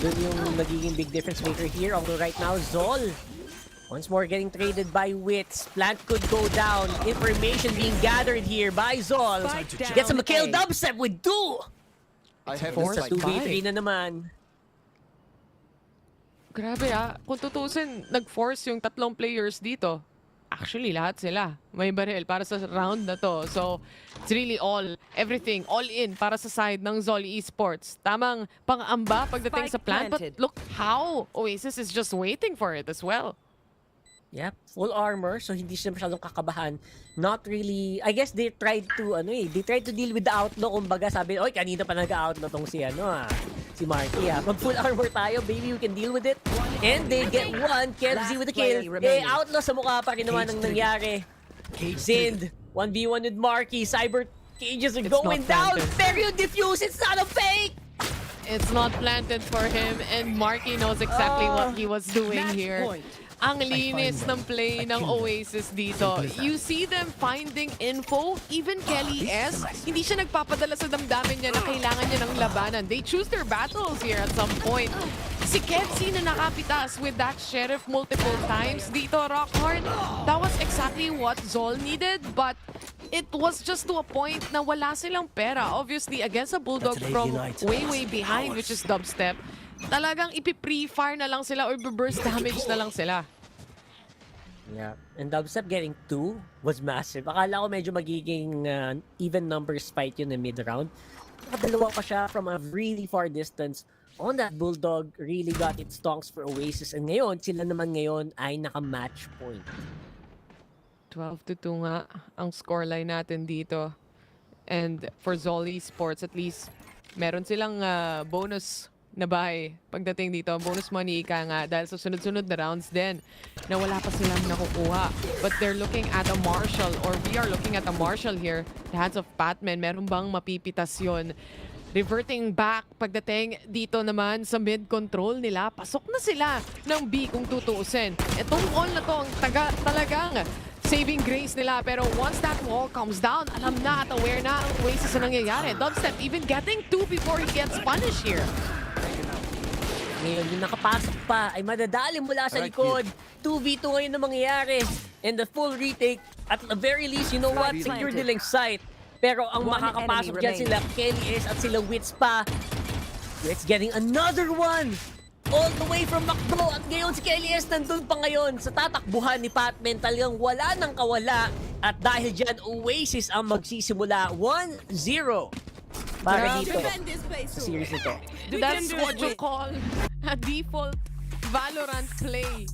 Doon yung nagiging big difference maker here. Although right now, Zol once more getting traded by Wits. Plant could go down. Information being gathered here by Zol. Gets him a kill. Dubstep with 2.
I have
Sa
this
2v3 na naman.
Grabe kung tutusin, nag-force yung tatlong players dito. Actually, lahat sila may baril para sa round na to. So, it's really everything, all in para sa side ng Zol Esports. Tamang pang-amba pagdating sa plant. But look how Oasis is just waiting for it as well.
Yep, full armor, so hindi sila masyadong kakabahan. Not really, I guess they tried to, they tried to deal with the outlaw. Kumbaga sabi, oy, kanina pa nag-outlaw tong si si Marky Mag full armor tayo, baby, we can deal with it. And they get one, Kevzy with the kill. Outlaw sa mukha pa rin naman ang nangyari. Zind, 1v1 with Marky, Cyber cages are going down. Stereo diffuse, it's not a fake!
It's not planted for him, and Marky knows exactly what he was doing here. Ang linis ng play ng Oasis dito. You see them finding info. Even Kelly S, hindi siya nagpapadala sa damdamin niya na kailangan niya ng labanan. They choose their battles here at some point. Si Kenzie na nakapitas with that sheriff multiple times dito, Rockhard. That was exactly what Zol needed, but it was just to a point na wala silang pera. Obviously, against a Bulldog from way behind, which is Dubstep, talagang ipi-pre-fire na lang sila or burst damage na lang sila.
Yeah, and Dubstep getting 2 was massive. Akala ko medyo magiging even numbers fight yun in mid-round. Nakadalawa pa siya from a really far distance on that Bulldog. Really got its stonks for Oasis. And ngayon, sila naman ngayon ay naka-match point.
12-2 nga ang scoreline natin dito. And for Zol Esports, at least, meron silang bonus na buy pagdating dito. Bonus money nga dahil sa sunod-sunod na rounds din na wala pa silang nakukuha. But they're looking at a Marshall, or we are looking at a Marshall here. The hands of Patman, meron bang mapipitas yun? Reverting back pagdating dito naman sa mid-control nila. Pasok na sila ng B kung tutuusin. Itong all na to ang talagang saving grace nila. Pero once that wall comes down, alam na at aware na ang Oasis na nangyayari. Dubstep even getting 2 before he gets punished here.
Ngayon, yung nakapasok pa ay madadali mula sa likod. 2v2 ngayon na mangyayari. And the full retake, at the very least, you know what? Secure nilang sight. Pero ang makakapasok dyan sila, Kelly S at sila Wits pa. Wits getting another one! All the way from Macdo. At ngayon si Kelly S nandun pa ngayon sa tatakbuhan ni Patman. Talagang wala nang kawala. At dahil dyan, Oasis ang magsisimula 1-0. Para dito sa series nito.
That's what you call a default VALORANT play.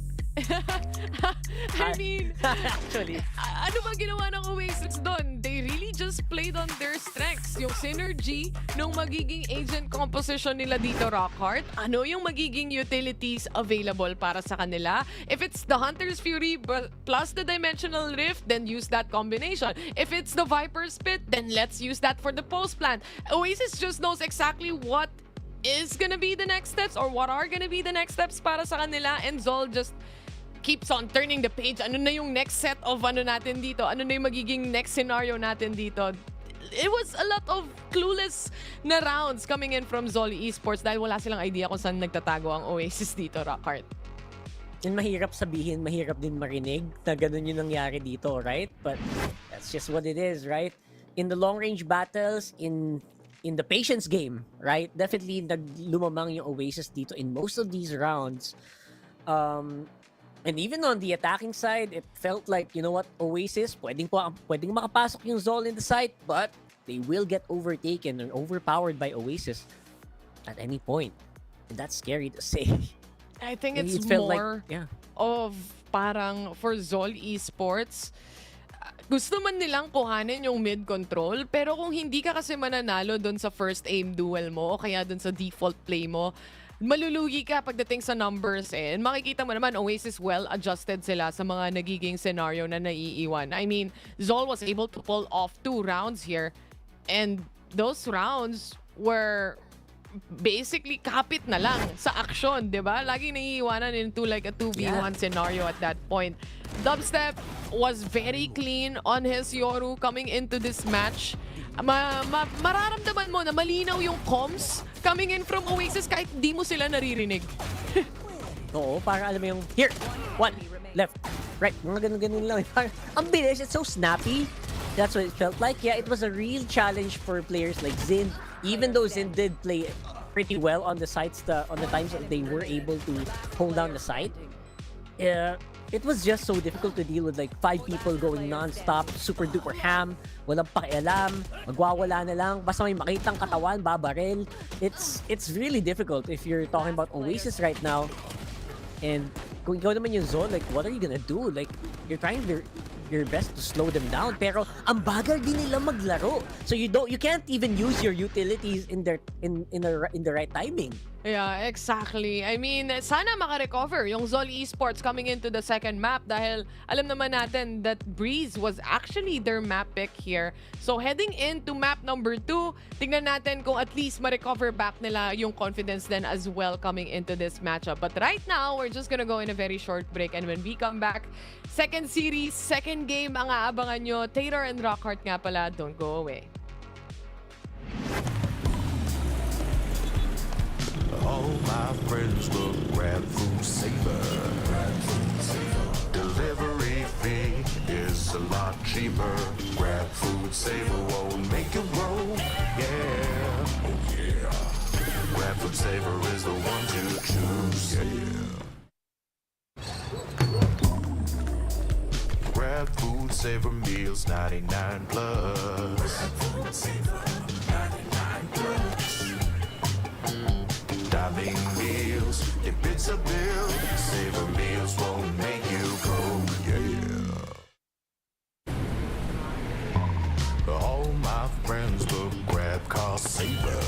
I mean,
actually,
ano ba ginawa ng Oasis doon? They really just played on their strengths. Yung synergy nung magiging agent composition nila dito, Rockhard. Ano yung magiging utilities available para sa kanila? If it's the Hunter's Fury plus the Dimensional Rift, then use that combination. If it's the Viper's Pit, then let's use that for the post plant. Oasis just knows exactly what is gonna be the next steps or what are gonna be the next steps para sa kanila, and Zol just keeps on turning the page. Ano na yung next set of natin dito? Ano na yung magiging next scenario natin dito? It was a lot of clueless na rounds coming in from Zol Esports dahil wala silang idea kung saan nagtatago ang Oasis dito, Rockhard.
And mahirap sabihin, mahirap din marinig na ganun yung nangyari dito, right? But that's just what it is, right? In the long-range battles, in the patience game, right? Definitely lumamang yung Oasis dito in most of these rounds. And even on the attacking side, it felt like, you know what, Oasis, pwedeng makapasok yung Zol in the site, but they will get overtaken and overpowered by Oasis at any point. And that's scary to say.
I think it's
more
of parang for Zol Esports, gusto man nilang kuhanin yung mid-control, pero kung hindi ka kasi mananalo dun sa first aim duel mo o kaya dun sa default play mo, malulugi ka pagdating sa numbers eh. And makikita mo naman, Oasis well-adjusted sila sa mga nagiging scenario na naiiwan. I mean, Zol was able to pull off 2 rounds here. And those rounds were basically kapit na lang sa action, di ba? Lagi naiiwanan into like a 2v1 scenario at that point. Dubstep was very clean on his Yoru coming into this match. Mararamdaman mo na malinaw yung comms coming in from Oasis kahit di mo sila naririnig.
Oo, para alam mo yung, here, 1, left, right, mga ganun-ganun lang. Parang, ang bilis, it's so snappy. That's what it felt like. Yeah, it was a real challenge for players like Zin. Even though Zin did play pretty well on the sites, on the times that they were able to hold down the site, it was just so difficult to deal with like 5 people going non-stop, super duper ham, walang pakialam, magwawala na lang, basta may makitang katawan, babarel. It's really difficult if you're talking about Oasis right now. And kung ikaw naman yung Zone, like what are you gonna do? Like you're trying your best to slow them down, pero ang bagal din nila maglaro. So you can't even use your utilities in the right timing.
Yeah, exactly. I mean, sana makarecover yung Z Esports coming into the second map dahil alam naman natin that Breeze was actually their map pick here. So heading into map number 2, tingnan natin kung at least ma-recover back nila yung confidence then as well coming into this matchup. But right now, we're just gonna go in a very short break, and when we come back, second series, second game ang aabangan nyo. Taylor and Rockhart nga pala, don't go away.
All my friends will grab food saver. Delivery fee is a lot cheaper. Grab food saver won't make it roll. Yeah, oh yeah. Grab food saver is the one to choose. Yeah. Grab food saver meals 99 plus. Grab food saver 99 plus. Diving meals, if it's a bill, Saver meals won't make you go, yeah. All my friends will grab car saver.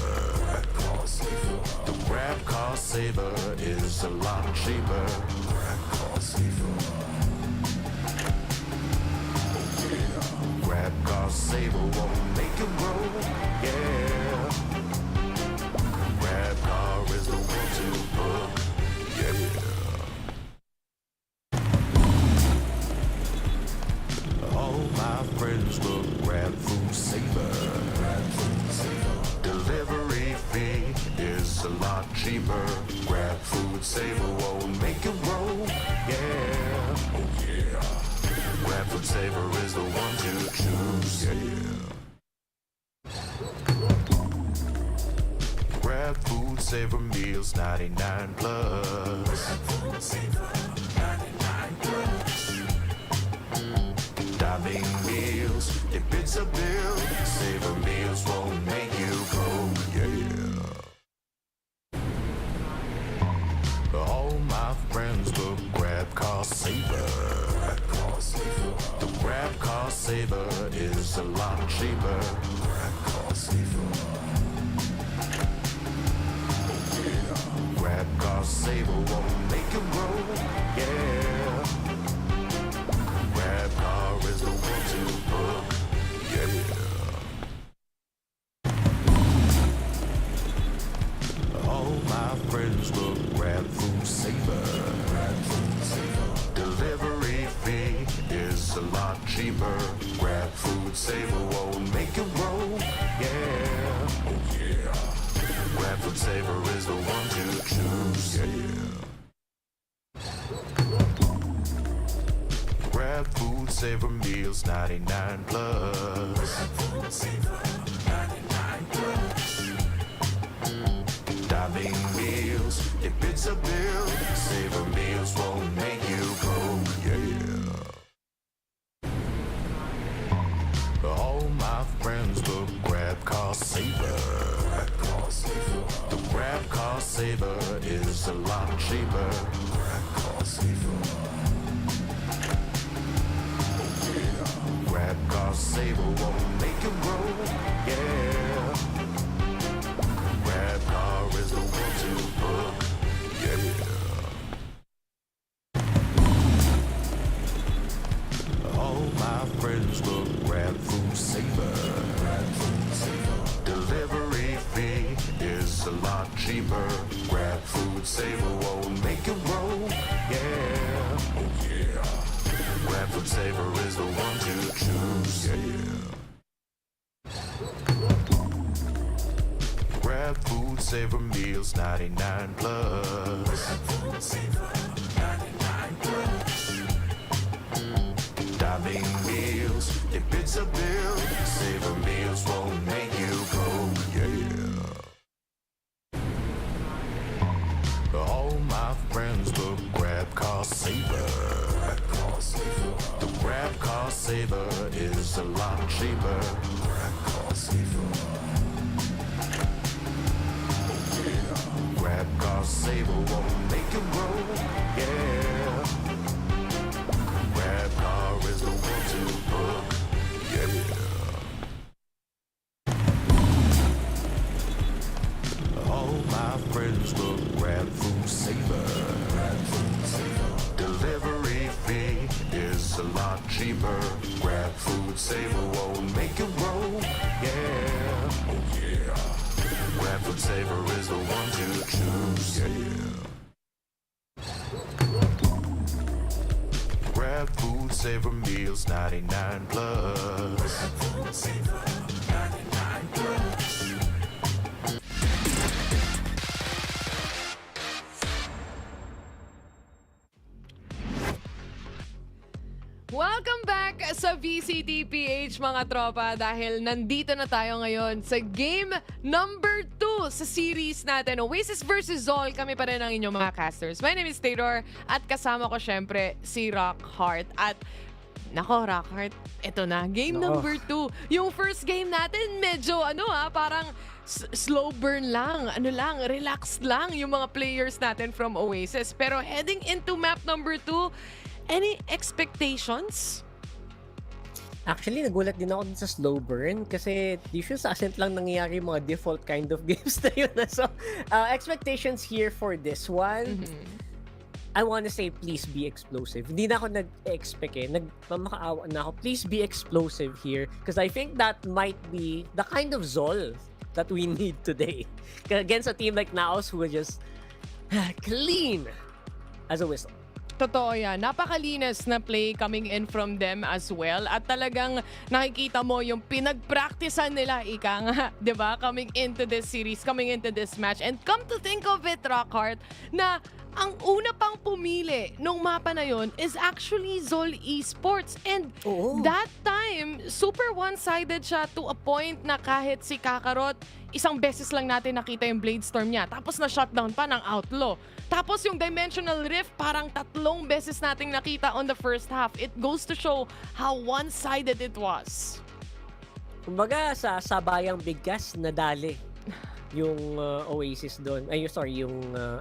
The grab car saver is a lot cheaper. Grab car saver. Grab car saver won't make you roll, yeah. Grab car is the one to book, yeah. All my friends will grab food saver. Delivery fee is a lot cheaper. Grab food saver won't make it roll, yeah. Oh yeah. Grab food saver is the one to choose, yeah. Grab food saver meals 99 plus. Grab food saver 99 plus. Diving meals, if it's a bill, Saver meals won't make you go, yeah. All my friends will grab car saver. The grab car saver is a lot cheaper. Grab car saver. Grab car saver won't make it roll, yeah. Grab car is the one to book, yeah. All my friends will grab food saver. Delivery fee is a lot cheaper. Grab food saver won't make it roll, yeah. Oh yeah. Grab food saver is the one to choose, yeah. Grab food saver meals 99 plus. Grab food saver 99 plus. Diving meals, if it's a bill, Saver meals won't make you go, yeah. All my friends will grab car saver. The grab car saver is a lot cheaper. Grab car saver. Grab car saver won't make it roll, yeah. Grab car is the one to book, cheaper. Grab food, savor, won't make it roll. Yeah, oh yeah. Grab food, savor is the one to choose. Yeah. Grab food, savor meals, 99 plus. Grab food, savor, 99 plus. Dining meals, if it's a bill, savor meals won't make you broke. Yeah. All my friends will grab cost saver. The grab cost saver is a lot cheaper. Grab cost saver. Grab cost saver won't make you roll. Yeah. Grab car is the one to book. Yeah. All my friends will grab food saver. Delivery fee is a lot cheaper. Grab food saver won't make it roll. Yeah, oh yeah. Grab food saver is the one to choose. Yeah. Grab food saver meals, 99 plus. Grab food saver, 99 plus.
Welcome back sa VCT PH mga tropa dahil nandito na tayo ngayon sa game number 2 sa series natin. Oasis versus Zol. Kami pa rin ang inyong mga casters. My name is Taylor at kasama ko syempre si Rockheart. At nako Rockheart, eto na. Game number 2. Yung first game natin medyo parang slow burn lang. Relaxed lang yung mga players natin from Oasis. Pero heading into map number 2, any expectations?
Actually, nagulat din ako sa slow burn kasi usually sa Ascent lang nangyayari yung mga default kind of games na yun. So, expectations here for this one, I wanna say please be explosive. Hindi na ako nag-expect nagmamakaawa na ako. Please be explosive here because I think that might be the kind of Zol that we need today. Against a team like Naos who are just clean as a whistle.
Totoo yan. Napakalinis na play coming in from them as well. At talagang nakikita mo yung pinagpraktisan nila, ika nga, di ba? Coming into this series, coming into this match. And come to think of it, Rockheart, na ang una pang pumili nung mapa na yun is actually Zol Esports. And that time, super one-sided siya to a point na kahit si Kakarot, isang beses lang natin nakita yung Blade Storm niya. Tapos na-shutdown pa ng Outlaw. Tapos yung Dimensional Rift, parang 3 beses nating nakita on the first half. It goes to show how one-sided it was.
Kumbaga sa sabayang bigkas nadali yung Oasis doon.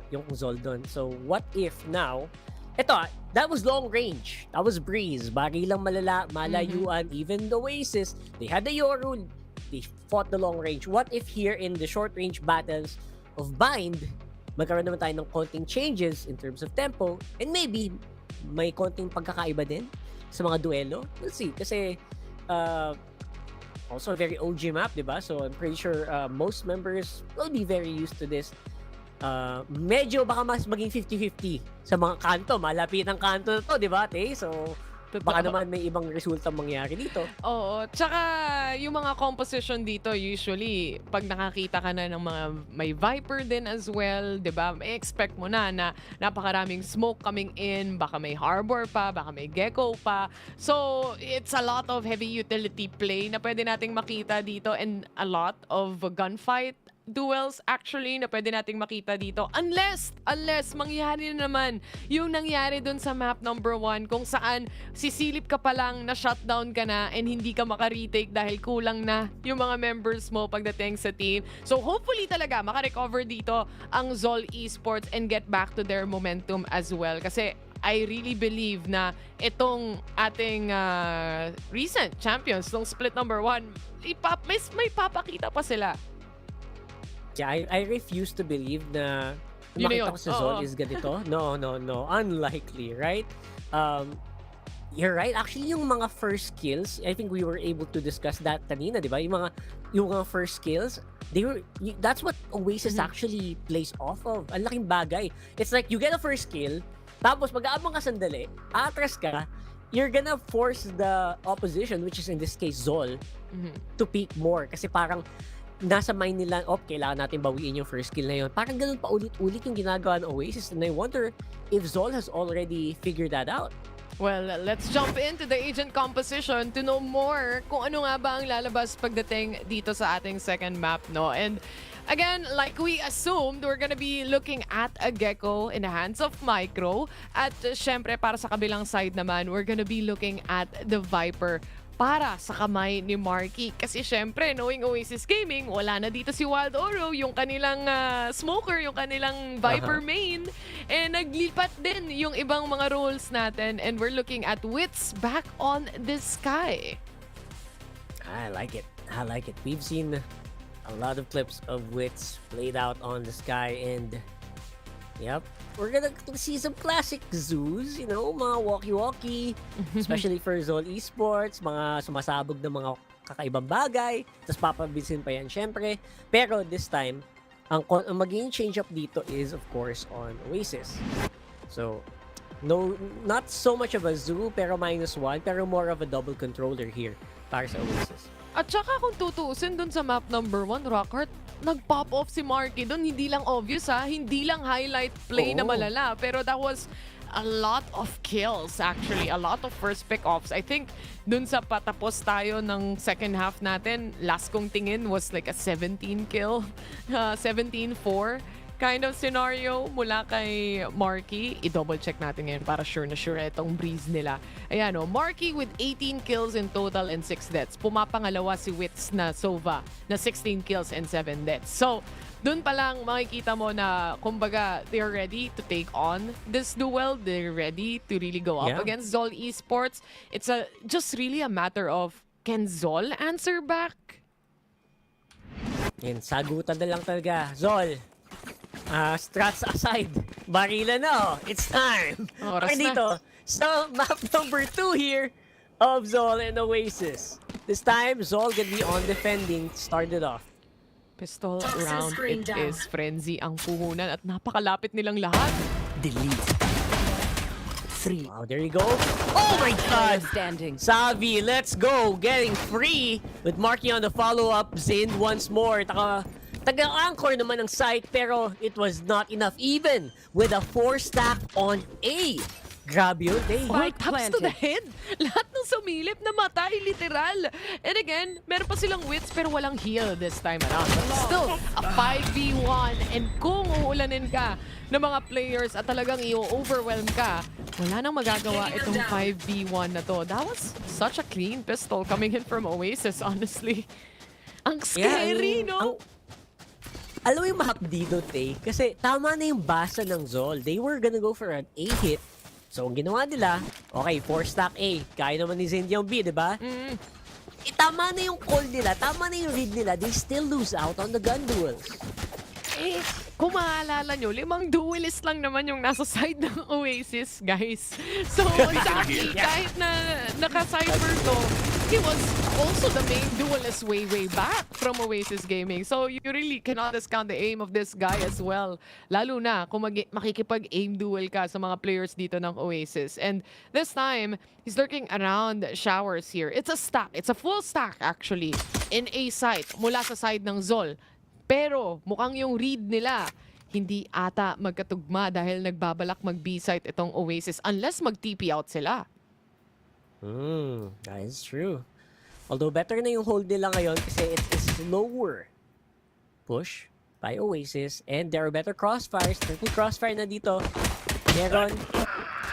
Yung Zol doon. So what if now, that was long range. That was breeze. Barilang malayuan. Even the Oasis, they had the Yoru. They fought the long range. What if here in the short range battles of Bind, magkaroon naman tayo ng konting changes in terms of tempo and maybe may konting pagkakaiba din sa mga duelo? We'll see. Kasi also a very OG map, diba? So I'm pretty sure most members will be very used to this. Medyo baka mas maging 50-50 sa mga kanto. Malapit ang kanto na to, diba, Tay? So baka naman may ibang resulta mangyari dito.
Oo. Tsaka yung mga composition dito, usually, pag nakakita ka na ng mga may Viper din as well, di ba? May expect mo na napakaraming smoke coming in, baka may Harbor pa, baka may Gecko pa. So, it's a lot of heavy utility play na pwede nating makita dito and a lot of gunfight duels actually na pwede nating makita dito unless mangyari na naman yung nangyari dun sa map number 1 kung saan sisilip ka pa lang na shutdown ka na and hindi ka maka-retake dahil kulang na yung mga members mo pagdating sa team. So hopefully talaga maka-recover dito ang Zol Esports and get back to their momentum as well kasi I really believe na itong ating recent champions ng split number 1 may papakita pa sila.
Yeah, I refuse to believe na makita ko sa Zol is ganito. No. Unlikely, right? You're right. Actually, yung mga first kills, I think we were able to discuss that kanina, di ba? Yung mga yung first kills, that's what Oasis actually plays off of. Ang laking bagay. It's like, you get a first kill, tapos mag-aabang ka sandali, atras ka, you're gonna force the opposition, which is in this case Zol, to peek more. Kasi parang nasa mind nila, kailangan natin bawiin yung first kill na yun. Parang ganun pa ulit-ulit yung ginagawa ng Oasis. And I wonder if Zol has already figured that out.
Well, let's jump into the agent composition to know more kung ano nga ba ang lalabas pagdating dito sa ating second map, no? And again, like we assumed, we're gonna be looking at a Gecko in the hands of Micro. At syempre, para sa kabilang side naman, we're gonna be looking at the Viper para sa kamay ni Marky. Kasi syempre, knowing Oasis Gaming, wala na dito si Wild Oro, yung kanilang smoker, yung kanilang Viper main. And naglipat din yung ibang mga roles natin. And we're looking at Wits back on the sky.
I like it. I like it. We've seen a lot of clips of Wits played out on the sky, and yep, we're gonna see some classic zoos, you know, mga walkie-walkie, especially for Zol Esports, mga sumasabog na mga kakaibang bagay, tapos papabisin pa yan syempre. Pero this time, ang magiging change-up dito is of course on Oasis. So, no, not so much of a zoo, pero -1, pero more of a double controller here para sa Oasis.
At saka kung tutuusin dun sa map number 1, Rockhart, nag-pop off si Marky dun. Hindi lang obvious hindi lang highlight play na malala. Pero that was a lot of kills actually. A lot of first pick-offs. I think dun sa patapos tayo ng second half natin, last kong tingin was like a 17 kill, 17-4. Kind of scenario mula kay Marky. I-double check natin ngayon para sure na sure itong breeze nila. Ayan o, Marky with 18 kills in total and 6 deaths. Pumapangalawa si Wits na Sova na 16 kills and 7 deaths. So, dun pa lang makikita mo na kumbaga they're ready to take on this duel. They're ready to really go up against Zol Esports. It's just really a matter of, can Zol answer back?
And sagutan na lang talaga. Zol, strats aside, barila na. It's time.
Oras na.
Dito, sa map number 2 here of Zol and Oasis. This time, Zol gonna be on defending. Started off.
Pistol round, it is Frenzy ang puhunan at napakalapit nilang lahat.
Delete. 3. Wow, there you go. Oh my God!
Standing.
Savi, let's go. Getting free with Marky on the follow-up. Zin once more. Taga-anchor naman ng site, pero it was not enough even with a 4-stack on A. Grabe yun, eh.
Oh, taps to the head. Lahat ng sumilip na matay, literal. And again, meron pa silang wits pero walang heal this time around. But still, a 5v1. And kung uulanin ka ng mga players at talagang i-overwhelm ka, wala nang magagawa itong 5v1 na to. That was such a clean pistol coming in from Oasis, honestly. Ang scary, no?
Alam mo yung mahapdi doon, Tay? Kasi tama na yung basa ng Zol. They were gonna go for an A hit. So, ang ginawa nila, okay, 4-stack A. Kaya naman ni Zindy yung B, di ba? Tama na yung call nila, tama na yung read nila. They still lose out on the gun duels.
Eh, kung maalala nyo, 5 duelist lang naman yung nasa side ng Oasis, guys. So, Zaki, kahit na naka-cyber to, he was also the main duelist way back from Oasis Gaming. So, you really cannot discount the aim of this guy as well. Lalo na kung makikipag-aim duel ka sa mga players dito ng Oasis. And this time, he's lurking around showers here. It's a stack. It's a full stack, actually, in A site, mula sa side ng Zol. Pero mukhang yung read nila hindi ata magkatugma dahil nagbabalak mag-B site itong Oasis unless mag-TP out sila.
That is true. Although better na yung hold nila ngayon kasi it is slower push by Oasis and there are better crossfires. Triple crossfire na dito. Meron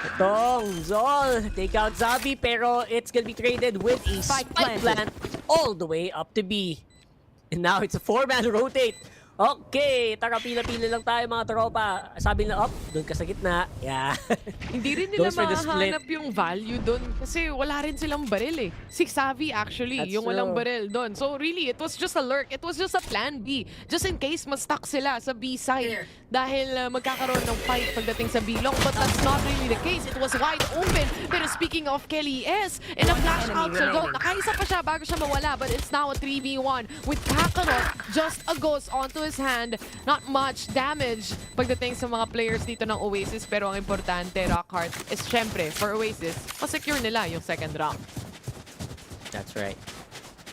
itong Zol. Take out Zabi pero it's gonna be traded with a spike plant all the way up to B. And now it's a 4-man rotate Okay, tara pila-pila lang tayo mga tropa. Sabi na, doon ka sa gitna. Yeah.
Hindi rin nila
Goes for the split.
mahanap yung value doon kasi wala rin silang baril eh. Si Xavi actually,
That's
yung walang
true.
baril doon. So really, it was just a lurk. It was just a plan B. Just in case ma-stuck sila sa B side dahil magkakaroon ng fight pagdating sa B long. But that's not really the case. It was wide open. Pero speaking of Kelly S, in a flash out sa goal, nakaisa pa siya bago siya mawala. But it's now a 3v1 with Kakarot just a ghost onto his hand. Not much damage pagdating sa mga players dito ng Oasis. Pero ang importante, Rockhart, is syempre for Oasis, pa-secure nila yung second round.
That's right.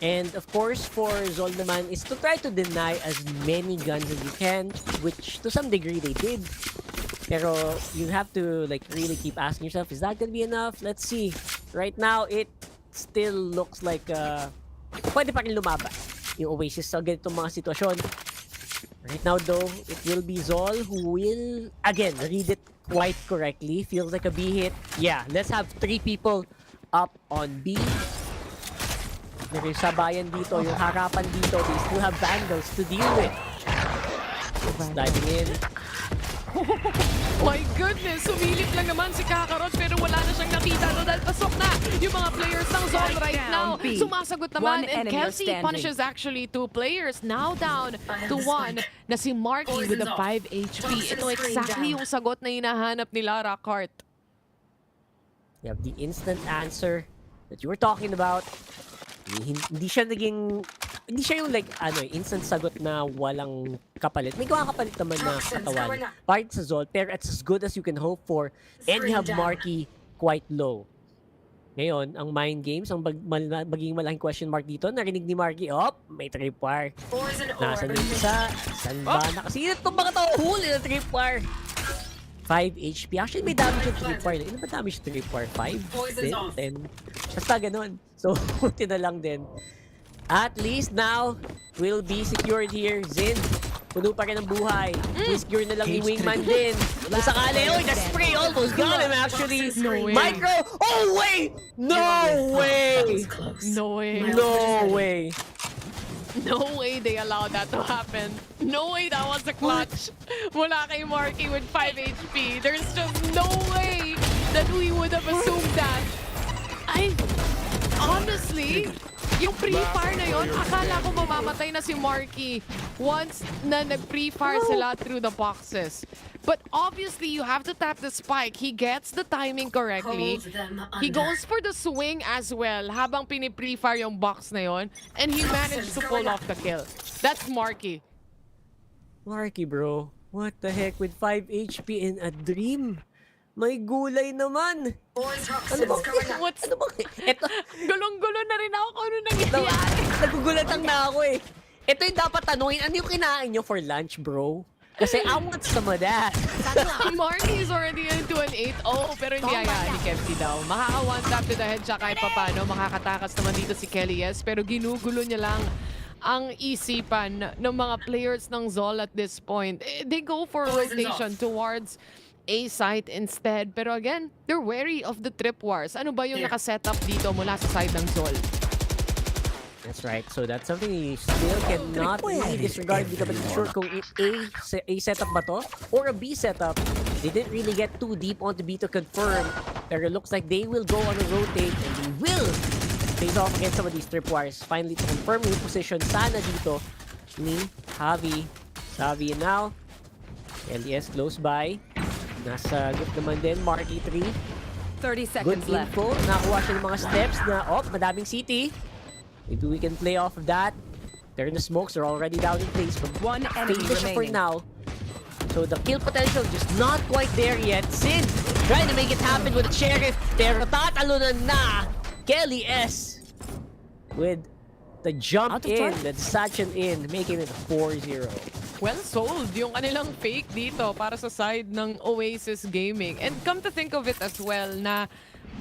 And of course, for Zol naman is to try to deny as many guns as you can, which to some degree they did. Pero you have to like really keep asking yourself, is that gonna be enough? Let's see. Right now, it still looks like pwede pa rin lumaban yung Oasis sa ganitong mga sitwasyon. Right now though, it will be Zol who will, again, read it quite correctly. Feels like a B hit. Yeah, let's have 3 people up on B. Pero yung sabayan dito, yung harapan dito, they still have Vandals to deal with. Diving in.
My goodness, sumilip lang naman si Kakarot pero wala na siyang nakita no dahil pasok na yung mga players ng Zol right now. Sumasagot naman and Kelsey punishes actually 2 players. Now down to 1 na si Marky with a 5 HP. Ito exactly yung sagot na hinahanap nila, Rockhart.
You have the instant answer that you were talking about. Hindi siya yung like instant sagot na walang kapalit. May kapalit naman na katawan. Part sa Zol, pero it's as good as you can hope for. And you have Marky quite low. Ngayon, ang mind games, ang magiging malaking question mark dito, narinig ni Marky, may tripwire. Nasaan yung isa? Saan ba? Nakasilip itong mga tao. Huli na tripwire. 5 HP. Actually, may damage yung tripwire. Ilan ba damage yung tripwire? 5? 10? Basta ganun. So, puti na lang din. At least now, will be secured here. Zin, puno pa rin ang buhay. Secure na lang ni Wingman din. Kung sakali, the spray almost got him actually.
No way.
Micro! Oh, wait! No way!
No way.
No way!
No way they allowed that to happen. No way that was a clutch. Wala kay Marky with 5 HP. There's just no way that we would have assumed that. Honestly, yung pre-fire na yon, akala ko mamamatay na si Marky once na nag-pre-fire sila through the boxes. But obviously, you have to tap the spike. He gets the timing correctly. He goes for the swing as well habang pinipre-fire yung box na yon. And he managed to pull off the kill. That's Marky.
Marky, bro. What the heck with 5 HP in a dream? May gulay naman. Ano ba?
What's...
Ano ba? Ito,
Gulong-gulo na rin ako kung ano nangyayari.
nagugulatan na ako eh. Ito yung dapat tanungin, ano yung kinain nyo for lunch, bro? Kasi I want some of that.
Marky is already into an 8-0 pero hindi ayahan ni Kempsey daw. Makaka-one tap to the head siya kahit papano. Makakatakas naman dito si Kelly S pero ginugulo niya lang ang isipan ng mga players ng Zol at this point. They go for rotation towards A site instead. Pero again, they're wary of the trip wars. Ano ba yung nakasetup dito mula sa side ng Zol?
That's right. So that's something you still cannot really disregard. Hindi ka ba sure kung A setup ba to or a B setup. They didn't really get too deep onto B to confirm. Pero it looks like they will go on a rotate and they will face off against some of these tripwires. Finally to confirm yung position sana dito ni Javi. Javi now. LES close by. Nasa good naman din, Marky 3.
30 seconds
Good
left.
info. Nakakuha siya ng mga steps na, madaming CT. Maybe we can play off of that. They're in the smokes. They're already down in place. But
One enemy
for
remaining.
now. So the kill potential just not quite there yet. Sid trying to make it happen with the Sheriff. Pero tatalunan na Kelly S. With the jump in, the Sachin in, making it 4-0.
Well sold yung kanilang fake dito para sa side ng Oasis Gaming. And come to think of it as well na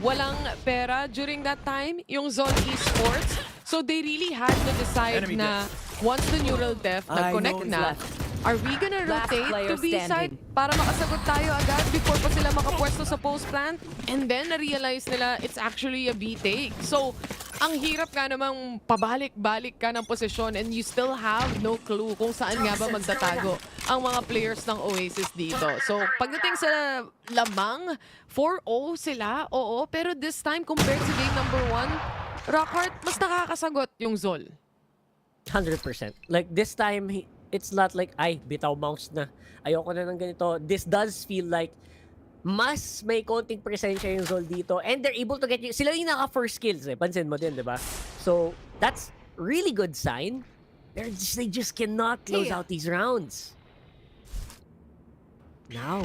walang pera during that time yung Z Esports. So they really had to decide na once the neural depth nag-connect na, are we gonna
Last
rotate
player
to B side?
standing.
para makasagot tayo agad before pa sila makapwesto sa post plant. And then, na-realize nila it's actually a B take. So, ang hirap ka namang pabalik-balik ka ng posisyon and you still have no clue kung saan nga ba magtatago ang mga players ng Oasis dito. So, pagdating sa lamang, 4-0 sila, oo. Pero this time, compared to game number 1, Rockhart, mas nakakasagot yung Zol.
100%. Like, this time, it's not like, ay, bitaw mouse na. Ayoko na ng ganito. This does feel like mas may konting presensya yung Zol dito and they're able to get you. Sila yung naka-first kills eh. Pansin mo din, di ba? So, that's really good sign. They just cannot close out these rounds. Now,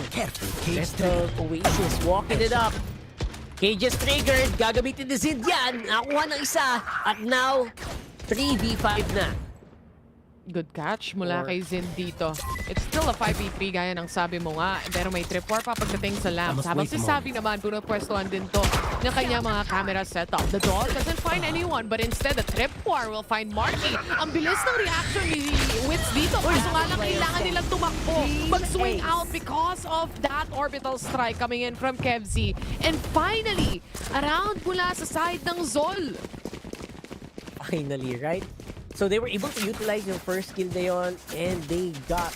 rest of Oasis walking it up. Cage is triggered. Gagamitin ni Zid yan. Nakuha ng isa. At now, 3v5 na.
Good catch mula kay Zin dito. It's still a 5v3 gaya ng sabi mo nga. Pero may trip war pa pagdating sa lamps. Habang si Sabi naman, pwestuhan din to ng kanyang mga camera setup. The dog doesn't find anyone, but instead, the trip war will find Marky. Ang bilis ng reaction ni Wits dito. Kaso nga lang, kailangan nilang tumakbo. Mag-swing out because of that orbital strike coming in from Kevzi. And finally, around mula sa side ng Zol.
Finally, right? So they were able to utilize yung first kill dayon and they got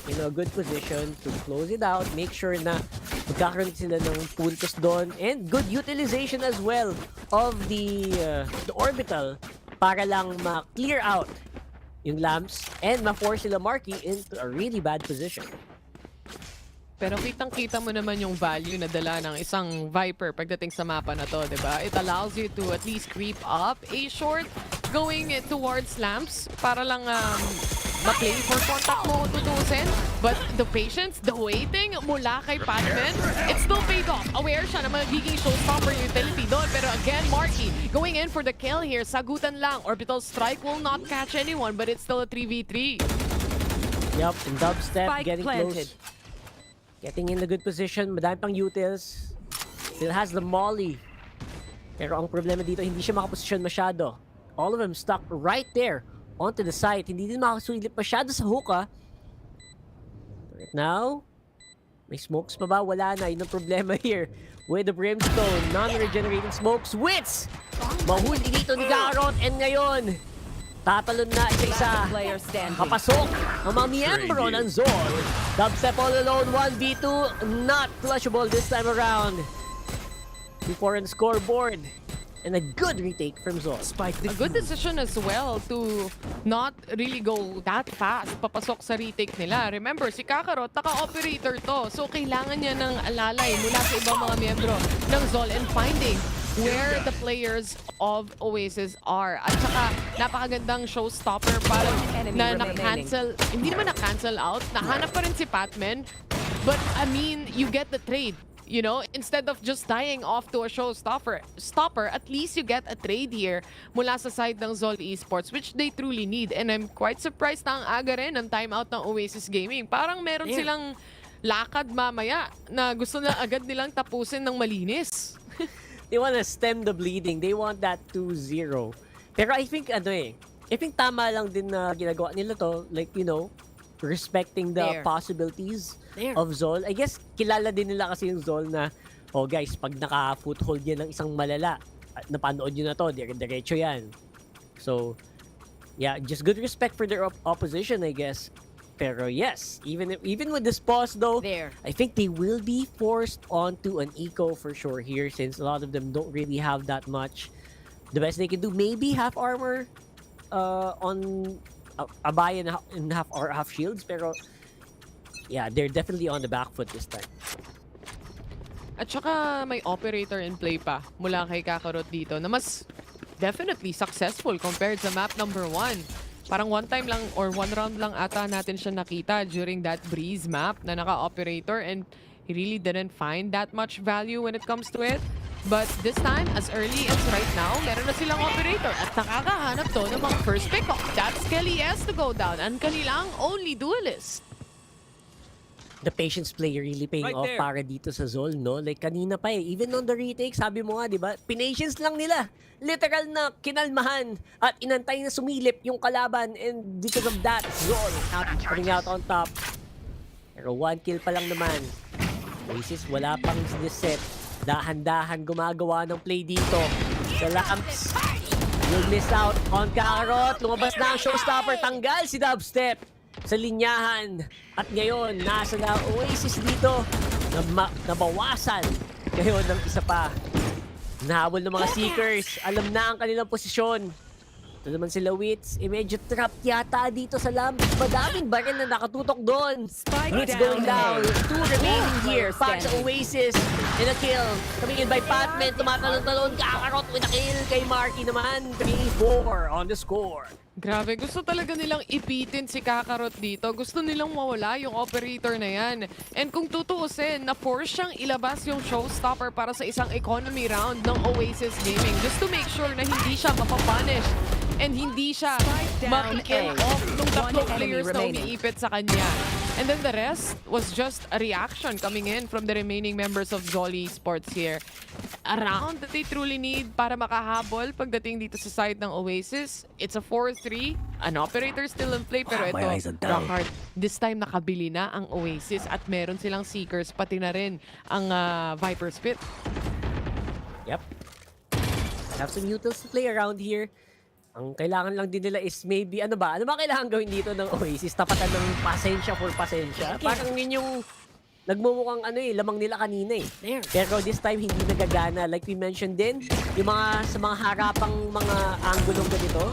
in a good position to close it out, make sure na magkakaroon sila ng puntos doon and good utilization as well of the orbital para lang ma-clear out yung lamps and ma-force sila Marky into a really bad position.
Pero kitang-kita mo naman yung value na dala ng isang Viper pagdating sa mapa na to, di ba? It allows you to at least creep up a short going towards lamps para lang ma-play for contact mo tutusin. But the patience, the waiting mula kay Patman, it's still paid off. Aware siya na magiging showstopper utility doon. Pero again, Marky going in for the kill here. Sagutan lang. Orbital strike will not catch anyone, but it's still a 3v3.
Yup, and dubstep
Spike
getting
planted.
close. Getting in the good position, madami pang utils. Still has the molly. Pero ang problema dito, hindi siya makaposisyon masyado. All of them stuck right there onto the site. Hindi din makasuilip masyado sa hookah. Right now, may smokes pa ba? Wala na. Yun ang problema here. With the brimstone, non-regenerating smokes. Wits! Mahuli dito ni Garot. And ngayon, tatalon na isa-isa.
Player standing.
Papasok ang mga miyembro ng Zol. Dubstep all alone, 1v2. Not flushable this time around. Before on the scoreboard. And a good retake from Zol.
A good decision as well to not really go that fast papasok sa retake nila. Remember, si Kakarot, naka-operator to. So, kailangan niya ng alalay mula sa ibang mga miyembro ng Zol and finding where the players of Oasis are. At saka, napakagandang showstopper para na-cancel. Hindi naman na-cancel out. Nahanap pa rin si Patman. But, I mean, you get the trade. You know, instead of just dying off to a showstopper, at least you get a trade here mula sa side ng Z Esports, which they truly need. And I'm quite surprised na ang aga rin ng timeout ng Oasis Gaming. Parang meron silang lakad mamaya na gusto na agad nilang tapusin ng malinis.
They want to stem the bleeding. They want that 2-0. Pero I think, I think tama lang din na ginagawa nila to. Like, you know, respecting the possibilities of Zol. I guess, kilala din nila kasi yung Zol na, oh guys, pag naka-foothold yan ng isang malala, napanood nyo na to, dire-diretso yan. So, yeah, just good respect for their opposition, I guess. Pero yes, even with this pause though, I think they will be forced onto an eco for sure here since a lot of them don't really have that much. The best they can do, maybe half armor on Abaya and half shields, pero yeah, they're definitely on the back foot this time.
At saka may operator in play pa mula kay Kakarot dito na mas definitely successful compared sa map number 1. Parang one time lang or one round lang ata natin siya nakita during that Breeze map na naka-operator and he really didn't find that much value when it comes to it. But this time, as early as right now, meron na silang operator at nakakahanap to ng mga first pick-off. That's Kelly S to go down and kanilang only duelist.
The patience play really paying off para dito sa Zol, no? Like kanina pa even on the retake, sabi mo nga, di ba? Pinatience lang nila. Literal na kinalmahan at inantay na sumilip yung kalaban and because of that, Zol coming out on top. Pero 1 kill pa lang naman. Oasis wala pang set. Dahan-dahan gumagawa ng play dito. Sa lamps. You'll miss out on Kakarot. Lumabas na ang showstopper. Tanggal si Dubstep sa linyahan. At ngayon, nasa na Oasis dito. Nabawasan ngayon ng isa pa. Nahabol ng mga Seekers. Alam na ang kanilang posisyon. Ito naman sila Wits. Medyo trapped yata dito sa lamps. Madaming baril na nakatutok doon. Wits going down. 2 remaining here. Para sa Oasis. And a kill. Coming in by Patman. Tumatalon-talon. Kakarot with a kill. Kay Marky naman. 3-4 on the score.
Grabe, gusto talaga nilang ipitin si Kakarot dito. Gusto nilang mawala yung operator na yan. And kung tutuusin, na-force siyang ilabas yung showstopper para sa isang economy round ng Oasis Gaming just to make sure na hindi siya mapapunish and hindi siya ma-kill off nung tatlong players na umiipit sa kanya. And then the rest was just a reaction coming in from the remaining members of Z Esports here. A round that they truly need para makahabol pagdating dito sa side ng Oasis. It's a 4-3. An operator still in play, pero ito, Rockhard, this time nakabili na ang Oasis at meron silang Seekers, pati na rin ang Viper Spit.
Yep. Have some utils to play around here. Ang kailangan lang din nila is maybe, ano ba kailangan gawin dito ng Oasis? Tapatan ng pasensya for pasensya. Parang yun yung nagmumukhang lamang nila kanina eh. Pero this time hindi nagagana. Like we mentioned din, yung sa mga harapang mga anggulong ganito,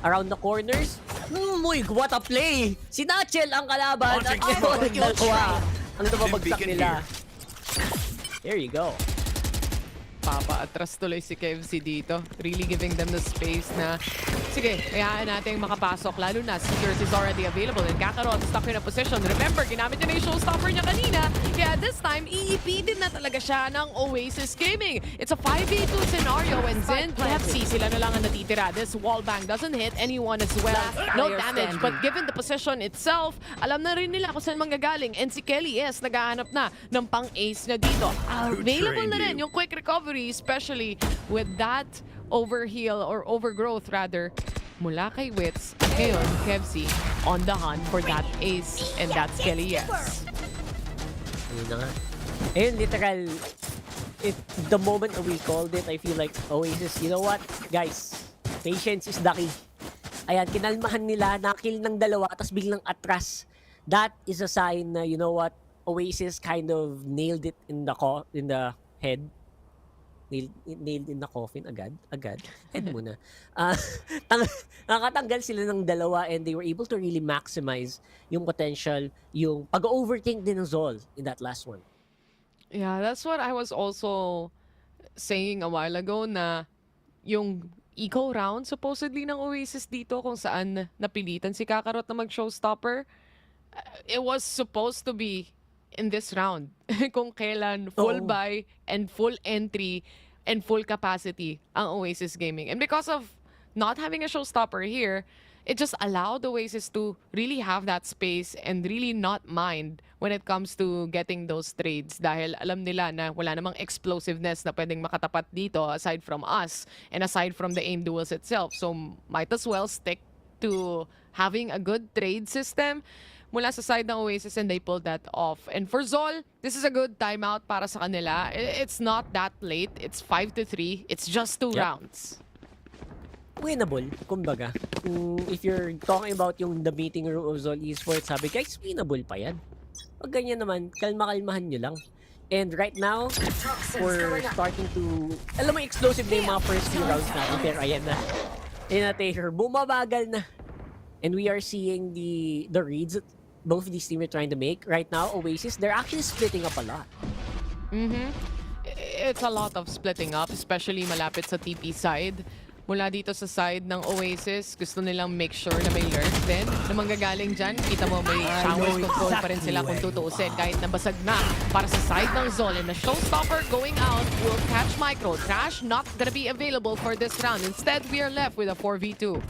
around the corners. What a play! Si Nachel ang kalaban at dalawa ang nababagsak nila. There you go.
Papa-atras tuloy si KFC dito. Really giving them the space na, sige, hayaan natin makapasok. Lalo na, Seekers is already available and Kakarot stuck in a position. Remember, ginamit niya na yung showstopper niya kanina. Kaya this time, iipitin na talaga siya ng Oasis Gaming. It's a 5v2 scenario and Zen, KFC, sila na lang ang natitira. This wallbang doesn't hit anyone as well. No damage, but given the position itself, alam na rin nila kung saan manggagaling. And si Kelly is naghahanap na ng pang-ace na dito. Available na rin yung quick recovery, especially with that overheal or overgrowth rather mula kay Wits. Ngayon, Kevzi on the hunt for that ace and that's Kelly, yes.
Ayun na nga. Ayun, literal, the moment we called it, I feel like Oasis, you know what? Guys, patience is the key. Ayan, kinalmahan nila, nakill ng dalawa, tapos biglang atras. That is a sign na, you know what? Oasis kind of nailed it in the head. Nailed in the coffin agad. Head muna. Nakatanggal sila ng dalawa and they were able to really maximize yung potential, yung pag-overthink din ng Zol in that last one.
Yeah, that's what I was also saying a while ago na yung eco round supposedly ng Oasis dito kung saan napilitan si Kakarot na mag-showstopper. It was supposed to be in this round kung kailan full buy and full entry and full capacity ang Oasis Gaming. And because of not having a showstopper here, it just allowed Oasis to really have that space and really not mind when it comes to getting those trades dahil alam nila na wala namang explosiveness na pwedeng makatapat dito aside from us and aside from the aim duels itself. So might as well stick to having a good trade system mula sa side ng Oasis and they pulled that off. And for Zol, this is a good timeout para sa kanila. It's not that late. It's 5-3. It's just 2 rounds.
Winnable, kumbaga. If you're talking about the meeting room of Zol Esports, sabi, guys, winnable pa yan. Pag ganyan naman, kalma-kalmahan nyo lang. And right now, we're starting to, alam mo, explosive na yung mga first few rounds natin. Pero ayan na. Ayan na, Taylor. Bumabagal na. And we are seeing the reads that both of these teams are trying to make. Right now, Oasis, they're actually splitting up a lot.
It's a lot of splitting up, especially malapit sa TP side. Mula dito sa side ng Oasis, gusto nilang make sure na may lurk din na manggagaling dyan. Kita mo may shower control pa rin sila kung tutuusin kahit nabasag na para sa side ng Zol. And the showstopper going out will catch Micro. Trash not gonna be available for this round. Instead, we are left with a 4v2.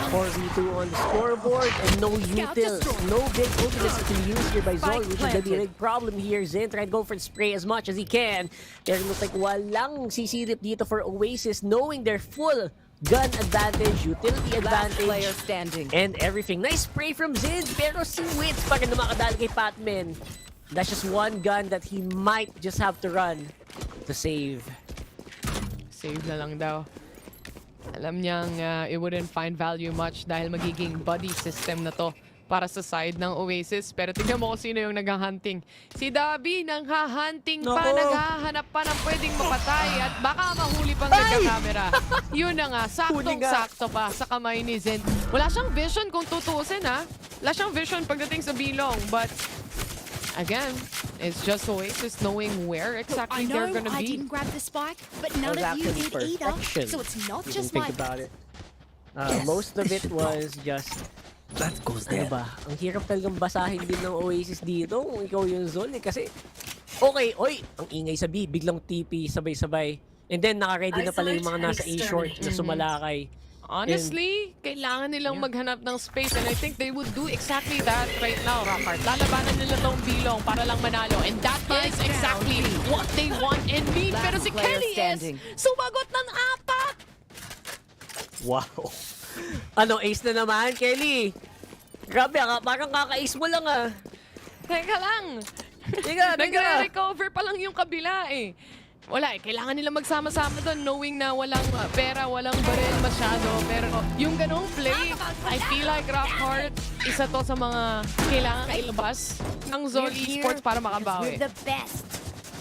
4v2 on the scoreboard and no util. No big ultimates to use here by Zol, which is the big problem here. Zen trying to go for the spray as much as he can. Pero looks like walang sisilip dito for Oasis knowing they're full gun advantage, utility
Last player
advantage,
standing.
and everything. Nice spray from Zid, pero si Wits pa rin na makadali kay Patman. That's just one gun that he might just have to run to save.
Save na lang daw. Alam niyang it wouldn't find value much dahil magiging buddy system na to para sa side ng Oasis. Pero tingnan mo kung sino yung naghahunting. Si Dabi nanghahanting pa,
Nako.
naghahanap pa ng pwedeng mapatay at baka mahuli pang nagkakamera. Yun na nga, saktong-sakto pa sa kamay ni Zen. Wala siyang vision kung tutuusin ha. Wala siyang vision pagdating sa bilong. But again, it's just Oasis knowing where exactly they're gonna
I
be.
didn't grab the spike, but none
That was
of you
actually
did either.
perfection.
So it's not
You
just
can
my
think about it. Most of it was just
That goes
ano ba? Ang hirap talagang basahin din ng Oasis dito kung ikaw yung Zol kasi okay, oy, ang ingay sa B, biglang TP sabay-sabay. And then naka-ready na pala yung mga nasa A short na sumalakay.
Honestly, kailangan nilang maghanap ng space and I think they would do exactly that right now, Rockart. Lalabanan nila tong bilong para lang manalo and that is exactly what they want and need. Pero si
player
Kelly
standing.
is sumagot ng 4!
Wow. Ano, ace na naman, Kelly? Grabe, parang kaka-ace mo lang ah.
Teka lang.
Teka.
Nagre-recover pa lang yung kabila eh. Wala eh, kailangan nila magsama-sama doon knowing na walang pera, walang baril masyado. Pero yung ganong play, I feel like Rockart, isa to sa mga kailangan ilabas ng Z Esports para makabawi.
We're the best.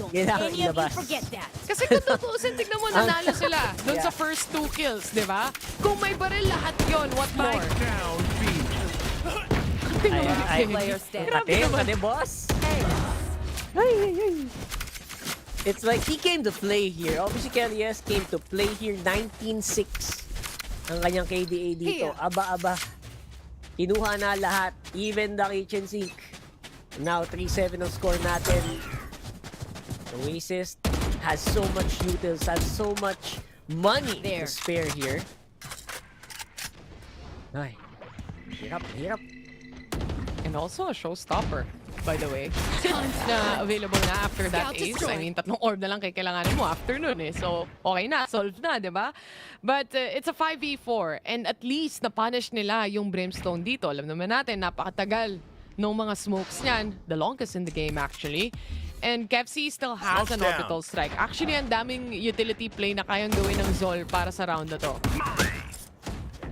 Don't
Kailangan
any of you
ilabas.
forget that.
Kasi kung tutuusin, tignan mo, nanalo sila doon sa first 2 kills, di ba? Kung may baril lahat yon, what more?
Player standing.
Kate, boss? Ay. It's like he came to play here. Obviously, Kelly S came to play here. 19-6 ang kanyang KDA dito. Aba. Kinuha na lahat. Even the kitchen sink. Now, 3-7 ang score natin. Oasis has so much utils, has so much money to spare here. Ay. Hirap.
And also a showstopper, by the way. Na available na after that ace. I mean, 3 orb na lang kailanganin mo after nun eh. So, okay na, solved na, di ba? But it's a 5v4 and at least na-punish nila yung Brimstone dito. Alam naman natin, napakatagal nung mga smokes niyan. The longest in the game actually. And KFC still has an orbital strike. Actually, ang daming utility play na kayang gawin ng Zol para sa round na to.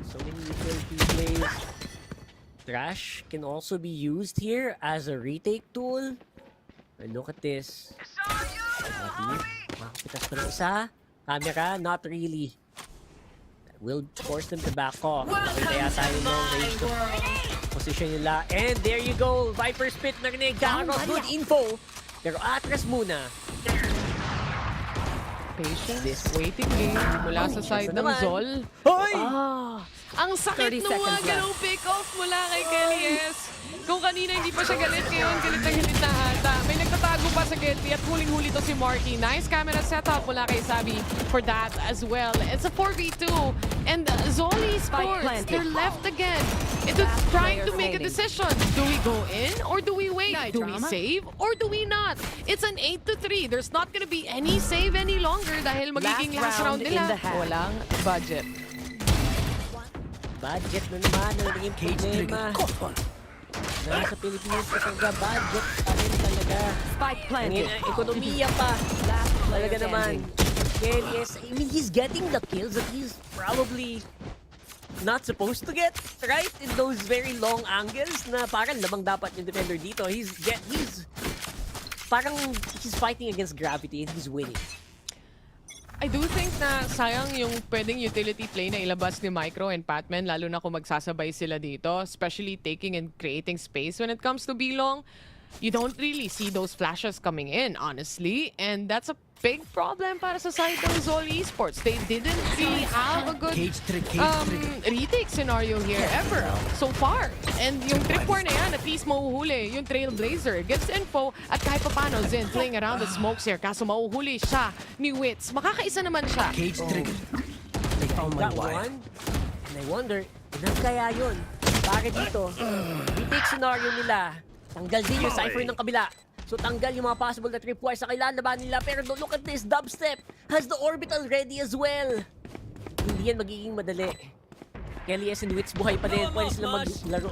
So many utility plays. Trash can also be used here as a retake tool. And look at this. Makapitas pa ng isa. Camera, not really. That will force them to back off. Nakita yata yung long range position nila. And there you go. Viper Spit narinig. Kakaroon, good info. Pero atras muna.
Patience, waiting game mula sa side ng Zol.
Hoy!
Ang sakit
30
nung
seconds
ganong pick-off mula kay Kelly S. Kung kanina hindi pa siya galit, ngayon galit na ata. May nagtatago pa sa Getty at huling-huli to si Marky. Nice camera setup mula kay Sabi for that as well. It's a 4v2 and Z Esports, they're left again. It's trying to make a decision. Do we go in or do we wait? Do we save or do we not? It's an 8-3. There's not gonna be any save any longer dahil magiging last round nila. Walang budget.
Budget na naman ang naging problema. Nasa Pilipinas kapag budget pa rin talaga.
Spike planted.
Ekonomiya pa. Talaga naman. Kelly S, I mean, he's getting the kills that he's probably not supposed to get, right? In those very long angles na parang lamang dapat yung defender dito. He's fighting against gravity and he's winning.
I do think na sayang yung pwedeng utility play na ilabas ni Micro and Patman, lalo na kung magsasabay sila dito, especially taking and creating space when it comes to Bilong. You don't really see those flashes coming in, honestly, and that's a big problem para sa side ng Z Esports. They didn't really have a good retake scenario here ever so far. And yung trip war na yan, at least mauhuli yung Trailblazer. Gets info at kahit papano, Zen playing around the smokes here. Kaso mauhuli siya ni Wits. Makakaisa naman siya.
That one, and I wonder, ilan kaya yun? Bakit dito? Retake scenario nila. Tanggal din yung Cypher ng kabila. So tanggal yung mga possible na tripwire sa kailangan nila. Pero look at this, Dubstep has the orbital ready as well. Hindi yan magiging madali. Kelly S and Wits buhay pa din. Pwede sila maglaro.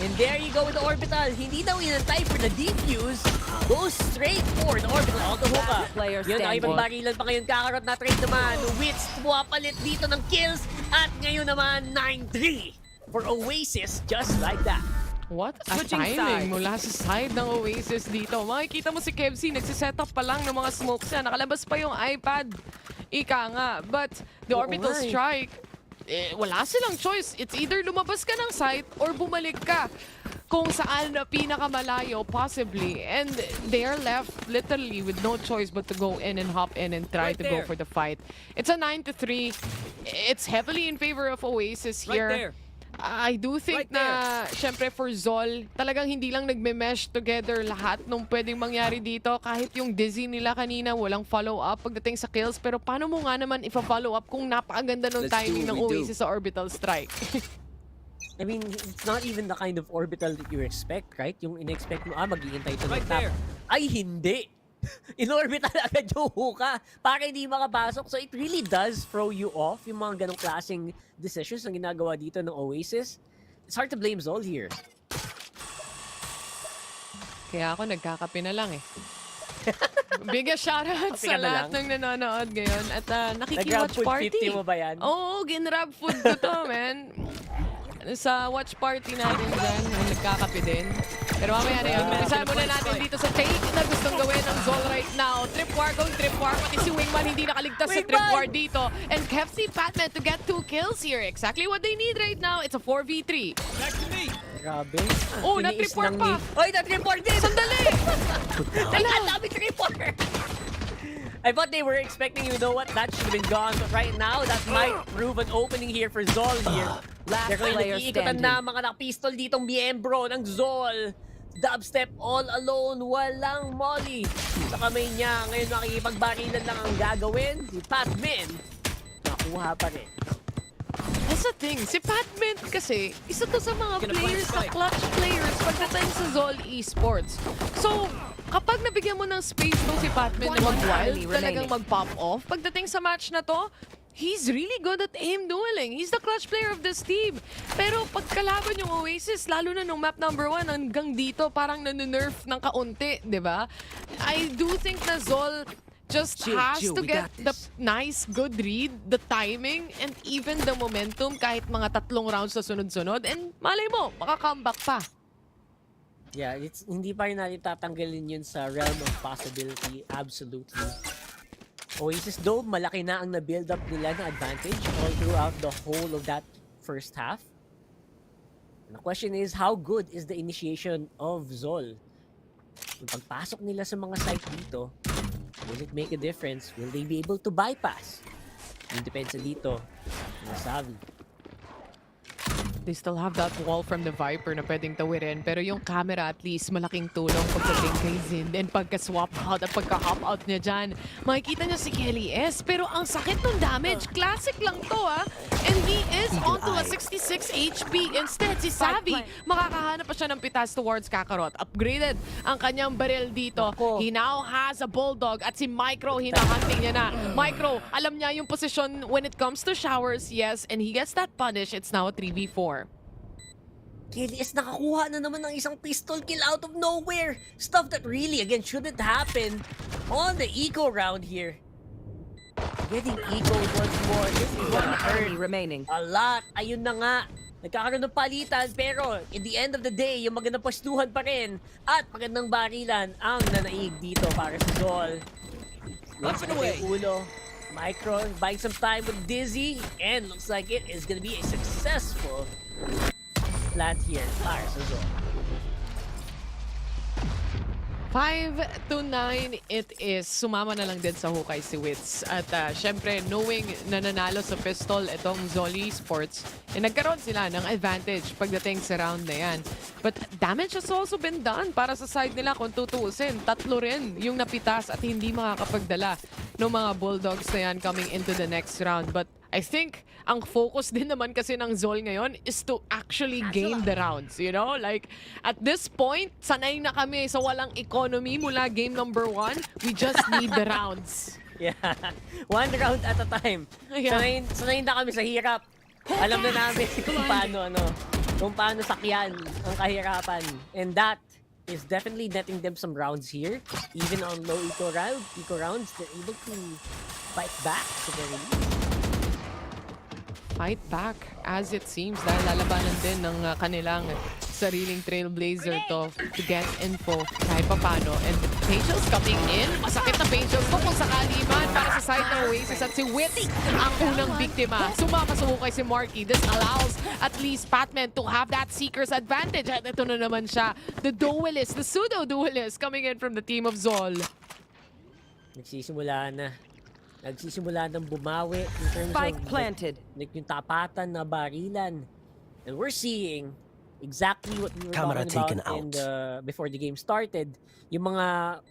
And there you go with the orbital. Hindi daw inantay for the defuse. Goes straight for the orbital. Auto hookah.
Player
Yun,
standing.
nakipag-barilan pa ngayon. Kakarot na trade naman. Wits pumapalit dito ng kills. At ngayon naman, 9-3 for Oasis. Just like that.
What a
Switching
timing
sides.
mula sa side ng Oasis dito. Makikita mo si Kevzi, nagsiset up pa lang ng mga smokes niya. Nakalabas pa yung iPad. Ika nga. But the orbital
nga eh.
strike, wala silang choice. It's either lumabas ka ng site or bumalik ka kung saan na pinakamalayo, possibly. And they are left literally with no choice but to go in and hop in and try to go for the fight. It's a 9-3. It's heavily in favor of Oasis here. I do think na, syempre for Zol, talagang hindi lang nagme-mesh together lahat nung pwedeng mangyari dito. Kahit yung dizzy nila kanina, walang follow-up pagdating sa kills. Pero paano mo nga naman ipa-follow up kung napakaganda nung timing ng Oasis sa orbital strike?
I mean, it's not even the kind of orbital that you expect, right? Yung in-expect mo, mag-iintay ito ng tap. Ay, hindi! In-orbital agad yung hookah para hindi makapasok. So it really does throw you off yung mga ganong klaseng decisions na ginagawa dito ng Oasis. It's hard to blame Zol here.
Kaya ako nagkakape na lang eh. Biggest shoutout sa
Kape ka na
lahat
lang?
ng nanonood ngayon. At
Nag-grab
nakiki-watch
food
party.
50 mo ba yan?
Oo, ginrab food ko to, man. Sa watch party natin dyan, nagkakape din. Pero mamaya na yun. Umpisahan muna natin dito sa take na gustong gawin ng Zol right now. Tripwire going tripwire. Pati si Wingman hindi nakaligtas sa tripwire dito. And Kefsi Patman to get 2 kills here. Exactly what they need right now. It's a 4v3.
Grabe.
Oh,
Tiniis
na-tripwire
lang
pa.
Oy, na-tripwire din!
Sandali!
Ay, ang dami tripwire! I thought they were expecting, you know what, that should have been gone. But right now, that might prove an opening here for Zol here.
Last
They're going
player
nag-iikotan na
standing.
mga nakapistol ditong miyembro ng Zol. Dubstep all alone, walang molly. Sa kamay niya, ngayon makikipagbarilan lang ang gagawin. Si Patman, nakuha pa rin.
That's the thing. Si Patman kasi, isa to sa mga players na clutch players pagdating sa Zol Esports. So, kapag nabigyan mo ng space to si Patman na mag-wild, talagang mag-pop off, pagdating sa match na to, he's really good at aim dueling. He's the clutch player of this team. Pero pagkalaban yung Oasis, lalo na nung map number 1 hanggang dito, parang nanonerf ng kaunti, di ba? I do think na Zol just has to get the nice, good read, the timing, and even the momentum kahit mga 3 rounds na sunod-sunod. And malay mo, maka-comeback pa.
Yeah, hindi pa rin natin tatanggalin yun sa realm of possibility. Absolutely. Oasis though, malaki na ang na-build up nila na advantage all throughout the whole of that first half. And the question is, how good is the initiation of Zol? Yung pagpasok nila sa mga site dito, will it make a difference? Will they be able to bypass? Yung depensa dito, nasabi.
They still have that wall from the Viper na pwedeng tawirin. Pero yung camera at least malaking tulong pagdating kay Zin. And pagka-swap out at pagka-hop out niya dyan, makikita niya si Kelly S. Pero ang sakit ng damage. Classic lang to And he is onto a 66 HP. Instead, si Savvy, makakahanap pa siya ng pitas towards Kakarot. Upgraded ang kanyang barrel dito. He now has a Bulldog. At si Micro, hinahunting niya na. Micro, alam niya yung position when it comes to showers. Yes, and he gets that punish. It's now a 3v4.
KDS nakakuha na naman ng isang pistol kill out of nowhere. Stuff that really, again, shouldn't happen on the eco round here. Getting eco once more. This is gonna hurt
remaining.
a lot. Ayun na nga. Nagkakaroon ng palitan, pero in the end of the day, yung magandang pwestuhan pa rin at magandang barilan ang nanaig dito para sa Zol. Up and away. Ulo. Micro buying some time with Dizzy, and looks like it is gonna be a successful plant here para sa Zol.
5-9 it is. Sumama na lang din sa hukay si Wits. At syempre, knowing na nanalo sa pistol itong Z Esports, nagkaroon sila ng advantage pagdating sa round na yan. But damage has also been done para sa side nila kung tutuusin. 3 rin yung napitas at hindi makakapagdala ng mga Bulldogs na yan coming into the next round. But I think ang focus din naman kasi ng Zol ngayon is to actually gain the rounds, you know? Like, at this point, sanay na kami sa walang economy mula game number 1. We just need the rounds.
Yeah. One round at a time.
Yeah.
Sanay na kami sa hirap. Alam na namin kung paano sakyan ang kahirapan. And that is definitely netting them some rounds here. Even on low eco rounds, they're able to fight back to the release.
Fight back, as it seems, dahil lalabanan din ng kanilang sariling trailblazer to get info kahit papano. And Patience coming in. Masakit na Patience ko kung sakali man para sa side ng Oasis at si Witty ang unang biktima. Sumakasukay si Marky. This allows at least Patman to have that Seeker's advantage. At ito na naman siya, the duelist, the pseudo-duelist coming in from the team of Zol.
Nagsisimula ng bumawi in terms
Spike
of
planted.
yung tapatan na barilan. And we're seeing exactly what we were
Camera
talking
taken
about
out.
before the game started. Yung mga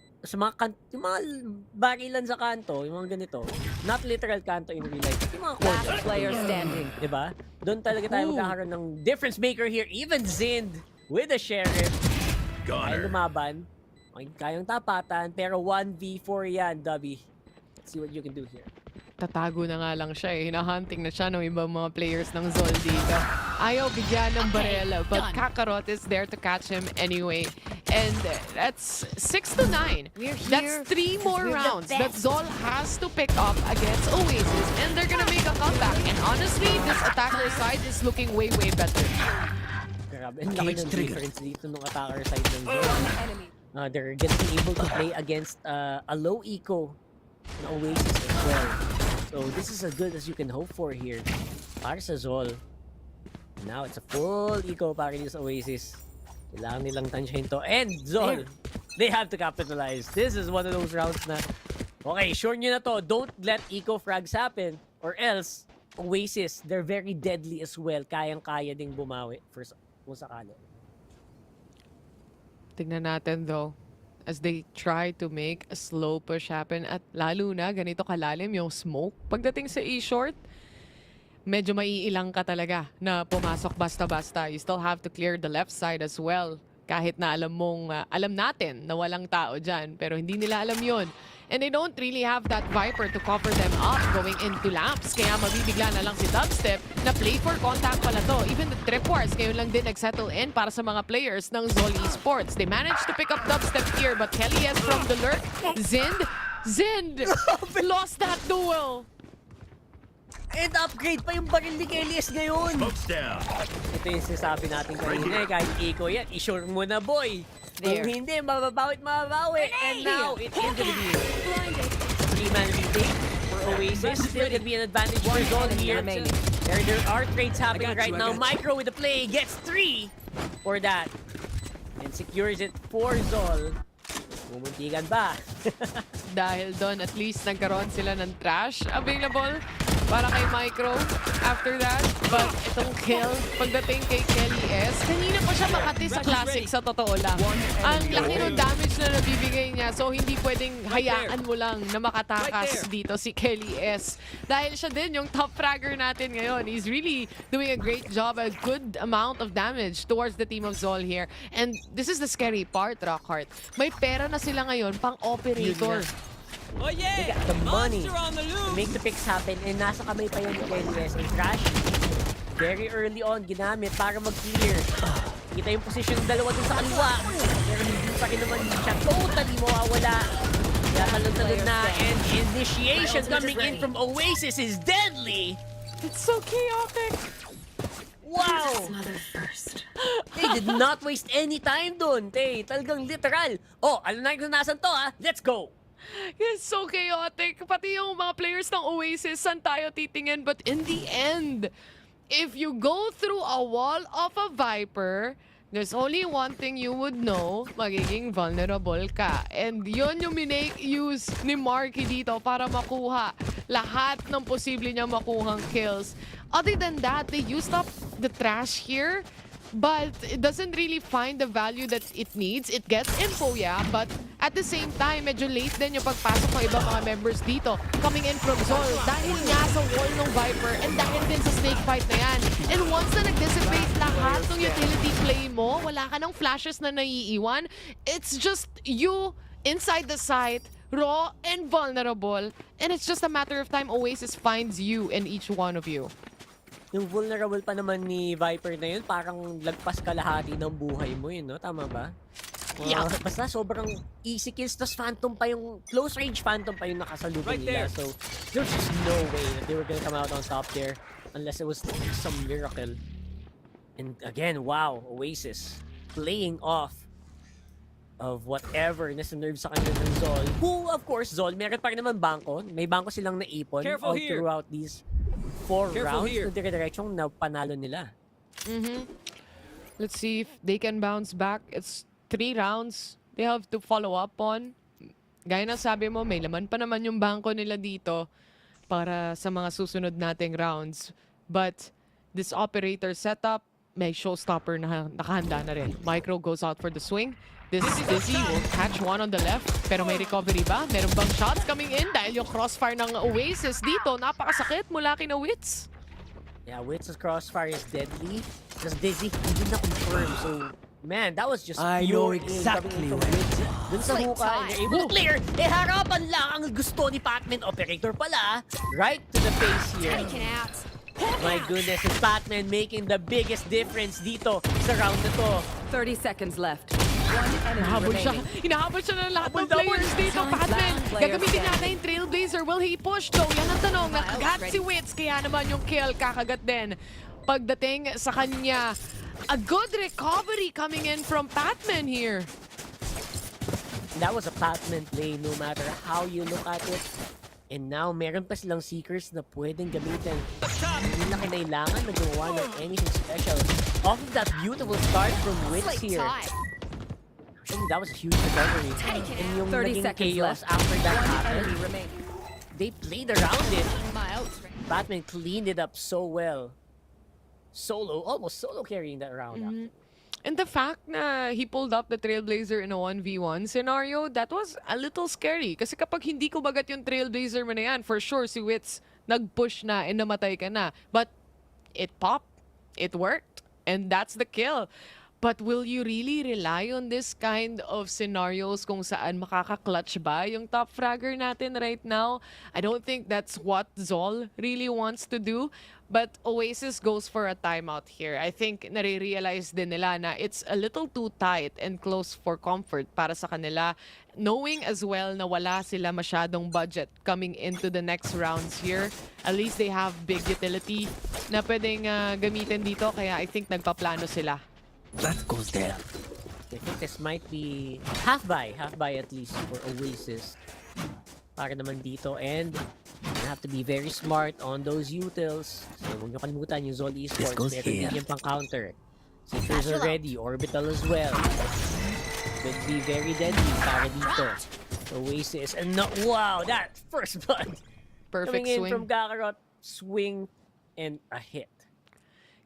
barilan sa kanto, yung mga ganito, not literal kanto in real life, yung mga
Last
corner.
player standing.
Diba? Doon talaga tayo magkakaroon ng difference maker here. Even Zind with the Sheriff. Ay lumaban. Kayang tapatan, pero 1v4 yan, Dubby. Let's see what you can do here.
Tatago na nga lang siya eh. Hinahunting na siya ng ibang mga players ng Zol dito. Ayaw bigyan ng barela, but Kakarot is there to catch him anyway. And that's 6-9. That's 3 more rounds that Zol has to pick up against Oasis, and they're gonna make a comeback. And honestly, this attacker side is looking way, way better.
Grabe, ang laki ng difference dito ng attacker side ng Zol. They're gonna be able to play against a low eco na Oasis as well. So this is as good as you can hope for here para sa Zol. Now it's a full eco para dito sa Oasis. Kailangan nilang tansyahin to. And Zol, they have to capitalize. This is one of those rounds na, okay, sure nyo na to. Don't let eco frags happen or else Oasis, they're very deadly as well. Kayang-kaya ding bumawi kung sakali.
Tignan natin though, as they try to make a slow push happen at lalo na ganito kalalim yung smoke. Pagdating sa E-short, medyo maiilang ka talaga na pumasok basta-basta. You still have to clear the left side as well. Kahit na alam natin na walang tao dyan, pero hindi nila alam yun. And they don't really have that Viper to cover them up going into lamps. Kaya mabibigla na lang si Dubstep na play for contact pala to. Even the Trip Wars, ngayon lang din nag-settle in para sa mga players ng Z Esports. They managed to pick up Dubstep here, but Kelly S from the lurk. Zind lost that duel.
And upgrade pa yung baril ni Elias ngayon. Ito yung sinasabi natin kanina, kahit eco yan, i-sure mo na, boy. Kung hindi, mababawi. And now, it is gonna be a 3-man retake for Oasis. Still gonna be an advantage for Zol here. There are trades happening right now. Micro with the play, gets 3 for that. And secures it for Zol. Mumuntikan ba?
Dahil doon, at least nagkaroon sila ng trash available para kay Micro after that. But itong kill, pagdating kay Kelly S, kanina pa siya makati sa Classic sa totoo lang. Ang laki ng damage na nabibigay niya, so hindi pwedeng hayaan mo lang na makatakas dito si Kelly S. Dahil siya din yung top fragger natin ngayon. He's really doing a great job, a good amount of damage towards the team of Zol here. And this is the scary part, Rockhart. May pera na sila ngayon pang operator.
They got the money to make the picks happen, and nasa kamay pa yun ni KDS. And Crash, very early on, ginamit para mag-clear. Kita yung position ng dalawa dun sa kaliwa. Pero hindi pa rin naman siya totally mawawala. Kaya talon-talon na, and initiation coming in from Oasis is deadly!
It's so chaotic!
Wow! They did not waste any time dun. Talagang literal. Oh, alam na kung nasan to, ha? Let's go!
It's so chaotic. Pati yung mga players ng Oasis, saan tayo titingin? But in the end, if you go through a wall of a Viper, there's only one thing you would know, magiging vulnerable ka. And yun yung minake use ni Marky dito para makuha lahat ng posible niya makuhang kills. Other than that, they used up the trash here, but it doesn't really find the value that it needs. It gets info, yeah, but at the same time, medyo late din yung pagpasok ng ibang mga members dito coming in from Zol dahil nga sa wall ng Viper and dahil din sa snake fight na yan. And once na nag-dissipate lahat ng utility play mo, wala ka ng flashes na naiiwan. It's just you inside the site raw and vulnerable. And it's just a matter of time Oasis finds you and each one of you.
Yung vulnerable pa naman ni Viper na yun, parang lagpas kalahati ng buhay mo yun, no? Tama ba?
Yeah.
Basta sobrang easy kills, tas Phantom pa yung, close range Phantom pa yung nakasalubong nila. So, there's just no way that they were gonna come out on top there unless it was some miracle. And again, wow, Oasis playing off of whatever nasa-nerve sa kanila ng Zol. Who, of course, Zol, meron pa rin naman bangko. May bangko silang naipon all throughout these 4 rounds na dire-diretsong na panalo nila.
Let's see if they can bounce back. It's 3 rounds they have to follow up on. Gaya na sabi mo, may laman pa naman yung bangko nila dito para sa mga susunod nating rounds. But this operator setup, may showstopper na nakahanda na rin. Micro goes out for the swing. This Dizzy will catch one on the left. Pero may recovery ba? Meron bang shots coming in? Dahil yung crossfire ng Oasis dito, napakasakit mula kina Wits.
Yeah, Wits' crossfire is deadly. Just Dizzy, hindi na confirm. So, man, that was just pure aim coming in from Wits. Dun sa Hookah, and they're able to clear. Harapan lang ang gusto ni Pacman. Operator pala. Right to the face here.
Taken out.
My goodness, is Pacman making the biggest difference dito sa round na to.
30 seconds left. One enemy
Hinahabol siya.
remaining.
Hinahabol siya ng lahat ng players dito. Pacman, gagamitin natin yung Trailblazer. Will he push though? Yan ang tanong. Nakagat si Wits. Kaya naman yung kill kakagat din. Pagdating sa kanya, a good recovery coming in from Pacman here.
That was a Pacman play no matter how you look at it. And now, meron pa silang Seekers na pwedeng gamitin. Hindi na kinailangan na gumawa ng anything special. Off of that beautiful start from Wits here. I think that was a huge recovery. And yung
30
naging
seconds
chaos
left.
after that
Enemy
happened,
remaining.
they played around it. Batman cleaned it up so well. Almost solo carrying that round. Actually.
And the fact na he pulled up the Trailblazer in a 1v1 scenario, that was a little scary. Kasi kapag hindi ko bagat yung Trailblazer mo na yan, for sure si Wits nag-push na and namatay ka na. But it popped. It worked. And that's the kill. But will you really rely on this kind of scenarios kung saan makaka-clutch ba yung top fragger natin right now? I don't think that's what Zol really wants to do. But Oasis goes for a timeout here. I think nare-realize din nila na it's a little too tight and close for comfort para sa kanila. Knowing as well na wala sila masyadong budget coming into the next rounds here. At least they have big utility na pwedeng gamitin dito. Kaya I think nagpaplano sila.
That goes there. I think this might be half buy at least for Oasis. Para naman dito, and you have to be very smart on those utils. So huwag niyo kalimutan yung Zol Esports. Meron din yung pang counter. Seekers are ready, Orbital as well. Could be very deadly para dito. Oasis, and no, wow, that first blood.
Perfect
Coming in
swing.
from Kakarot, swing, and a hit.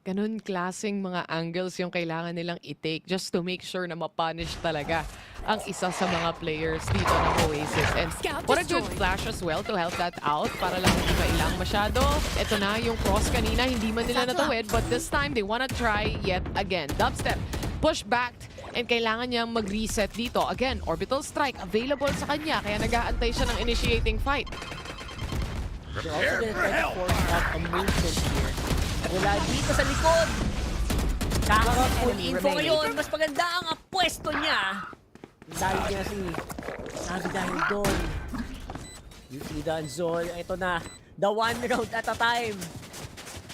Ganun klaseng mga angles yung kailangan nilang i-take just to make sure na ma-punish talaga ang isa sa mga players dito ng Oasis. And what a good flash as well to help that out para lang hindi mailang masyado. Ito na yung cross kanina, hindi man nila natawid, but this time they wanna try yet again. Dubstep, push back, and kailangan niyang mag-reset dito. Again, orbital strike available sa kanya, kaya nag-aantay siya ng initiating fight.
They're also gonna try to force out a movement here. Wala dito sa likod. Kakarot, full info ngayon. Mas maganda ang pwesto niya. Dahil niya sabi dahil doon. Yukida and Zol. Ito na. The one round at a time.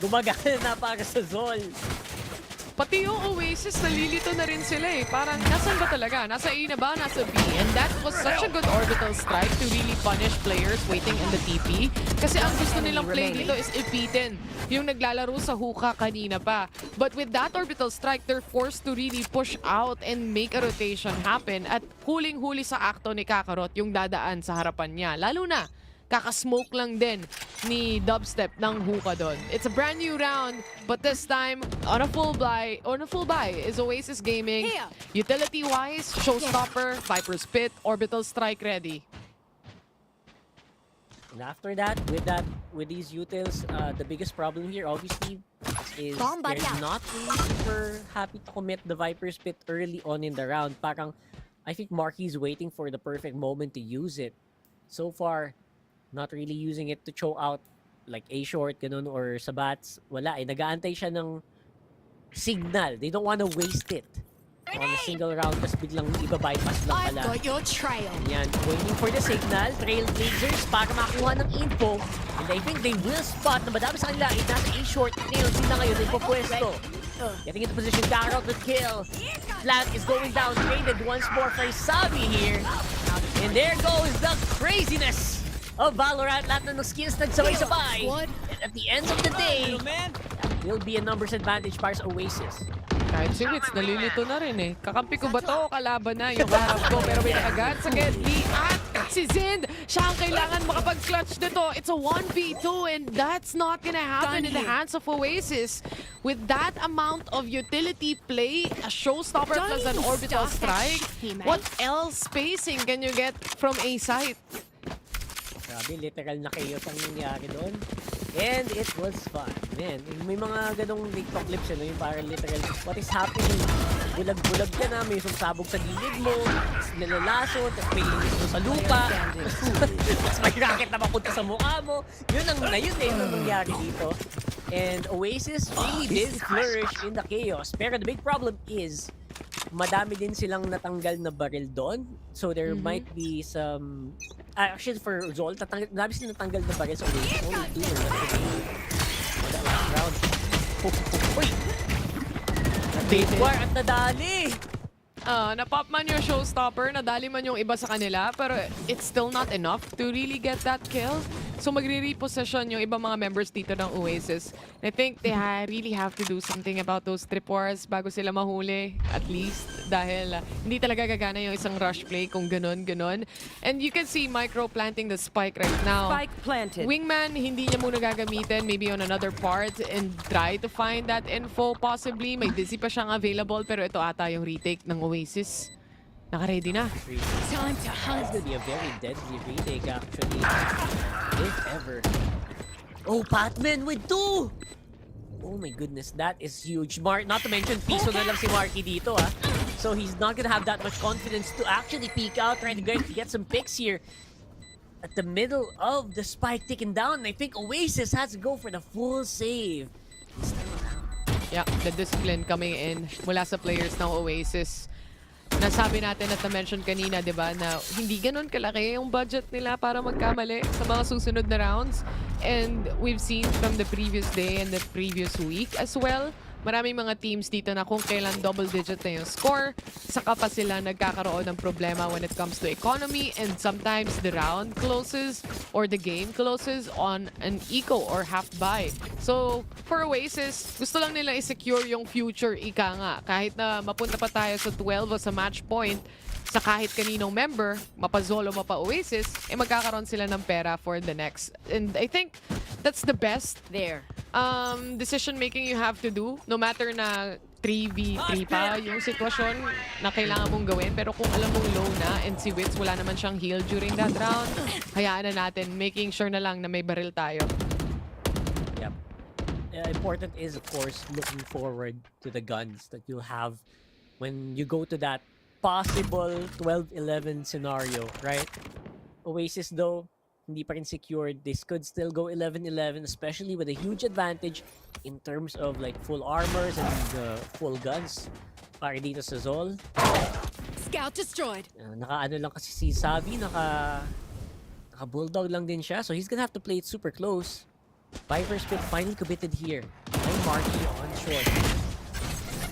Gumagana na para sa Zol.
Pati yung Oasis, nalilito na rin sila eh. Parang, nasan ba talaga? Nasa A na ba? Nasa B? And that was such a good orbital strike to really punish players waiting in the TP. Kasi ang gusto nilang play dito is ipitin yung naglalaro sa Hookah kanina pa. But with that orbital strike, they're forced to really push out and make a rotation happen. At huling-huli sa akto ni Kakarot yung dadaan sa harapan niya. Lalo na, kakasmoke lang din ni Dubstep ng Hookah doon. It's a brand new round, but this time on a full buy is Oasis Gaming. Utility-wise, Showstopper, Viper's Pit, Orbital Strike ready.
And after that, with these utils, the biggest problem here obviously is they're not really super happy to commit the Viper's Pit early on in the round. Parang, I think Marky's waiting for the perfect moment to use it. so far, not really using it to choke out like A short, ganun, or sa bats. Wala eh. Nag-aantay siya ng signal. They don't wanna waste it on a single round kasi biglang iba-bypass lang
I've
pala.
got your trail.
Yan, waiting for the signal, trailblazers para makuha ng info. And I think they will spot na madami sa kanila. Nasa A-short, nails na ngayon, ay pupwesto. Getting into position, Carol with kill. Flat is going down, traded once more for Sabi here. And there goes the craziness of Valorant. Lahat na ng skills nagsabay-sabay. And at the end of the day, that will be a numbers advantage para sa Oasis.
Kahit si Wits, nalilito na rin eh. Kakampi ko ba to o kalaban na yung harap ko? Pero may agad sa Gedli at si Zind, siya ang kailangan makapag-clutch nito. It's a 1v2 and that's not gonna happen in the hands of Oasis. With that amount of utility play, a showstopper plus an orbital strike, what else spacing can you get from a site?
Grabe, literal na chaos ang nangyari doon. And it was fun. Man, may mga ganong TikTok clips yun, yung parang literal, what is happening? Bulag-bulag ka na, may sumasabog sa gilid mo, nilalaso, tapos may linis mo sa lupa, tapos may rocket na mapunta sa mukha mo. Yun ang nangyari dito. And Oasis really did flourish in the chaos. Pero the big problem is, madami din silang natanggal na baril doon. So there might be some... actually, for Zol, madami silang natanggal na baril sa Oasis. Only two were left to be for that last round. Uy! Natapwar at nadali!
Na-pop man yung showstopper, nadali man yung iba sa kanila, pero it's still not enough to really get that kill. So magre-repossession yung ibang mga members dito ng Oasis. I think they really have to do something about those trip wars bago sila mahuli, at least. Dahil hindi talaga gagana yung isang rush play kung ganon. And you can see Micro planting the spike right now.
Spike planted.
Wingman, hindi niya muna gagamitin, maybe on another part, and try to find that info possibly. May dizzy pa siyang available, pero ito ata yung retake ng Oasis. Naka-ready na.
Time to hunt.
That's gonna be a very deadly retake, actually. If ever. Oh, Patman with 2! Oh my goodness, that is huge. Not to mention, piso na lang si Marky dito, ah. So he's not gonna have that much confidence to actually peek out, trying to get some picks here. At the middle of the spike taken down, I think Oasis has to go for the full save.
Yeah, the discipline coming in mula sa players ng Oasis. Nasabi natin at na-mention kanina, di ba, na hindi ganun kalaki yung budget nila para magkamali sa mga susunod na rounds. And we've seen from the previous day and the previous week as well, maraming mga teams dito na kung kailan double-digit na yung score, saka pa sila nagkakaroon ng problema when it comes to economy, and sometimes the round closes or the game closes on an eco or half-buy. So, for Oasis, gusto lang nila i-secure yung future, ika nga. Kahit na mapunta pa tayo sa 12 o sa match point, sa kahit kaninong member, mapa-Zolo, mapa-Oasis, magkakaroon sila ng pera for the next. And I think that's the best
There.
decision making you have to do, no matter na 3v3 pa yung sitwasyon na kailangan mong gawin. Pero kung alam mong low na and si Wits wala naman siyang heal during that round, hayaan na natin, making sure na lang na may baril tayo.
Yep. Important is, of course, looking forward to the guns that you'll have when you go to that possible 12-11 scenario, right? Oasis, though, hindi pa rin secured. This could still go 11-11, especially with a huge advantage in terms of like full armors and full guns. Para dito sa Zol.
Scout destroyed.
Naka-ano lang kasi si Savi, naka-bulldog lang din siya. So he's gonna have to play it super close. Viper Split finally committed here. By Marky on short.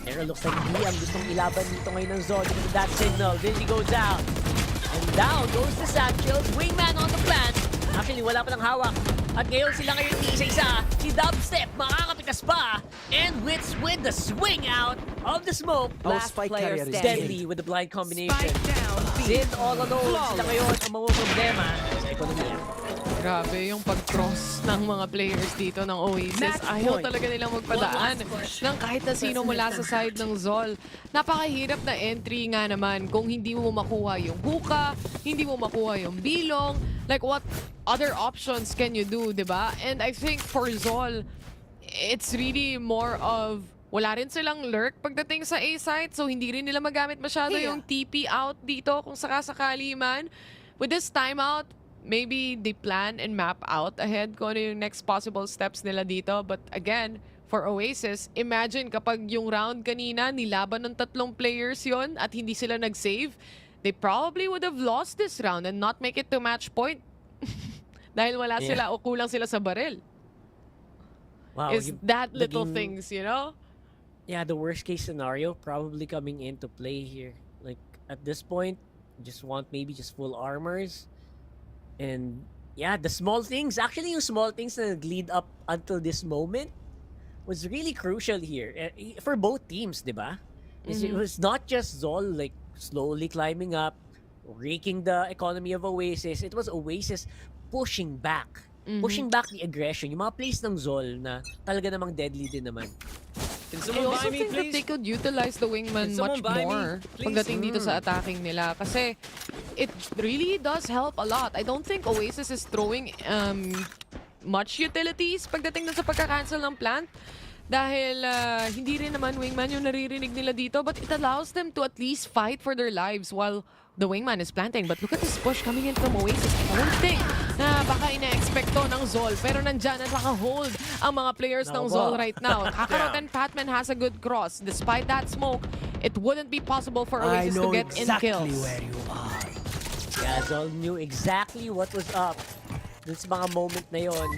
Pero looks like he ang gustong ilaban dito ngayon ng Zod with that signal. Then he goes down. And down goes the Satchels. Wingman on the plant. Actually, wala pa ng hawak. At ngayon sila ngayon isa-isa. Si Dubstep makakapitas pa. And Wits with the swing out of the smoke.
Last player standing.
Deadly with the blind combination.
Spike down.
Zid all alone. Sila ngayon ang mga problema sa ekonomiya.
Grabe yung pag-cross ng mga players dito ng Oasis.
Match
Ayaw
point.
talaga nilang magpadaan ng kahit na sino mula sa side ng Zol. Napakahirap na entry nga naman kung hindi mo makuha yung hookah, hindi mo makuha yung bilong. Like, what other options can you do, diba? And I think for Zol, it's really more of wala rin silang lurk pagdating sa A-site, so hindi rin nila magamit masyado yung TP out dito kung sakasakali man. With this timeout, maybe they plan and map out ahead kung ano yung next possible steps nila dito. But again, for Oasis, imagine kapag yung round kanina, nilaban ng 3 players yon at hindi sila nag-save, they probably would have lost this round and not make it to match point. Dahil wala sila o kulang sila sa baril.
Wow,
Is that little
naging-
things, you know?
Yeah, the worst case scenario probably coming into play here. Like at this point, just want maybe just full armors. And yeah, the small things, actually yung small things na lead up until this moment was really crucial here for both teams, di ba? It was not just Zol like slowly climbing up, raking the economy of Oasis. It was Oasis pushing back. Pushing back the aggression. Yung mga plays ng Zol na talaga namang deadly din naman.
I also think that they could utilize the wingman much more pagdating dito sa attacking nila. Kasi it really does help a lot. I don't think Oasis is throwing much utilities pagdating dun sa pagka-cancel ng plant. Dahil hindi rin naman wingman yung naririnig nila dito. But it allows them to at least fight for their lives while the wingman is planting. But look at this push coming in from Oasis. I don't think na baka ina-expect to ng Zol. Pero nandyan at naka-hold ang mga players ng Zol right now. Kakarot and Patman has a good cross. Despite that smoke, it wouldn't be possible for Oasis to get in kills.
where you are.
Yeah, Zol knew exactly what was up. Dun sa mga moment na yon,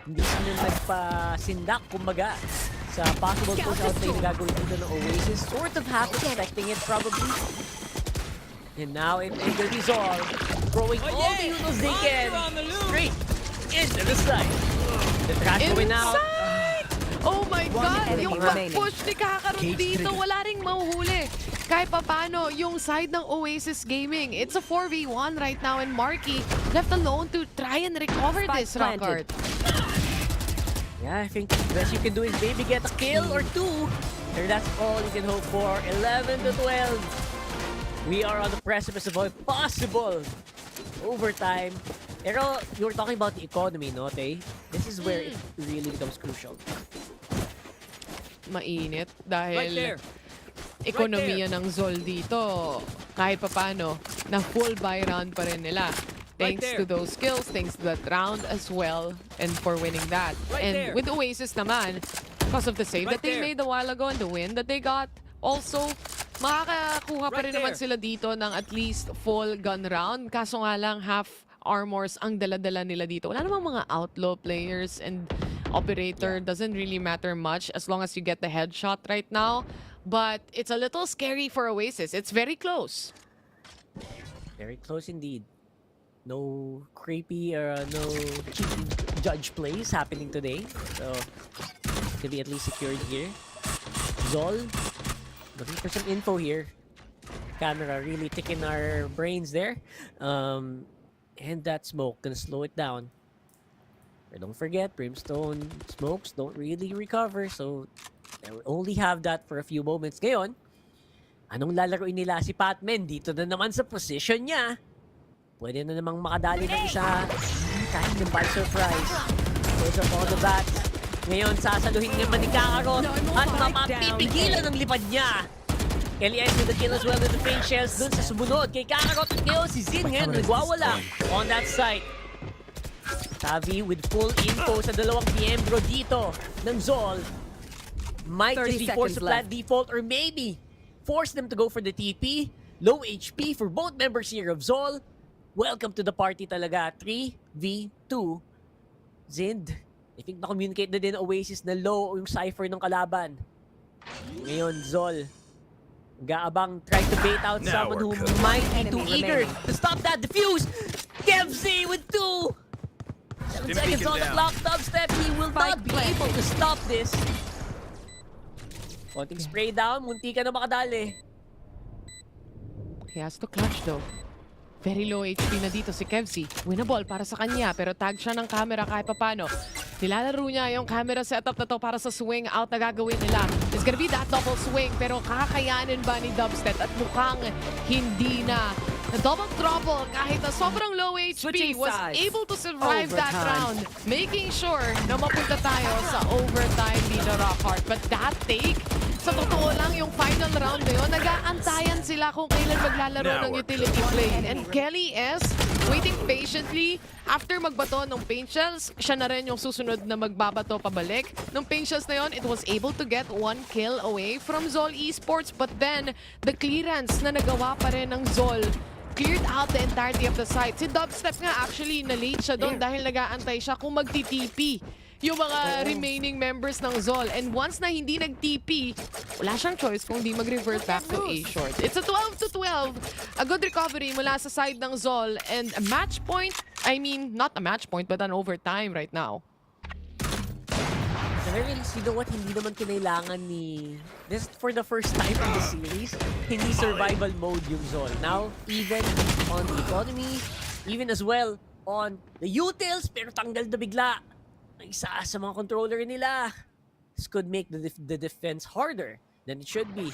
hindi sila nagpa-sindak, kumbaga, sa possible push out play na gagawin dito ng Oasis. Sort of half expecting it, probably. And now it will be Zol, throwing all the unos they can straight into the side. The trash going out.
Oh my God!
enemy
Yung
remaining.
pag-push ni Kakarot dito, wala ring mahuhuli. Kahit papano, yung side ng Oasis Gaming, it's a 4v1 right now and Marky left alone to try and recover this record.
Yeah, I think the best you can do is maybe get a kill or 2. And that's all you can hope for. 11 to 12. We are on the precipice of a possible overtime. Pero you were talking about the economy, no, Tay? This is where it really becomes crucial.
Mainit dahil ekonomiya ng Zol dito, kahit papano, na full buy round pa rin nila. Thanks to those skills, thanks to that round as well, and for winning that. And with Oasis naman, because of the save that they made a while ago and the win that they got, also, makakakuha pa rin naman sila dito ng at least full gun round. Kaso nga lang, half armors ang dala-dala nila dito. Wala namang mga outlaw players and operator. Doesn't really matter much as long as you get the headshot right now. But it's a little scary for Oasis. It's very close.
Very close indeed. No creepy or no cheeky judge plays happening today. So, it can be at least secured here. Zol, looking for some info here. Camera really ticking our brains there. And that smoke gonna slow it down. But don't forget, Brimstone smokes don't really recover. So, they will only have that for a few moments. Ngayon, anong lalaroin nila si Patman? Dito na naman sa position niya. Pwede na namang makadali ng isa. Kahit ng by surprise. Goes up on the bat. Ngayon, sasaluhin naman ni Kakarot. At mapipigilan ang lipad niya. Kelly Ice with the kill as well with the paint shells dun sa sumunod kay Kakarot. At ngayon, si Zin ngayon nagwawala on that site. Tavi with full info sa dalawang miyembro dito ng Zol. Might just be forced to plant default or maybe force them to go for the TP. Low HP for both members here of Zol. Welcome to the party talaga. 3v2. Zind, I think na-communicate na din Oasis na low yung cipher ng kalaban. Ngayon, Zol, gaabang trying to bait out someone who might be too eager to stop that defuse. Kevzi with 2. 7 seconds on the clock. Dubstep, he will not be able to stop this. Konting spray down, munti ka na makadali.
He has to clutch though. Very low HP na dito si Kevzi. Winnable para sa kanya, pero tag siya ng camera kahit papano. Nilalaro niya yung camera setup na to para sa swing out na gagawin nila. It's gonna be that double swing, pero kakayanin ba ni Dubstep? At mukhang hindi na. The double trouble kahit na sobrang low HP was able to survive that round. Making sure na mapunta tayo sa overtime dito, Rockhart. But that take sa totoo lang, yung final round na yun, nag-aantayan sila kung kailan maglalaro ng utility play. And Kelly S, waiting patiently, after magbato ng paint shells, siya na rin yung susunod na magbabato pabalik. Nung paint shells na yun, it was able to get 1 kill away from Z Esports. But then, the clearance na nagawa pa rin ng Zol cleared out the entirety of the site. Si Dubstep nga actually na-late siya doon dahil nag-aantay siya kung magti-TP yung mga remaining members ng Zol. And once na hindi nag-TP, wala siyang choice kung di mag-revert back to A short. It's a 12-12. A good recovery mula sa side ng Zol. And a match point, I mean, not a match point, but an overtime right now.
You know what? Hindi naman kinailangan ni... This for the first time in the series, hindi survival mode yung Zol. Now, even on the economy, even as well on the utils, pero tanggal na bigla ang isa sa mga controller nila. This could make the defense harder than it should be.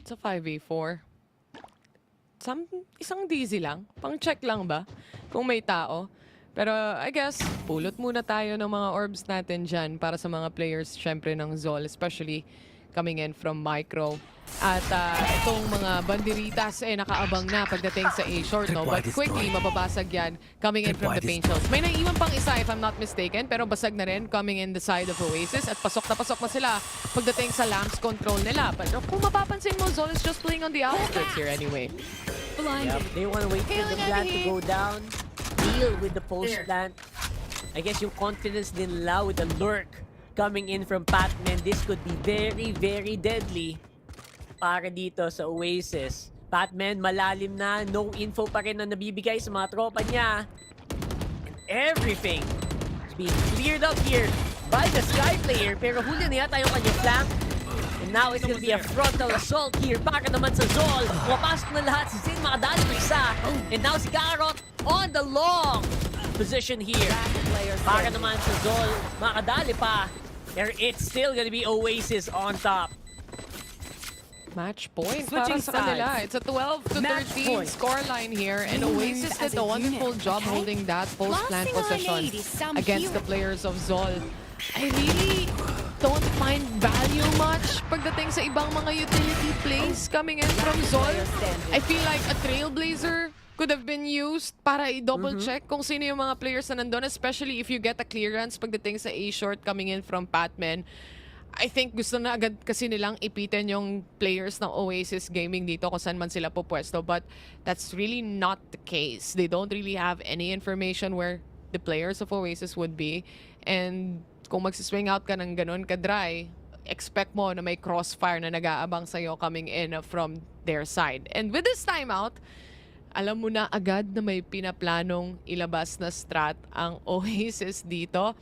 It's a 5v4. Isang DZ lang. Pang-check lang ba kung may tao. Pero I guess, pulot muna tayo ng mga orbs natin dyan para sa mga players syempre ng Zol, especially coming in from Micro. At itong mga banderitas nakaabang na pagdating sa A-short, no? But quickly, mababasag yan coming in from the paint shells. May naiwan pang isa if I'm not mistaken, pero basag na rin coming in the side of Oasis at pasok na sila pagdating sa lamps control nila. But kung mapapansin mo, Zol is just playing on the outskirts here anyway.
Yep, they want to wait for the plant to go down. Deal with the post plant. I guess yung confidence din nila with the lurk coming in from Patman. This could be very, very deadly para dito sa Oasis. Patman, malalim na. No info pa rin na nabibigay sa mga tropa niya. And everything is being cleared up here by the Sky player. Pero huli na yata yung kanyang flank. And now it's gonna be a frontal assault here para naman sa Zol. Mapasok na lahat. Si Zin makadali pa isa. And now si Garrot on the long position here. Para naman sa Zol makadali pa. Pero it's still gonna be Oasis on top.
Match point
Switching
para sa kanila. It's a 12-13 scoreline here, and Oasis did a wonderful job holding that post-plant possession against the players of Zol. I really don't find value much pagdating sa ibang mga utility plays coming in from Zol. I feel like a Trailblazer could have been used para i-double check kung sino yung mga players na nandun, especially if you get a clearance pagdating sa A-short coming in from Patman. I think gusto na agad kasi nilang ipitin yung players ng Oasis Gaming dito kung saan man sila pupwesto, but that's really not the case. They don't really have any information where the players of Oasis would be, and kung magsiswing out ka ng ganun ka-dry, expect mo na may crossfire na nag-aabang sa'yo coming in from their side. And with this timeout, alam mo na agad na may pinaplanong ilabas na strat ang Oasis dito.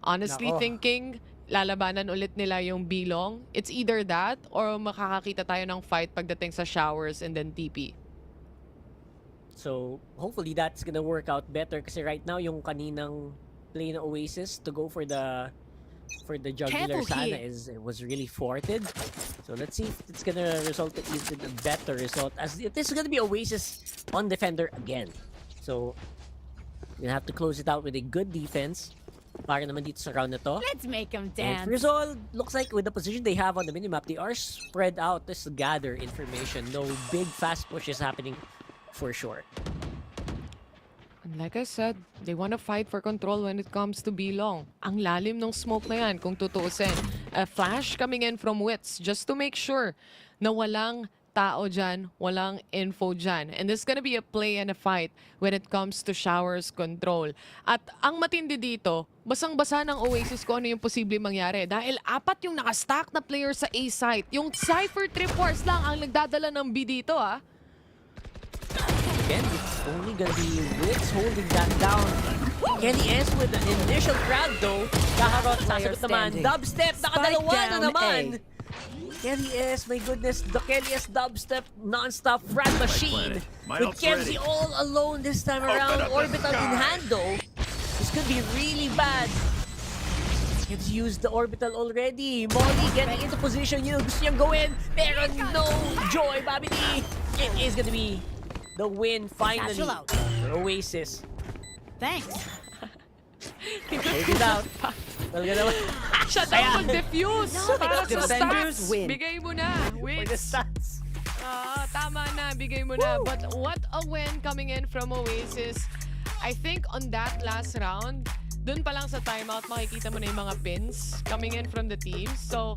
Honestly thinking, lalabanan ulit nila yung Bilong. It's either that or makakakita tayo ng fight pagdating sa showers and then TP.
So, hopefully that's gonna work out better kasi right now yung kaninang play na Oasis to go for the jugular sana was really thwarted. So let's see if it's gonna result in a better result, as it is gonna be Oasis on defender again. So, we're gonna have to close it out with a good defense para naman dito sa round na to.
Let's make them
And
dance.
Rizal, looks like with the position they have on the minimap, they are spread out just to gather information. No big fast pushes happening for sure.
And like I said, they want to fight for control when it comes to Bilong. Ang lalim ng smoke na yan kung tutuusin. A flash coming in from Wits just to make sure na walang tao dyan, walang info dyan. And this is gonna be a play and a fight when it comes to showers control. At ang matindi dito, basang-basa ng Oasis kung ano yung posible mangyari. Dahil 4 yung nakastack na player sa A site. Yung Cypher Tripwars lang ang nagdadala ng B dito, ah.
Again, it's only gonna be Wits holding that down. Kelly S with the initial grab though. Kaharot, sasagot naman. Dubstep, nakadalawa na naman. Kelly S, my goodness, the Kelly S dubstep non-stop frag machine. With Kenzie all alone this time around. Orbital in hand though. This could be really bad. He's used the orbital already. Molly getting into position. You know, gusto niyang gawin. Pero no joy, Bobby D. It is gonna be the win finally for Oasis.
Thanks.
Take it out. Talaga naman.
Siya daw mag-defuse para sa
Defenders
stats.
win.
Bigay mo na.
For the
Wins.
stats.
Tama na, bigay mo na. But what a win coming in from Oasis. I think on that last round, dun pa lang sa timeout, makikita mo na yung mga pins coming in from the teams. So,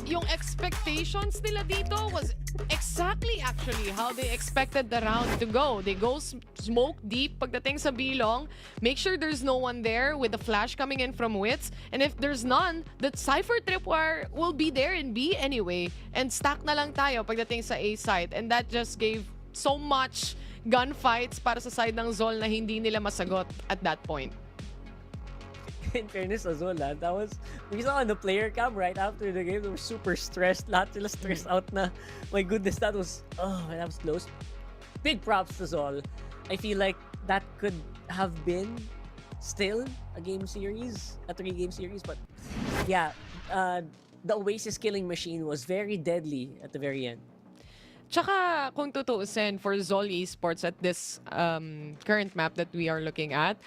yung expectations nila dito was exactly actually how they expected the round to go. They go smoke deep pagdating sa bilong, make sure there's no one there with the flash coming in from Wits, and if there's none, the Cypher Tripwire will be there in B anyway, and stack na lang tayo pagdating sa A site, and that just gave so much gunfights para sa side ng Zol na hindi nila masagot at that point.
In fairness as well, that was, we saw on the player cam right after the game, they were super stressed. Lahat sila stressed out na, my goodness, that was close. Big props to Zol. I feel like that could have been still a game series, a 3-game series, but yeah, the Oasis killing machine was very deadly at the very end.
Tsaka kung tutuusin for Zol Esports at this current map that we are looking at,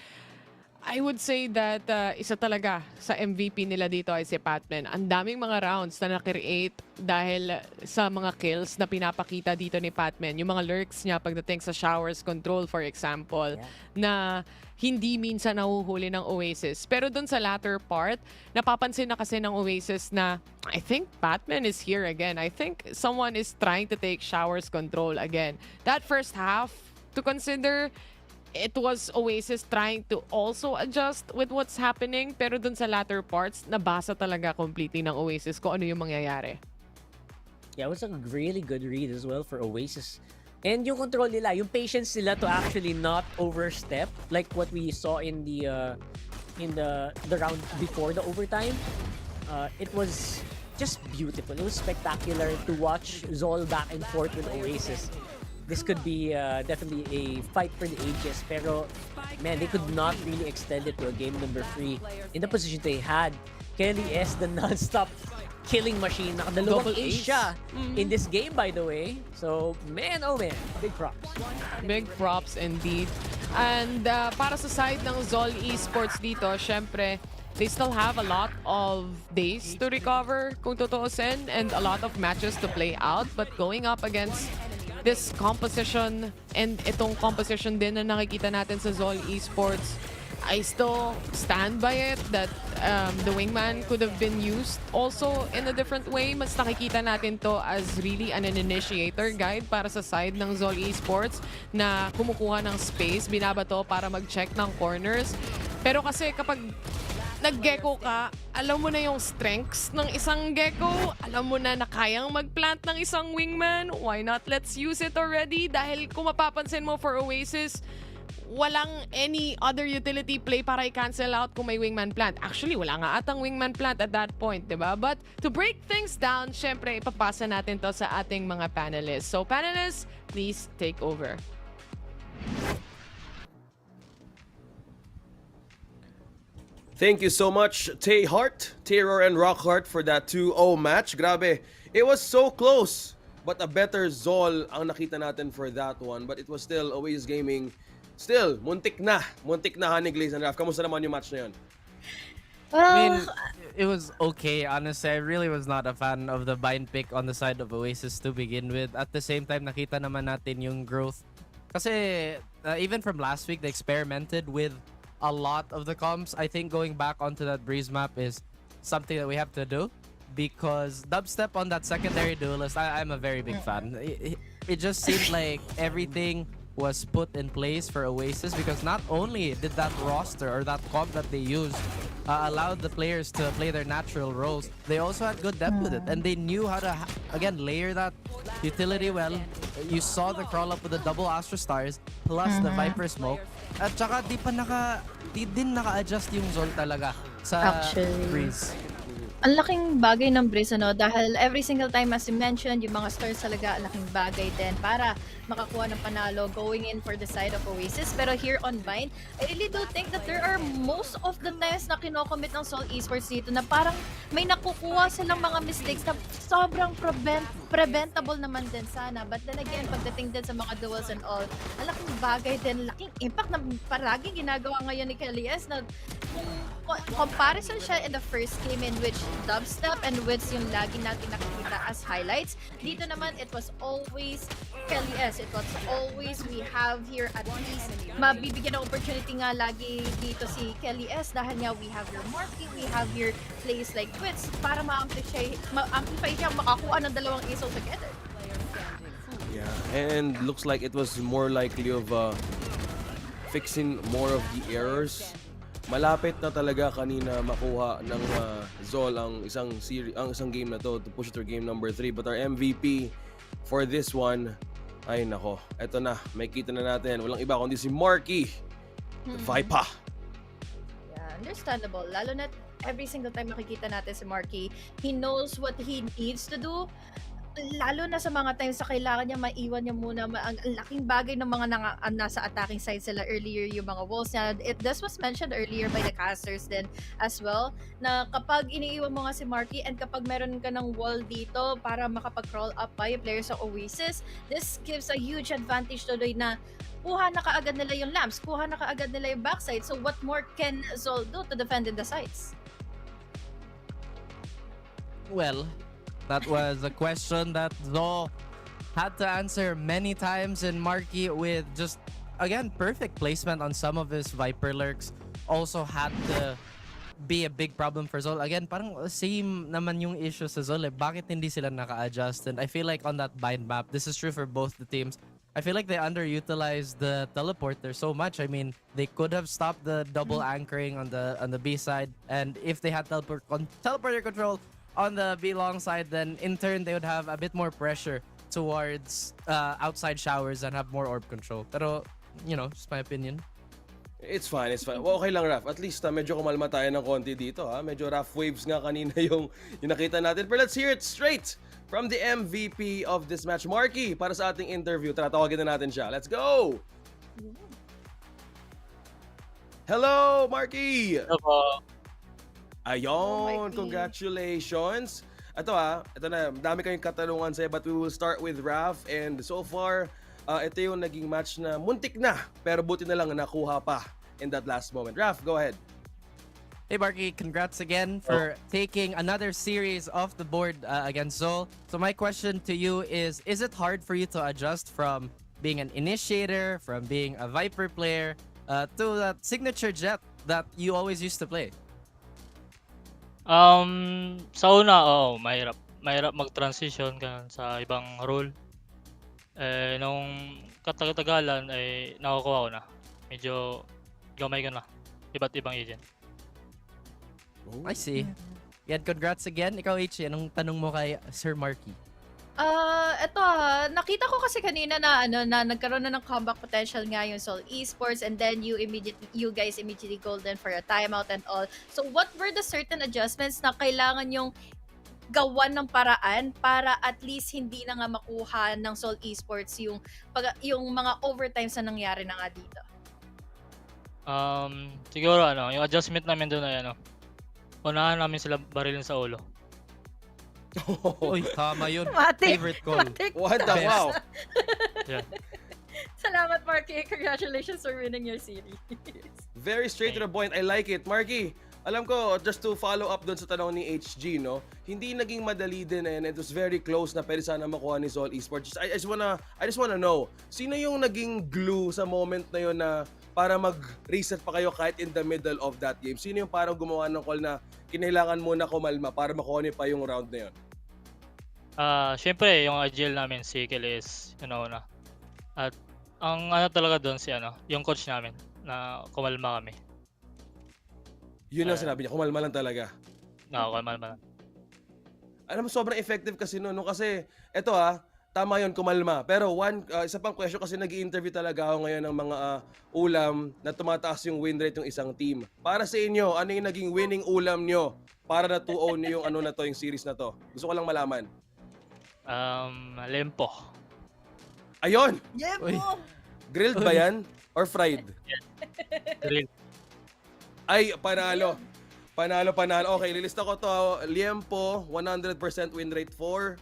I would say that isa talaga sa MVP nila dito ay si Patman. Ang daming mga rounds na na-create dahil sa mga kills na pinapakita dito ni Patman. Yung mga lurks niya pagdating sa showers control, for example, na hindi minsan nahuhuli ng Oasis. Pero dun sa latter part, napapansin na kasi ng Oasis na I think Patman is here again. I think someone is trying to take showers control again. That first half, to consider, it was Oasis trying to also adjust with what's happening, pero dun sa latter parts, nabasa talaga completely ng Oasis kung ano yung mangyayari.
Yeah, it was a really good read as well for Oasis. And yung control nila, yung patience nila to actually not overstep, like what we saw in the round before the overtime. It was just beautiful. It was spectacular to watch Zol back and forth with Oasis. This could be definitely a fight for the ages, pero man, they could not really extend it to a game number 3 in the position they had. Kelly S, the non-stop killing machine, nakadalawang
Double
ace
ace.
siya in this game, by the way. So, man, oh man, big props.
Big props indeed. And para sa side ng Zol Esports dito, syempre, they still have a lot of days to recover, kung tutuusin, and a lot of matches to play out. But going up against this composition and itong composition din na nakikita natin sa Zol Esports, I still stand by it that the wingman could have been used also in a different way. Mas nakikita natin to as really an initiator guide para sa side ng Zol Esports na kumukuha ng space, binabato para mag-check ng corners. Pero kasi kapag nag-gecko ka, alam mo na yung strengths ng isang gecko, alam mo na kayang mag-plant ng isang wingman, why not let's use it already? Dahil kung mapapansin mo for Oasis, walang any other utility play para i-cancel out kung may wingman plant. Actually, wala nga atang wingman plant at that point, diba? But to break things down, syempre, ipapasa natin to sa ating mga panelists. So panelists, please take over.
Thank you so much, Tay Hart, Terror and Rockhart for that 2-0 match. Grabe, it was so close. But a better Zol ang nakita natin for that one. But it was still Oasis Gaming. Still, muntik na Honey Glaze and Raf. Kamusta naman yung match na yun?
I mean, it was okay, honestly. I really was not a fan of the bind pick on the side of Oasis to begin with. At the same time, nakita naman natin yung growth. Kasi even from last week, they experimented with a lot of the comps. I think going back onto that Breeze map is something that we have to do, because dubstep on that secondary duelist, I'm a very big fan. It just seemed like everything was put in place for Oasis, because not only did that roster or that comp that they used allowed the players to play their natural roles, they also had good depth with it, and they knew how to again layer that utility well. You saw the crawl up with the double Astra Stars plus the Viper Smoke, at saka di din naka-adjust yung Zol talaga sa Breeze.
Ang laking bagay ng Breeze, dahil every single time, as you mentioned, yung mga stars talaga, ang laking bagay din para makakuha ng panalo going in for the side of Oasis. Pero here on Vine, I really do think that there are most of the times na kinocommit ng Zol Esports dito na parang may nakukuha silang mga mistakes na sobrang preventable naman din sana. But then again, pagdating din sa mga duels and all, ang laking bagay din, laking impact na paraging ginagawa ngayon ni Kelly S na comparison siya in the first game in which dubstep and wits yung lagi natin nakikita as highlights. Dito naman, it was always Kelly S. It was always, we have here at least, mabibigyan ng opportunity nga lagi dito si Kelly S. Dahil nga, we have your Marky, we have your plays like wits para ma-amplify siya, makakuha ng dalawang ASO together.
Yeah, and looks like it was more likely of fixing more of the errors. Malapit na talaga kanina makuha ng Zol ang isang game na to push to game number 3. But our MVP for this one, ay nako, eto na, may kita na natin. Walang iba kundi si Marky, the Viper.
Yeah, understandable. Lalo na every single time makikita natin si Marky, he knows what he needs to do. Lalo na sa mga times sa kailangan niya maiwan niya muna ang laking bagay ng mga nasa attacking side sila earlier, yung mga walls niya. This was mentioned earlier by the casters then as well, na kapag iniiwan mo nga si Marky and kapag meron ka ng wall dito para makapag-crawl up pa yung players sa Oasis, this gives a huge advantage tuloy na kuha na kaagad nila yung lamps, kuha na kaagad nila yung backside. So what more can Zol do to defend in the sides?
Well, that was a question that Zol had to answer many times, and Marky with just, again, perfect placement on some of his Viper lurks also had to be a big problem for Zol. Again, parang same naman yung issue sa Zol. Bakit hindi sila naka-adjust? And I feel like on that bind map, this is true for both the teams. I feel like they underutilized the teleporter so much. I mean, they could have stopped the double anchoring on the B side, and if they had teleporter control on the B long side, then in turn they would have a bit more pressure towards outside showers and have more orb control. Pero, you know, just my opinion.
It's fine, it's fine. Well, okay lang, Raf. At least medyo kumalma tayo ng konti dito. Medyo rough waves nga kanina yung nakita natin. But let's hear it straight from the MVP of this match, Marky, para sa ating interview. Tara, tawagin na natin siya. Let's go! Hello, Marky!
Hello.
Ayon, congratulations. Ito na, dami kayong katanungan sa'yo, but we will start with Raf. And so far, ito yung naging match na muntik na, pero buti na lang nakuha pa in that last moment. Raf, go ahead.
Hey Marky, congrats again for taking another series off the board against Zol. So my question to you is it hard for you to adjust from being an initiator, from being a Viper player, to that signature jet that you always used to play?
Sa una, mahirap mag-transition sa ibang role. Nung katagatagalan ay nakukuha ko na. Medyo gamay ko na. Iba't ibang agent.
I see. Yan, congrats again. Ikaw, H, anong tanong mo kay Sir Marky?
Nakita ko kasi kanina na nagkaroon na ng comeback potential nga yung Z Esports, and then you guys immediately golden for a timeout and all. So what were the certain adjustments na kailangan yung gawan ng paraan para at least hindi na nga makuha ng Z Esports yung mga overtimes na nangyari na nga dito?
Siguro yung adjustment namin doon ay unahan namin sila barilin sa ulo.
Uy, tama yun.
Favorite
call.
What the wow?
Yeah.
Salamat, Marky. Congratulations for winning your series.
Very straight to the point. I like it. Marky, alam ko, just to follow up dun sa tanong ni HG, no? Hindi naging madali din and it was very close na pwede sana makuha ni Z Esports. I just wanna know, sino yung naging glue sa moment na yun na para mag-reset pa kayo kahit in the middle of that game? Sino yung parang gumawa ng call na kinailangan muna kumalma para makuha niyo pa yung round na yun?
Syempre, yung agile namin, si Kelly is na. At ang talaga doon yung coach namin na kumalma kami.
Yun ang sinabi niya, kumalma lang talaga.
Kumalma lang.
Alam mo, sobrang effective kasi no kasi eto tama yun, kumalma. Pero isa pang question kasi nag-i-interview talaga ako ngayon ng mga ulam na tumataas yung win rate ng isang team. Para sa inyo, ano yung naging winning ulam nyo para na 2-0 nyo yung yung series na to? Gusto ko lang malaman.
Lempo.
Ayun!
Lempo!
Grilled ba yan? Or fried?
Grill.
Ay, panalo. Panalo. Okay, lilista ko to. Liempo, 100% win rate 4.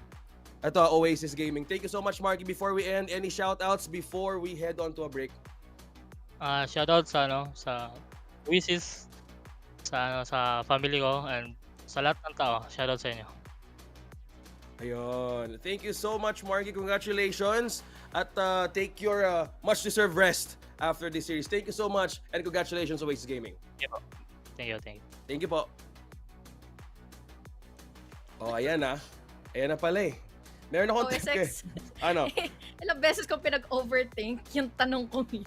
Ito, Oasis Gaming. Thank you so much, Marky. Before we end, any shoutouts before we head on to a break?
Shoutout sa Oasis, sa family ko, and sa lahat ng tao. Shoutout sa inyo.
Ayun. Thank you so much, Marky. Congratulations. At take your much-deserved rest after this series. Thank you so much. And congratulations, Oasis Gaming.
Thank you, thank you.
Thank you po. Oh, ayan na. Ayan na pala eh. Meron akong
OSX.
Ano?
Ilang beses kong pinag-overthink yung tanong kong yun.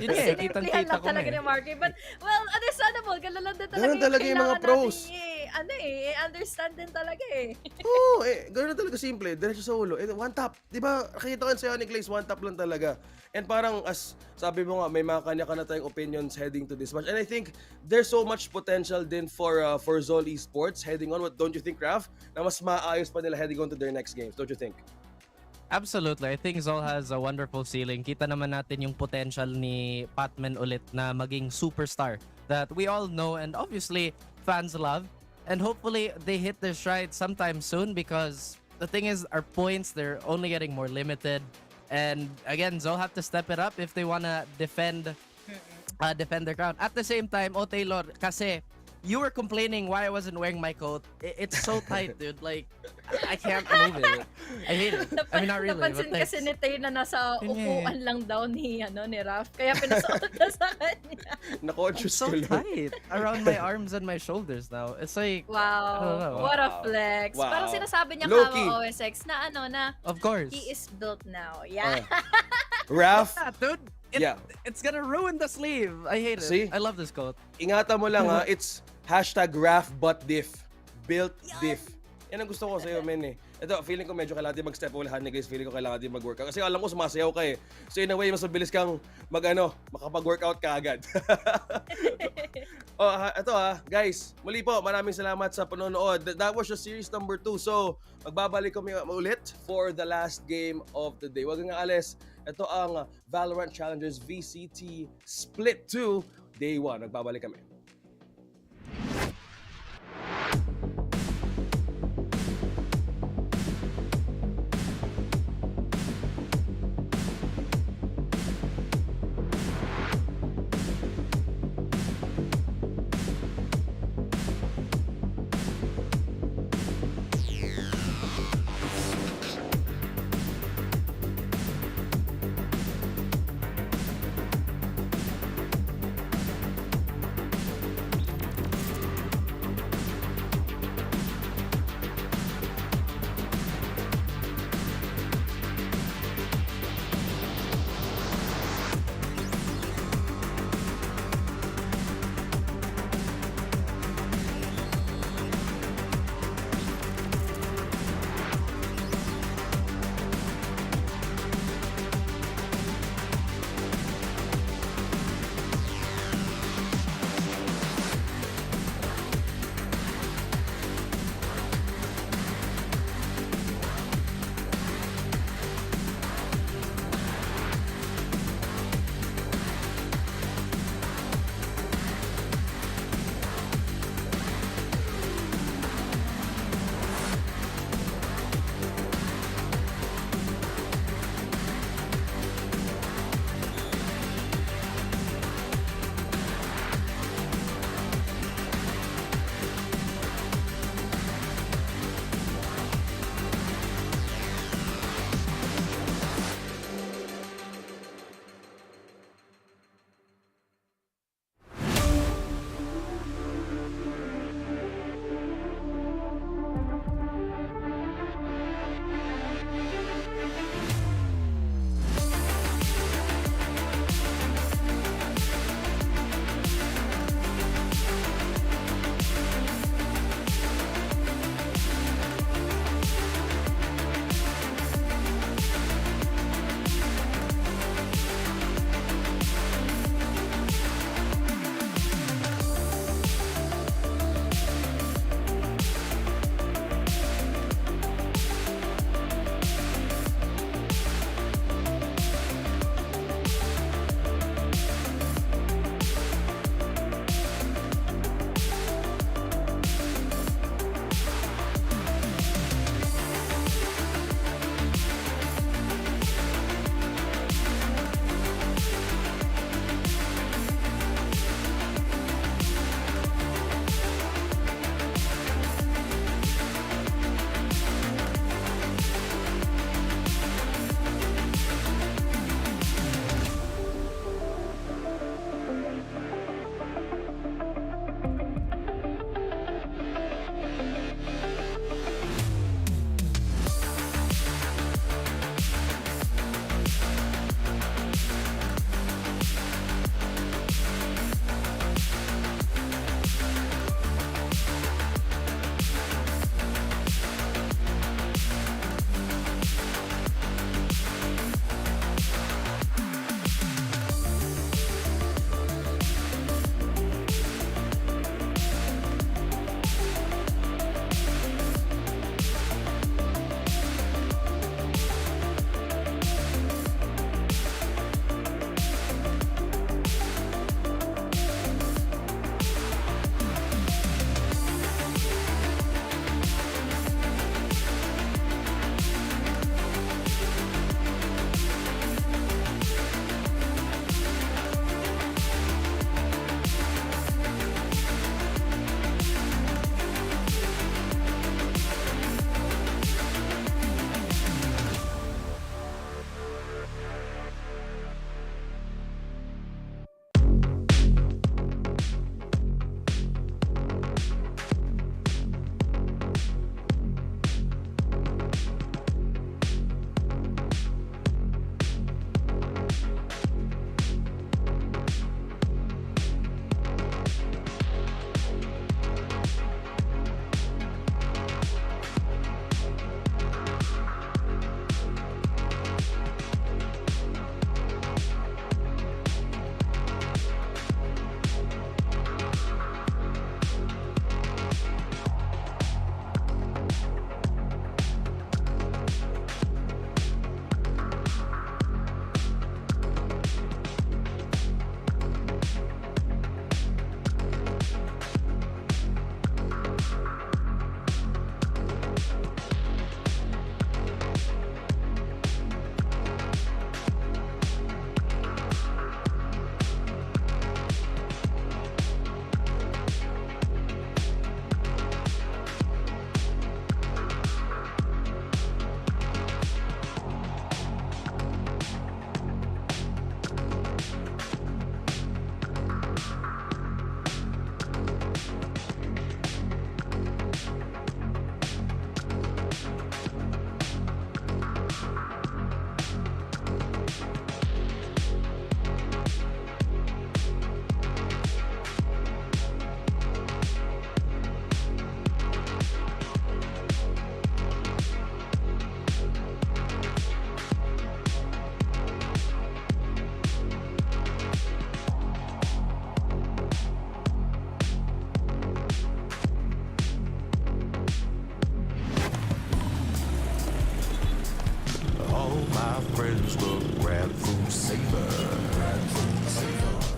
Yun eh,
Sinimplihan
kitang-kita
lang
ko
talaga
na
ni Marky. But, well, understandable. Ganun lang din talaga
Ganun talaga yung mga
kailangan
pros.
natin understand din talaga eh.
Oo, ganoon talaga simple. Diretso sa ulo. One tap. Di ba, nakita ko sa Onyx Lace, one tap lang talaga. And parang, as sabi mo nga, may mga kanya-kanya tayong opinions heading to this match. And I think there's so much potential din for Z Esports heading on. What don't you think, Raf? Na mas maayos pa nila heading on to their next games. Don't you think?
Absolutely. I think Zol has a wonderful ceiling. Kita naman natin yung potential ni Patman ulit na maging superstar that we all know and obviously fans love. And hopefully they hit their stride sometime soon because the thing is our points, they're only getting more limited. And again, Zol have to step it up if they wanna defend their ground. At the same time, Taylor, kasi you were complaining why I wasn't wearing my coat. It's so tight, dude. Like, I can't move it. I hate it. I mean, not really.
Napansin
But
kasi ni Tay na nasa
Yun eh.
upuan lang daw ni Raf. Kaya pinasuot na sa kanya.
Na-conscious
it's so
ko lang.
tight around my arms and my shoulders now. It's like, I don't know.
Wow. What a flex.
Wow.
Parang sinasabi niya
Low-key.
kama OSX na na
Of course.
he is built now. Yeah.
Raf,
Yeah, dude.
Yeah.
It's gonna ruin the sleeve. I hate it.
See?
I love this coat.
ingatan mo lang ha, it's #RafButtDiff. Built diff. Yan ang gusto ko sa'yo, men eh. Ito, feeling ko medyo kailangan din mag-step ulihan ni guys. Feeling ko kailangan din mag-workout. Kasi alam ko sumasayaw ka eh. So in a way, mas mabilis kang makapag-workout ka agad. Ito guys. Muli po, maraming salamat sa panonood. That was just series number 2. So, magbabalik kami ulit for the last game of the day. Huwag nga alis. Ito ang VALORANT Challengers VCT Split 2 Day 1. Magbabalik kami.
friends look, grab food saver.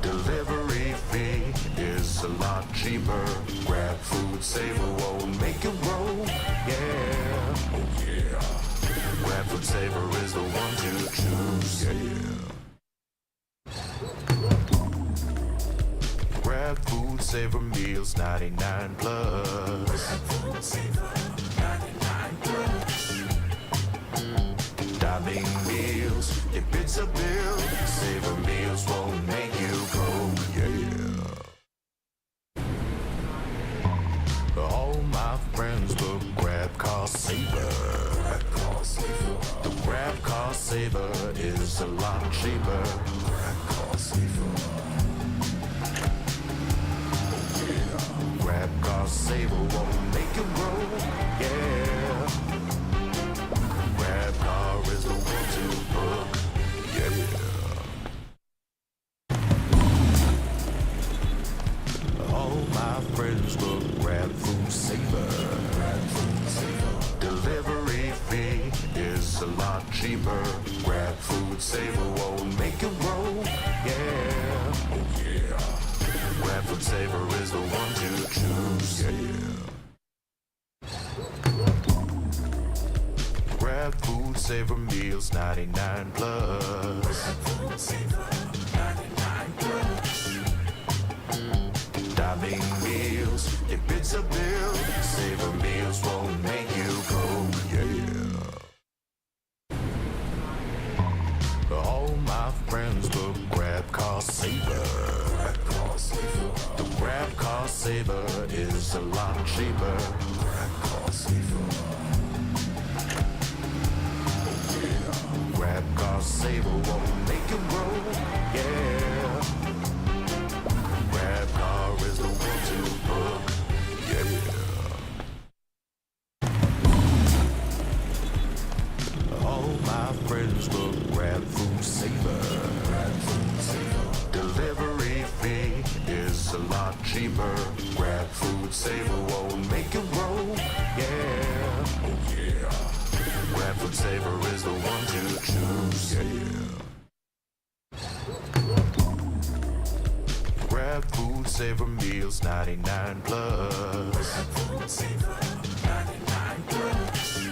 Delivery fee is a lot cheaper. Grab food saver won't make it roll. Yeah, oh yeah. Grab food saver is the one to choose. Yeah. Grab food saver meals 99 plus. Grab food saver 99 plus. Diving meals, if it's a bill, saver meals won't make you go. Yeah. All my friends look, grab car saver. The grab car saver is a lot cheaper. Grab car saver. Grab car saver won't make it roll. Yeah. Grab car is the one to book. Yeah. All my friends look, grab food saver. Delivery fee is a lot cheaper. Grab food saver won't make it roll. Yeah, oh yeah. Grab food saver is the one to choose. Yeah. Grab food saver meals 99 plus. Grab food saver 99 plus. Diving meals, if it's a bill, saver meals won't make you go. Yeah. All my friends look, grab car saver. The grab car saver is a lot cheaper. Grab car saver. Grab car saver won't make it roll. Yeah. Grab car is the one to book. Yeah. All my friends look, grab food saver. Delivery fee is a lot cheaper. Grab food saver won't make it roll. Yeah, oh yeah. Grab food saver is the one to choose. Yeah. Grab food saver meals 99 plus. Grab food saver 99 plus.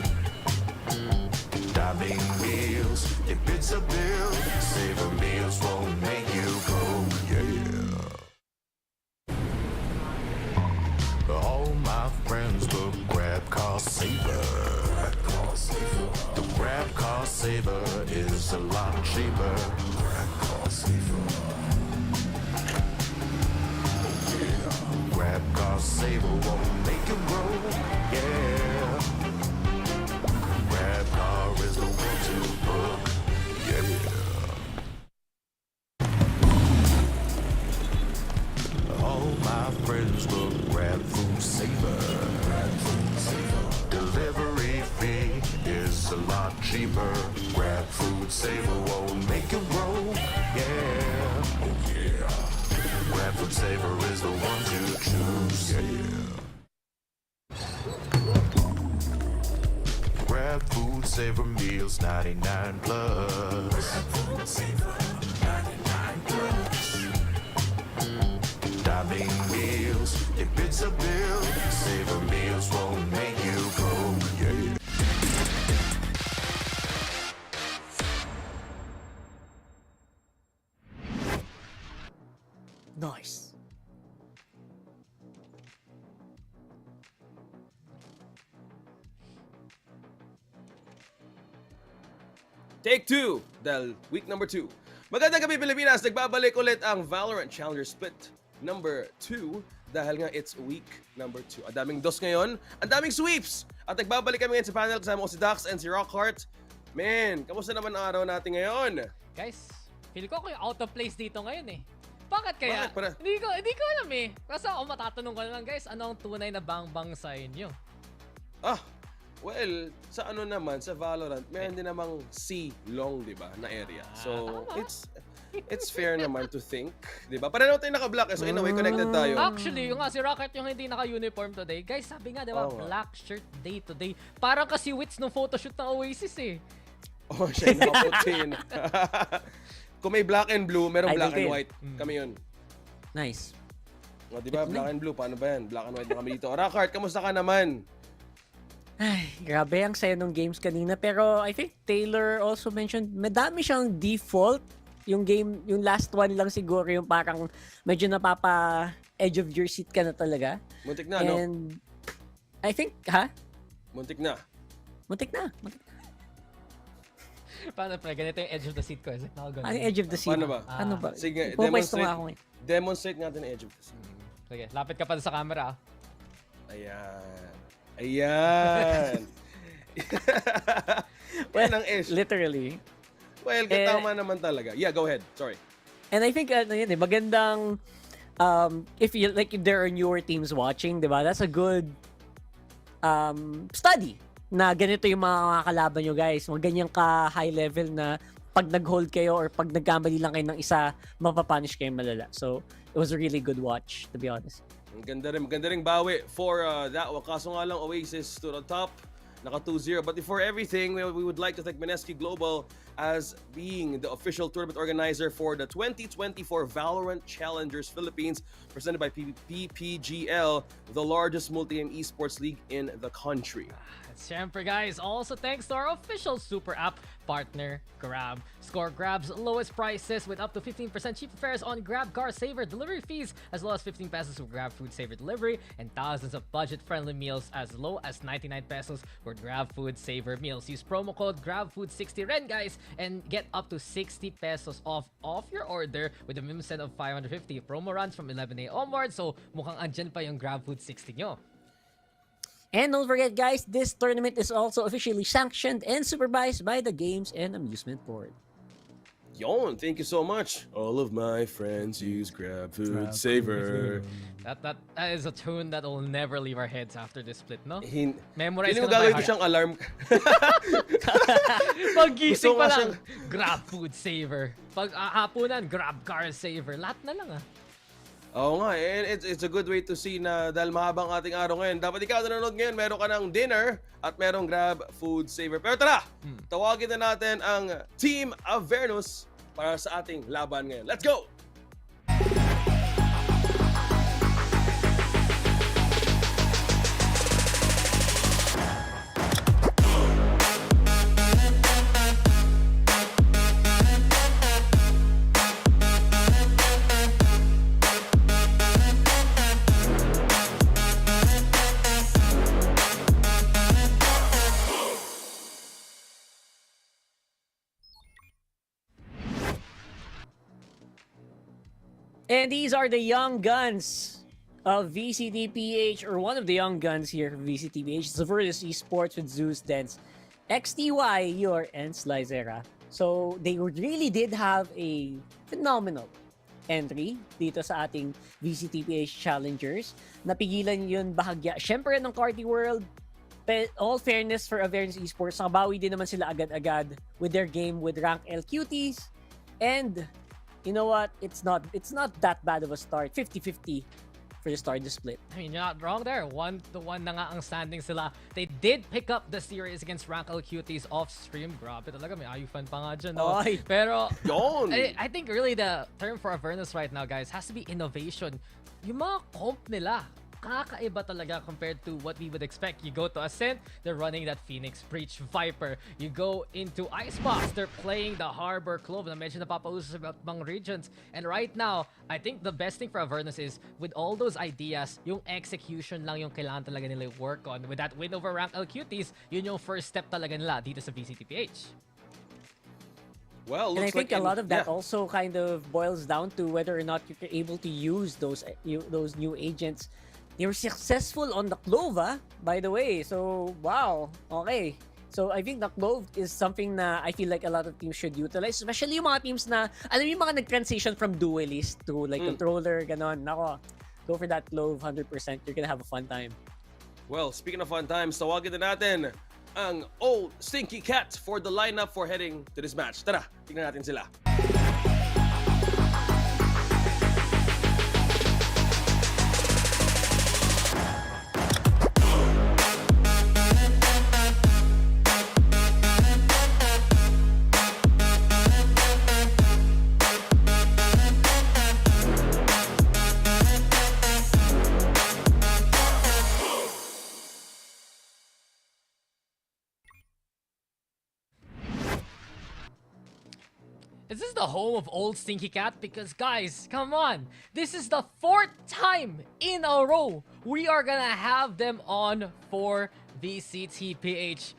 Diving meals, if it's a bill, saver meals won't make you go. Yeah. All my friends look, grab car saver. The grab car saver is a lot cheaper. Grab car saver. Grab car saver won't make it roll. Yeah. Grab car is the one to book. Yeah. All my friends look, grab food saver. Delivery fee is a lot cheaper. Grab food saver won't make it roll. Yeah, oh yeah. Grab food saver is the one to choose. Yeah. Grab food saver meals 99 plus. Grab food saver 99 plus. Diving meals, if it's a bill, saver meals won't make you go. Yeah.
Nice.
Take 2 dahil week number 2. Magandang gabi Pilipinas, nagbabalik ulit ang VALORANT Challengers Split number 2 dahil nga it's week number 2. Ang daming dos ngayon, ang daming sweeps! At nagbabalik kami ngayon sa panel kasama ko si Dax and si Rockhart. Man, kamusta naman ang araw natin ngayon?
Guys, feel ko out of place dito ngayon eh. Bakit kaya?
Bakit?
Hindi ko alam eh. Kasi ako matatanong ko lang guys, ano ang tunay na bang-bang sa inyo?
Well, sa ano naman, sa Valorant, meron din namang C-long, di ba, na area. So, it's fair naman to think, di ba? Pareho tayo naka-black, so in a way, connected tayo.
Actually, yung nga si Rocket yung hindi naka-uniform today. Guys, sabi nga, di ba, black shirt day to day. Parang kasi Wits nung photoshoot ng Oasis eh.
Oh, siya yung nakaputin. Kung may black and blue, merong
Idol
black and
kayo.
white. Kami yun.
Nice.
O, di ba? Black and blue. Paano ba yan? Black and white na kami dito. Rakart, kamusta ka naman?
Ay, grabe ang saya ng games kanina. Pero I think Taylor also mentioned, madami siyang default. Yung game, yung last one lang siguro yung parang medyo napapa edge of your seat ka na talaga.
Muntik na, no?
And I think, ha?
Muntik na.
Muntik na.
Paano pre? Ganito yung edge of the seat ko.
Ano yung edge of the seat?
Paano ba?
Ano ba?
Sige,
Pupwesto nga ako eh.
demonstrate natin ang edge of the seat.
Sige, lapit ka pa sa camera.
Ayan. Ayan. Yan ang edge.
Literally.
Well, katama naman talaga. Yeah, go ahead. Sorry.
And I think yun, magandang if you like if there are newer teams watching, 'di ba? That's a good study na ganito yung mga kalaban nyo guys. Mga ganyang ka high level na pag nag-hold kayo or pag nagkamali lang kayo ng isa, mapapunish kayo malala. So, it was a really good watch, to be honest.
Maganda rin bawi for that one. Kaso nga lang, Oasis stood on top. Naka 2-0. But before everything, we would like to thank Mineski Global as being the official tournament organizer for the 2024 VALORANT Challengers Philippines, presented by PPGL, the largest multi-game esports league in the country.
Siyempre guys, also thanks to our official super app partner, Grab. Score Grab's lowest prices with up to 15% cheaper fares on Grab Car Saver delivery fees, as low as 15 pesos with Grab Food Saver delivery, and thousands of budget-friendly meals as low as 99 pesos for Grab Food Saver meals. Use promo code GrabFood60REN guys and get up to 60 pesos off your order with a minimum spend of 550. Promo runs from 11 a.m. onwards, so mukhang andyan pa yung Grab Food 60 nyo.
And don't forget guys, this tournament is also officially sanctioned and supervised by the Games and Amusement Board.
Yon, thank you so much. All of my friends use Grab Food Saver.
That is a tune that will never leave our heads after this split, no?
Hindi
Memorize ko
mo
na by
gagawin ko
heart.
siyang alarm.
Pag-gising
Gusto
pa
nga
lang, Grab Food Saver. Pag hapunan, Grab Car Saver. Lahat na lang
Oo nga, and it's a good way to see na dahil mahabang ating araw ngayon, dapat ikaw nanonood ngayon, meron ka ng dinner at merong Grab Food Saver. Pero tara, tawagin na natin ang Team Avernus para sa ating laban ngayon. Let's go!
And these are the young guns of VCT PH, or one of the young guns here of VCT PH. It's Averus Esports with Zeus Dance, XTY, Yor, and Slicera. So, they really did have a phenomenal entry dito sa ating VCT PH Challengers. Napigilan yun bahagya. Siyempre ng Carti World, all fairness for Avernus Esports, nakabawi din naman sila agad-agad with their game with rank LQTs. And you know what? It's not that bad of a start. 50-50 for the start of the split.
I mean, you're not wrong there. 1-1 na nga ang standing sila. They did pick up the series against rank LQTs off stream. Grabe talaga, may ayufan pa nga dyan. No?
Oy.
Pero
Yon!
I think really the term for Avernus right now, guys, has to be innovation. Yung mga comp nila, kakaiba talaga compared to what we would expect. You go to Ascent, they're running that Phoenix Breach Viper. You go into Icebox, they're playing the Harbor Clove na medyo napapauso sa ibang regions. And right now, I think the best thing for Avernus is, with all those ideas, yung execution lang yung kailangan talaga nila work on. With that win over rank LQTs, yun yung first step talaga nila dito sa VCTPH.
Well,
And I
looks
think
like
a lot of that also kind of boils down to whether or not you're able to use those new agents. They were successful on the Clove, by the way. So, wow. Okay. So, I think the Clove is something na I feel like a lot of teams should utilize. Especially yung mga teams na, alam mo yung mga nag-transition from duelist to like controller, ganon. Nako, go for that Clove 100%. You're gonna have a fun time.
Well, speaking of fun times, tawagin na natin ang old Stinky Cat for the lineup for heading to this match. Tara, tingnan natin sila.
Is this the home of old Stinky Cat? Because guys, come on. This is the 4th time in a row we are gonna have them on for VCT PH.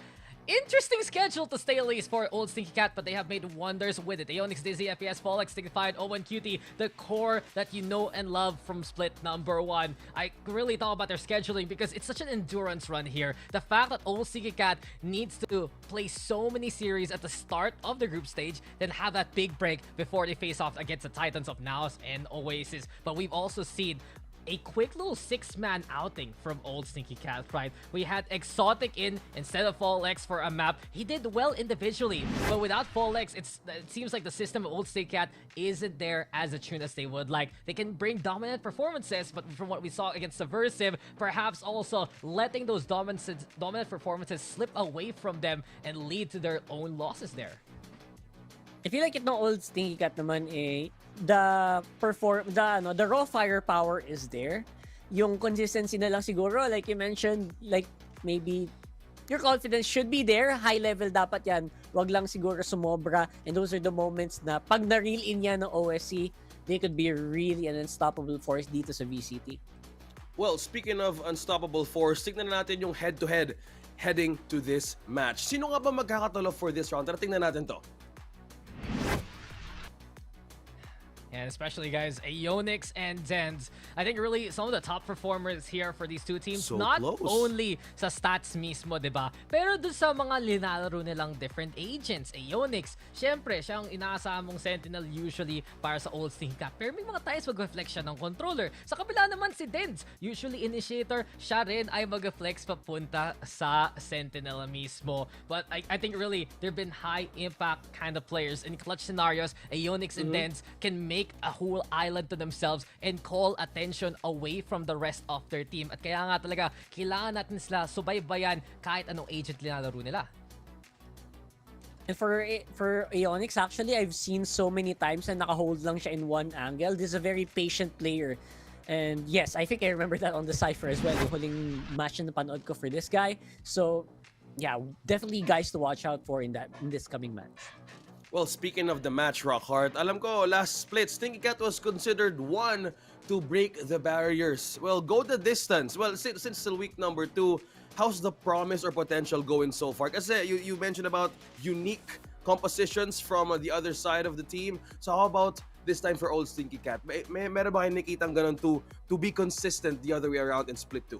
Interesting schedule to say at least for old Stinky Cat, but they have made wonders with it. Aeonix, Dizzy, FPS, Fallex, Dignified, Owen, Cutie, the core that you know and love from Split number 1. I really thought about their scheduling because it's such an endurance run here. The fact that old Stinky Cat needs to play so many series at the start of the group stage, then have that big break before they face off against the Titans of Naos and Oasis. But we've also seen a quick little 6-man outing from old Stinky Cat, right? We had Exotic in instead of Fallex for a map. He did well individually, but without Fallex, it seems like the system of old Stinky Cat isn't there as attuned as they would like. They can bring dominant performances, but from what we saw against Subversive, perhaps also letting those dominant performances slip away from them and lead to their own losses there.
I feel like itong old Stinky Cat naman the raw firepower is there. Yung consistency na lang siguro, like you mentioned, like maybe your confidence should be there. High level dapat yan. Wag lang siguro sumobra. And those are the moments na pag na-reel in yan ng OSC, they could be really an unstoppable force dito sa VCT.
Well, speaking of unstoppable force, tignan natin yung head-to-head heading to this match. Sino nga ba magkakatalo for this round? Tara, tingnan natin to.
And especially, guys, Aeonix and Zenz. I think really some of the top performers here for these two teams.
So
not
close.
only sa stats mismo, diba? Pero dun sa mga linalaro nilang different agents. Aeonix, syempre, siya ang inaasahan mong Sentinel usually para sa old Stinky Cat. Pero may mga times mag-reflex siya ng controller. Sa kabila naman si Zenz, usually initiator, siya rin ay mag-flex papunta sa Sentinel mismo. But I think really, there have been high impact kind of players in clutch scenarios. Aeonix and Zenz can make a whole island to themselves and call attention away from the rest of their team. At kaya nga talaga, kailangan natin sila subaybayan kahit anong agent linalaro nila.
And for Aeonix, actually, I've seen so many times na naka-hold lang siya in one angle. This is a very patient player. And yes, I think I remember that on the Cypher as well. Yung huling match na napanood ko for this guy. So, yeah, definitely guys to watch out for in this coming match.
Well, speaking of the match, Rockhart, alam ko, last split, Stinky Cat was considered one to break the barriers. Well, go the distance. Well, since still week number 2, how's the promise or potential going so far? Kasi you mentioned about unique compositions from the other side of the team. So how about this time for old Stinky Cat? Meron ba kayo nakitang ganun to be consistent the other way around in split 2?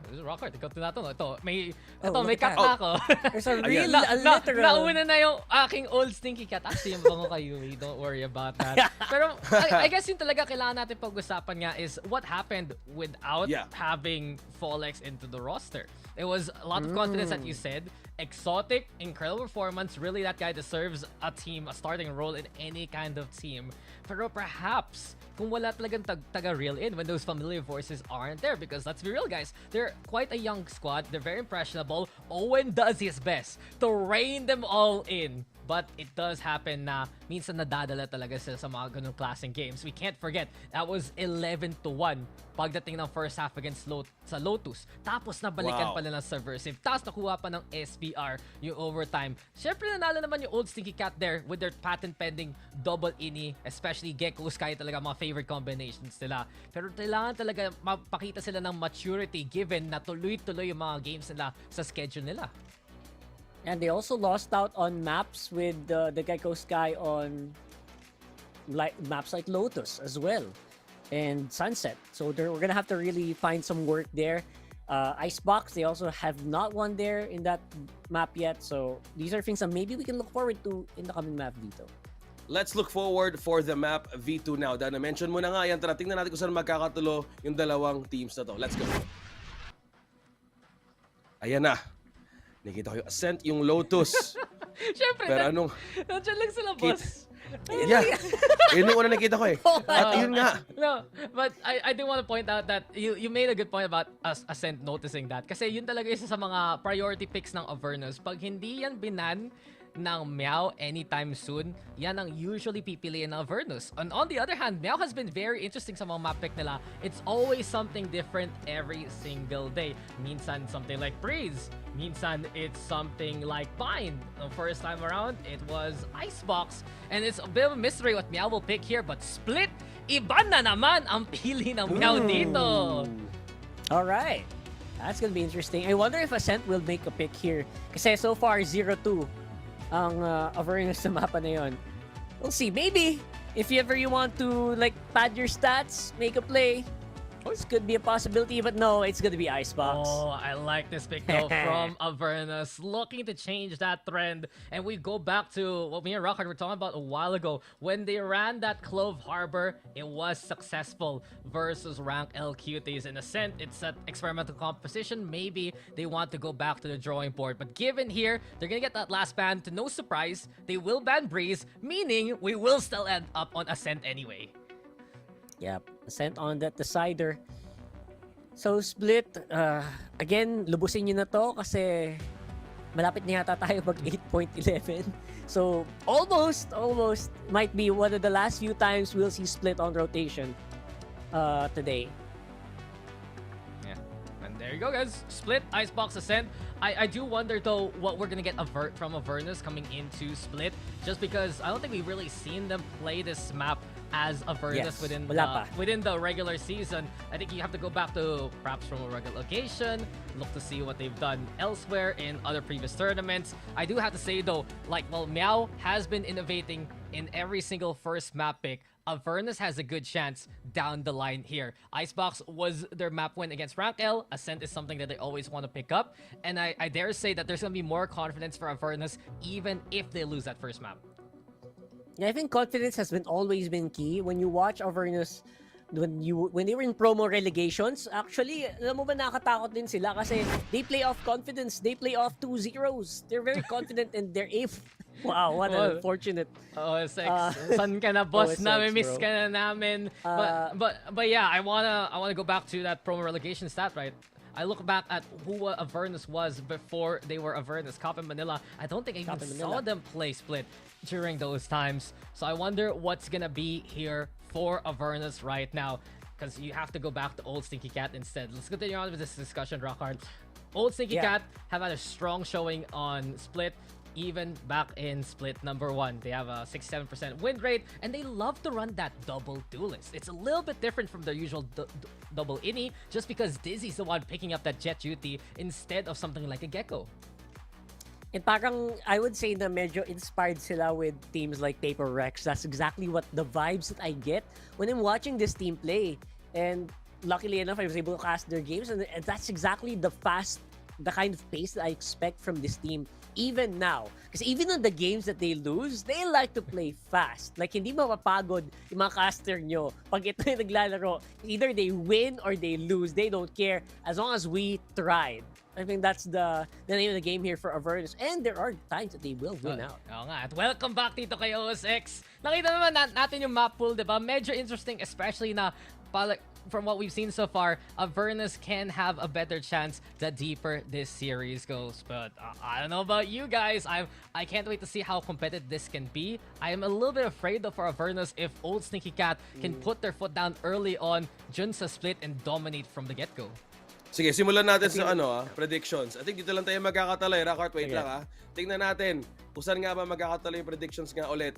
This is Rockhart, ikaw tinatanong. Ito, may
look
cut
at
na ako.
There's a real, literal.
Nauna na yung aking old Stinky Cat. Actually, yung bango kayo, don't worry about that. Pero I guess yung talaga kailangan natin pag-usapan nga is what happened without having Fallex into the roster. It was a lot of confidence that you said. Exotic, incredible performance. Really, that guy deserves a starting role in any kind of team. Pero perhaps, kung wala talagang taga-reel in when those familiar voices aren't there, because let's be real, guys, they're quite a young squad. They're very impressionable. Owen does his best to rein them all in. But it does happen na minsan nadadala talaga sila sa mga ganung klaseng games. We can't forget, that was 11-1 pagdating ng first half against Lotus. Tapos nabalikan pala ng Subversive. Tapos nakuha pa ng SPR yung overtime. Siyempre nanalo naman yung old Stinky Cat there with their patent pending double ini, especially Gecko Sky talaga mga favorite combinations nila. Pero kailangan talaga mapakita sila ng maturity given na tuloy-tuloy yung mga games nila sa schedule nila.
And they also lost out on maps with the Gecko Sky on maps like Lotus as well and Sunset. So we're gonna have to really find some work there. Icebox, they also have not won there in that map yet. So these are things that maybe we can look forward to in the coming map dito.
Let's look forward for the map V2 now. Dahil na-mention mo na nga yan, tara tingnan natin kung saan magkakatulo yung dalawang teams na to. Let's go. Ayan na. Nakita ko yung Ascent, yung Lotus.
Siyempre,
pero anong...
nandiyan lang sila, boss.
Yeah. Yun yung una nakita ko eh. At yun nga.
No, but I do want to point out that you made a good point about Ascent noticing that. Kasi yun talaga isa sa mga priority picks ng Avernus. Pag hindi yan binan ng Meow anytime soon, yan ang usually pipiliin ng Avernus. And on the other hand, Meow has been very interesting sa mga map pick nila. It's always something different every single day. Minsan something like Breeze. Minsan it's something like Bind. The first time around, it was Icebox. And it's a bit of a mystery what Meow will pick here, but Split, iba na naman ang pili ng Meow dito.
Alright. That's gonna be interesting. I wonder if Ascent will make a pick here. Kasi so far, 0-2 ang Avernus sa mapa na yun. We'll see. Maybe, if ever you want to like pad your stats, make a play, this could be a possibility, but no, it's gonna be Icebox.
Oh, I like this pick though from Avernus, looking to change that trend. And we go back to what me and Rockhard were talking about a while ago. When they ran that Clove Harbor, it was successful versus rank LQTs. In Ascent, it's an experimental composition. Maybe they want to go back to the drawing board. But given here, they're gonna get that last ban. To no surprise, they will ban Breeze, meaning we will still end up on Ascent anyway.
Yep, Ascent on that decider. So Split, again, lubusin nyo na to kasi malapit na yata tayo mag 8.11. So almost might be one of the last few times we'll see Split on rotation today.
Yeah, and there you go, guys. Split, Icebox, Ascent. I do wonder though what we're gonna get from Avernus coming into Split, just because I don't think we've really seen them play this map as Avernus
Yes,
within the regular season. I think you have to go back to perhaps from a regular location, look to see what they've done elsewhere in other previous tournaments. I do have to say though, like while Meow has been innovating in every single first map pick, Avernus has a good chance down the line here. Icebox was their map win against Rank L. Ascent is something that they always want to pick up. And I dare say that there's going to be more confidence for Avernus even if they lose that first map.
Yeah, I think confidence has always been key. When you watch Avernus, when they were in promo relegations, actually, alam mo ba, nakakatakot din sila kasi they play off confidence. They play off 2-0s. They're very confident and they're if. Wow, what an unfortunate.
OSX, san ka na, boss?
OSX,
Nami-miss
bro.
ka na namin. But yeah, I wanna go back to that promo relegation stat, right? I look back at who Avernus was before they were Avernus, Cop in Manila. I don't think I even saw them play Split during those times. So I wonder what's gonna be here for Avernus right now, because you have to go back to old Stinky Cat instead. Let's continue on with this discussion, Rockhard. Old Stinky Cat have had a strong showing on Split. Even back in Split number 1, they have a 67% win rate, and they love to run that double duelist. It's a little bit different from their usual double innie, just because Dizzy's the one picking up that jet duty instead of something like a Gecko.
And parang, I would say na medyo inspired sila with teams like Paper Rex. That's exactly what the vibes that I get when I'm watching this team play. And luckily enough, I was able to cast their games, and that's exactly the kind of pace that I expect from this team even now. Because even in the games that they lose, they like to play fast. Like, hindi mapapagod yung mga caster nyo. Pag ito yung naglalaro, either they win or they lose. They don't care as long as we tried. I think that's the name of the game here for Avernus. And there are times that they will win out.
Oo nga. At welcome back dito kay OSX. Nakita naman natin yung map pool, diba? Medyo interesting, especially na from what we've seen so far, Avernus can have a better chance the deeper this series goes. But I don't know about you guys. I can't wait to see how competitive this can be. I am a little bit afraid though for Avernus if old Stinky Cat can put their foot down early on dun sa Split and dominate from the get-go.
Sige, simulan natin sa predictions. I think dito lang tayo magkakatalay. Rakart, wait lang Tingnan natin kung saan nga ba magkakatalay yung predictions nga ulit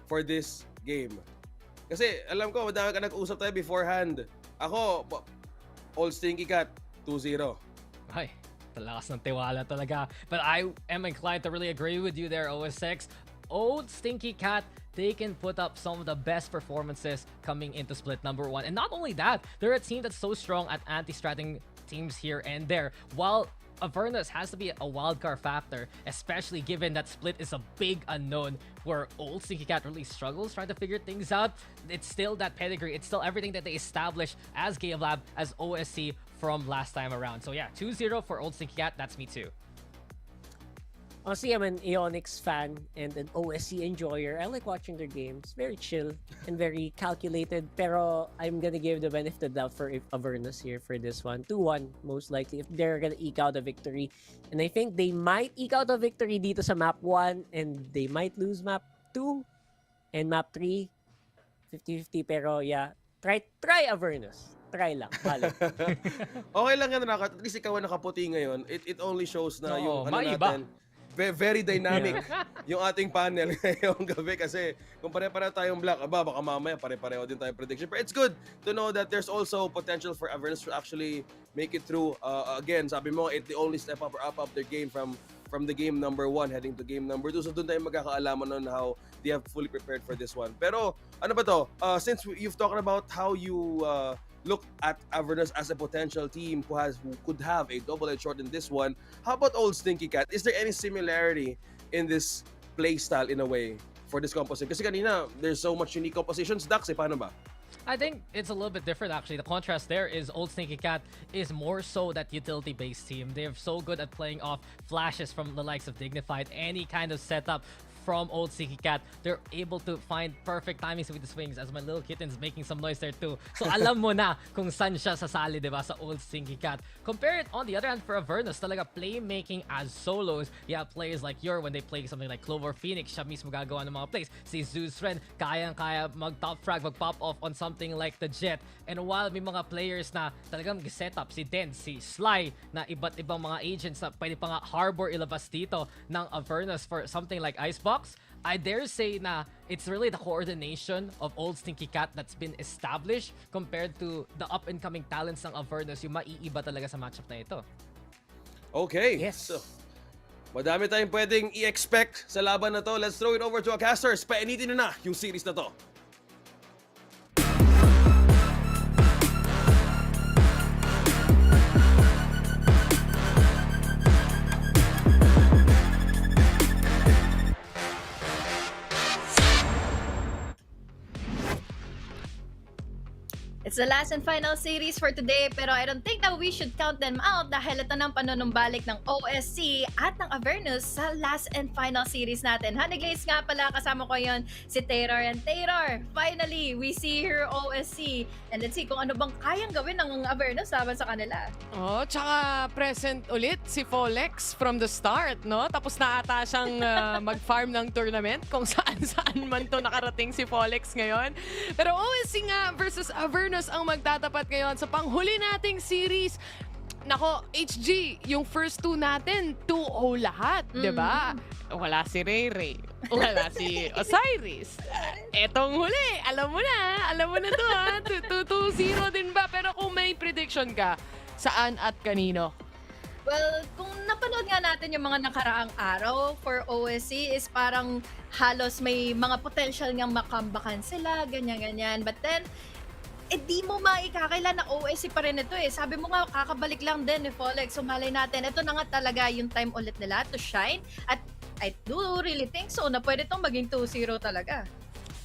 for this game. Kasi alam ko, madami ka nag-usap tayo beforehand. Ako, Old Stinky Cat, 2-0.
Ay, talakas ng tiwala talaga. But I am inclined to really agree with you there, OSX. Old Stinky Cat, they can put up some of the best performances coming into Split number 1. And not only that, they're a team that's so strong at anti-stratting teams here and there. While Avernus has to be a wildcard factor, especially given that Split is a big unknown where old Stinky Cat really struggles trying to figure things out. It's still that pedigree. It's still everything that they established as Game Lab, as OSC from last time around. So yeah, 2-0 for old Stinky Cat. That's me too.
Honestly, I'm an Aeonix fan and an OSC enjoyer. I like watching their games. Very chill and very calculated. Pero I'm gonna give the benefit of the doubt for Avernus here for this one. 2-1, most likely, if they're gonna eke out a victory. And I think they might eke out a victory dito sa map 1 and they might lose map 2 and map 3. 50-50, pero yeah. Try Avernus. Try lang. Balik.
Okay lang yan, Rakat. At least ikaw ang nakaputi ngayon. It only shows na yung ano
maiba.
natin, very dynamic yung ating panel ngayong gabi kasi kung pare-pareho tayong black, baka mamaya pare-pareho din tayong prediction. But it's good to know that there's also potential for Avernus to actually make it through. Again, sabi mo, it the only step up or up their game from the game number 1 heading to game number 2. So doon tayo magkakaalaman on how they have fully prepared for this one. Pero ano ba to? Since you've talked about how you look at Avernus as a potential team who could have a double-edged sword in this one, how about old Stinky Cat? Is there any similarity in this playstyle in a way for this composition? Kasi kanina, there's so much unique compositions. Dax, paano ba?
I think it's a little bit different actually. The contrast there is Old Stinky Cat is more so that utility-based team. They're so good at playing off flashes from the likes of Dignified, any kind of setup from Old Stinky Cat. They're able to find perfect timings with the swings as my little kitten's making some noise there too. So alam mo na kung saan siya sasali, diba, sa Old Stinky Cat. Compare it on the other hand for Avernus, talaga playmaking as solos. You have players like Yor when they play something like Clover Phoenix, siya mismo gagawa ng mga plays. Si Zeus Ren, kayang-kaya mag-top frag, mag-pop off on something like the Jet. And while may mga players na talagang set-up, si Den, si Sly, na iba't ibang mga agents na pwede pa nga harbor ilabas dito ng Avernus for something like Icebox, I dare say na it's really the coordination of Old Stinky Cat that's been established compared to the up-and-coming talents ng Avernus, yung maiiba talaga sa matchup na ito.
Okay.
Yes.
So, madami tayong pwedeng i-expect sa laban na to. Let's throw it over to our casters. Painitin na yung series na to.
It's the last and final series for today, pero I don't think that we should count them out dahil ito ng panunumbalik ng OSC at ng Avernus sa last and final series natin. Honey Glaze nga pala, kasama ko yon si Taylor. And Taylor, finally, we see her OSC. And let's see kung ano bang kayang gawin ng Avernus laban sa kanila.
Oh, tsaka present ulit si Folex from the start, no? Tapos na ata siyang mag-farm ng tournament kung saan-saan man to nakarating si Folex ngayon. Pero OSC nga versus Avernus ang magtatapat ngayon sa panghuli nating series. Nako, HG, yung first two natin, 2-0 lahat, di ba? Wala si Ray Ray, wala si Osiris. Etong huli, alam mo na to ha, 2-0 din ba? Pero kung may prediction ka, saan at kanino?
Well, kung napanood nga natin yung mga nakaraang araw for OSC is parang halos may mga potential ngang makambakan sila, ganyan-ganyan. But then, di mo maikakaila na OSC pa rin ito eh. Sabi mo nga, kakabalik lang din ni Folex. So malay natin, ito na nga talaga yung time ulit nila to shine. At I do really think so na pwede itong maging 2-0 talaga.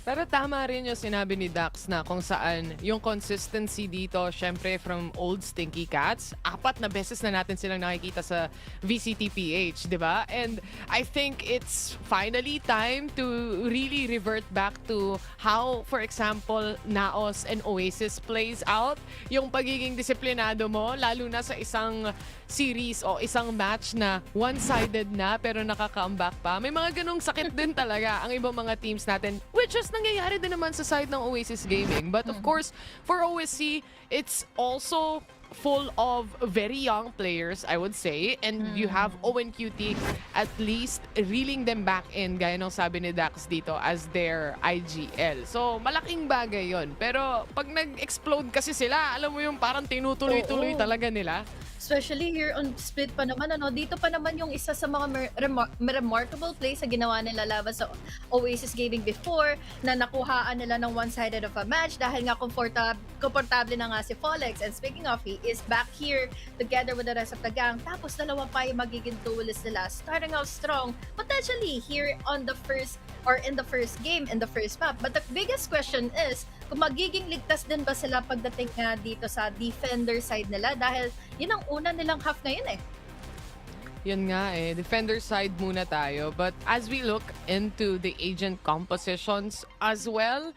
Pero tama rin yung sinabi ni Dax na kung saan yung consistency dito, syempre from old Stinky Cats, 4 na beses na natin silang nakikita sa VCT PH, di ba? And I think it's finally time to really revert back to how, for example, Naos and Oasis plays out. Yung pagiging disiplinado mo, lalo na sa isang series o isang match na one-sided na pero nakaka-comeback pa. May mga ganong sakit din talaga ang ibang mga teams natin, which is nangyayari din naman sa side ng Oasis Gaming. But of course, for OSC, it's also full of very young players, I would say. And you have ONQT at least reeling them back in, gaya ng sabi ni Dax dito, as their IGL. So, malaking bagay yon. Pero pag nag-explode kasi sila, alam mo yung parang tinutuloy-tuloy talaga nila.
Especially here on Split pa naman, dito pa naman yung isa sa mga remarkable plays na ginawa nila laban sa Oasis Gaming before, na nakuhaan nila ng one-sided of a match dahil nga komportable na nga si Folex. And speaking of, he is back here together with the rest of the gang. Tapos dalawa pa yung magiging duelist nila. Starting out strong, potentially here on the first or in the first game, in the first map. But the biggest question is, kung magiging ligtas din ba sila pagdating nga dito sa defender side nila dahil yun ang una nilang half ngayon eh.
Yun nga eh, defender side muna tayo. But as we look into the agent compositions as well,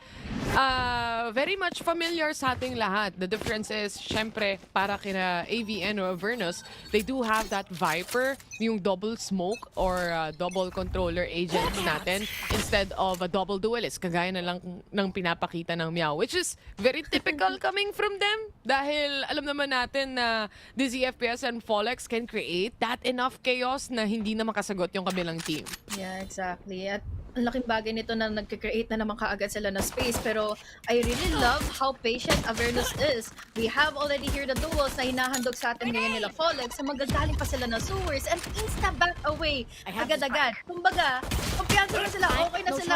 very much familiar sa ating lahat. The difference is, syempre, para kina AVN or Avernus, they do have that Viper, yung double smoke or double controller agents natin instead of a double duelist, kagaya na lang ng pinapakita ng Meow, which is very typical coming from them dahil alam naman natin na the ZFPS and Folex can create that enough chaos na hindi na makasagot yung kabilang team.
Yeah, exactly. At ang laking bagay nito na nagka-create na naman kaagad sila na space. Pero I really love how patient Avernus is. We have already here the duels na hinahandog sa atin ngayon nila Folex. So magagaling pa sila na sewers and insta-back away. Agad-agad. Kumbaga, kumpiyansa na sila. Okay na sila.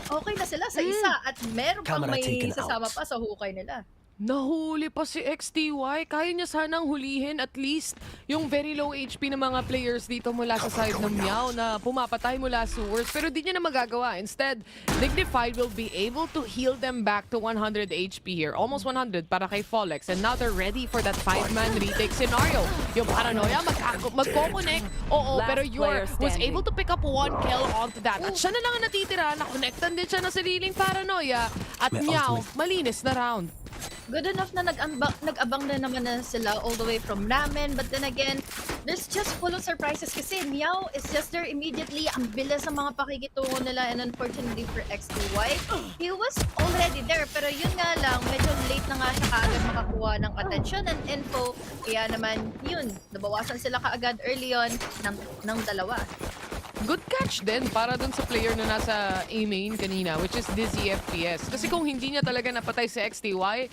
Okay na sila sa isa. At meron pang may sasama pa sa hukay nila.
Nahuli pa si XTY. Kaya niya sanang hulihin at least yung very low HP ng mga players dito mula sa side ng Meow na pumapatay mula sewers. Pero di niya na magagawa. Instead, Dignified will be able to heal them back to 100 HP here. Almost 100 para kay Folex. And now they're ready for that 5-man retake scenario. Yung Paranoia, magko-connect. Oo, pero Yor was able to pick up 1 kill onto that. At siya na lang ang natitira. Nakonectan din siya ng sariling Paranoia. At Meow, malinis na round.
Good enough na nag-abang na naman na sila all the way from Ramen. But then again, there's just full of surprises kasi Meow is just there immediately. Ang bilis ng mga pakikitungo nila and unfortunately for XTY, he was already there. Pero yun nga lang, medyo late na nga siya kaagad makakuha ng attention and info. Kaya naman yun, nabawasan sila kaagad early on ng dalawa.
Good catch din para dun sa player na nasa A-main kanina, which is Dizzy FPS. Kasi kung hindi niya talaga napatay si XTY,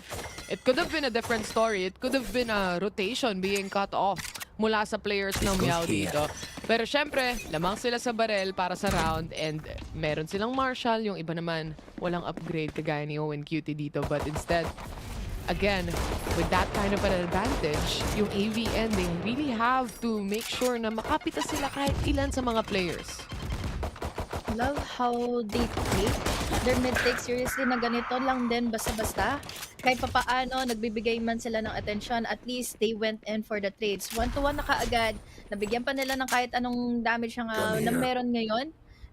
it could have been a different story. It could have been a rotation being cut off mula sa players ng Meow dito. Pero syempre, lamang sila sa barrel para sa round and meron silang Marshall. Yung iba naman, walang upgrade kagaya ni Owen Cutie dito. But instead, again, with that kind of an advantage, yung AVN, they really have to make sure na makapita sila kahit ilan sa mga players.
Love how they take their mid-take seriously na ganito lang din basta-basta. Kahit papaano, nagbibigay man sila ng attention, at least they went in for the trades. 1-to-1 na kaagad, nabigyan pa nila ng kahit anong damage na meron ngayon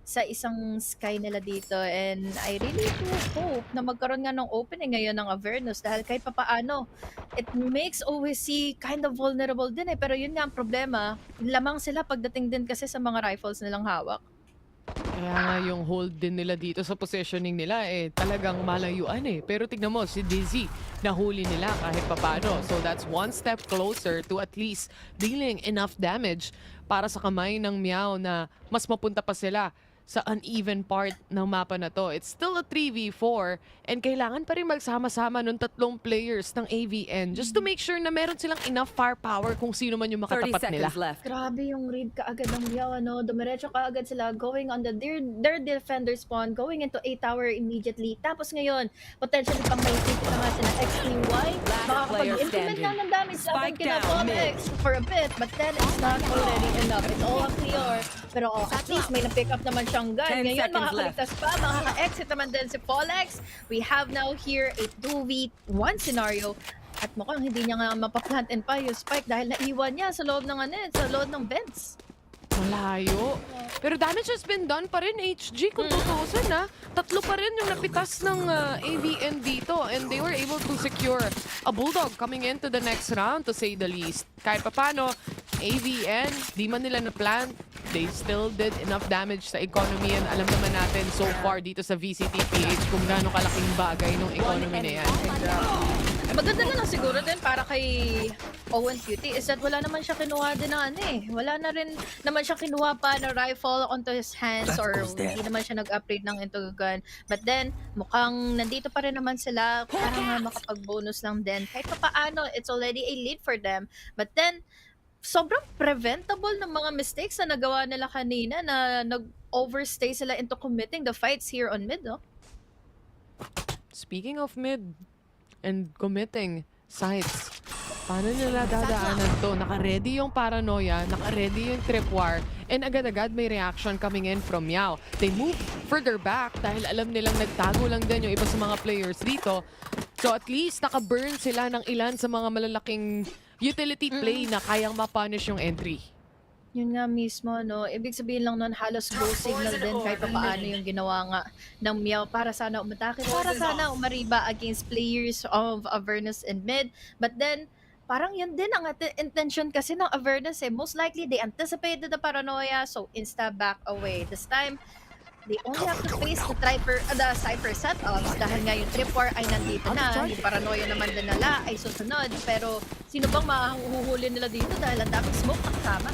sa isang sky nila dito, and I really do hope na magkaroon nga ng opening ngayon ng Avernus dahil kahit papaano it makes OSC kind of vulnerable din pero yun nga ang problema, lamang sila pagdating din kasi sa mga rifles nilang hawak.
Kaya nga yung hold din nila dito sa positioning nila talagang malayuan pero tignan mo si Dizzy nahuli nila kahit papaano, so that's one step closer to at least dealing enough damage para sa kamay ng Meow na mas mapunta pa sila sa uneven part ng mapa na to. It's still a 3v4 and kailangan pa rin magsama-sama ng tatlong players ng AVN just to make sure na meron silang enough firepower kung sino man yung makatapat nila.
Grabe yung read kaagad ng Meow, dumiretso kaagad sila going on their defender spawn, going into A tower immediately. Tapos ngayon, potentially pang may tip na nga sila XTY. Makakapag-implement lang ng damage sa ating kina Folex for a bit, but then it's not already enough. It's all clear. Pero at least may na-pick up naman siyang gun. Ngayon, makakaligtas pa, makaka-exit naman din si Folex. We have now here a 2v1 scenario. At mukhang hindi niya nga mapaplantin pa yung spike dahil naiwan niya sa loob ng sa loob ng vents.
Malayo. Pero damage has been done pa rin, HG, kung tutusin Tatlo pa rin yung napitas ng AVN dito and they were able to secure a Bulldog coming into the next round, to say the least. Kahit papano, AVN, di man nila na-plant, they still did enough damage sa economy and alam naman natin so far dito sa VCT PH kung gaano kalaking bagay ng economy na yan.
Maganda na lang siguro din para kay Owen Cutie is that wala naman siya kinuha din ng wala na rin naman siya kinuha pa na rifle onto his hands or hindi naman siya nag-upgrade ng into gun. But then, mukhang nandito pa rin naman sila para nga makapag-bonus lang din. Kahit pa paano, it's already a lead for them. But then, sobrang preventable ng mga mistakes na nagawa nila kanina na nag-overstay sila into committing the fights here on mid,
Speaking of mid and committing sites, paano nila dadaanan to? Naka-ready yung Paranoia, naka-ready yung Tripwire, and agad-agad may reaction coming in from Meow. They move further back dahil alam nilang nagtago lang din yung iba sa mga players dito. So at least naka-burn sila ng ilan sa mga malalaking utility play na kayang ma-punish yung entry.
Yun nga mismo, no? Ibig sabihin lang nun, halos go signal din kahit pa paano yung ginawa nga ng Meow para sana umatake, para sana umariba against players of Avernus and mid. But then, parang yun din ang intention kasi ng Avernus eh. Most likely, they anticipated the paranoia, so insta back away. This time, they only have to face the Cypher setups dahil nga yung trip war ay nandito na. Yung paranoia naman din nila ay susunod. Pero sino bang mahuhuli nila dito dahil ang daming smoke na kasama?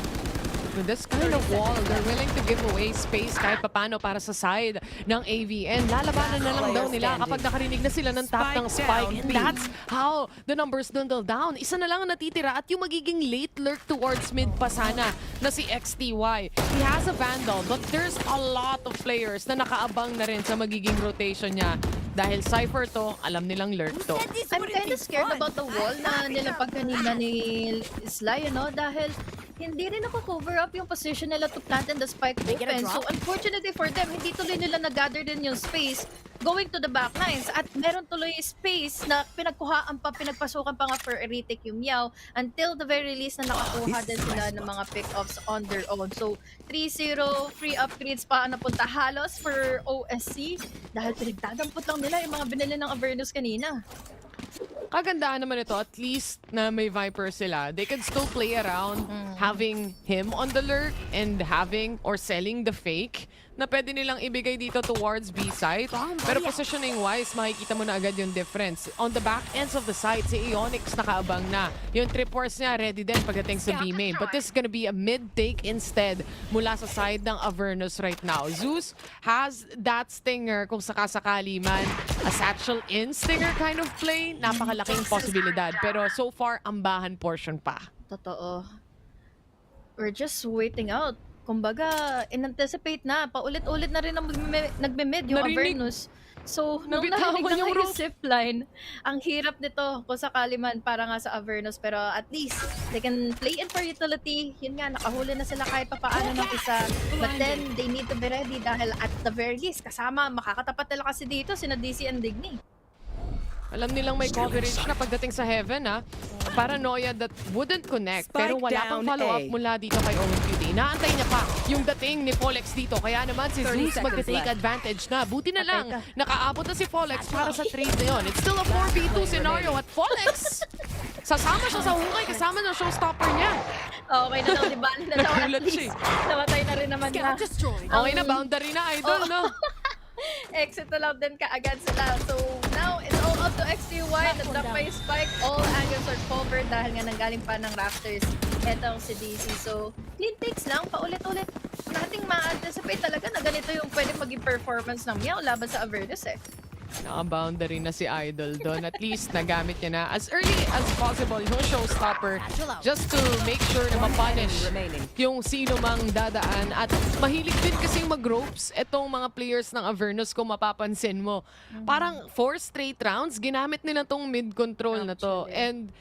With this kind of wall, they're willing to give away space kahit papano para sa side ng AVN. Lalabanan na lang daw nila kapag nakarinig na sila ng tap ng spike. And that's how the numbers dwindle down. Isa na lang ang natitira at yung magiging late lurk towards mid pa sana na si XTY. He has a Vandal, but there's a lot of players na nakaabang na rin sa magiging rotation niya. Dahil Cypher to, alam nilang lurk to.
I'm kinda scared about the wall na nilapag kanina ni Sly, dahil hindi rin nako-cover up yung position nila to plant in the spike open. So unfortunately for them, hindi tuloy nila nag-gather din yung space going to the backlines. At meron tuloy space na pinagpasukan pa nga for retake yung Meow until the very least na nakakuha din sila ng mga pick-ups on their own. So 3-0, free upgrades pa napunta halos for OSC dahil pinagdadampot lang nila yung mga binili ng Avernus kanina.
Kagandahan naman ito, at least na may Viper sila, they can still play around having him on the lurk and having or selling the fake na pwede nilang ibigay dito towards B site. Pero positioning-wise, makikita mo na agad yung difference. On the back ends of the site, si Ionix nakaabang na. Yung trip wars niya, ready din pagdating sa B main. But this is gonna be a mid-take instead mula sa side ng Avernus right now. Zeus has that stinger kung sakasakali man. A satchel in stinger kind of play, napakalaking posibilidad. Pero so far, ambahan portion pa.
Totoo. We're just waiting out. Kumbaga, in-anticipate na. Paulit-ulit na rin ang nagme-mid yung Avernus. So, nung narinig na yung zipline, ang hirap nito kung sakali man para nga sa Avernus. Pero at least, they can play in for utility. Yun nga, nakahuli na sila kahit papaano ng isa. But then, they need to be ready dahil at the very least, kasama, makakatapat nila kasi dito, sina DC and Digny.
Alam nilang may coverage na pagdating sa Heaven, ha? Paranoia that wouldn't connect. Pero wala pang follow-up mula dito kay Owen Cutie. Naantay niya pa yung dating ni Folex dito. Kaya naman si Zeus mag-take advantage na. Buti na lang, nakaabot na si Folex para sa trade na yun. It's still a 4v2 scenario at Folex! Sasama siya sa hukay, kasama ng showstopper niya.
Okay na daw, di ba?
Nagulat siya.
Namatay na rin naman na.
Okay na, boundary na, idol, no?
Exit na lang din kaagad sila. So, now, it's all up to XTY. Na-drop pa yung spike. All angles are covered dahil nga nanggaling pa ng rafters. Etong si DC. So, clean takes lang. Paulit-ulit. Nating ma-anticipate talaga na ganito yung pwede maging performance ng Meow laban sa Avernus eh.
Naka-boundary na si Idol doon. At least nagamit niya na as early as possible yung showstopper just to make sure na mapunish yung sino mang dadaan. At mahilig din kasi mag-ropes itong mga players ng Avernus kung mapapansin mo. Parang 4 straight rounds, ginamit nila tong mid-control na to. And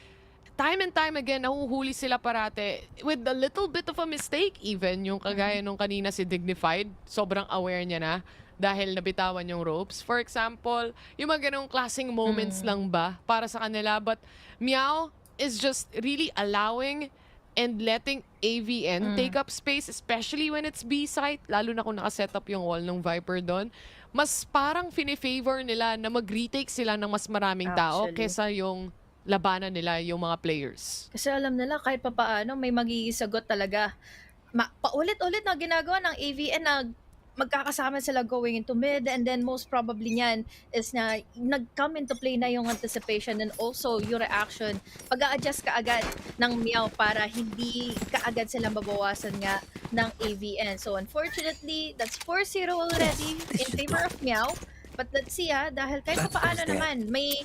time again, nahuhuli sila parate with a little bit of a mistake even. Yung kagaya nung kanina si Dignified, sobrang aware niya na dahil nabitawan yung ropes. For example, yung mga ganong klaseng moments lang ba para sa kanila. But Meow is just really allowing and letting AVN take up space, especially when it's B site, lalo na kung nakaset up yung wall ng Viper doon. Mas parang fini-favor nila na mag-retake sila ng mas maraming tao kesa yung labanan nila yung mga players.
Kasi alam nila kahit papaano may magisagot talaga. Paulit-ulit na ginagawa ng AVN na magkakasama sila going into mid, and then most probably niyan is na nag-come into play na yung anticipation and also yung reaction. Pag-a-adjust ka agad ng Meow para hindi kaagad sila mabawasan nga ng AVN. So unfortunately, that's 4-0 already in favor of Meow. But let's see dahil kahit paano naman, may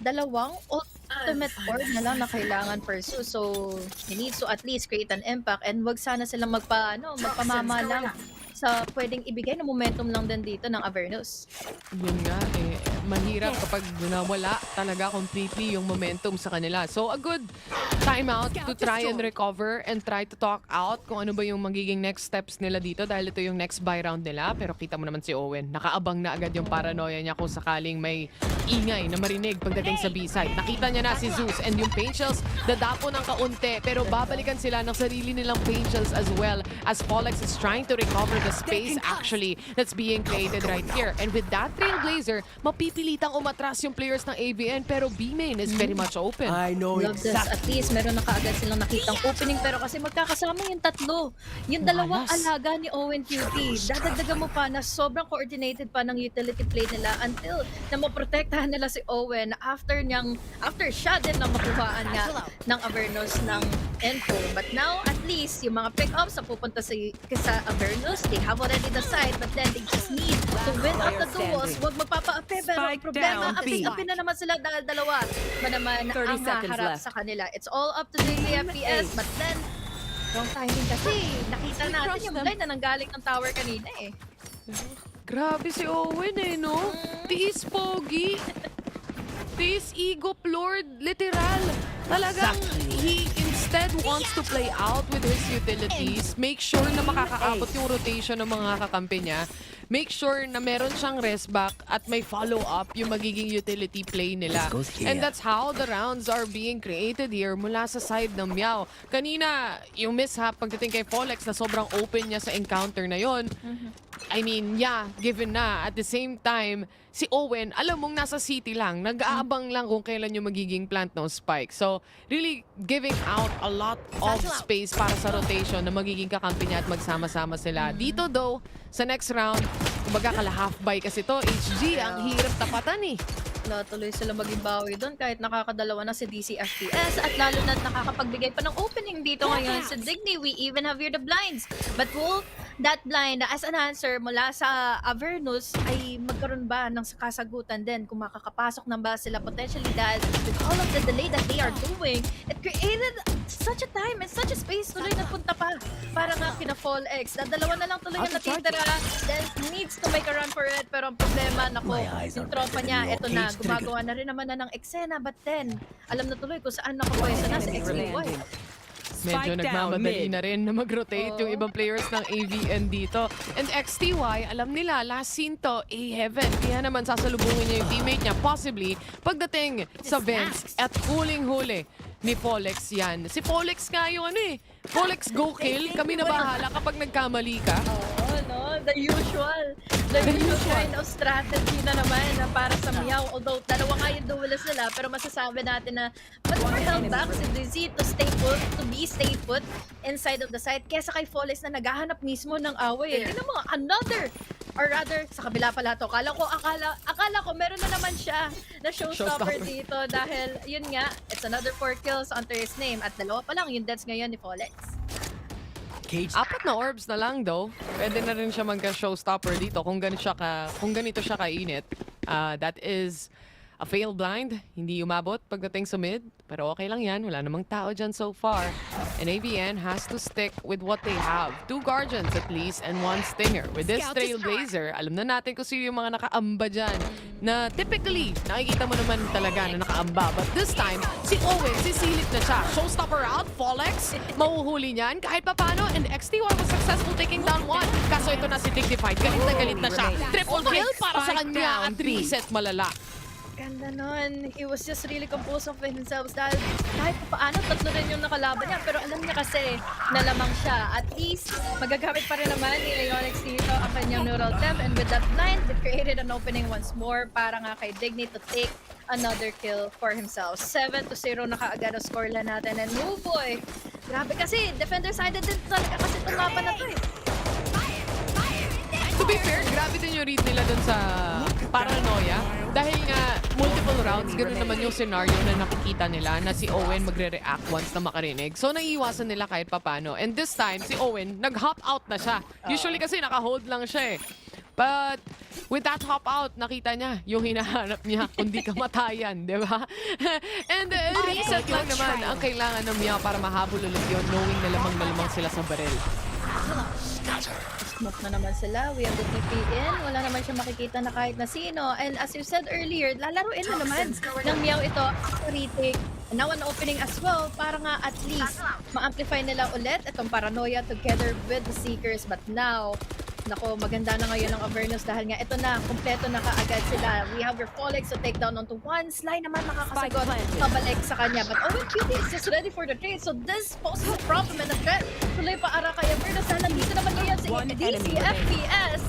dalawang ultimate orb na lang na kailangan pursue. So, he needs to at least create an impact and wag sana silang magpamama lang sa pwedeng ibigay na momentum lang din dito ng Avernus.
Yun nga mahirap kapag nawala talaga completely yung momentum sa kanila. So a good timeout to try and recover and try to talk out kung ano ba yung magiging next steps nila dito dahil ito yung next buy round nila. Pero kita mo naman si Owen, nakaabang na agad yung paranoia niya kung sakaling may ingay na marinig pagdating sa B-side. Nakita niya na si Zeus and yung paint shells dadapo ng kaunti pero babalikan sila ng sarili nilang paint shells as well as Polex is trying to recover the space actually that's being created right here. And with that Trailblazer, mapipilitang umatras yung players ng AVN pero B-main is very much open.
I know
Love this. At least meron na kaagad silang nakitang opening pero kasi magkakasama yung tatlo. Yung dalawang alaga ni Owen QT. Dadagdagan mo pa na sobrang coordinated pa ng utility play nila until na maprotektahan nila si Owen after siya din na makuhaan nga ng Avernus ng info. But now, at least, yung mga pick-ups na pupunta sa Avernus, they have already the side but then they just need to win out the duels. Huwag magpapa-ape pero problema, apis-api na naman sila dahil dalawa ba naman ang haharap sa kanila. It's all up to the FPS, but then, wrong timing kasi. Nakita natin yung blind na nanggaling ng tower kanina eh.
Grabe si Owen eh, no? Tiis pogi. Tiis ego floored, literal. Talagang he instead wants to play out with his utilities. Make sure na makakaabot yung rotation ng mga kakampi niya. Make sure na meron siyang rest back at may follow-up yung magiging utility play nila. And that's how the rounds are being created here mula sa side ng Meow. Kanina, yung mishap pagdating kay Polex na sobrang open niya sa encounter na yon. I mean, yeah, given na. At the same time, si Owen, alam mong nasa city lang. Nag-aabang lang kung kailan yung magiging plant ng spike. So, really giving out a lot of space para sa rotation na magiging kakampi niya at magsama-sama sila. Dito though, sa next round, kumbaga kala-half buy kasi to, HG, ang hirap tapatan eh.
Tuloy sila maging bawi doon kahit nakakadalawa na si DC FPS at lalo na nakakapagbigay pa ng opening dito ngayon sa Digny. We even have here the blinds. But will that blind as an answer mula sa Avernus ay magkaroon ba ng kasagutan din kung makakapasok na ba sila potentially dahil with all of the delay that they are doing, it created such a time and such a space tuloy napunta pa para nga kina Fall X. Dalawa na lang tuloy yung natitira, then needs to make a run for it pero ang problema, nako, yung tropa niya, eto na, gumagawa na rin naman na ng eksena but then, alam na tuloy kung saan nakapwesa na si XBY.
Medyo nagmamadali na rin na mag-rotate yung ibang players ng AVN dito. And XTY, alam nila, last scene to, A-Heaven. Kaya naman sasalubungin niya yung teammate niya, possibly, pagdating sa Vents at huling-huli ni Polex yan. Si Polex nga yung ano eh, Polex go kill, kami na bahala kapag nagkamali ka.
Oo, no? The usual kind of strategy na naman na para sa Meow. Although dalawa nga yung duelist nila, pero masasabi natin na but more held back si DZ to stay put inside of the site kesa kay Flawless na naghahanap mismo ng away. Hindi mo, another, or rather, sa kabila pala to. Akala ko meron na naman siya na showstopper dito dahil yun nga, it's another 4 kills under his name at dalawa pa lang yung deaths ngayon ni Flawless.
Apat na orbs na lang though. Pwede na rin siya magka-showstopper dito kung ganito siya kainit. That is a fail blind. Hindi umabot pagdating sa mid. Pero okay lang yan. Wala namang tao dyan so far. And AVN has to stick with what they have. 2 Guardians at least and 1 Stinger. With this Trailblazer, alam na natin kung sino yung mga nakaamba dyan. Na typically, nakikita mo naman talaga na nakaamba. But this time, si Owen, sisilip na siya. Showstopper out, Fallex, mahuhuli niyan kahit papano. And XTY was successful taking down 1. Kaso ito na si Dignified. Galit na siya. Triple kill para sa kanya at reset malala.
Ganda nun. He was just really composed of himself dahil kahit paano tatlo rin yung nakalaban niya pero alam niya kasi na lamang siya. At least magagamit pa rin naman ni Leonix dito ang kanyang neural temp and with that blind, it created an opening once more para nga kay Digny to take another kill for himself. 7-0 na kaagad ang scoreline natin and oh boy, grabe kasi defender-sided din talaga kasi itong laban na to eh.
To be fair, grabe din yung read nila dun sa paranoia. Dahil nga, multiple rounds, ganoon naman yung scenario na nakikita nila na si Owen magre-react once na makarinig. So, naiiwasan nila kahit papano. And this time, si Owen, nag-hop out na siya. Usually kasi naka-hold lang siya eh. But with that hop out, nakita niya yung hinahanap niya kundi kamatayan, di ba? And reset lang naman ang kailangan ng Meow para mahabol ulit yun, knowing na lamang sila sa baril.
Smoke na naman sila. We have the TP in. Wala naman siya makikita na kahit na sino. And as you said earlier, lalaruin na naman ng Meow ito. Retake And now an opening as well para nga at least ma-amplify nila ulit itong paranoia together with the Seekers. But now, nako, maganda na ngayon ang Avernus dahil nga ito na, kompleto na kaagad sila. We have your Folex to take down onto one. Sly naman makakasagot, pabalik sa kanya. But Owen Cutie is just ready for the trade. So this poses a problem and a threat. Tuloy pa ara kay Avernus dahil nandito naman ngayon si DC FPS.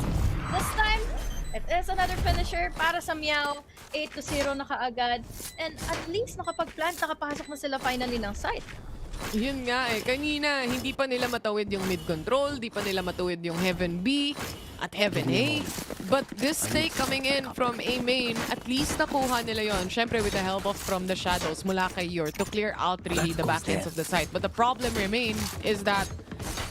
This time, it is another finisher para sa Meow. 8-0 na kaagad. And at least nakapag-plant, nakapasok na sila finally ng site.
Yun nga eh. Kanina, hindi pa nila matawid yung mid control, di pa nila matawid yung Heaven B at Heaven A. But this take coming in from A main, at least nakuha nila yon. Syempre with the help of from the shadows mula kay Yor to clear out really the backends of the site. But the problem remains is that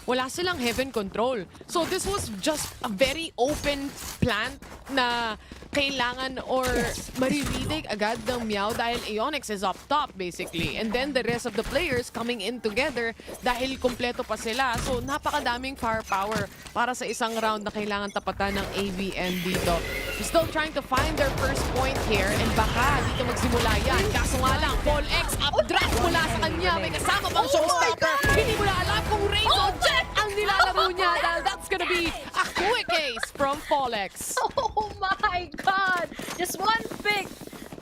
wala silang Heaven control. So this was just a very open plant na kailangan or maririnig agad ng Meow dahil Aeonix is up top basically. And then the rest of the players coming in together dahil kompleto pa sila. So napakadaming firepower para sa isang round na kailangan tapatan ng AVN dito. Still trying to find their first point here and baka dito magsimula yan. Kaso nga lang, Paul X updraft mula sa kanya. May kasama pang showstopper. Hindi mo na alam kung Rainbow Jet ang nilalaro niya dahil that's gonna be a quick ace from Paul X.
Oh my God! Just one pick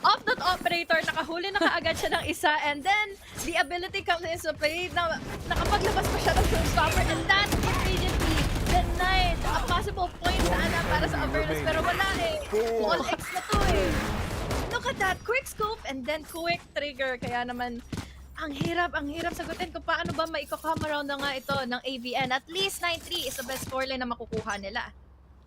of that operator. Nakahuli na kaagad siya ng isa. And then, the ability comes into play na nakapaglabas pa siya ng showstopper. And that immediately denied a possible point sana para sa Avernus. Pero wala eh. All X na to eh. Look at that. Quick scope and then quick trigger. Kaya naman, ang hirap sagutin kung paano ba maiko-come around na nga ito ng AVN. At least 9-3 is the best scoreline na makukuha nila.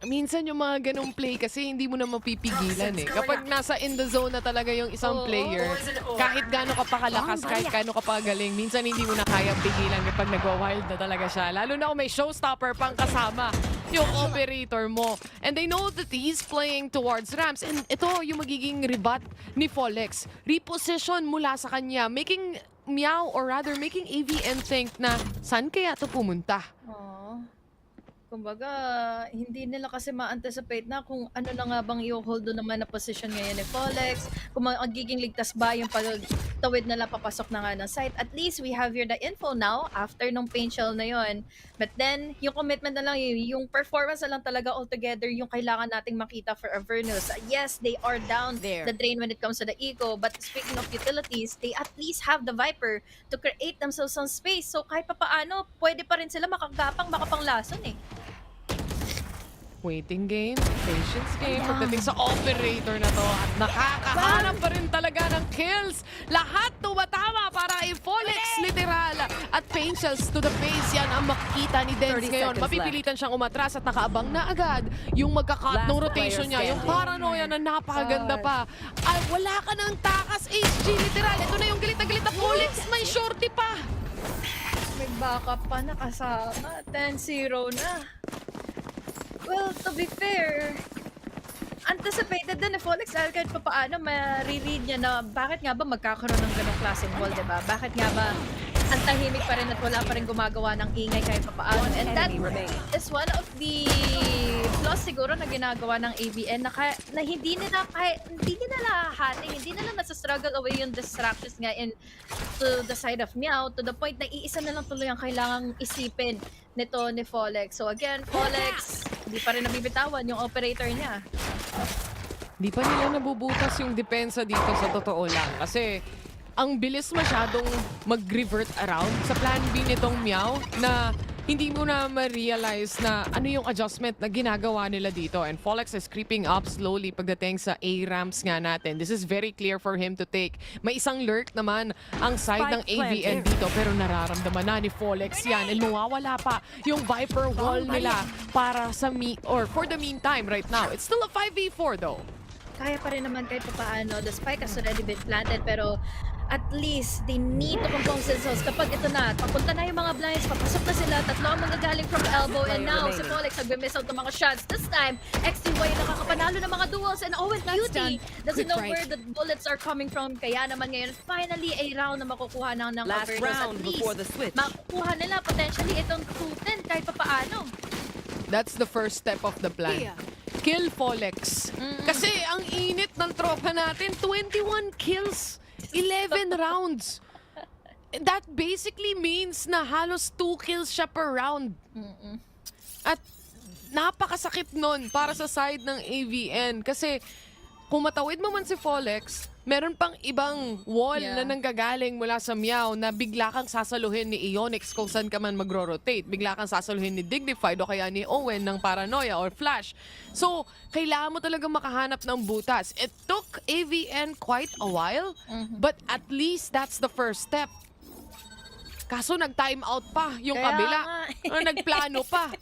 Minsan yung mga ganong play kasi hindi mo na mapipigilan eh. Kapag nasa in the zone na talaga yung isang player, kahit gaano ka pa kalakas, kahit gaano ka pa galing, minsan hindi mo na kaya pigilan kapag nagwa-wild na talaga siya. Lalo na kung may showstopper pang kasama yung operator mo. And they know that he's playing towards ramps. And ito yung magiging rebut ni Folex. Reposition mula sa kanya, making Meow or rather making AVN think na saan kaya ito pumunta?
Kumbaga, hindi nila kasi ma-anticipate na kung ano na nga bang i-hold doon naman na position ngayon ni Folex. Kung magiging ligtas ba yung tawid nila papasok na nga ng site. At least we have here the info now after nung paint shell na yon. But then, yung commitment na lang, yung performance na lang talaga altogether yung kailangan nating makita for Avernus. Yes, they are down the drain when it comes to the eco. But speaking of utilities, they at least have the Viper to create themselves some space. So kahit pa paano, pwede pa rin sila makagapang makapanglason eh.
Waiting game, patience game, pagdating sa operator na to at nakakahanap pa rin talaga ng kills. Lahat tumatama para i-Folex literal at paint shells to the face. Yan ang makikita ni Dens ngayon. Mapipilitan siyang umatras at nakaabang na agad yung magka-cut ng rotation niya. Yung paranoia na napakaganda pa. Ay, wala ka ng takas, HG literal. Ito na yung galit na galit na Folex. May shorty pa.
May backup pa nakasama. 10-0 na. Well, to be fair, anticipated din ni Folex dahil kahit pa paano mariread niya na bakit nga ba magkakaroon ng ganong klaseng wall, diba? Bakit nga ba ang tahimik pa rin at wala pa rin gumagawa ng ingay kahit pa paano. And that is one of the flaws siguro na ginagawa ng AVN na hindi nila hating, hindi nila nasa-struggle away yung distractions nga to the side of Meow to the point na iisa na lang tuloy ang kailangang isipin nito ni Folex. So again, Folex, hindi pa rin nabibitawan yung operator niya.
Di pa nila nabubutas yung depensa dito sa totoo lang. Kasi ang bilis masyadong mag-revert around sa plan B nitong Meow na hindi mo na ma-realize na ano yung adjustment na ginagawa nila dito. And Folex is creeping up slowly pagdating sa A-ramps nga natin. This is very clear for him to take. May isang lurk naman ang side ng AVN dito pero nararamdaman na ni Folex yan. And mawawala pa yung Viper wall nila para sa for the meantime right now. It's still a 5v4 though.
Kaya pa rin naman kahit paano. The spike has already been planted pero at least they need to compose themselves kapag ito na, papunta na yung mga blinds, papasok na sila, tatlo ang mga galing from elbow, and now si Folex nagbe-miss out ng mga shots. This time, XTY nakakapanalo ng mga duels, and Owen Cutie doesn't know where the bullets are coming from. Kaya naman ngayon, finally a round na makukuha ng Avernus. At least, makukuha nila potentially itong 2-10 kahit pa paano.
That's the first step of the plan. Kill Folex. Kasi ang init ng tropa natin, 21 kills 11 rounds. That basically means na halos 2 kills siya per round. At napakasakit nun para sa side ng AVN. Kasi kung matawid mo man si Folex, meron pang ibang wall na nanggagaling mula sa Meow na bigla kang sasaluhin ni Ionix kung saan ka man magro-rotate. Bigla kang sasaluhin ni Dignified o kaya ni Owen ng Paranoia or Flash. So, kailangan mo talagang makahanap ng butas. It took AVN quite a while, but at least that's the first step. Kaso nag-time out pa yung
Kaya
kabila.
nga.
Nagplano pa.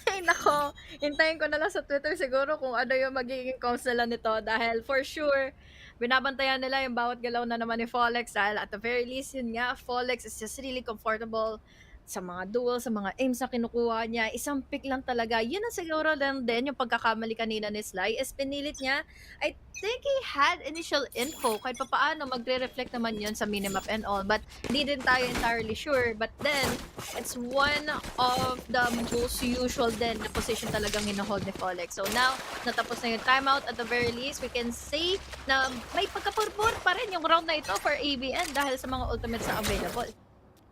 Ay, nako. Hintayin ko na lang sa Twitter siguro kung ano yung magiging comes nila nito. Dahil for sure, binabantayan nila yung bawat galaw na naman ni Folex. Dahil at the very least, yun nga, Folex is just really comfortable sa mga duels, sa mga aims na kinukuha niya. Isang pick lang talaga. Yun ang siguro lang din yung pagkakamali kanina ni Sly is pinilit niya. I think he had initial info. Kahit paano, magre-reflect naman yun sa minimap and all. But hindi din tayo entirely sure. But then, it's one of the most usual din na position talagang hinahold ni Folex. So now, natapos na yung timeout. At the very least, we can say na may pagkapurbur pa rin yung round na ito for ABN dahil sa mga ultimates na available.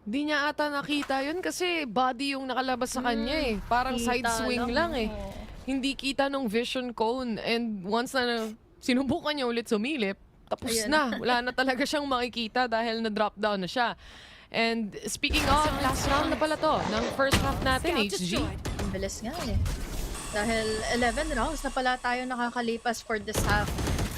Di niya ata nakita yun kasi body yung nakalabas sa kanya eh. Parang
Kita
side swing lang eh.
oo.
Hindi kita nung vision cone. And once na sinubukan niya ulit sumilip, tapos
Ayan.
na. Wala na talaga siyang makikita dahil na-drop down na siya. And speaking of, last round na pala to ng first half natin,
Scout
HG.
destroyed.
Ang bilis nga eh. Dahil 11 rounds na pala tayo nakakalipas for this half.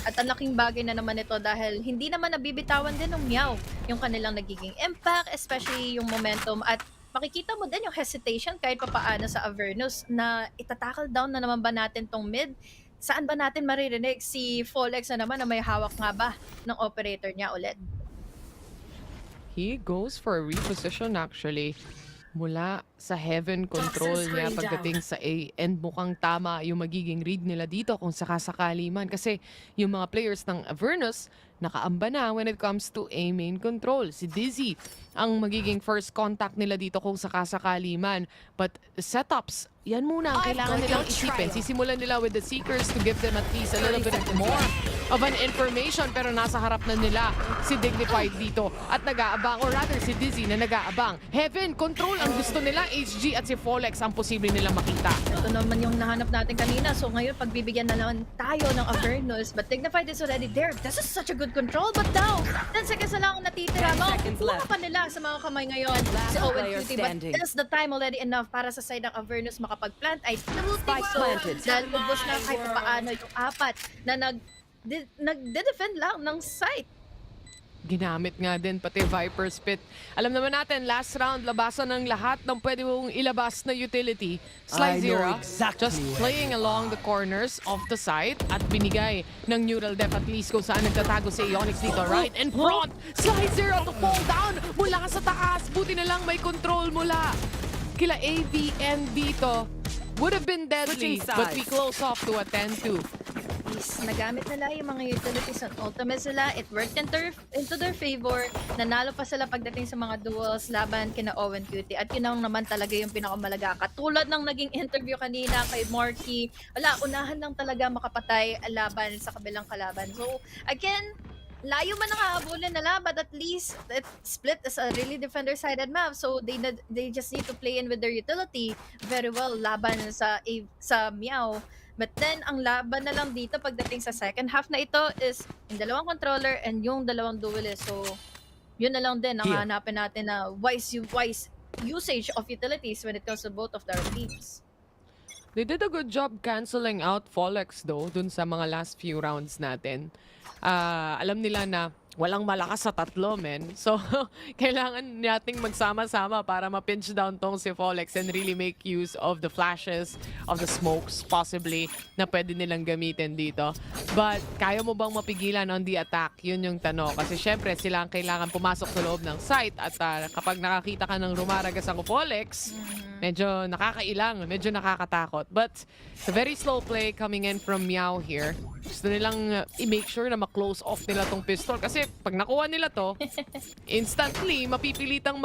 At ang laking bagay na naman ito dahil hindi naman nabibitawan din ng Meow yung kanilang nagiging impact, especially yung momentum. At makikita mo din yung hesitation kahit papaano sa Avernus na itatakal down na naman ba natin tong mid. Saan ba natin maririnig si Folex na naman na may hawak nga ba ng operator niya ulit?
He goes for a reposition actually mula sa heaven control niya pagdating sa A. And mukhang tama yung magiging read nila dito kung sakasakali man. Kasi yung mga players ng Avernus nakaamba na when it comes to A main control. Si Dizzy ang magiging first contact nila dito kung sakasakali man. But setups, yan muna ang kailangan nilang isipin. Sisimulan nila with the Seekers to give them at least a little bit more of an information. Pero nasa harap na nila si Dignified dito. At nag-aabang, or rather si Dizzy na nag-aabang. Heaven control ang gusto nila. HG at si Folex ang posible nilang makita.
Ito naman yung nahanap natin kanina. So ngayon, pagbibigyan na naman tayo ng Avernus. But Dignified is already there. This is such a good control. But now, 10 seconds na lang ang natitira.
10 seconds left.
Pa nila sa mga kamay ngayon. Si
Last
Owen
player
Cutie. But
standing.
is the time already enough para sa side ng Avernus makapag-plant? I still think
Spike
so.
planted.
Dahil ubos na kahit paano yung apat na nagde-defend lang ng site.
Ginamit nga din pati Viper Spit. Alam naman natin, last round, labasan ng lahat ng pwede mong ilabas na utility. Sly Zero, just playing along the corners of the site at binigay ng neural depth at least kung saan nagtatago si Ionix dito. Right in front, Sly Zero to fall down mula sa taas. Buti na lang may control mula kila AVN dito. Would have been deadly,
Switching
but we
sides.
close off to a 10-2.
Nagamit nila yung mga utilities and ultimates nila. It worked into their favor. Nanalo pa sila pagdating sa mga duels laban kina Owen Cutie. At yun ang naman talaga yung pinakamalaga. Katulad ng naging interview kanina kay Marky. Wala, unahan lang talaga makapatay laban sa kabilang kalaban. So, again, layo man ang hahabulin nila, but at least Split is a really defender-sided map. So, they just need to play in with their utility very well laban sa Meow. But then, ang laban na lang dito pagdating sa second half na ito is yung dalawang controller and yung dalawang duelist. So, yun na lang din ang hanapin natin na wise usage of utilities when it comes to both of their teams.
They did a good job canceling out Folex though, dun sa mga last few rounds natin. Alam nila na walang malakas sa tatlo, men. So, kailangan nating magsama-sama para ma-pinch down tong si Folex and really make use of the flashes, of the smokes, possibly, na pwede nilang gamitin dito. But, kaya mo bang mapigilan on the attack? Yun yung tanong. Kasi syempre, sila ang kailangan pumasok sa loob ng site at kapag nakakita ka ng rumaragas ang Folex, medyo nakakailang, medyo nakakatakot. But, it's a very slow play coming in from Meow here. Gusto nilang i-make sure na ma-close off nila tong pistol. Kasi pag nakuha nila to, instantly, mapipilitang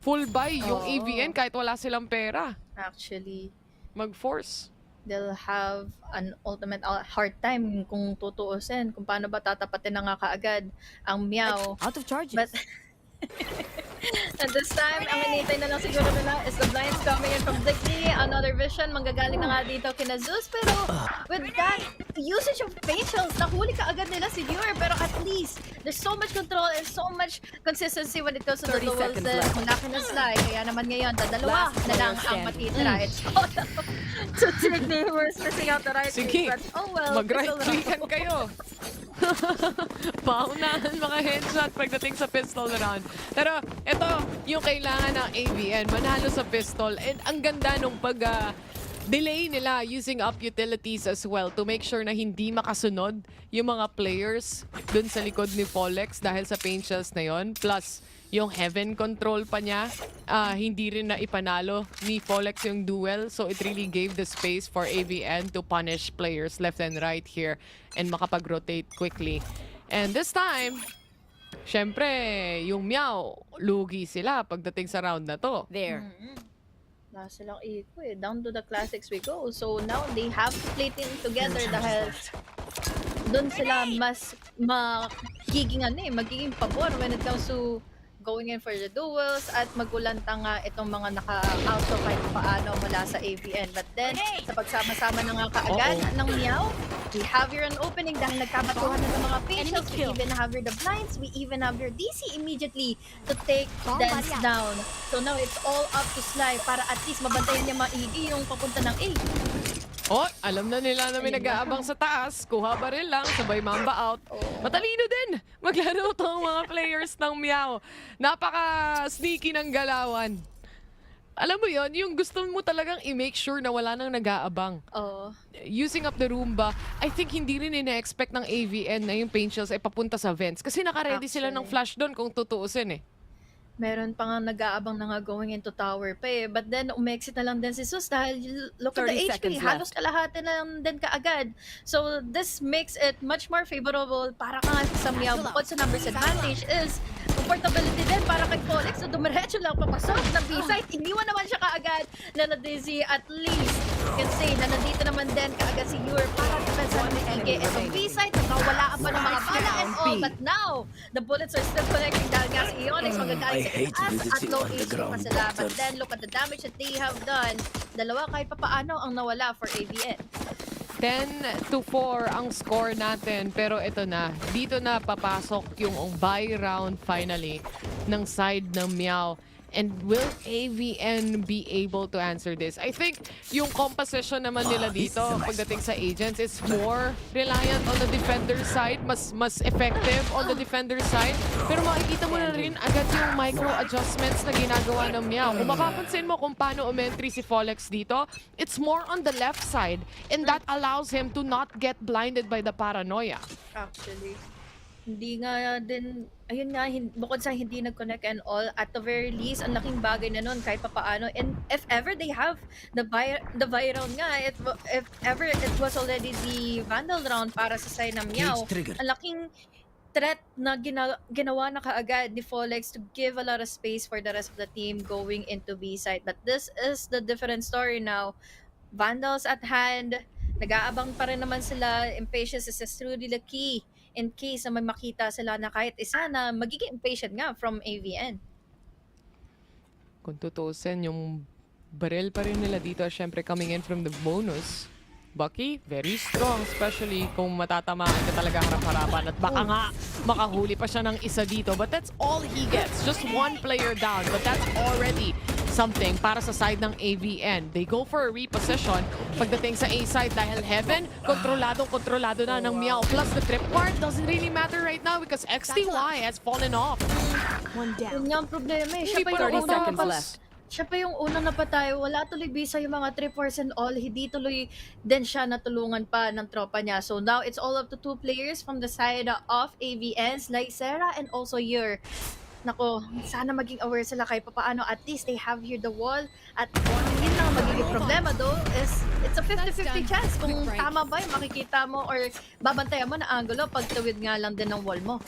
full buy yung AVN kahit wala silang pera.
Actually.
Mag-force.
they'll have an ultimate hard time kung tutuusin, kung paano ba tatapatin na nga kaagad ang Meow.
Out of charges.
But at this time, ang inintay na lang siguro nila is the blinds coming in from Dicky. Another vision, manggagaling na nga dito kina Zeus. Pero with that usage of facials, nahuli ka agad nila si Viewer. Pero at least, there's so much control and so much consistency when it comes to the
30
duels.
seconds left.
Mula kina Sly. Kaya naman ngayon, dalawa
Last
na lang
player
ang
standing.
matitira. It's all to Sydney who is missing out the right
Sige,
click. But oh well,
mag-right
pistol round.
clickan kayo. Paunahan mga headshot pagdating sa pistol round. Pero ito, yung kailangan ng AVN, manalo sa pistol. And ang ganda nung delay nila using up utilities as well to make sure na hindi makasunod yung mga players dun sa likod ni Folex dahil sa paint shells na yon. Plus, yung heaven control pa niya, hindi rin na ipanalo ni Folex yung duel. So it really gave the space for AVN to punish players left and right here and makapag-rotate quickly. And this time, syempre, yung Meow, lugi sila pagdating sa round na to.
There.
Wala silang eco eh. Down to the classics we go. So now they have to play team together dahil doon sila mas magiging pabor when it comes to going in for the duels at magulanta nga itong mga naka-auto kahit paano mula sa AVN. But then, sa pagsama-sama na nga kaagad ng Meow, we have here an opening dahil nagkabatuhan na ng mga facials. We even have here the blinds. We even have your DC immediately to take Dance down. So now it's all up to Sly para at least mabantayan niya maigi yung papunta ng A.
Oh, alam na nila na may nag-aabang sa taas. Kuha baril lang, sabay mamba out. Matalino din maglaro tong mga players ng Meow. Napaka-sneaky ng galawan. Alam mo yon, yung gusto mo talagang i-make sure na wala nang nag-aabang. Using up the Roomba, I think hindi rin ina-expect ng AVN na yung paint shells ay papunta sa vents. Kasi naka-ready sila ng flash doon kung tutuusin eh.
Meron pa nga nag-aabang na nga going into tower pa eh. But then, umexit na lang din si Sus dahil look at the
30
HP.
seconds
Halos
left.
kalahati na lang din kaagad. So, this makes it much more favorable para ka nga sa Meow. Bukod sa numbers advantage is comfortability din para kay Folex na dumiretso lang papasok ng B-side. Iniwan naman siya kaagad na Dizzy at least. You can say na nandito naman din kaagad si Ure para depensa ng Ige. Itong B-side, nawalaan pa ng mga bala and all. But now, the bullets are still connecting dahil nga si Ionix magagaling sa taas at low HP pa sila. But then, look at the damage that they have done. Dalawa kahit papaano ang nawala for AVN.
10-4 ang score natin, pero ito na, dito na papasok yung buy round finally ng side ng Meow. And will AVN be able to answer this? I think yung composition naman nila dito pagdating sa agents is more reliant on the defender side, mas effective on the defender side. Pero makikita mo na rin agad yung micro adjustments na ginagawa ng Meow. Kung mapapansin mo kung paano umentry si Folex dito, it's more on the left side and that allows him to not get blinded by the paranoia.
Actually, hindi nga din, ayun nga, bukod sa hindi nag-connect and all, at the very least, ang laking bagay na nun kahit papaano. And if ever they have the buy round nga, if ever it was already the Vandal round para sa side ng Meow, ang laking threat na ginawa na kaagad ni Folex to give a lot of space for the rest of the team going into B-side. But this is the different story now. Vandals at hand, nag-aabang pa rin naman sila. Impatience is truly the key in case na may makita sila na kahit isa na magiging impatient nga from AVN.
Kung tutuusin, yung barrel pa rin nila dito, syempre coming in from the bonus. Bucky, very strong, especially kung matatamaan ka talaga harap-harapan at baka nga makahuli pa siya ng isa dito. But that's all he gets, just one player down. But that's already something para sa side ng AVN. They go for a reposition pagdating sa A side dahil Heaven, kontrolado na ng Meow. Plus the trip part doesn't really matter right now because XTY has fallen off.
One down.
Yun nga ang problema eh. Siya
Hindi
pa
pa
yung
30
unang
seconds left.
Siya pa yung unang napatay. Wala tuloy bisa yung mga trippers and all. Hindi tuloy din siya natulungan pa ng tropa niya. So now it's all up to two players from the side of AVNs like Sarah and also Yer. Nako, sana maging aware sila kahit papaano. At least they have here the wall. At yun na ang magiging problema though is it's a 50-50 chance kung
Quick break.
tama ba yung makikita mo or babantayan mo na angulo pag tawid nga lang din ng wall mo.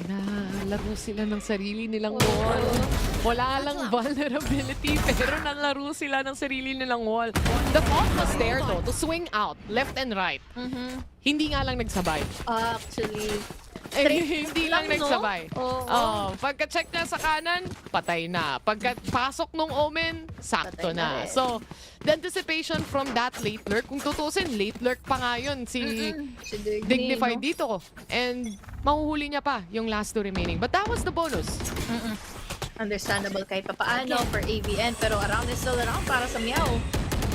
Nalaro sila ng sarili nilang wall. Wala lang vulnerability, pero nalaro sila ng sarili nilang wall. The thought was there though, to swing out, left and right. Hindi nga lang nagsabay.
Actually,
Hindi lang
lang, no?
nagsabay.
Oo.
Pagka-check niya sa kanan, patay na. Pagka-pasok nung Omen, sakto
Patay na
na.
rin.
So, the anticipation from that late lurk, kung tutusin, late lurk pa nga yun si
si
Dignified
no?
dito. And mahuhuli niya pa yung last two remaining. But that was the bonus.
Understandable kahit papaano for AVN, pero around is still around para sa Meow.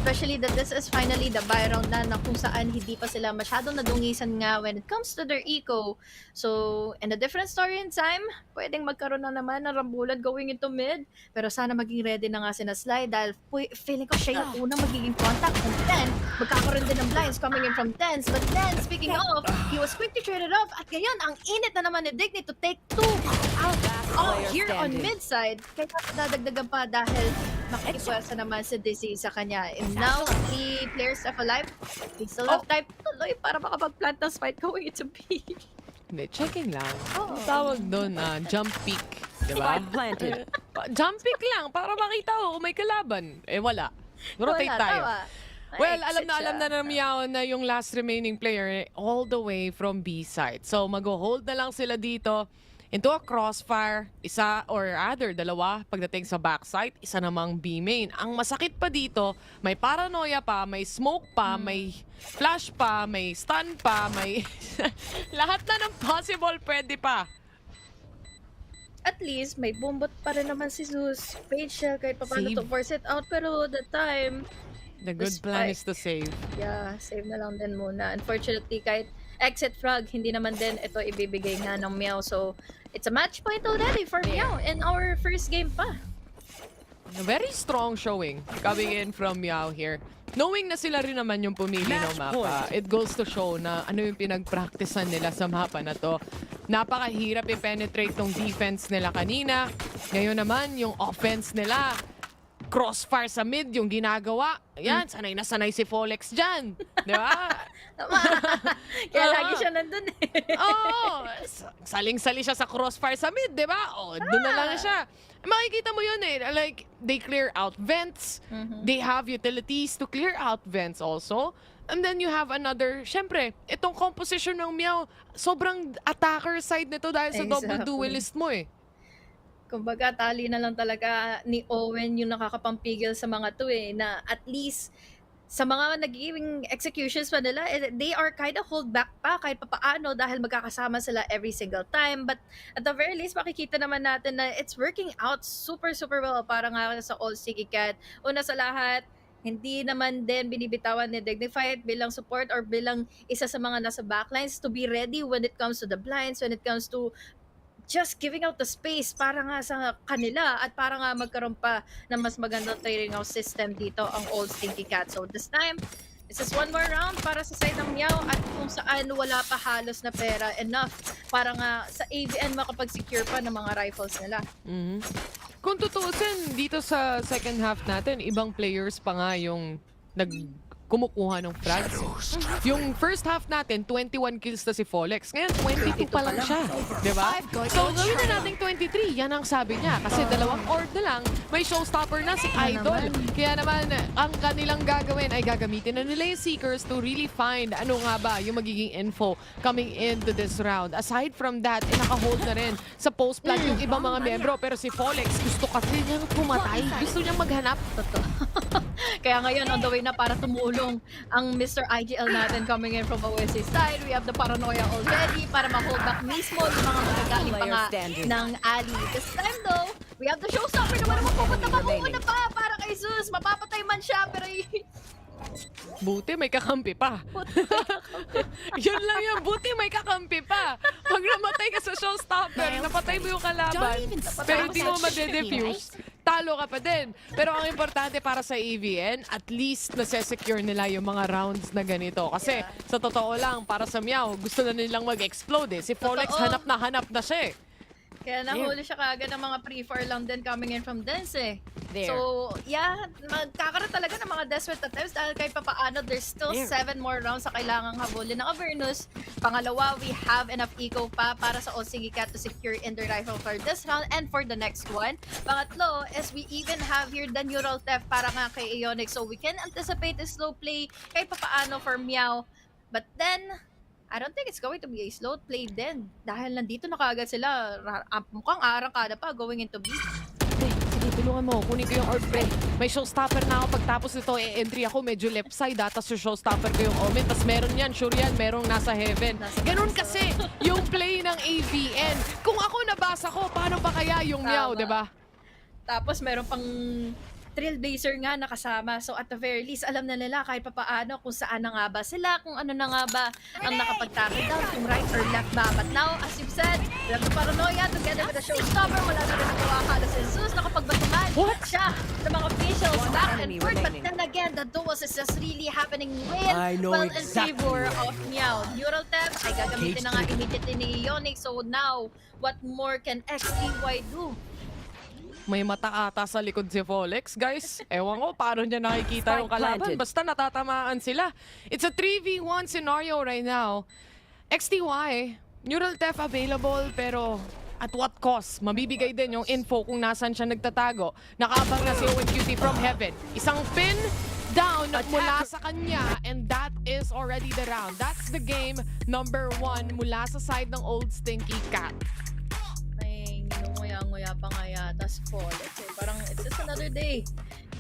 Especially that this is finally the buy round na kung saan hindi pa sila masyadong nadungisan nga when it comes to their eco. So, in a different story in time, pwedeng magkaroon na naman ng rambulan going into mid. Pero sana maging ready na nga si Slide dahil feeling ko siya yung unang magiging contact from 10. Magkakaroon din ng blinds coming in from 10s. But then, speaking of, he was quick to trade it off. At ngayon, ang init na naman ni Digny to take 2 out here on mid side. Kaya dadagdagan pa dahil makikipwesa naman si Dizzy sa kanya. And now, the players are alive. They still have time tuloy para makapag-plant ng spike going into B.
Hindi, checking lang. Ang tawag doon, jump peek. Diba?
planted.
Jump peek lang para makita ko kung may kalaban. Eh, wala. Rotate
Wala,
tayo.
tama.
Well,
Ay,
alam na
siya.
ng Meow na yung last remaining player all the way from B side. So, mag-hold na lang sila dito into a crossfire, isa or other, dalawa pagdating sa backside, isa namang B main. Ang masakit pa dito, may paranoia pa, may smoke pa, may flash pa, may stun pa, may lahat na ng possible pwede pa.
At least, may bumbot pa rin naman si Zeus. Page siya kahit paano
Save.
to force it out. Pero the time,
The good plan is to save.
yeah, save na lang din muna. Unfortunately, kahit exit frag, hindi naman din ito ibibigay nga ng Meow. So, it's a match point already for Meow in our first game pa.
A very strong showing coming in from Meow here. Knowing na sila rin naman yung pumili ng mapa, it goes to show na ano yung pinag-practicean nila sa mapa na to. Napakahirap i-penetrate ng defense nila kanina. Ngayon naman, yung offense nila, crossfire sa mid yung ginagawa. Ayan, sanay na sanay si Folex dyan. Di ba?
Kaya lagi siya nandun eh.
Oo. Saling-sali siya sa crossfire sa mid, di ba? O, doon na lang siya. Makikita mo yun eh. Like, they clear out vents. They have utilities to clear out vents also. And then you have another, syempre, itong composition ng Meow, sobrang attacker side nito dahil sa double
Exactly.
duelist mo eh.
Kumbaga, tali na lang talaga ni Owen yung nakakapampigil sa mga to eh, na at least sa mga nagiging executions pa nila, they are kind of hold back pa kahit papaano dahil magkakasama sila every single time. But at the very least, makikita naman natin na it's working out super, super well para nga sa OSC Cat. Una sa lahat, hindi naman din binibitawan ni Dignified bilang support or bilang isa sa mga nasa backlines to be ready when it comes to the blinds, when it comes to just giving out the space para nga sa kanila at para nga magkaroon pa ng mas magandang trading house system dito ang old Stinky Cat. So this time, this is one more round para sa side ng Meow at kung saan wala pa halos na pera enough para nga sa AVN makapag-secure pa ng mga rifles nila.
Kung tutuusin, dito sa second half natin, ibang players pa nga yung kumukuha ng frags. Yung first half natin, 21 kills na si Folex. Ngayon, 22 pa lang siya. Diba? So, gawin na natin 23. Yan ang sabi niya. Kasi dalawang orb na lang, may showstopper na si Idol. Kaya naman, ang kanilang gagawin ay gagamitin na nila yung Seekers to really find ano nga ba yung magiging info coming into this round. Aside from that, naka-hold na rin sa post-plant yung ibang mga membro. Pero si Folex, gusto kasi niyang pumatay. Gusto niyang maghanap.
Kaya ngayon, on the way na para tumulong ang Mr. IGL natin coming in from OSC side. We have the paranoia already para ma-hold back mismo yung mga magagaling pa nga ng Ali. This time though, we have the showstopper na naman pupunta mabuuna pa para kay Zeus. Mapapatay man siya pero
Buti may kakampi pa. Yun lang yan. Buti may kakampi pa. Pag namatay ka sa showstopper, napatay mo yung kalaban, pero hindi mo ma-defuse, talo ka pa din. Pero ang importante para sa AVN, at least nase-secure nila yung mga rounds na ganito. Kasi sa totoo lang, para sa Meow, gusto na nilang mag-explode eh. Si Folex hanap na siya eh.
Kaya nahuli siya kaagad ng mga pre-4 lang din coming in from Dens eh.
There.
So, yeah, magkakaroon talaga ng mga desperate attempts dahil kahit papaano, there's still 7 more rounds sa kailangang habulin ng Avernus. Pangalawa, we have enough eco pa para sa OSC Cat to secure in the rifle for this round and for the next one. Pangatlo, is we even have here the neural theft para nga kay Ionic. So, we can anticipate the slow play kahit papaano for Meow. But then, I don't think it's going to be a slow play din. Dahil nandito na kaagad sila. Mukhang arangkada pa going into B.
Sige, tulungan mo. Kunin ko yung orb, pre. May showstopper na ako. Pagtapos nito, entry ako medyo left side. Tapos yung showstopper ko yung Omen. Tapos meron yan, sure yan, merong nasa heaven. Ganun kasi yung play ng AVN. Kung ako nabasa ko, paano pa kaya yung Meow, di ba?
Tapos meron pang Trailblazer nga nakasama. So at the very least, alam na nila kahit papaano kung saan na nga ba sila, kung ano na nga ba ang nakapag-tackle down, kung right or left ba. But now, as you've said, we have the paranoia together with the showstopper. Wala na rin nakawakala si Jesus. Nakapagbatuhan siya sa mga officials back and forth. But then again, the duels is just really happening well in favor of Meow. Neural theft ay gagamitin na nga immediately ni Ionic. So now, what more can XTY do?
May mata ata sa likod si Folex, guys. Ewan ko paano niya nakikita yung kalaban. Basta natatamaan sila. It's a 3v1 scenario right now. XTY, neural theft available, pero at what cost? Mabibigay din yung info kung nasan siya nagtatago. Nakaabang na si ONQT from heaven. Isang pin down mula sa kanya, and that is already the round. That's the game number 1 mula sa side ng old Stinky Cat.
Nguya pa nga yata si Folex. Parang it's just another day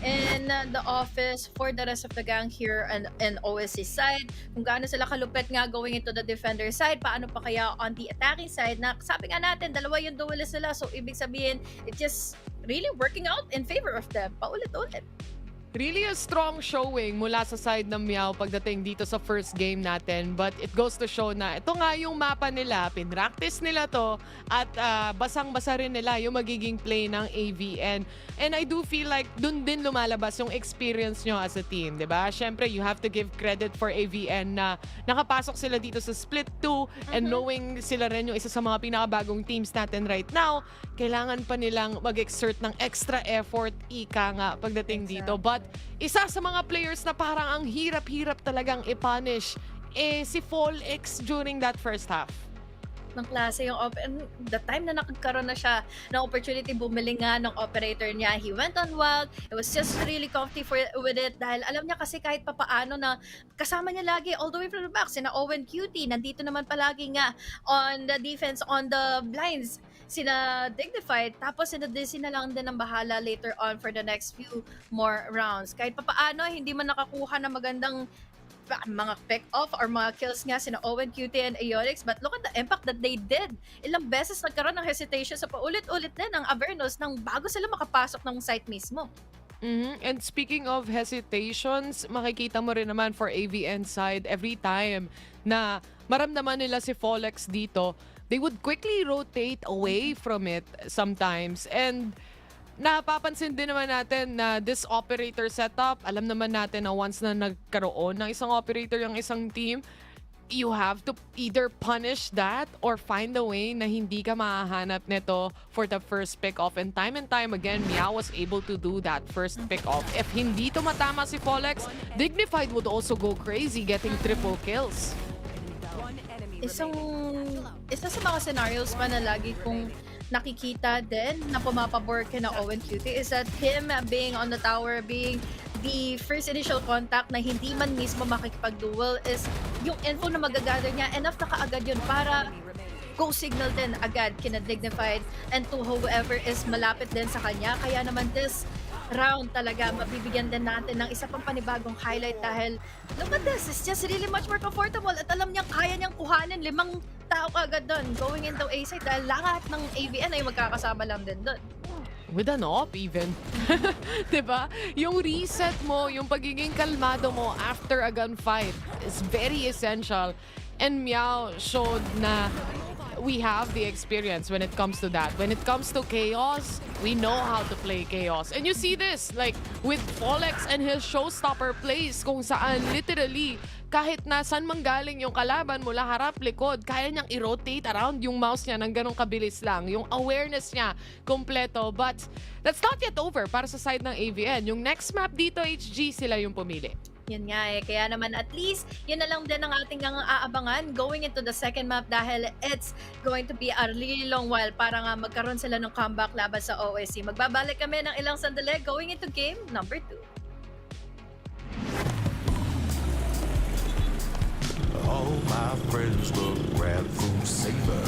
in the office for the rest of the gang here and OSC side. Kung gaano sila kalupit nga going into the defender side, paano pa kaya on the attacking side na sabi nga natin, dalawa yung duelist nila. So ibig sabihin, it's just really working out in favor of them. Paulit-ulit.
Really a strong showing mula sa side ng Meow pagdating dito sa first game natin. But it goes to show na ito nga yung mapa nila, pinractice nila to, at basang-basa rin nila yung magiging play ng AVN. And I do feel like dun din lumalabas yung experience nyo as a team, diba? Syempre, you have to give credit for AVN na nakapasok sila dito sa Split 2 and knowing sila rin yung isa sa mga pinakabagong teams natin right now, kailangan pa nilang mag-exert ng extra effort, ika nga, pagdating dito. But isa sa mga players na parang ang hirap-hirap talagang i-punish si Folex during that first half.
Ng klase yung the time na nakagkaroon na siya ng opportunity, bumili nga ng operator niya, he went on wild. It was just really comfy with it dahil alam niya kasi kahit papaano na kasama niya lagi all the way from the back sina Owen QT, nandito naman palagi nga on the defense, on the blinds sina Dignified, tapos sina lang din ang bahala later on for the next few more rounds. Kahit papaano hindi man nakakuha ng magandang mga pick-off or mga kills nga sina Owen, QT, and Aeonix, but look at the impact that they did. Ilang beses nagkaroon ng hesitation sa paulit-ulit din ng Avernus nang bago sila makapasok ng site mismo.
And speaking of hesitations, makikita mo rin naman for AVN side, every time na maramdaman nila si Folex dito, they would quickly rotate away from it sometimes. And napapansin din naman natin na this operator setup, alam naman natin na once na nagkaroon ng isang operator yung isang team, you have to either punish that or find a way na hindi ka mahahanap nito for the first pick-off. And time again, Meow was able to do that first pick-off. If hindi to matama si Folex, Dignified would also go crazy getting triple kills.
Isa sa mga scenarios pa na lagi kong nakikita din na pumapabor kina Owen QT is that him being on the tower, being the first initial contact na hindi man mismo makikipag-duel is yung info na magagather niya, enough na kaagad yun para go signal din agad kina Dignified and to whoever is malapit din sa kanya. Kaya naman this round talaga mabibigyan din natin ng isa pang panibagong highlight dahil look at this, it's just really much more comfortable at alam niya kaya niyang kuhanin 5 tao agad doon going into A side dahil lahat ng AVN ay magkakasama lang din doon.
With an op even. Diba? Yung reset mo, yung pagiging kalmado mo after a gunfight is very essential. And Meow showed na we have the experience when it comes to that. When it comes to chaos, we know how to play chaos. And you see this, like, with Folex and his showstopper plays, kung saan literally, kahit nasan manggaling yung kalaban mula harap, likod, kaya niyang i-rotate around yung mouse niya ng ganong kabilis lang. Yung awareness niya, kompleto. But that's not yet over para sa side ng AVN. Yung next map dito, HG, sila yung pumili.
Yun nga eh. Kaya naman at least, yun na lang din ang ating aabangan going into the second map dahil it's going to be a really long while para nga magkaroon sila ng comeback laban sa OSC. Magbabalik kami ng ilang sandali going into game number 2.
All my friends will grab food saver.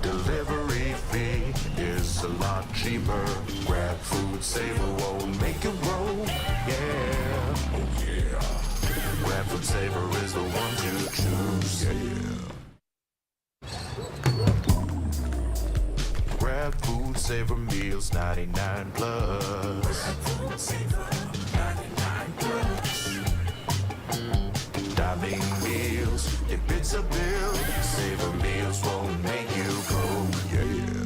Delivery fee is a lot cheaper. Grab food saver won't make it roll. Yeah, oh yeah. Grab food saver is the one to choose. Yeah. Grab food saver meals 99 plus. Grab food saver 99 plus. Diving meals, if it's a bill, saver meals won't make you go, yeah.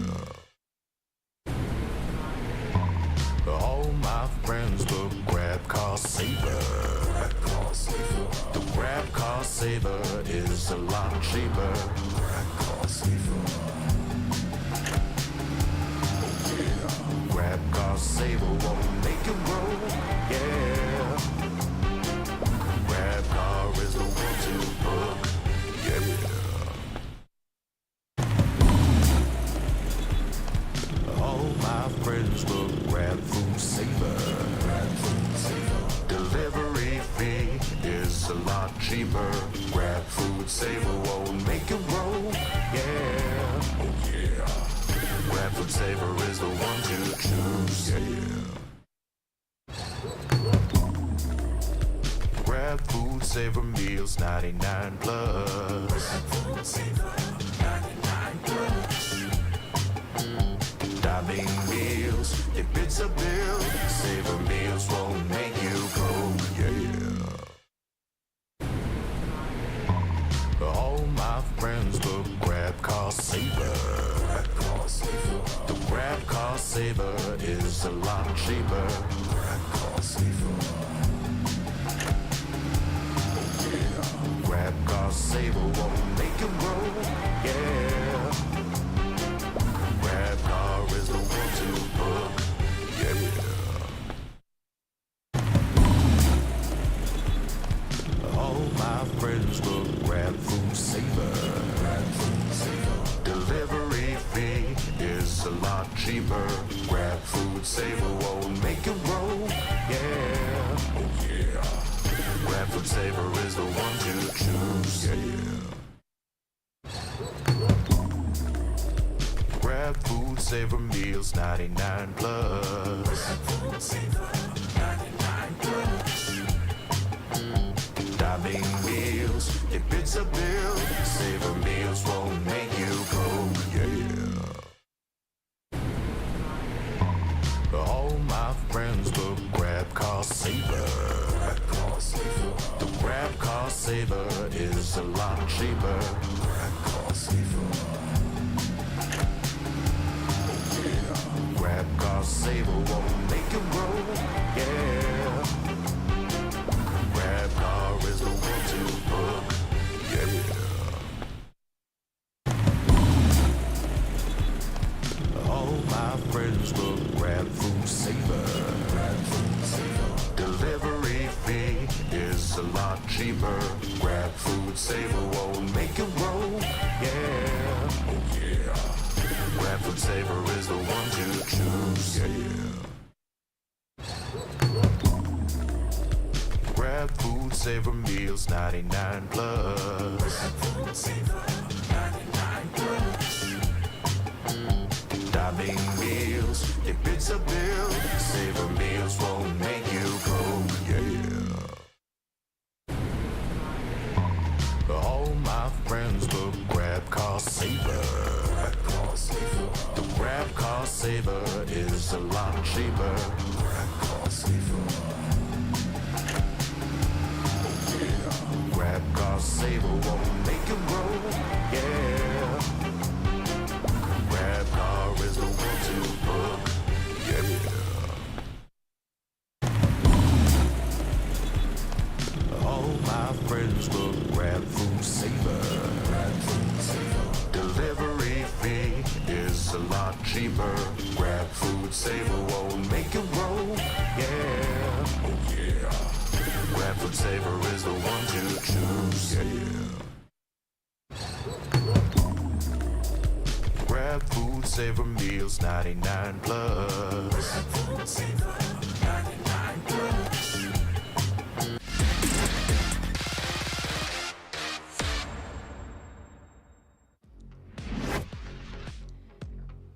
All my friends will grab car saver. The grab car saver is a lot cheaper. Grab car saver. Grab car saver won't make you roll, yeah. Grab car is the one to book, yeah. All my friends will grab food saver. Delivery fee is a lot cheaper. Grab food saver won't make it roll, yeah. Oh yeah. Grab food saver is the one to choose, yeah. Grab food saver meals 99 plus. Grab food saver 99 plus. Diving meals, if it's a bill, saver meals won't make you go, yeah. All my friends will grab car saver. The grab car saver is a lot cheaper. Grab car saver. Grab car saver won't make it roll, yeah. Grab car is the one to book, yeah. All my friends will grab food saver. Delivery fee is a lot cheaper. Grab food saver won't make it roll, yeah. Oh yeah. Grab food saver is the one to choose, yeah. Grab food saver meals 99 plus. Grab food saver 99 plus. Diving meals, if it's a bill, saver meals won't make you go, yeah. All my friends will grab car saver. The grab car saver is a lot cheaper. Grab car saver. Grab car saver won't make it roll, yeah. Grab car is the one to book, yeah. All my friends will grab food saver. Delivery fee is a lot cheaper. Grab food saver won't make it roll, yeah. Oh yeah. Grab food saver is the one to choose, yeah. Grab food saver meals 99 plus. Grab food saver 99 plus. Diving meals, if it's a bill, saver meals won't make you go, yeah. All my friends will grab car saver. The grab car saver is a lot cheaper. Grab car saver. Grab car saver won't make it roll, yeah. my friends look, grab food saver. Delivery fee is a lot cheaper. Grab food saver won't make it roll. Yeah, oh yeah. Grab food saver is the one to choose. Yeah. Grab food saver meals 99 plus. Grab food saver 99 plus.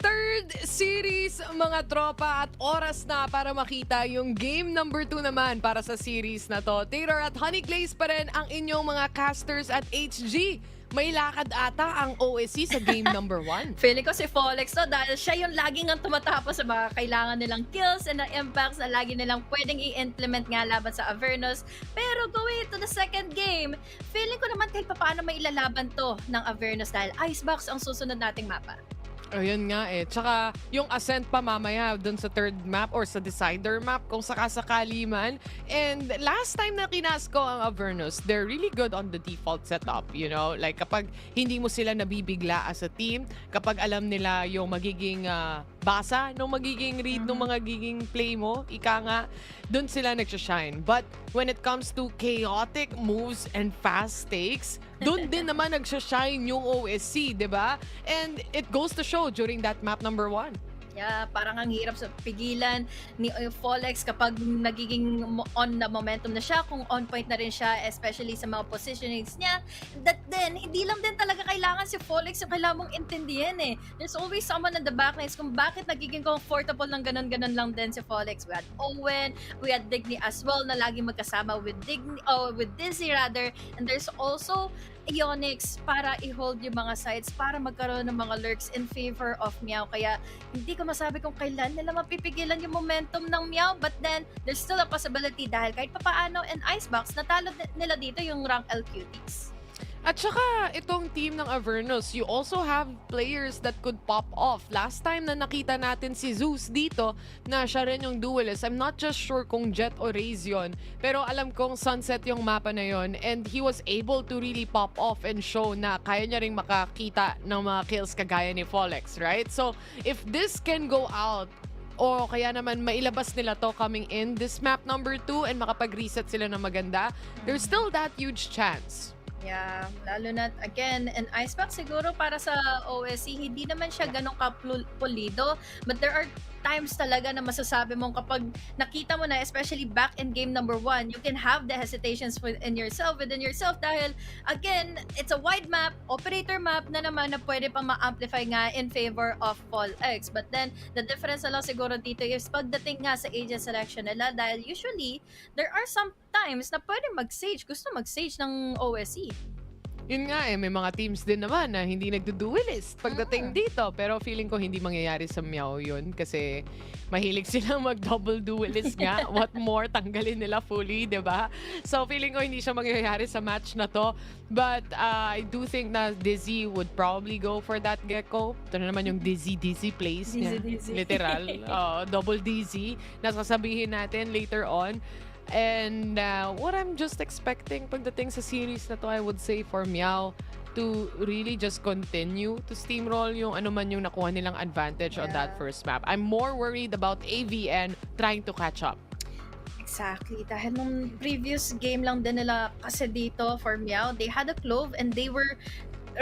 Third series, mga tropa, at oras na para makita yung game number 2 naman para sa series na to. Taylor at Honey Glaze pa rin ang inyong mga casters at HG. May lakad ata ang OSC sa game number 1.
Feeling ko si Folex to dahil siya yung laging ang tumatapos sa mga kailangan nilang kills and the impacts na lagi nilang pwedeng i-implement nga laban sa Avernus. Pero going to the second game, feeling ko naman kahit paano may ilalaban to ng Avernus dahil Icebox ang susunod nating mapa.
Ayun nga eh. Tsaka yung Ascent pa mamaya dun sa third map or sa Decider map kung sakasakali man. And last time na kinas ko ang Avernus, they're really good on the default setup, you know? Like kapag hindi mo sila nabibigla as a team, kapag alam nila yung magiging basa, nung magiging read, nung magiging play mo, ika nga, dun sila nagsashine. But when it comes to chaotic moves and fast takes, dun din naman nagsashine yung OSC, di ba? And it goes to show during that map number 1.
Yeah, parang ang hirap sa pigilan ni Folex kapag nagiging on na momentum na siya, kung on point na rin siya, especially sa mga positionings niya. That then, hindi lang din talaga kailangan si Folex yung kailangan mong intindihan eh. There's always someone on the backlines kung bakit nagiging comfortable ng ganun-ganun lang din si Folex. We had Owen, we had Digny as well na lagi magkasama with Dizzy rather, and there's also Ionix para i-hold yung mga sides para magkaroon ng mga lurks in favor of Meow. Kaya hindi ko masabi kung kailan nila mapipigilan yung momentum ng Meow, but then there's still a possibility dahil kahit papaano in Icebox, natalo nila dito yung rank LQTs.
At saka, itong team ng Avernus, you also have players that could pop off. Last time na nakita natin si Zeus dito, na siya rin yung duelist. I'm not just sure kung Jet o Raze yun, pero alam kong Sunset yung mapa na yun, and he was able to really pop off and show na kaya niya ring makakita ng mga kills kagaya ni Folex, right? So, if this can go out, o kaya naman mailabas nila to coming in this map number 2 and makapag-reset sila ng maganda, there's still that huge chance.
Yeah, lalo na, again, and Icebox siguro para sa OSC, hindi naman siya ganun ka-pulido, but there are times talaga na masasabi mong kapag nakita mo na, especially back in game number 1, you can have the hesitations within yourself dahil, again, it's a wide map, operator map na naman na pwede pang ma-amplify nga in favor of Folex. But then, the difference na lang siguro dito is pagdating nga sa agent selection nila dahil usually, there are some times na pwede mag-sage, gusto mag-sage ng OSC.
Yun nga eh, may mga teams din naman na hindi nagdo-duelist pagdating dito. Pero feeling ko hindi mangyayari sa Meow yun kasi mahilig silang mag-double duelist nga. What more, tanggalin nila fully, diba? So feeling ko hindi siya mangyayari sa match na to. But I do think na Dizzy would probably go for that gecko. Ito na naman yung Dizzy plays niya. Literal. Double Dizzy. Nasasabihin natin later on. And what I'm just expecting pagdating sa series na to, I would say for Meow to really just continue to steamroll yung ano man yung nakuha nilang advantage on that first map. I'm more worried about AVN trying to catch up.
Exactly. Dahil nung previous game lang din nila kasi dito for Meow, they had a Clove and they were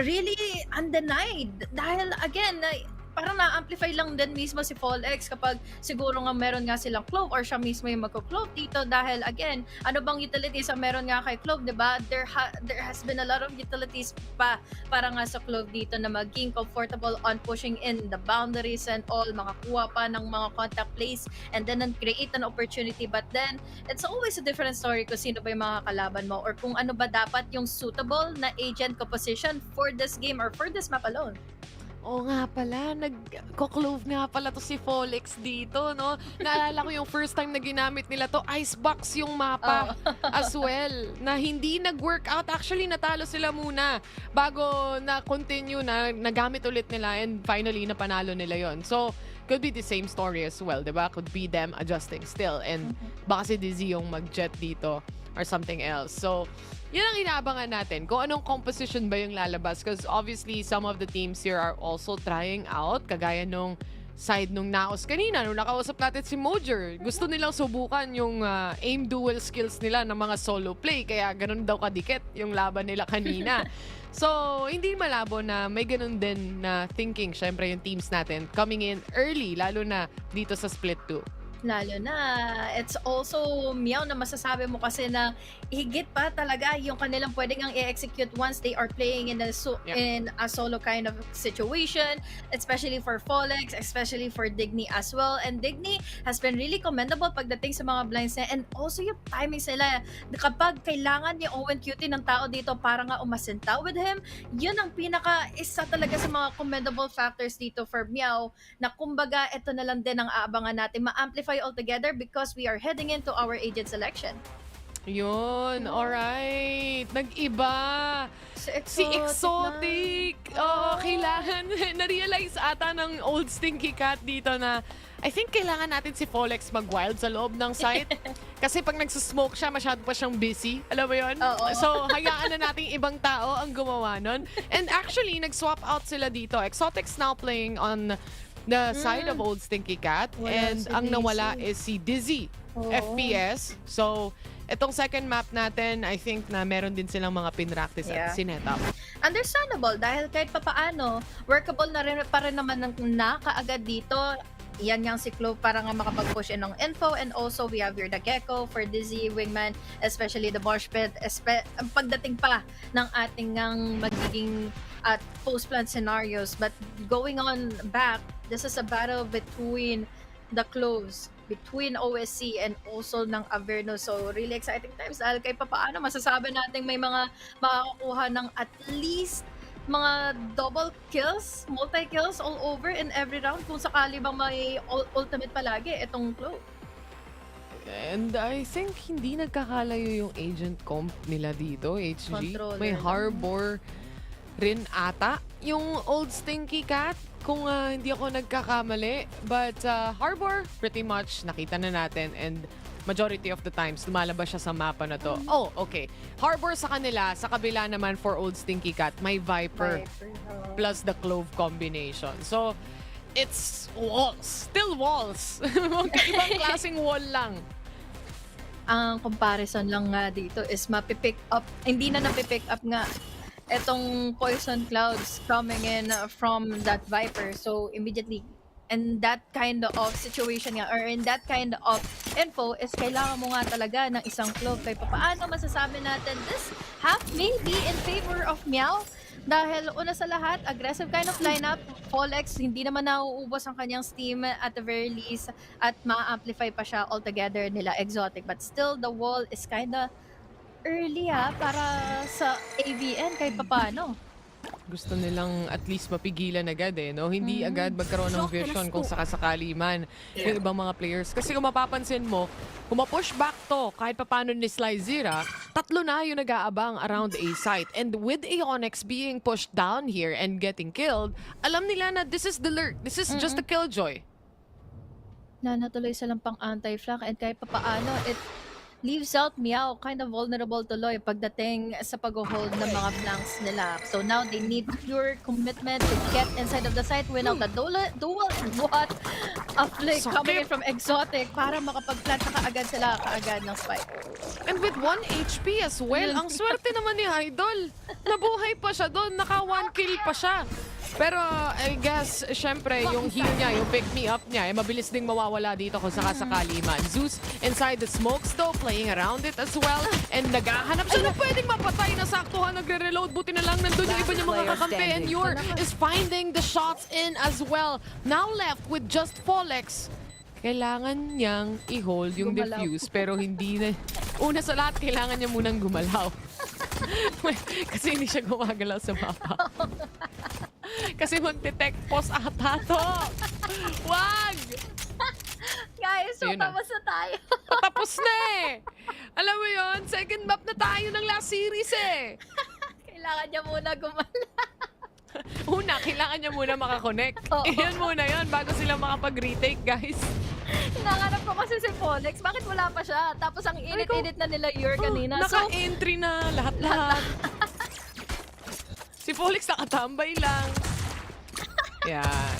really undenied. Dahil again, parang na-amplify lang din mismo si Folex kapag siguro nga meron nga silang Clove or siya mismo yung magko-Clove dito dahil again, ano bang utilities ang meron nga kay Clove, diba? There has been a lot of utilities pa para nga sa Clove dito na maging comfortable on pushing in the boundaries and all, makakuha pa ng mga contact plays and then create an opportunity, but then it's always a different story kung sino ba yung mga kalaban mo or kung ano ba dapat yung suitable na agent composition for this game or for this map alone.
Oo nga pala, nag-clove nga pala to si Folex dito, no? Naalala ko yung first time na ginamit nila to, Icebox yung mapa as well, na hindi nag-work out. Actually, natalo sila muna bago na-continue na nagamit ulit nila and finally napanalo nila yon. So, could be the same story as well, diba? Could be them adjusting still and baka si Dizzy yung mag-jet dito. or something else. So, yun ang inaabangan natin. Kung anong composition ba yung lalabas. Because obviously, some of the teams here are also trying out. Kagaya nung side nung Naos kanina, nung nakausap natin si Mojer. Gusto nilang subukan yung aim duel skills nila ng mga solo play. Kaya ganun daw kadikit yung laban nila kanina. So, hindi malabo na may ganun din na thinking, syempre yung teams natin coming in early, lalo na dito sa Split 2.
Lalo na, it's also meow na masasabi mo kasi na higit pa talaga yung kanilang pwedeng ang i-execute once they are playing in in a solo kind of situation, especially for Folex, especially for Digny as well. And Digny has been really commendable pagdating sa mga blinds niya, and also yung timing sila. Kapag kailangan ni Owen Cutie ng tao dito para nga umasinta with him, yun ang isa talaga sa mga commendable factors dito for Meow, na kumbaga ito na lang din ang aabangan natin, ma-amplify altogether because we are heading into our agent selection.
Yun, alright. Nag-iba. Si Exotic. Oo, kailangan. Na-realize ata ng old Stinky Cat dito na I think kailangan natin si Folex mag-wild sa loob ng site. Kasi pag nagsasmoke siya, masyado pa siyang busy. Alam mo yun? So, hayaan na natin ibang tao ang gumawa nun. And actually, nag-swap out sila dito. Exotic's now playing on the side of old Stinky Cat. And ang nawala is si Dizzy. FPS. So, itong second map natin, I think na meron din silang mga pinractice at sinet-up.
Understandable dahil kahit papaano, workable na rin pa rin naman na kaagad dito. Yan yung si Clove para nga makapag-push in ng info, and also we have here the Gecko for Dizzy, Wingman, especially the Mosh Pit, pagdating pa ng ating magiging at post-plant scenarios. But going on back, this is a battle between the Cloves, between OSC and also ng Avernus. So really exciting times dahil kay papaano masasabi natin may mga makakakuha ng at least mga double kills, multi-kills all over in every round kung sakali bang may ultimate palagi itong Clove.
And I think hindi nagkakalayo yung agent comp nila dito, HG.
Controller.
May Harbor rin ata yung old Stinky Cat, kung hindi ako nagkakamali. But Harbor, pretty much nakita na natin, and majority of the times lumalabas siya sa mapa na to. Oh, okay. Harbor sa kanila, sa kabila naman for old Stinky Cat, may Viper plus the Clove combination. So, it's walls. Still walls. Ibang klaseng wall lang.
Ang comparison lang nga dito is mapipick up, hindi na napipick up nga etong poison clouds coming in from that Viper. So, immediately, in that kind of situation nga, or in that kind of info, is kailangan mo nga talaga ng isang Clove. Kaya paano masasabi natin this half may be in favor of Meow? Dahil una sa lahat, aggressive kind of lineup. Folex, hindi naman nauubos ang kanyang steam at the very least, at ma-amplify pa siya altogether nila Exotic. But still, the wall is kinda early para sa AVN kahit paano.
Gusto nilang at least mapigilan agad no? Hindi agad magkaroon ng vision kung sakasakali man yung ibang mga players. Kasi kung mapapansin mo, kung ma-push back to, kahit paano ni Slyzera, 3 na yung nag-aabang around A site. And with Aeonix being pushed down here and getting killed, alam nila na this is the lurk. This is just a killjoy.
Natuloy silang pang anti-flank, and kahit paano, it leaves out Meow kind of vulnerable tuloy pagdating sa pag-hold ng mga flanks nila. So now they need pure commitment to get inside of the site, win out the duel, and what a flick coming in from Exotic para makapag-plant na kaagad ng spike.
And with 1 HP as well, ang swerte naman ni Idol. Nabuhay pa siya doon, naka 1 kill pa siya. Pero I guess, syempre, yung heal niya, yung pick-me-up niya, mabilis ding mawawala dito kung sakasakali man. Zeus inside the smokes though, playing around it as well. And naghahanap siya na pwedeng mapatay na saktuhan, nagre-reload. Buti na lang nandun yung iba niyang mga kakampi. And Yor is finding the shots in as well. Now left with just Folex. Kailangan niyang i-hold yung defuse, pero hindi na. Una sa lahat, kailangan niya munang gumalaw. Kasi hindi siya gumagalaw sa mapa. Kasi mag-detect pause ata to. Wag!
Guys, so tapos na tayo.
Tapos na Alam mo yon, second map na tayo ng last series
Kailangan niya muna
Una, kailangan niya muna makakonect. Iyan muna yon bago sila makapag-retake, guys.
Hinahanap ko kasi si Polex. Bakit wala pa siya? Tapos ang init-init na nila Yor kanina. So,
Naka-entry na lahat-lahat. Si Polix nakatambay lang. Yan.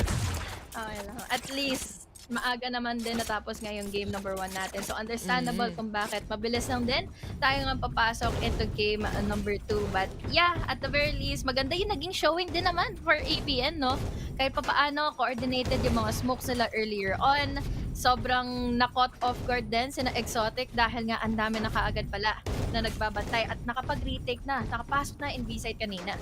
okay lang. At least, maaga naman din natapos nga yung game number 1 natin. So, understandable kung bakit. Mabilis lang din tayo nga papasok into game number 2. But yeah, at the very least, maganda yung naging showing din naman for ABN, no? Kahit papaano, coordinated yung mga smokes nila earlier on. Sobrang na-caught off guard din sina Exotic dahil nga ang dami na kaagad pala na nagbabantay at nakapag-retake na. Nakapasok na in B-side kanina.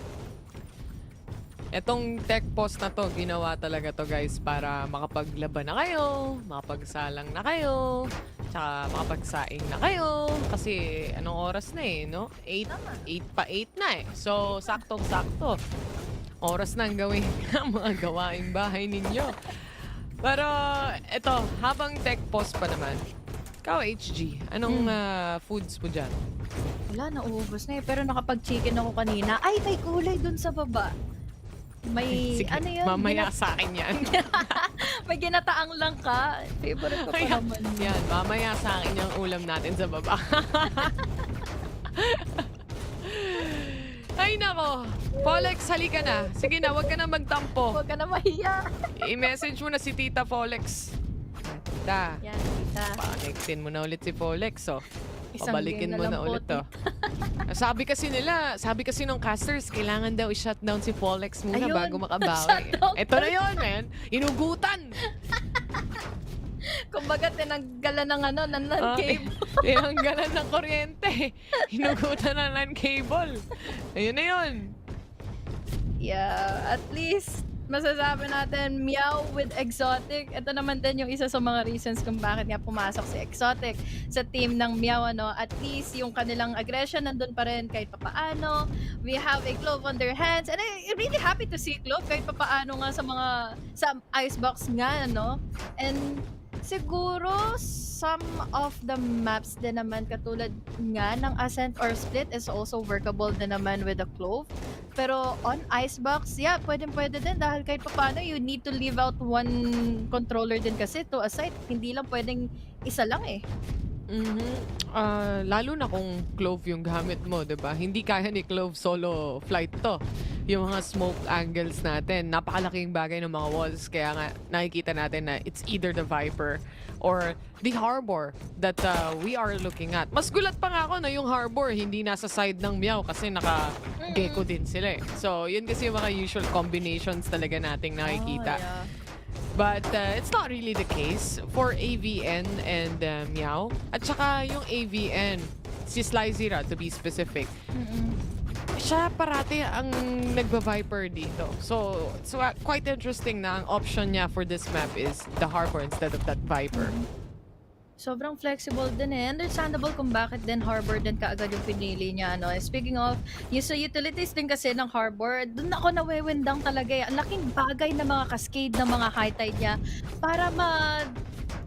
Etong tech post na to, ginawa talaga to guys para makapaglaban na kayo, makapagsalang na kayo, tsaka makapagsaing na kayo. Kasi anong oras na eh, no? 8 pa 8 na eh. So, saktong-sakto. Oras nang gawin ang mga gawaing bahay ninyo. Pero, eto, habang tech post pa naman, ikaw HG, anong foods mo dyan?
Wala, nauubos na eh. Pero nakapag-chicken ako kanina. Ay, may kulay dun sa baba. May,
Sige,
ano yun?
mamaya sa akin yan.
May ginataang langka. Favorite ko pa
Ayan,
naman.
yan, mamaya sa akin yung ulam natin sa baba. Ay nako, Polex, halika na. Sige na, wag ka na magtampo.
Huwag ka na mahiya.
I-message mo na si Tita Polex. Tita,
Yan, tita.
panektin mo na ulit si Polex, oh.
Isang
Pabalikin
game na
mo
lang
na
po,
ulit, oh. Sabi kasi nung casters, kailangan daw i-shutdown si Polex muna
Ayun,
bago makabawi.
shutdown.
Ito na yun, man. Inugutan.
Kumbaga, tinanggalan ng ano, ng LAN cable.
Tinanggalan ng kuryente. Hinugutan ng LAN cable. Ayun na yun.
Yeah, at least, masasabi natin, meow with Exotic. Ito naman din yung isa sa mga reasons kung bakit nga pumasok si Exotic sa team ng meow, ano. At least, yung kanilang aggression nandun pa rin kahit papaano. We have a Clove on their hands. And I'm really happy to see Clove kahit papaano nga sa icebox nga, ano. And siguro, some of the maps din naman katulad nga ng Ascent or Split is also workable din naman with the Clove. Pero on Icebox, yeah, pwede din dahil kahit paano you need to leave out one controller din kasi to a site. Hindi lang pwedeng isa lang eh.
Lalo na kung Clove yung gamit mo, 'di ba? Hindi kaya ni Clove solo flight to. Yung mga smoke angles natin, napakalaking bagay ng mga walls. Kaya nga nakikita natin na it's either the Viper or the Harbor that we are looking at. Mas gulat pa nga ako na yung Harbor hindi nasa side ng Meow kasi naka-gecko din sila eh. So, yun kasi yung mga usual combinations talaga nating nakikita.
Yeah.
But it's not really the case for AVN and Meow. At saka yung AVN, si Slyzera to be specific, siya parati ang nagba-Viper dito. So quite interesting na ang option niya for this map is the Harbor instead of that Viper.
Sobrang flexible din eh. Understandable kung bakit din Harbor din kaagad yung pinili niya. Ano? Speaking of, yung sa utilities din kasi ng Harbor, dun ako nawewendang talaga eh. Ang laking bagay na mga cascade na mga high tide niya para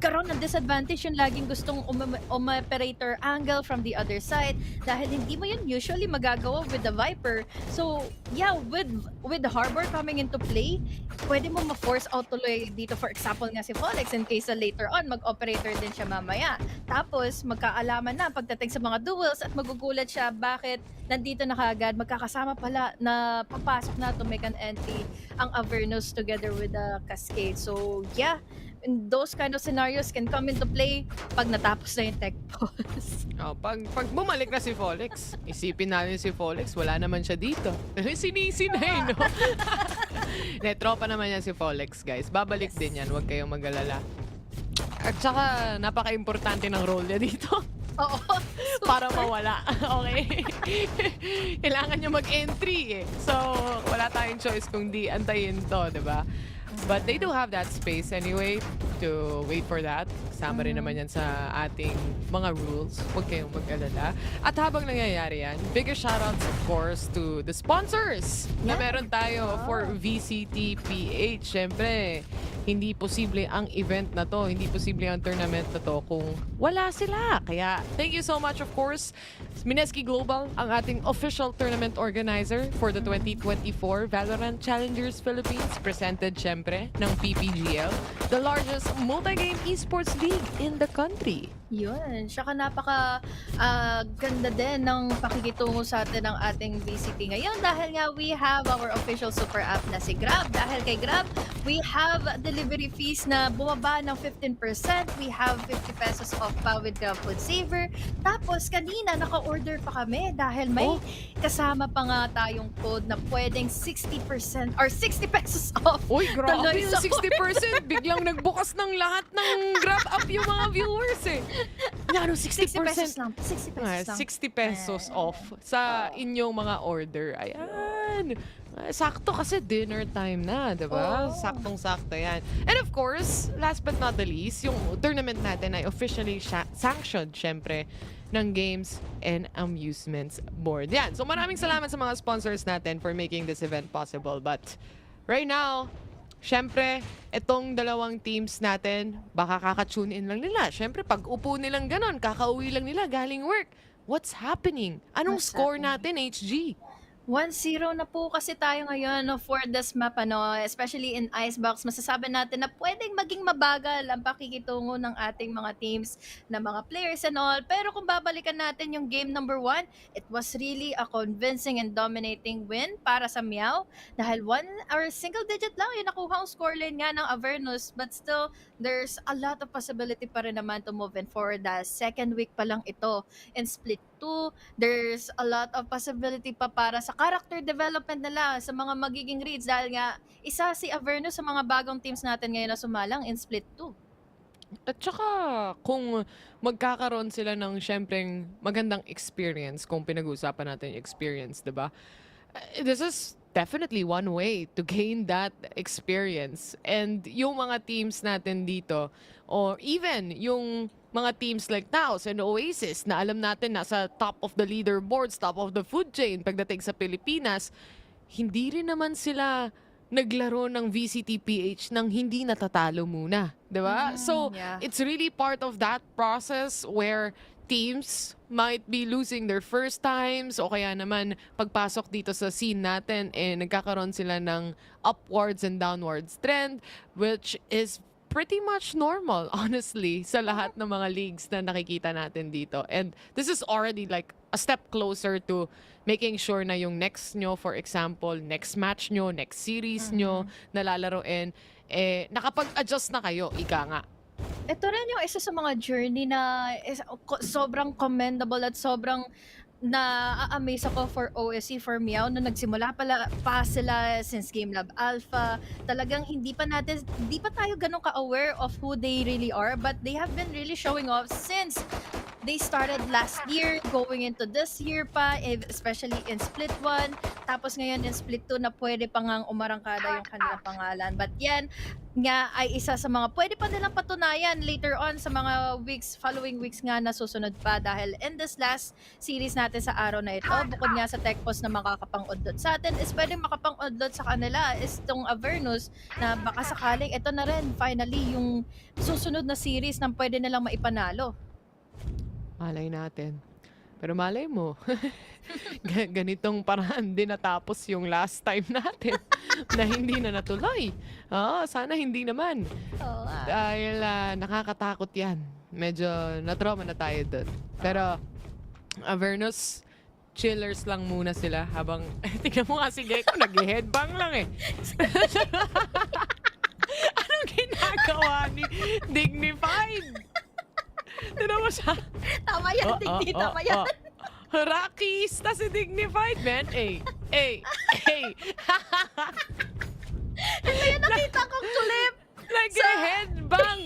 karoon ng disadvantage yung laging gustong operator angle from the other side dahil hindi mo yun usually magagawa with the Viper. So, yeah, with the Harbor coming into play, pwede mo ma-force out tuloy dito. For example nga si Folex in case later on mag-operator din siya mamaya. Tapos, magkaalaman na pagdating sa mga duels at magugulat siya bakit nandito na kaagad, magkakasama pala na papasok na to make an entry ang Avernus together with the Cascade. So, yeah, and those kind of scenarios can come into play pag natapos na yung tech pause.
Pag bumalik na si Folex, isipin natin si Folex, wala naman siya dito. Sinisi na eh, no? Tropa naman yan si Folex, guys. Babalik din yan, huwag kayong mag-alala. At saka, napaka-importante ng role niya dito.
Oo.
Para mawala. Okay? Kailangan niya mag-entry eh. So, wala tayong choice kung di antayin to, di ba? But they do have that space anyway to wait for that. Kasama rin naman yan sa ating mga rules. Huwag kayong mag-alala. At habang nangyayari yan, bigger shoutouts of course to the sponsors na meron tayo for VCT PH. Siyempre, hindi posible ang event na to, hindi posible ang tournament na to kung wala sila. Kaya thank you so much, of course, Mineski Global, ang ating official tournament organizer for the 2024 VALORANT Challengers Philippines, presented syempre ng PPGL, the largest multi-game esports league in the country.
Yun. Tsaka napaka ganda din ng pakikitungo sa atin ng ating VCT ngayon dahil nga we have our official super app na si Grab. Dahil kay Grab, we have delivery fees na bumaba ng 15%. We have 50 pesos off pa with Grab Food Saver. Tapos kanina naka-order pa kami dahil may kasama pa nga tayong code na pwedeng 60% or 60 pesos off.
Uy, grabe
Tuloy
yung
sa
60%. Biglang nagbukas ng lahat ng Grab app yung mga viewers eh. Ano, 60%?
60 pesos lang. 60 pesos lang.
60 pesos off sa inyong mga order. Ayan. Sakto kasi dinner time na, diba? Saktong-sakto yan. And of course, last but not the least, yung tournament natin ay officially sanctioned, syempre, ng Games and Amusements Board. Yan. So maraming salamat sa mga sponsors natin for making this event possible. But right now, syempre, itong dalawang teams natin, baka kaka-tune in lang nila. Syempre, pag upo nilang ganon, kakauwi lang nila galing work. What's happening? Anong score natin, HG?
1-0 na po kasi tayo ngayon for this map, especially in Icebox. Masasabi natin na pwedeng maging mabagal ang pakikitungo ng ating mga teams na mga players and all. Pero kung babalikan natin yung game number 1, it was really a convincing and dominating win para sa Meow. Dahil single digit lang yung nakuha ang scoreline nga ng Avernus. But still, there's a lot of possibility pa rin naman to move in for the second week pa lang ito. In Split 2, there's a lot of possibility pa para sa character development nila sa mga magiging reads dahil nga isa si Avernus sa mga bagong teams natin ngayon na sumalang in Split 2.
At saka, kung magkakaroon sila ng syempreng magandang experience, kung pinag-uusapan natin yung experience, diba? This is definitely one way to gain that experience. And yung mga teams natin dito, or even yung mga teams like Naos and Oasis na alam natin nasa top of the leaderboards, top of the food chain pagdating sa Pilipinas, hindi rin naman sila naglaro ng VCT PH nang hindi natatalo muna, 'di ba? So, it's really part of that process where teams might be losing their first times o kaya naman pagpasok dito sa scene natin nagkakaroon sila ng upwards and downwards trend, which is pretty much normal, honestly, sa lahat ng mga leagues na nakikita natin dito. And this is already like a step closer to making sure na yung next nyo, for example, next match nyo, next series nyo na lalaroin, nakapag-adjust na kayo, ika nga.
Ito rin yung isa sa mga journey na sobrang commendable at sobrang na-amaze ako for OSC, for Meow, na nagsimula pa sila since Game Lab Alpha. Talagang hindi pa tayo ganun ka-aware of who they really are, but they have been really showing off since they started last year, going into this year pa, especially in Split 1. Tapos ngayon in Split 2 na pwede pa ngang umarangkada yung kanilang pangalan. But yan nga ay isa sa mga pwede pa nilang patunayan later on sa mga following weeks nga na susunod pa. Dahil in this last series natin sa araw na ito, bukod nga sa tech post na makakapang-udlot sa atin, is pwedeng makapang-udlot sa kanila is itong Avernus na baka sakaling ito na rin finally yung susunod na series na pwede nilang maipanalo.
Malay natin. Pero malay mo, ganitong paraan din natapos yung last time natin na hindi na natuloy. Sana hindi naman. Dahil nakakatakot yan. Medyo na-trauma na tayo doon. Pero Avernus, chillers lang muna sila habang, tingnan mo nga si Gecko, nag-headbang lang eh. Anong ginagawa ni Dignified? Tignan mo siya.
Tama yan, Digni, tama yan.
Rockista si Dignified, man.
Ito yung nakita kong tulip.
Nag-headbang.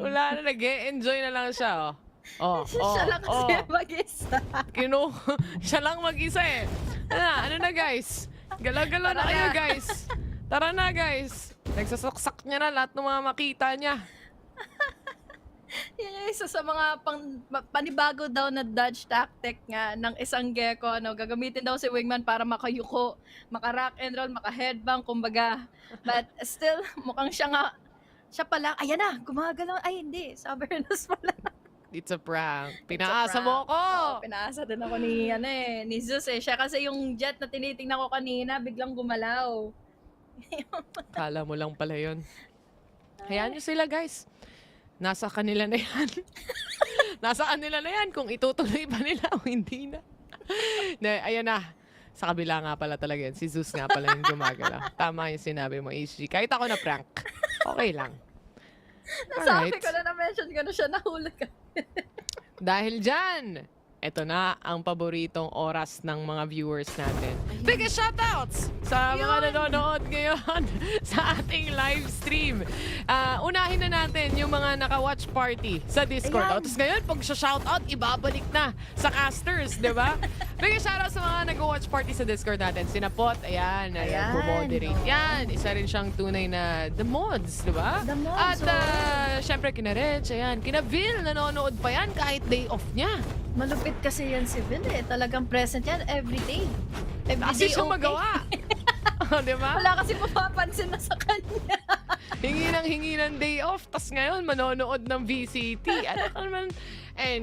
Wala na, nag-enjoy na lang siya.
Siya lang kasi mag-isa.
Siya lang mag-isa eh. Ano na guys? Galaw-galaw na kayo guys. Tara na guys. Nagsasaksak niya na lahat ng mga makita niya.
Yan yung isa sa mga panibago daw na dodge tactic nga ng isang gecko. Ano, gagamitin daw si Wingman para makayuko, maka-rock and roll, maka-headbang, kumbaga. But still, mukhang siya pala, ayan na, gumagalaw. Ay, hindi, sa Avernus pala.
It's a prank. Pinaasa mo ko!
Pinaasa din ako ni Zeus eh. Siya kasi yung jet na tinitingnan ko kanina, biglang gumalaw.
Kala mo lang pala yun. Hayaan nyo sila, guys. Nasa kanila na yan. Nasa kanila na yan kung itutuloy pa nila o hindi na. Ayan na. Sa kabila nga pala talaga yan. Si Zeus nga pala yung gumagala. Tama yung sinabi mo, HG. Kahit ako na prank, okay lang.
Nasabi ko na na-mention ko na siya, nahulog ka.
Dahil dyan, eto na ang paboritong oras ng mga viewers natin. Biggest shoutouts sa mga nanonood ngayon sa ating live stream. Unahin na natin yung mga naka-watch party sa Discord. Tapos ngayon, pag shoutout, ibabalik na sa casters, di ba? Biggest shoutout sa mga nag-watch party sa Discord natin. Sinapot, ayan, moderate. Yan, isa rin siyang tunay na the mods, di ba?
The mods,
At syempre, kina Reg, ayan, kina Vil, nanonood pa yan kahit day off niya.
Malupit kasi yan si Vil eh. Talagang present yan every day.
Kasi siya magawa. Diba?
Wala kasi mapapansin na sa kanya.
Hingi ng day off, tas ngayon manonood ng VCT. Ano naman?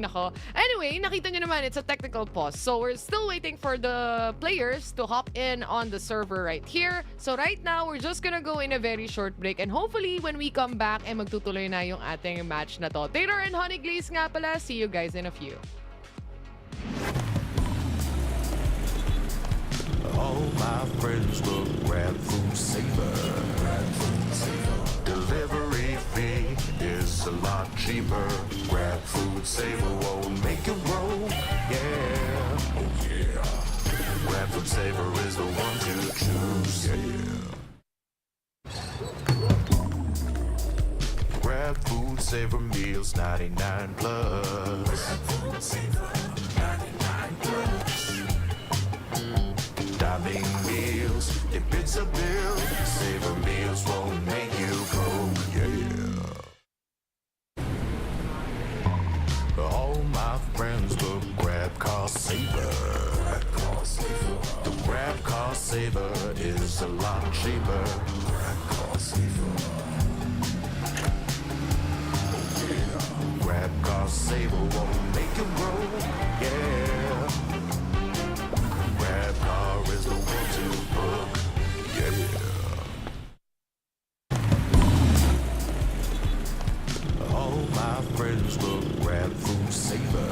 Nako. Anyway, nakita nyo naman, it's a technical pause. So we're still waiting for the players to hop in on the server right here. So right now, we're just gonna go in a very short break. And hopefully, when we come back, magtutuloy na yung ating match na to. Taylor and Honey Glaze nga pala. See you guys in a few.
All my friends will grab food saver. Delivery fee is a lot cheaper. Grab food saver won't make it roll. Yeah, oh yeah. Grab food saver is the one to choose. Yeah. Grab food saver meals 99 plus. Grab food saver 99 plus. Dining meals, if it's a bill, Saver meals won't make you go, yeah. All my friends will grab car saver. The grab car saver is a lot cheaper. Grab car saver. Grab car saver won't make you roll, yeah. Grab car is the one to book, yeah. All my friends will grab food saver.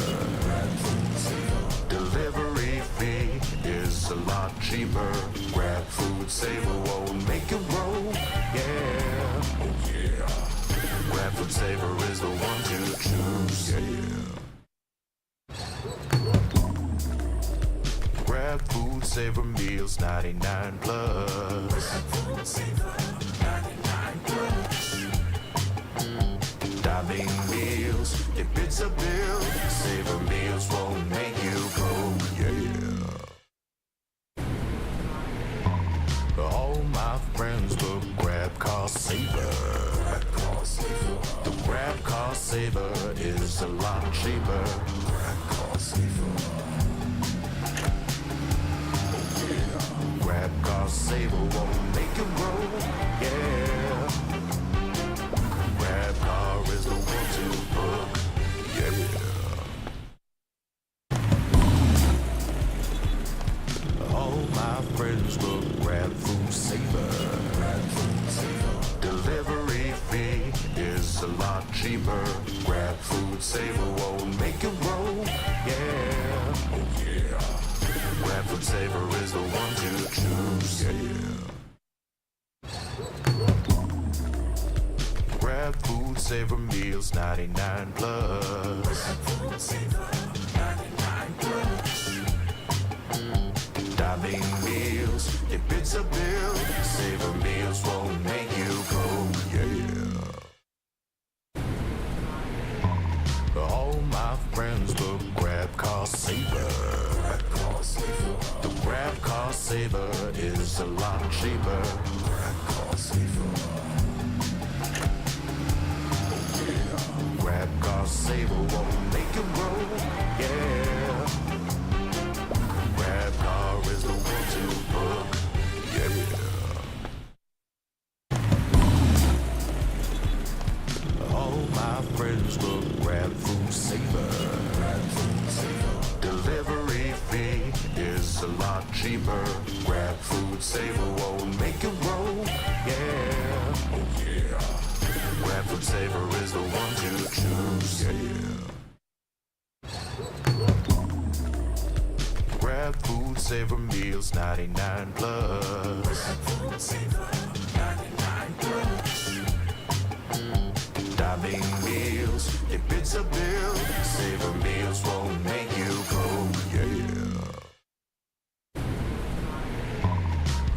Delivery fee is a lot cheaper. Grab food saver won't make it roll, yeah. Oh yeah. Grab food saver is the one to choose, yeah. Grab food saver meals 99 plus. Grab food saver 99 plus. Dining meals, if it's a bill, Saver meals won't make you go, yeah. All my friends will grab car saver. The grab car saver is a lot cheaper. Grab car saver. Grab car saver won't make it roll, yeah. Grab car is the one to book, yeah. All my friends will grab food saver. Delivery fee is a lot cheaper. Grab food saver won't make it roll, yeah. Oh yeah. Grab food saver is the one to choose, yeah. Grab food saver meals 99 plus. Grab food saver 99 plus. Dining meals, if it's a bill, Saver meals won't make you go, yeah. All my friends will grab car saver. The grab car saver is a lot cheaper. Grab car saver. Grab car saver won't make it roll. Yeah. Grab car is the one to book. Yeah. All my friends will grab food saver. Delivery fee is a lot cheaper. Grab food saver won't make it roll. Yeah. Oh yeah. Grab food saver is the one to choose. Yeah. Grab food saver meals 99 plus. Grab food saver 99 plus. Dining meals, if it's a bill, saver meals won't make you go. Yeah.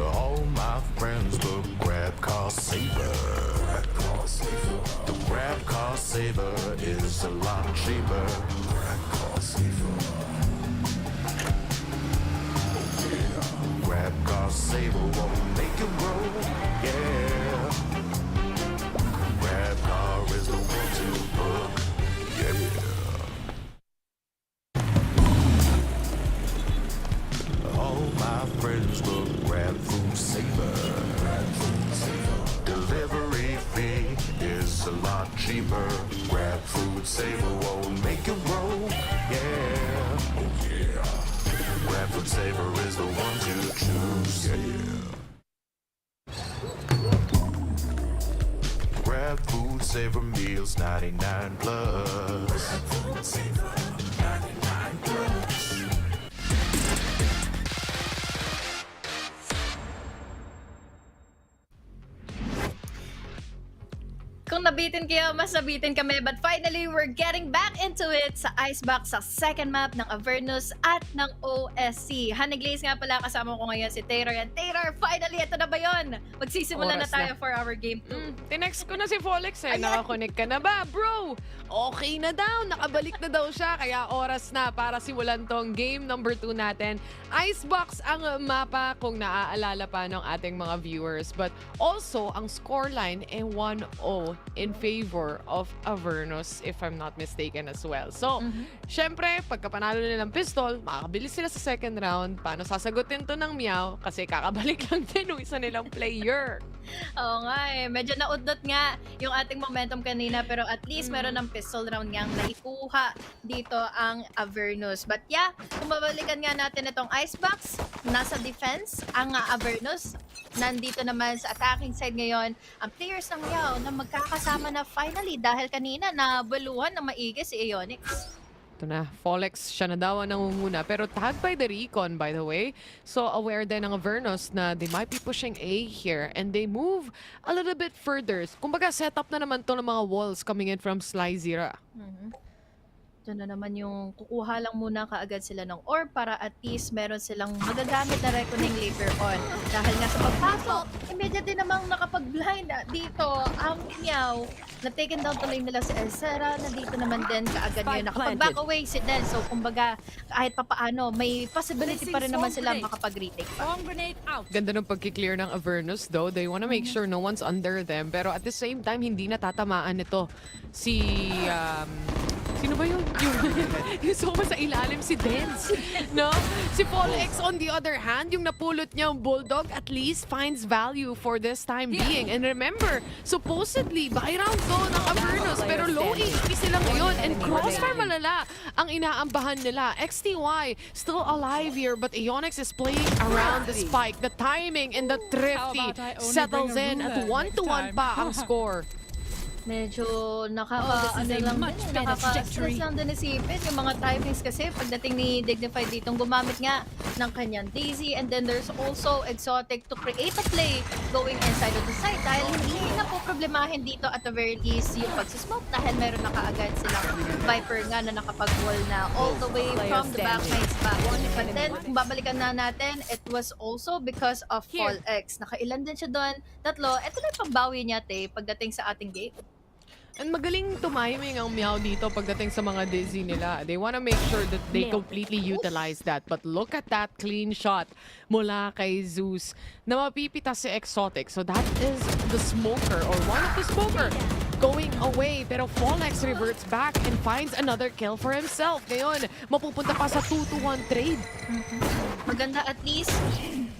All my friends will grab car saver. The grab car saver is a lot cheaper. Grab car saver. Grab car saver won't make it roll. Yeah. Grab car is the one to book. Yeah. All my friends will grab food saver. Delivery fee is a lot cheaper. Grab food saver won't make it roll. Yeah. Oh yeah. Grab food saver is the one to choose. Yeah. Grab food saver meals 99 plus. Grab food saver 99 plus.
Kung nabitin kayo, mas nabitin kami. But finally, we're getting back into it sa Icebox sa second map ng Avernus at ng OSC. Haniglaze nga pala, kasama ko ngayon si Taylor. And Taylor, finally, ito na ba yun? Magsisimula na
Oras
tayo
na.
for our game 2.
Tinext ko na si Folex eh.
Ayan.
Nakakonect ka na ba? Bro, okay na daw. Nakabalik na daw siya. Kaya oras na para simulan tong game number 2 natin. Icebox ang mapa kung naaalala pa ng ating mga viewers. But also, ang scoreline ay 1-0 in favor of Avernus, if I'm not mistaken as well. So, syempre, pagka panalo nila ng pistol, makakabilis sila sa second round. Paano sasagutin to ng Meow? Kasi kakabalik lang din ng isa nilang player.
Oo nga eh. Medyo naudot nga yung ating momentum kanina, pero at least meron ng pistol round ngang naikuha dito ang Avernus. But yeah, kung mabalikan nga natin itong Icebox, nasa defense ang Avernus. Nandito naman sa attacking side ngayon ang players ng Meow na magkakasama na finally dahil kanina nabaluhan ng maigi si Ionix.
Ito na, Folex, siya na daw ang nangunguna. Pero tag by the recon, by the way. So, aware din ng Avernus na they might be pushing A here and they move a little bit further. Kumbaga, setup na naman to ng mga walls coming in from Sly Zira.
Ito na naman yung kukuha lang muna kaagad sila ng orb para at least meron silang magagamit na reckoning later on. Dahil nga sa pagpasok, immediately namang nakapag-blind dito ang Meow. Na-taken down tuloy nila si Elcera. Nandito naman din kaagad yun. Nakapag-back away si Den. So, kumbaga, kahit papaano, may possibility pa rin naman sila makapag-retake pa.
Ganda ng pagkiklear ng Avernus though. They wanna make sure no one's under them. Pero at the same time, hindi natatamaan nito si... sino ba yun? Yung suma sa ilalim, si Dens. No? Si Folex, on the other hand, yung napulot niya ang Bulldog, at least finds value for this time being. And remember, supposedly, buy round to ng Avernus. Pero low HP sila ngayon. And Crossfire malala ang inaambahan nila. XTY, still alive here, but Ionix is playing around the spike. The timing and the thrifty settles in at 1-1 pa ang score.
Medyo nakaka-stress lang din isipin yung mga timings kasi pagdating ni Dignified ditong gumamit nga ng kanyang Daisy, and then there's also Exotic to create a play going inside of the site dahil hindi na po problemahin dito at the very least yung pagsismoke dahil meron na kaagad silang Viper nga na nakapag-wall na all the way from the backsides back. But then, kung babalikan na natin, it was also because of Fall X. Nakailan din siya doon, 3. Ito na yung pambawi niya, pagdating sa ating game.
And magaling tumiming ang Meow dito pagdating sa mga Dizzy nila. They wanna make sure that they completely utilize that. But look at that clean shot mula kay Zeus na mapipita si Exotic. So that is the smoker or one of the smoker going away. Pero Folex reverts back and finds another kill for himself. Ngayon, mapupunta pa sa 2-1 trade.
Maganda at least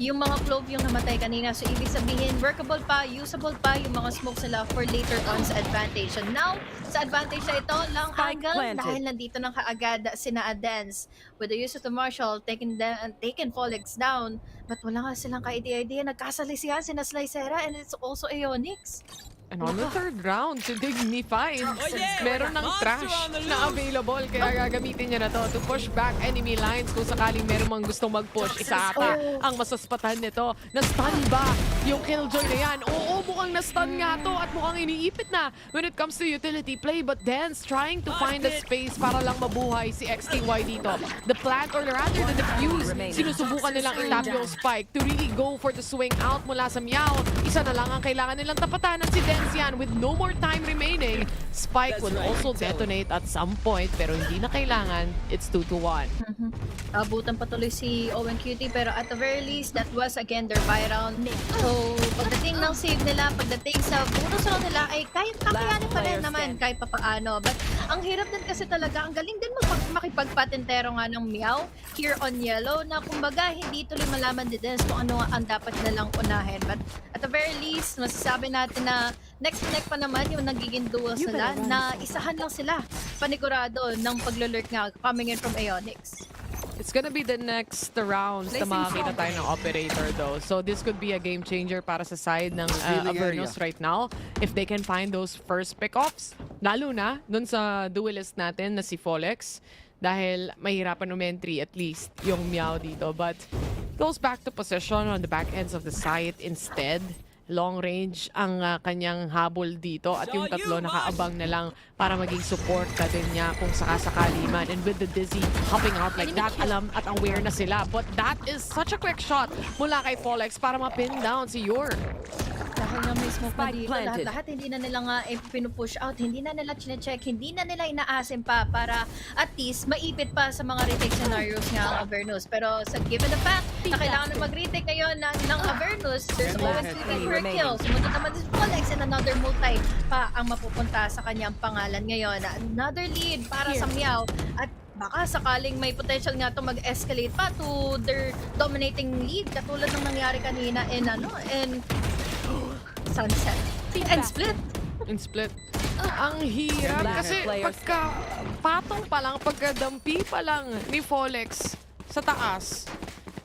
yung mga clove yung namatay kanina. So, ibig sabihin, workable pa, usable pa yung mga smokes nila for later on sa advantage. And now, sa advantage na ito, lang hanggang dahil nandito ng kaagad sina Adens. With the use of the Marshall, taking Folex down. But wala nga silang ka-idea. Nagkasalisihan sina Slicera and it's also Aeonix.
And on the third round, si Digny finds meron ng trash na available. Kaya gagamitin niya na to push back enemy lines kung sakaling meron mang gustong mag-push. Isa ata ang masaspatan nito. Na-stun ba yung killjoy na yan? Oo, mukhang na-stun nga to at mukhang iniipit na when it comes to utility play. But Dance trying to find a space para lang mabuhay si XTY dito. The plant or rather the defuse, sinusubukan nilang itap yung spike to really go for the swing out mula sa Meow. Isa na lang ang kailangan nilang tapatan at si Dance yan with no more time remaining. Spike will also detonate at some point pero hindi na kailangan. It's 2-1.
Abutan patuloy si Owen Cutie pero at the very least, that was again their buy round. So, pagdating ng save nila, pagdating sa bonus round nila ay kakayanin pa rin naman kahit papaano. But ang hirap din kasi talaga, ang galing din makipagpatentero nga ng Meow here on yellow na kumbaga hindi tuloy malaman din kung ano ang dapat nilang unahin. But at the very least, masasabi natin na next pa naman yung nagiging duels nila na isahan lang sila panigurado ng paglalurk nga coming in from Aeonix.
It's gonna be the next rounds na makakita tayo ng operator though. So this could be a game changer para sa side ng Avernus right now. If they can find those first pick-offs, lalo na dun sa duelist natin na si Folex. Dahil mahirapan umentry at least yung Meow dito. But goes back to position on the back ends of the site instead. Long range ang kanyang habol dito at yung tatlo nakaabang na lang para maging support ka din niya kung sakasakali man. And with the Dizzy hopping out like that, alam at aware na sila. But that is such a quick shot mula kay Folex para ma-pin down si Yor.
Dahil na mismo pa dito, lahat hindi na nila nga pinupush out, hindi na nila chine-check, hindi na nila inaasim pa para at least maipit pa sa mga retake scenarios nga ang Avernus. Pero sa given the fact na kailangan na mag-retake ngayon ng Avernus, there's always per kill. Sumunod naman si Folex and another multi pa ang mapupunta sa kanyang pangalan ngayon. Another lead para sa Meow at baka sakaling may potential nga to mag-escalate pa to their dominating lead katulad ng nangyari kanina in Sunset and Split.
In Split. Ang hirap kasi pagka patong pa lang, pagkadampi pa lang ni Folex sa taas,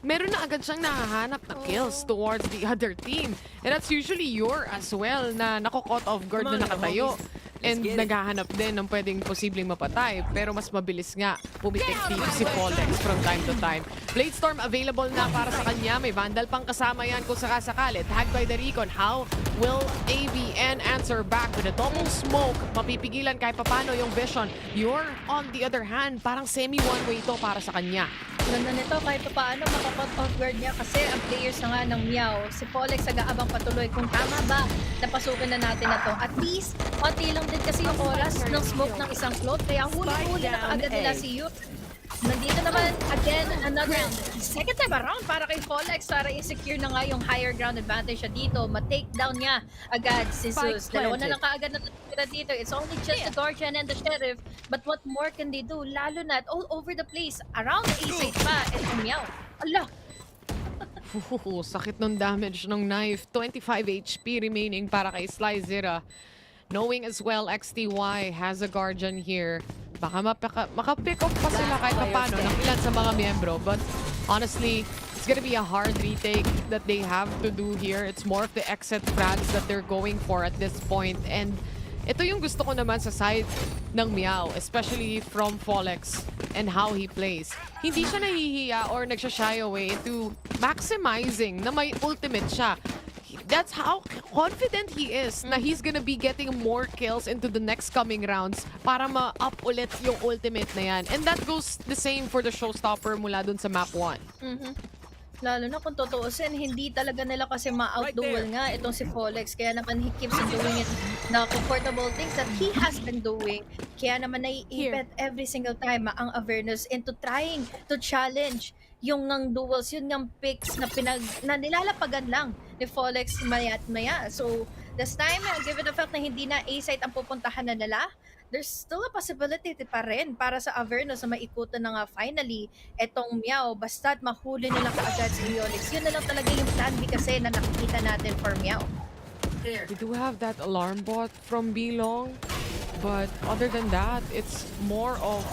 meron na agad siyang nahahanap na kills towards the other team. And that's usually Yor as well na nako-caught off guard na nakatayo. And naghahanap din ng pwedeng posibleng mapatay. Pero mas mabilis nga pumitik dito si Folex from time to time. Bladestorm available na para sa kanya. May Vandal pang kasama yan kung sakasakali. Tagged by the Recon. How will ABN answer back with a double smoke? Mapipigilan kahit papano yung vision. Yor on the other hand, parang semi-one-way ito para sa kanya.
Ganda nito kahit paano makapot off guard niya kasi ang players na nga ng Meow. Si Folex nag-aabang patuloy kung tama ba napasukin na natin na to. At least, konti lang din kasi yung oras ng smoke ng isang float. Kaya huli-huli na agad nila si Yu. Nandito naman, again, another second time around para kay Folex para i-secure na nga yung higher ground advantage siya dito. Ma-take down niya agad si Zeus. Dalawa na lang kaagad na natitira dito. It's only just the Guardian and the Sheriff. But what more can they do? Lalo na all over the place. Around the A-site pa. And Meow. Allah!
Sakit ng damage ng knife. 25 HP remaining para kay Slicera. Knowing as well, XTY has a Guardian here. Baka maka-pick up pa sila kahit paano ng ilan sa mga miyembro. But honestly, it's gonna be a hard retake that they have to do here. It's more of the exit frags that they're going for at this point. And ito yung gusto ko naman sa side ng Meow, especially from Folex and how he plays. Hindi siya nahihiya or nagsha-shy away into maximizing na may ultimate siya. That's how confident he is na he's gonna be getting more kills into the next coming rounds para ma-up ulit yung ultimate na yan. And that goes the same for the showstopper mula dun sa map 1.
Lalo na kung tutuusin, hindi talaga nila kasi ma-outduel nga itong si Folex. Kaya naman he keeps on doing it na comfortable things that he has been doing. Kaya naman naiipit every single time ang Avernus into trying to challenge yung ngang duels, yun ngang picks na nilalapagan lang ni Folex maya at maya. So, This time, given the fact na hindi na A-site ang pupuntahan na nila, there's still a possibility pa rin para sa Avernus na maikutan na nga finally etong Meow. Basta't mahuli nila kaagad si Onyx. Yun na lang talaga yung plan B kasi na nakikita natin for Meow.
We do have that alarm bot from B-Long. But other than that, it's more of,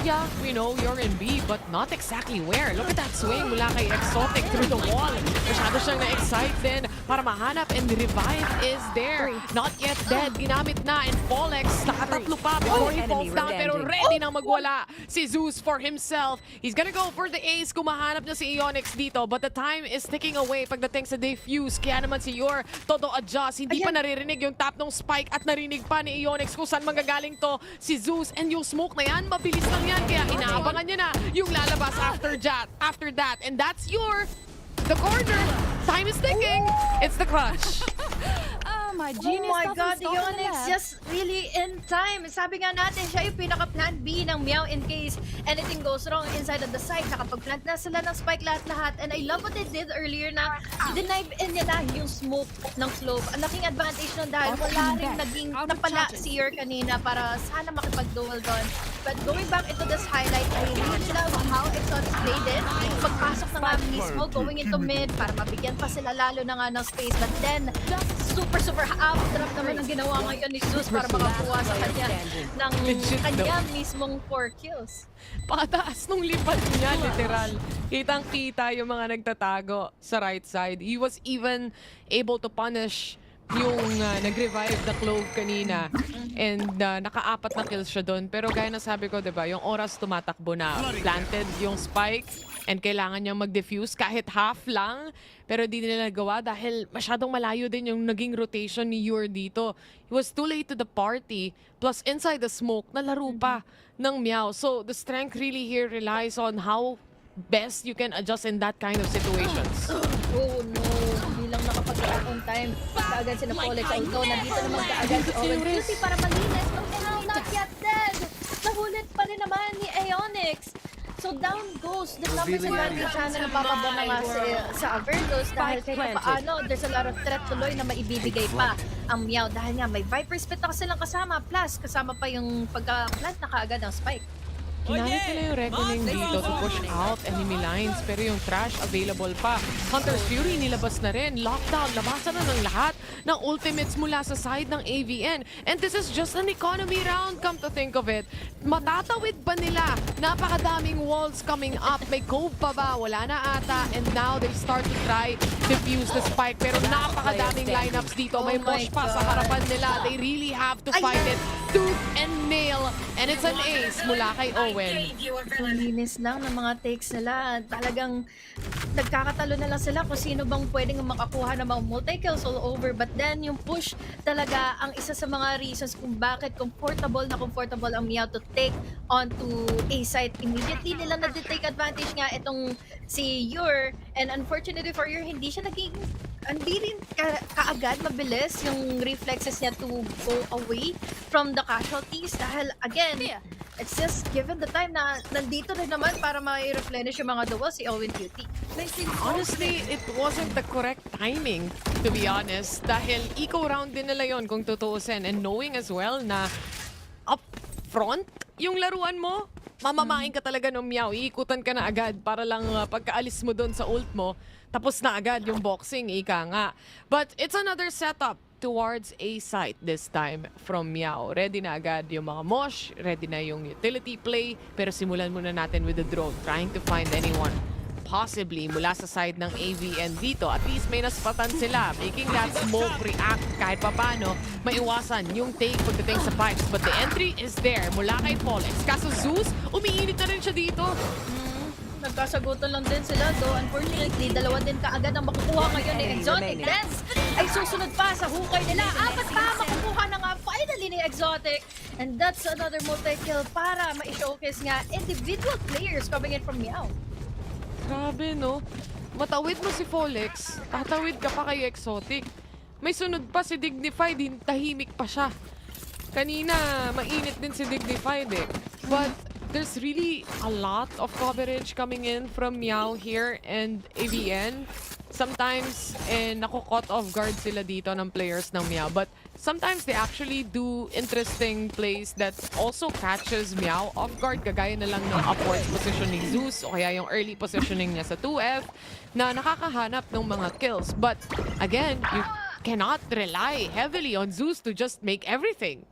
yeah, we know you're in B, but not exactly where. Look at that swing mula kay Exotic through the wall. Masyado siyang na-excite din para mahanap, and the revive is there. Not yet dead. Ginamit na, and Polex nakatatlo pa before he falls down, pero ready nang magwala si Zeus for himself. He's gonna go for the ace kung mahanap niya si Onyx dito, but the time is ticking away pagdating sa defuse. Kaya naman si Yor, todo adjust. Hindi pa naririnig yung tap ng spike at narinig pa ni Onyx kung saan manggagaling to si Zeus, and yung smoke na yan, mabilis lang yan, kaya inaabangan niya na yung lalabas after that, and that's the corner. Time is ticking. It's the clutch.
Oh my
Oh
genius
my God,
doesn't stop
Onyx
there.
just really in time. Sabi nga natin, siya yung pinaka-plan B ng Meow in case anything goes wrong inside of the site. Nakapag-plant na sila ng spike lahat-lahat. And I love what they did earlier na denive in nila yung smoke ng slope. Ang laking advantage nun dahil wala rin naging napala si Yor kanina para sana makipag-duel doon. But going back into this highlight, I really love how Exotic played it. Pagpasok na nga mismo, going into mid para mabigyan pa sila lalo na nga ng space. But then, super up-drop naman ang ginawa ngayon ni Zeus para makakuha sa kanya ng kanya mismong 4 kills.
Pakataas nung lipad niya, literal. Kitang-kita yung mga nagtatago sa right side. He was even able to punish yung nag-revive the Clove kanina, and naka-4 na kills siya doon. Pero gaya na sabi ko, diba, yung oras tumatakbo na. Planted yung spike and kailangan niyang mag-defuse kahit half lang. Pero di nila nagawa dahil masyadong malayo din yung naging rotation ni Yor dito. He was too late to the party. Plus inside the smoke, nalaro pa ng Meow. So the strength really here relies on how best you can adjust in that kind of situations.
Oh no, hindi lang nakapag-react on time. Kaagad si Napolex, although nandito naman kaagad si Owen Cutie para malinis. But now, not yet dead. Nahulit pa rin naman ni Onyx. So down goes the numbers advantage na napapabong na nga sa Avernus dahil kahit paano, there's a lot of threat tuloy na maibibigay pa ang Meow dahil nga may Viper Spit na silang kasama, plus kasama pa yung pagka-plant na kaagad ng spike.
Ginamit nila yung reckoning dito to push out enemy lines, pero yung trash available pa. Hunter's Fury nilabas na rin. Lockdown, labasan na ng lahat ng ultimates mula sa side ng AVN. And this is just an economy round, come to think of it. Matatawid ba nila? Napakadaming walls coming up. May cove pa ba? Wala na ata. And now they start to try defuse the spike. Pero napakadaming lineups dito. May push pa sa harapan nila. They really have to fight it tooth and nail. And it's an ace mula kay Owen.
Ang linis lang ng mga takes nila. Talagang nagkakatalo na lang sila kung sino bang pwedeng makakuha ng mga multi-kills all over. But then, yung push talaga ang isa sa mga reasons kung bakit comfortable ang Meow to take onto A site. Immediately nila na-take advantage nga itong si Yor. And unfortunately for Yor, hindi rin kaagad mabilis yung reflexes niya to go away from the casualties dahil again, it's just given the time na nandito rin naman para ma-replenish yung mga duels si Owen Cutie.
Honestly, it wasn't the correct timing, to be honest. Dahil eco round din nila yon kung tutuusin. And knowing as well na up front yung laruan mo, mamamain ka talaga ng Meow. Iikutan ka na agad para lang pagkaalis mo doon sa ult mo, tapos na agad yung boxing, ika nga. But it's another setup towards A site this time from Meow. Ready na agad yung mga mosh, ready na yung utility play, pero simulan muna natin with the drone, trying to find anyone possibly mula sa side ng AVN dito. At least may naspatan sila, making that smoke react kahit papano, maiwasan yung take pagdating sa pipes. But the entry is there mula kay Polex. Kaso Zeus, umiinit na rin siya dito.
Nagkasagutan lang din sila, though unfortunately, dalawa din kaagad ang makukuha ngayon ni Exotic. Dance ay susunod pa sa hukay nila. 4 pa makukuha na nga finally ni Exotic. And that's another multi-kill para ma-showcase nga individual players coming in from Meow.
Grabe, no? Matawid mo si Polex, tatawid ka pa kay Exotic. May sunod pa si Dignified, tahimik pa siya. Kanina, mainit din si Dignified eh. But there's really a lot of coverage coming in from Meow here and AVN. sometimes nako-caught off guard sila dito ng players ng Meow. But sometimes they actually do interesting plays that also catches Meow off guard. Kagaya na lang ng upwards positioning Zeus o kaya yung early positioning niya sa 2F na nakakahanap ng mga kills. But again, you cannot rely heavily on Zeus to just make everything.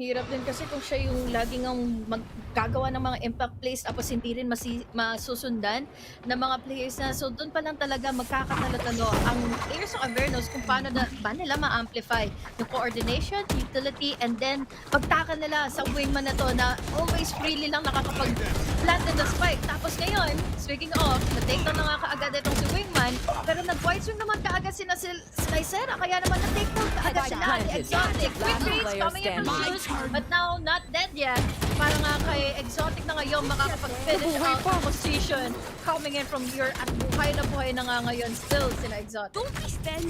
Hirap din kasi kung siya yung laging ang maggagawa ng mga impact plays tapos hindi rin masusundan ng mga players na. So doon pa lang talaga magkakatalo-talo ang players ng Avernus kung paano ba nila ma-amplify yung coordination, utility, and then pagtaka nila sa wingman na to na always freely lang nakakapag-plant in the spike. Tapos ngayon, speaking of, na-take down na nga kaagad itong si wingman, pero nag-wide swing naman kaagad sina Slicera, kaya naman na-take down kaagad sila ni Exotic. Quick reads coming in from Zeus, but now not dead yet. Para nga kay Exotic na ngayon makakapag-finish out the position coming in from here at buhay na nga ngayon still sila Exotic.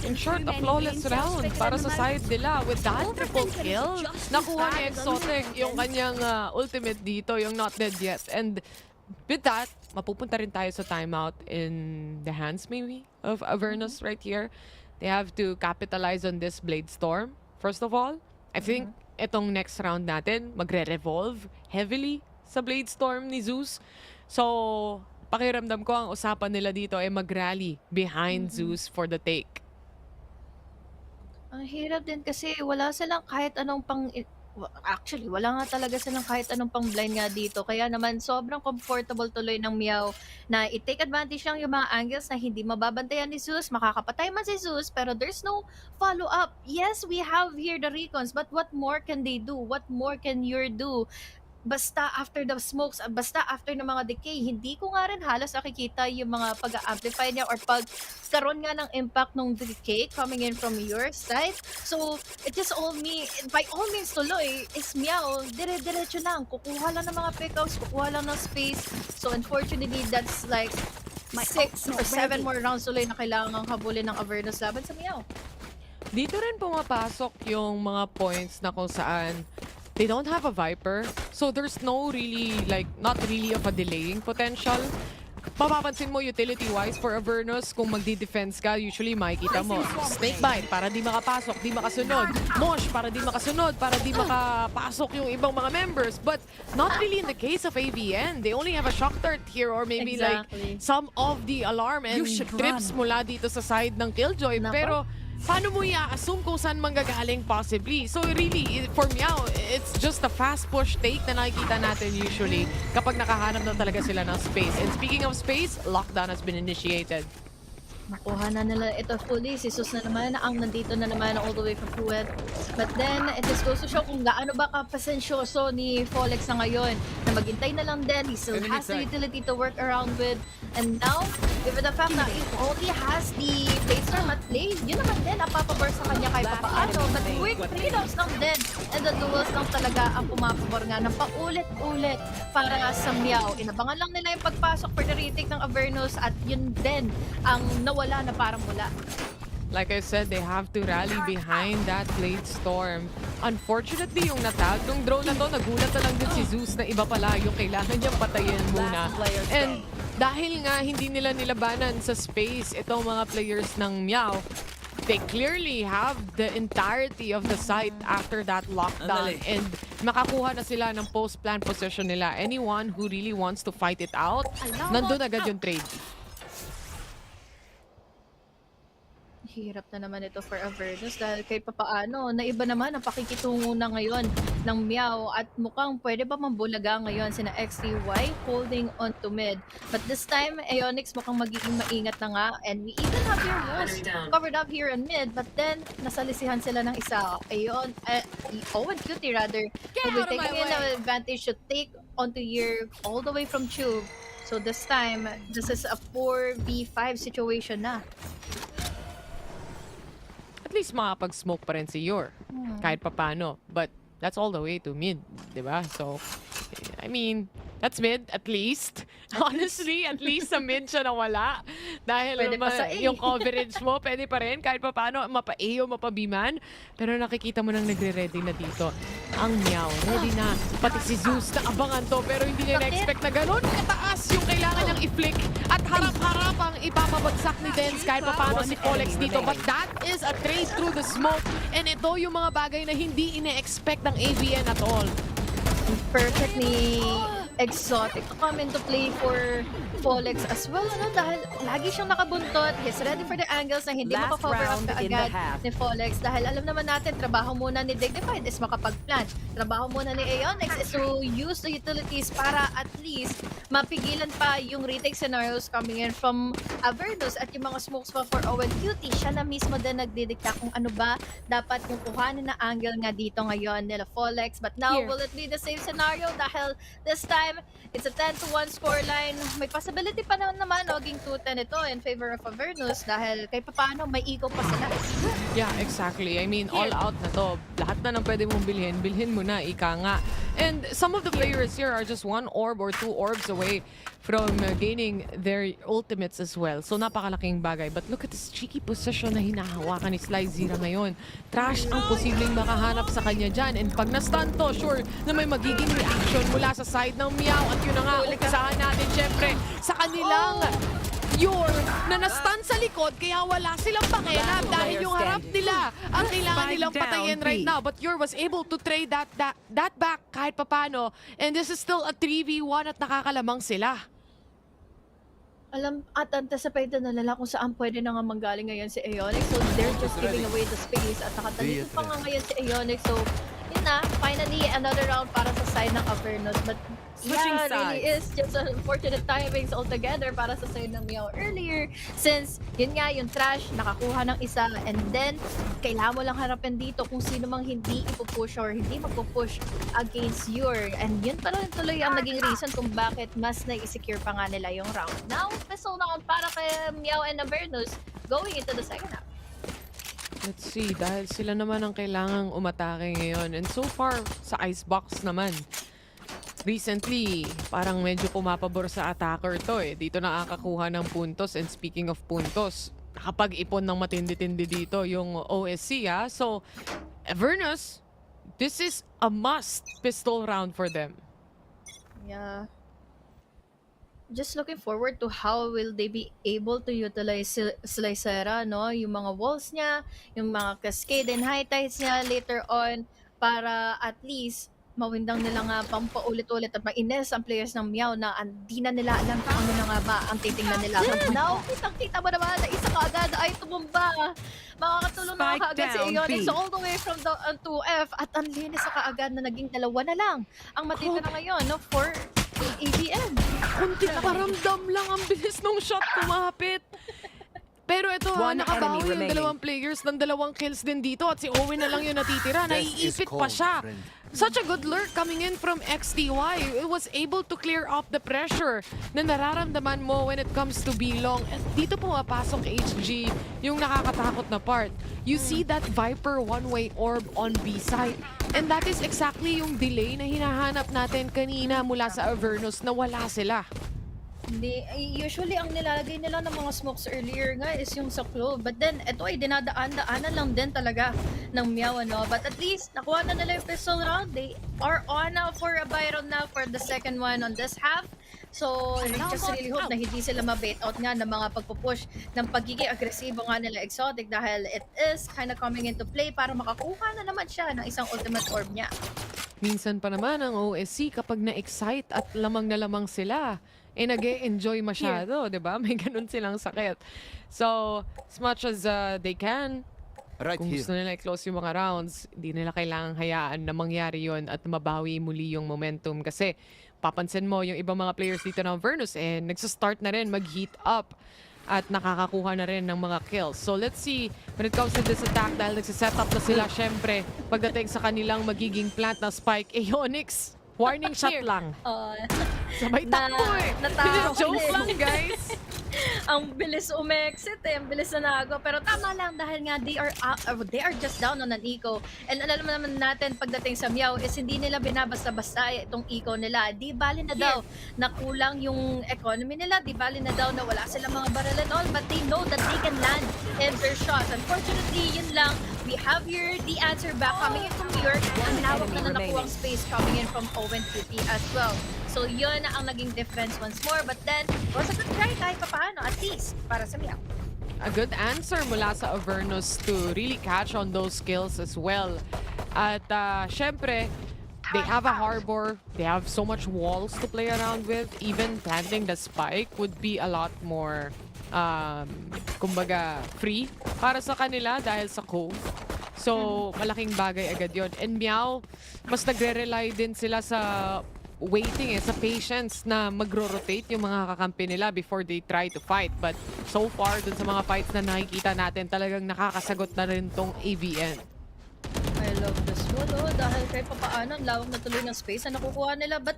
In short, a flawless round para sa side nila with that triple kill. Nakuha ni Exotic yung kanyang ultimate dito, yung not dead yet. And with that, mapupunta rin tayo sa timeout in the hands maybe of Avernus right here. They have to capitalize on this Blade Storm. First of all, I think itong next round natin magre-revolve heavily sa Blade Storm ni Zeus. So, pakiramdam ko ang usapan nila dito ay mag-rally behind Zeus for the take.
Ang hirap din kasi wala silang kahit anong actually, wala nga talaga silang kahit anong pang blind nga dito. Kaya naman, sobrang comfortable tuloy ng Meow na i-take advantage lang yung mga angles na hindi mababantayan ni Zeus. Makakapatay man si Zeus, pero there's no follow-up. Yes, we have here the recons, but what more can they do? What more can you do? Basta after the smokes, basta after ng mga decay, hindi ko nga rin halos nakikita yung mga pag-amplify niya or pagkaroon nga ng impact ng decay coming in from your side. So, it just by all means tuloy, is Meow, dire-diretso lang. Kukuha lang ng mga pickouts, kukuha lang ng space. So, unfortunately, that's like 6 or 7 more rounds tuloy na kailangan habulin ng Avernus laban sa Meow.
Dito rin pumapasok yung mga points na kung saan they don't have a Viper. So there's no really, not really of a delaying potential. Mapapansin mo utility-wise for Avernus, kung magdi-defense ka, usually makikita mo Snake Bite para di makapasok, di makasunod. Mosh para di makasunod, para di makapasok yung ibang mga members. But not really in the case of AVN. They only have a Shock Dart here or maybe some of the alarm and trips mula dito sa side ng Killjoy. Pero paano mo i-assume kung saan manggagaling possibly? So really, for Meow, it's just a fast push take na nakikita natin usually kapag nakahanap na talaga sila ng space. And speaking of space, lockdown has been initiated.
Nakuha na nila ito fully. Si Sus na naman ang nandito na naman all the way from Fluid. But then, it just goes to show kung gaano ba kapasensyoso ni Folex na ngayon na maghintay na lang din. He still has the utility to work around with. And now, given the fact na he only has the Blade at play, yun naman din ang papabor sa kanya kahit papaano. But quick freedoms lang din. And the duels lang talaga ang pumapabor nga ng paulit-ulit para sa Meow. Inabangan lang nila yung pagpasok for the retake ng Avernus at yun din ang nawala na parang wala.
Like I said, they have to rally behind that Blade Storm. Unfortunately, yung natag ng drone na to, nagulat na lang din si Zeus na iba pala yung kailangan niyang patayin muna. And dahil nga hindi nila nilabanan sa space itong mga players ng Meow, they clearly have the entirety of the site after that lockdown. And makakuha na sila ng post-plan position nila. Anyone who really wants to fight it out, nandun agad yung trade.
Hirap na naman ito for Avernus dahil kahit papaano, na iba naman ang pakikitungo na ngayon ng Meow at mukhang pwede pa mambulaga ngayon sina XTY holding on to mid. But this time, Aeonix mukhang magiging maingat na nga and we even have your walls covered up here in mid but then nasalisihan sila ng isa. Owen Cutie rather. Will be taking in an advantage to take onto here all the way from Tube. So this time, this is a 4v5 situation na.
At least makapag-smoke pa rin si Yor. Kahit papano. But that's all the way to mid, diba? So, I mean, that's mid at least. Honestly, at least sa mid siya nawala. Dahil yung coverage mo, pwede pa rin. Kahit papano, mapa-A o mapa-B-man. Pero nakikita mo nang nagre-ready na dito. Ang Meow, ready na. Pati si Zeus, naabangan to. Pero hindi niya na-expect na gano'n kataas yung kailangan niyang i-flick at harap-harap ang ipapabagsak ni Dens kahit paano si Folex dito. But that is a trade through the smoke and ito yung mga bagay na hindi ine-expect ng AVN at all.
Perfectly exotic to come into play for Folex as well, ano? Dahil lagi siyang nakabuntot. He's ready for the angles na hindi
Last
makakover up
round in the
kaagad
half.
ni Folex. Dahil alam naman natin, trabaho muna ni Dignified is makapag-plant. Trabaho muna ni Aeonix is to use the utilities para at least mapigilan pa yung retake scenarios coming in from Avernus at yung mga smokes pa for Owen Cutie. Siya na mismo din nagdidikta kung ano ba dapat yung kuhanin na angle nga dito ngayon nila Folex. But now, will it be the same scenario? Dahil this time, it's a 10-1 scoreline. May possibility pa naman maging 2-10 ito in favor of Avernus dahil kahit paano may ego pa sila.
Yeah, exactly. I mean, all out na to. Lahat na ng pwede mong bilhin mo na, ika nga. And some of the players here are just 1 orb or 2 orbs away from gaining their ultimates as well. So napakalaking bagay. But look at this cheeky position na hinahawakan ni Sly Zira ngayon. Trash ang posibleng makahanap sa kanya dyan. And pag na-stun to, sure na may magiging reaction mula sa side ng Meow. At yun na nga, umpisahan natin syempre sa kanilang Yor na na-stun sa likod kaya wala silang pakialam dahil yung harap nila ang kailangan nilang patayin right now. But Yor was able to trade that back kahit papano. And this is still a 3v1 at nakakalamang sila.
Alam at anticipated na nila kung saan pwede na nga manggaling ngayon si Aeonix. So they're just giving away the space at nakatalito pa nga ngayon si Aeonix. So yun na, finally another round para sa side ng Avernus. But yeah, really is just unfortunate timings altogether para sa side ng Meow earlier. Since yun nga, yung trash, nakakuha ng isa and then kailangan mo lang harapin dito kung sino mang hindi ipupush or hindi magpupush against Yor. And yun pala tuloy ang naging reason kung bakit mas na-secure pa nga nila yung round. Now, pistol round para kay Meow and Avernus going into the second half.
Let's see, dahil sila naman ang kailangang umatake ngayon. And so far, sa icebox naman, recently, parang medyo pumapabor sa attacker to eh. Dito nakakakuha ng puntos. And speaking of puntos, nakapag-ipon ng matindi-tindi dito yung OSC ha. So, Avernus, this is a must pistol round for them.
Yeah. Just looking forward to how will they be able to utilize Slicera, no? Yung mga walls niya, yung mga cascade and high tides niya later on para at least mawindang nila nga pang paulit-ulit at mainis ang players ng Meow na hindi na nila alam kung ano na nga ba ang titingnan nila. But now, kitang-kita mo naman na isa kaagad ay tumumba. Makakatulong na kaagad si Aeonix all the way from the 2F at ang linis sa kaagad na naging dalawa na lang ang matitira ngayon, no? For AVN.
Kunti na paramdam lang ang bilis ng shot kumapit. Pero ito nakabawi yung dalawang players ng 2 kills din dito at si Owen na lang yung natitira. Naiipit pa siya. Such a good lurk coming in from XTY. It was able to clear up the pressure na nararamdaman mo when it comes to B-Long. At dito pumapasok HG yung nakakatakot na part. You see that Viper one-way orb on B side. And that is exactly yung delay na hinahanap natin kanina mula sa Avernus na wala sila.
Hindi, usually ang nilalagay nila ng mga smokes earlier nga is yung sa Clove. But then, ito ay dinadaan-daanan lang din talaga ng Meow, ano. But at least, nakuha na nila yung pistol round. They are on now for a buy round now for the second one on this half. So, just really hope na hindi sila ma-bait out nga ng mga pagpupush ng pagiging agresibo nga nila Exotic dahil it is kind of coming into play para makakuha na naman siya ng isang ultimate orb niya.
Minsan pa naman ang OSC kapag na-excite at lamang na lamang sila, nag-e-enjoy masyado, di ba? May ganun silang sakit. So, as much as they can, kung gusto nila i-close yung mga rounds, hindi nila kailangang hayaan na mangyari yon at mabawi muli yung momentum. Kasi, papansin mo, yung ibang mga players dito ng Avernus, nagsastart na rin mag-heat up at nakakakuha na rin ng mga kills. So, let's see when it comes to this attack dahil nagsiset up na sila, syempre, pagdating sa kanilang magiging plant na spike, Aeonix. Warning shot lang. Sabay takbo eh. Joke lang, guys.
Ang bilis umexit ang bilis na nago. Pero tama lang dahil nga they are just down on an eco. And alam naman natin pagdating sa Meow is hindi nila binabasta-basta itong eco nila. Di bali na daw na kulang yung economy nila. Di bali na daw na wala silang mga barrel and all. But they know that they can land in their shots. Unfortunately, yun lang. We have here the answer back coming in from New York. Ang lawak na nakuha ang space coming in from Owen Cutie as well. So yun ang naging difference once more. But then, was a good try kahit papaano, at least, para sa Meow.
A good answer mula sa Avernus to really catch on those skills as well. At syempre, they have a harbor, they have so much walls to play around with. Even planting the spike would be a lot more, kumbaga, free para sa kanila dahil sa cove. So, malaking bagay agad yon. And Meow, mas nagre-rely din sila sa waiting sa patience na magro-rotate yung mga kakampi nila before they try to fight. But so far, dun sa mga fights na nakikita natin, talagang nakakasagot na rin tong AVN.
I love this one, dahil kahit papaano, ang lawak na tuloy ng space na nakukuha nila. But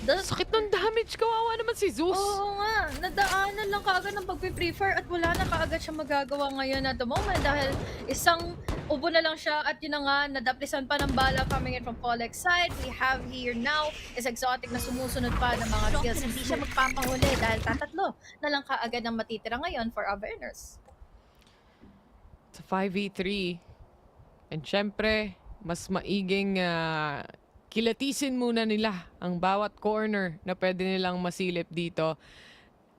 sakit ng damage, kawawa naman si Zeus.
Oo nga, nadaanan lang kaagad ng pag-prefer at wala na kaagad siya magagawa ngayon at the moment dahil isang ubo na lang siya at yun na nga, nadaplisan pa ng bala coming in from Polex side. We have here now is Exotic na sumusunod pa ng mga kills. Hindi siya magpapahuli dahil tatatlo na lang kaagad ang matitira ngayon for Avernus.
It's a 5v3. And syempre, mas maiging kilatisin muna nila ang bawat corner na pwede nilang masilip dito.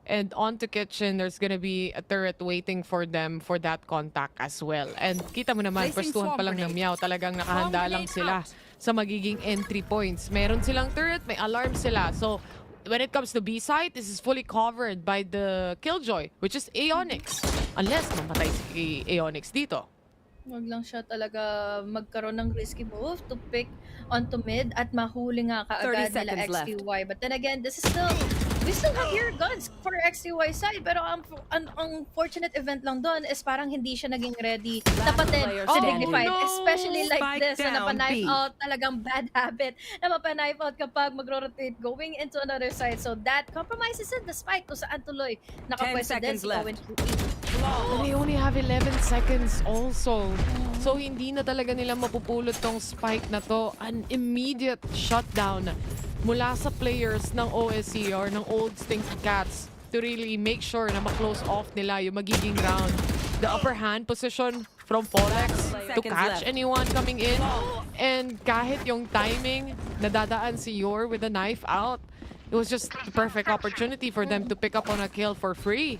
And on to kitchen, there's gonna be a turret waiting for them for that contact as well. And kita mo naman, pwestuhan pa lang ng Meow, talagang nakahanda lang sila sa magiging entry points. Meron silang turret, may alarm sila. So, when it comes to B-side, this is fully covered by the Killjoy, which is Aeonix. Unless mamatay si Aeonix dito.
Wag lang siya talaga magkaroon ng risky move to pick onto mid at mahuli nga kaagad
30
nila
seconds left.
XTY. But then again, this is still, we still have here guns for XTY side. Pero ang fortunate event lang doon is parang hindi siya naging ready tapatin
player
si
standing.
Dignified. Especially like
Spike
this na
down,
napanife
B.
out, talagang bad habit na mapanife out kapag mag-rotate going into another side. So that compromises it despite kung saan tuloy nakapwesto din
seconds
si
left.
Owen
And they only have 11 seconds also. So hindi na talaga nila mapupulot tong spike na to. An immediate shutdown mula sa players ng OSC or ng old Stinky Cats to really make sure na ma-close off nila yung magiging round. The upper hand position from Folex to catch anyone coming in. And kahit yung timing, nadadaan si Yor with a knife out. It was just the perfect opportunity for them to pick up on a kill for free.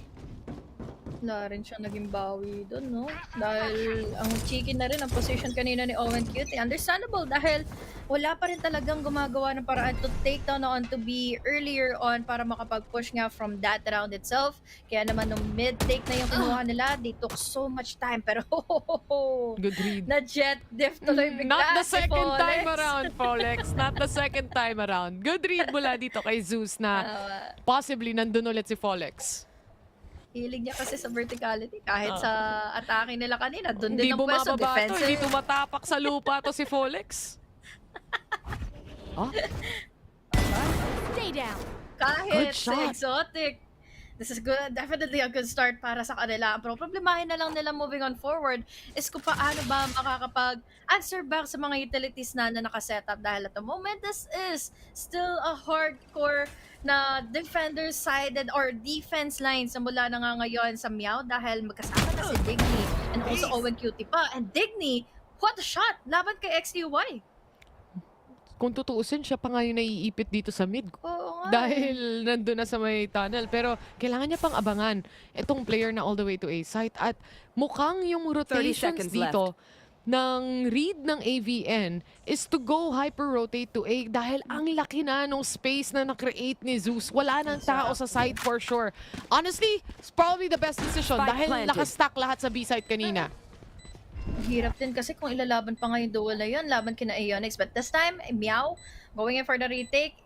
Wala rin siya naging bawi doon, no? Dahil ang cheeky na rin ang position kanina ni Owen Cute. Understandable dahil wala pa rin talagang gumagawa ng paraan to take down on to be earlier on para makapag-push nga from that round itself. Kaya naman nung mid-take na yung kinuha nila, they took so much time. Pero
Good read.
na-jet diff tuloy bigla
Not the
si
second
Folex.
time around, Folex. Not the second time around. Good read mula dito kay Zeus na possibly nandun ulit si Folex.
Hilig niya kasi sa verticality. Kahit sa atake nila kanina, doon
Hindi
din ang pwesto,
bumababa to,
defensive.
hindi tumatapak sa lupa to si Folex.
Stay down.
Kahit
Good
sa
shot.
Exotic. This is good, definitely a good start para sa kanila. Pero problemahin na lang nila moving on forward is kung paano ba makakapag-answer back sa mga utilities na nakasetup. Dahil at the moment, this is still a hardcore na defender-sided or defense lines na mula na nga ngayon sa Meow dahil magkasama na si Digny and also Owen Cutie pa. And Digny, what a shot! Laban kay XTY.
Kung tutuusin, siya pa nga yung naiipit dito sa mid.
Oo nga.
Dahil nandun na sa may tunnel. Pero kailangan niya pang abangan itong player na all the way to A site. At mukhang yung rotations
seconds
dito ng read ng AVN is to go hyper-rotate to A dahil ang laki na nung space na na-create ni Zeus. Wala nang tao sa site for sure. Honestly, it's probably the best decision
Spike
dahil
planted.
nakastack lahat sa B site kanina.
Hirap din kasi kung ilalaban pa nga yung duel na yun, laban kina Aeonix. But this time, Meow, going in for the retake,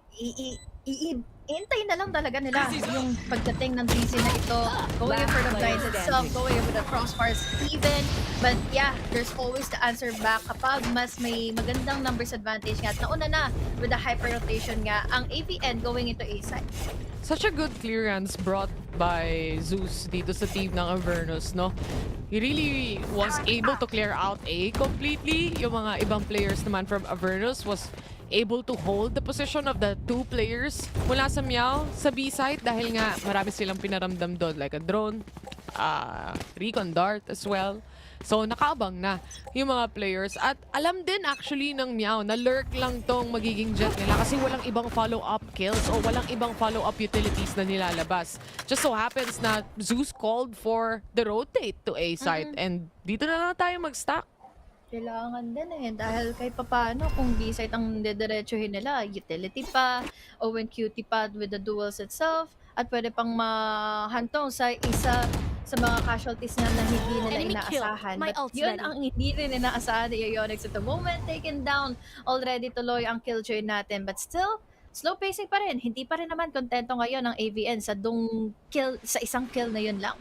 iintay na lang talaga nila yung pagdating ng DC na ito. Going in for the blinds itself, going in for the crossbars even. But yeah, there's always the answer back kapag mas may magandang numbers advantage nga. At nauna na with the hyper rotation nga ang AVN going into A side.
Such a good clearance brought by Zeus dito sa team ng Avernus, no? He really was able to clear out A completely. Yung mga ibang players naman from Avernus was able to hold the position of the two players mula sa Meow sa B site dahil nga marami silang pinaramdam doon like a drone, recon dart as well. So nakaabang na yung mga players at alam din actually ng Meow na lurk lang tong magiging jet nila kasi walang ibang follow-up kills o walang ibang follow-up utilities na nilalabas. Just so happens na Zeus called for the rotate to A site and dito na lang tayo mag-stack.
Kailangan din dahil kahit papaano kung B-site ang dediretsuhin nila, utility pa, Owen QT pad with the duels itself, at pwede pang mahantong sa isa sa mga casualties na hindi nila
Enemy kill.
inaasahan.
My
But
ult's
yun
ready.
ang hindi rin inaasahan ni Ionix at the moment, taken down already tuloy ang killjoy natin. But still, slow pacing pa rin. Hindi pa rin naman kontento ngayon ang AVN sa sa isang kill na yun lang.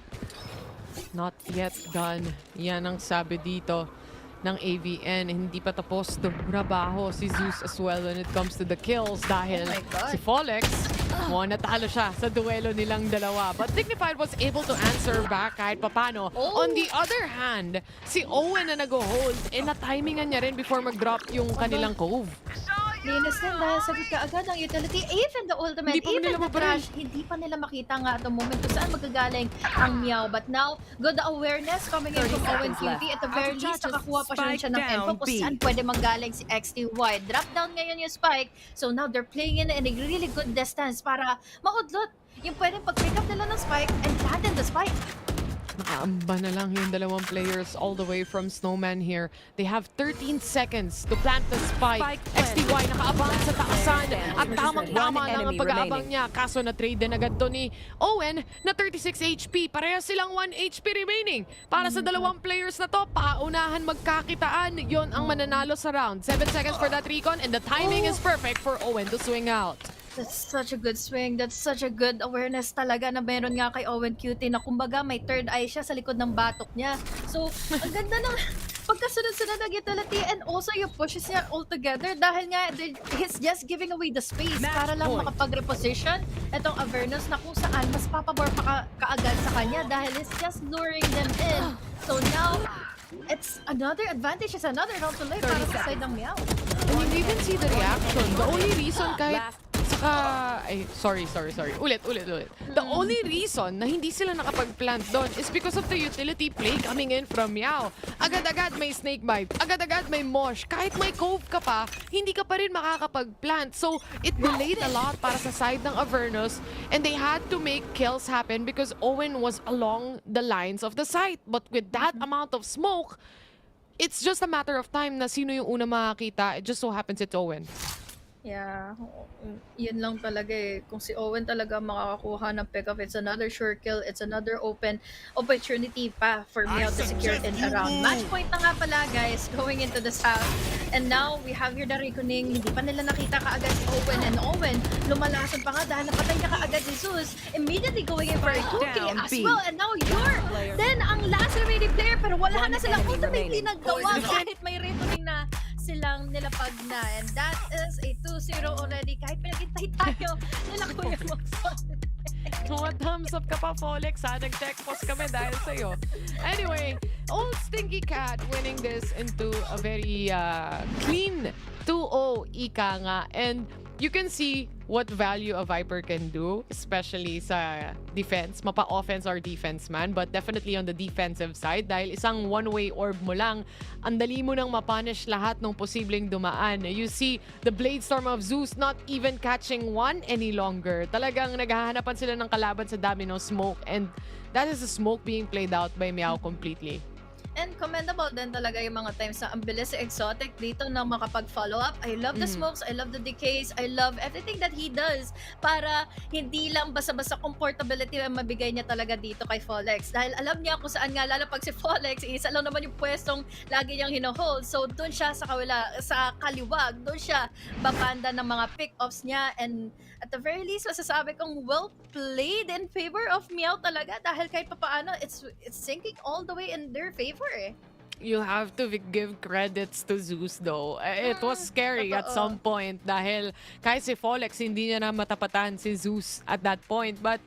Not yet done. Yan ang sabi dito ng AVN. Hindi pa tapos trabaho si Zeus as well when it comes to the kills dahil
Oh my God.
si Folex, natalo siya sa duelo nilang dalawa. But Dignified was able to answer back kahit papano. On the other hand, si Owen na nag-hold, na-timingan niya rin before mag-drop yung kanilang cove.
Linis din dahil sagot ka agad ang utility, even the ultimate,
Hindi pa
even
nila
the
mabaril.
trash, hindi pa nila makita nga at the moment kung saan magagaling ang Meow. But now, good awareness coming in from Owen QT. At the very least, nakakuha pa siya ng info kung saan pwede manggaling si XTY. Drop down ngayon yung spike. So now they're playing in a really good distance para maudlot yung pwedeng pag-pick up nila ng spike and land in the spike.
Nakaamba na lang yung dalawang players all the way from Snowman here. They have 13 seconds to plant the spike. XTY nakaabang sa taasan at tamang-tama lang ang pag-aabang niya. Kaso na-trade din agad to ni Owen na 36 HP. Parehas silang 1 HP remaining. Para sa dalawang players na to, paunahan magkakitaan. Yon ang mananalo sa round. 7 seconds for that recon and the timing is perfect for Owen to swing out.
That's such a good swing. That's such a good awareness talaga na meron nga kay Owen QT na kumbaga may third eye siya sa likod ng batok niya. So, ang ganda ng pagkasunod-sunod ng utility and also yung pushes niya all together dahil nga he's just giving away the space para lang makapag-reposition itong Avernus na kung saan mas papabor pa kaagad sa kanya dahil it's just luring them in. So now, it's another advantage. It's another round to play para sa side ng Meow.
And you even see the reaction. The only reason kahit sorry. Ulit. The only reason na hindi sila nakapag-plant doon is because of the utility play coming in from Meow. Agad-agad may snake bite. Agad-agad may mosh. Kahit may cove ka pa, hindi ka pa rin makakapag-plant. So, it delayed a lot para sa side ng Avernus and they had to make kills happen because Owen was along the lines of the site. But with that amount of smoke, it's just a matter of time na sino yung una makakita. It just so happens it's Owen.
Yeah, yun lang talaga Kung si Owen talaga makakakuha ng pick-up, it's another sure kill, it's another open opportunity pa for Meow to secure it around. Match point na nga pala guys, going into this half. And now, we have here the reckoning. Hindi pa nila nakita kaagad si Owen. And Owen, lumalason pa nga dahil napatay niya kaagad si Zeus. Immediately going in for a 2K as well. And now you're then ang last remaining player pero wala na silang ultimate naggawa kahit may reckoning na silang nilapag na. And that is a 2-0 already. Kahit pinagintay tayo nila Kuya Maxon.
Thumbs up ka pa, Folex, ha? Nag-tech post kami dahil sa'yo. Anyway, old Stinky Cat winning this into a very clean 2-0, ika nga. And you can see what value a Viper can do, especially sa defense. Mapa-offense or defense man, but definitely on the defensive side dahil isang one-way orb mo lang, ang dali mo nang mapunish lahat ng posibleng dumaan. You see the Blade Storm of Zeus not even catching one any longer. Talagang naghahanapan sila ng kalaban sa dami ng smoke and that is the smoke being played out by Meow completely.
And commendable din talaga yung mga times na ang bilis si Exotic dito na makapag-follow up. I love the smokes, I love the decays, I love everything that he does para hindi lang basta-basta comfortability ang mabigay niya talaga dito kay Folex. Dahil alam niya kung saan nga lalapag si Folex, isa lang naman yung pwestong lagi niyang hinohold. So doon siya sa kaliwag, doon siya babanda ng mga pick-offs niya and at the very least, masasabi kong well played in favor of Meow talaga dahil kahit papaano, it's sinking all the way in their favor
You have to give credits to Zeus though. It was scary at some point dahil kahit si Folex hindi niya na matapatan si Zeus at that point. But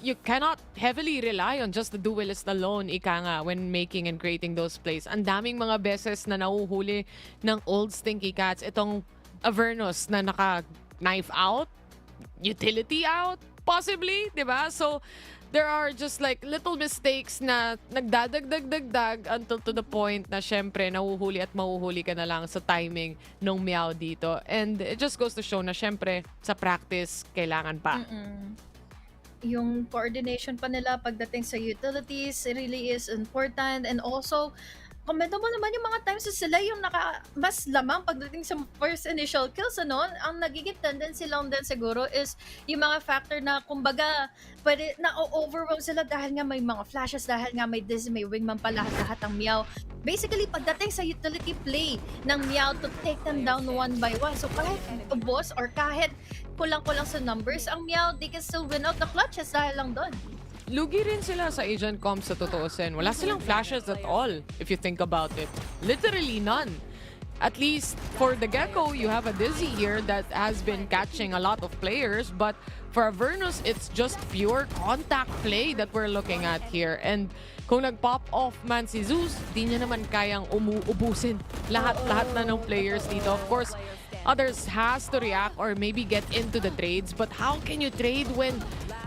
you cannot heavily rely on just the duelist alone, ika nga, when making and creating those plays. Ang daming mga beses na nahuhuli ng old Stinky Cats. Itong Avernus na naka-knife out, utility out, possibly, di ba? So, there are just like little mistakes na nagdadagdag until to the point na syempre nahuhuli at mahuhuli ka na lang sa timing ng Meow dito. And it just goes to show na syempre sa practice kailangan pa.
Yung coordination pa nila pagdating sa utilities really is important, and also commendable naman yung mga times na sila yung mas lamang pagdating sa first initial kills, ano? Ang nagiging tendency lang din siguro is yung mga factor na kumbaga pwede na overwhelm sila dahil nga may mga flashes, dahil nga may Dizzy, may wingman pa lahat ang Meow. Basically, pagdating sa utility play ng Meow to take them down one by one. So kahit ubos or kahit kulang-kulang sa numbers, ang Meow, they can still win out the clutches dahil lang doon.
Lugi rin sila sa Agent Comms sa totoosin. Wala silang flashes at all, if you think about it. Literally none. At least for the Gecko, you have a Dizzy here that has been catching a lot of players, but for Avernus, it's just pure contact play that we're looking at here. And kung nag-pop off man si Zeus, di niya naman kayang ubusin lahat na ng players dito. Of course, others has to react or maybe get into the trades, but how can you trade when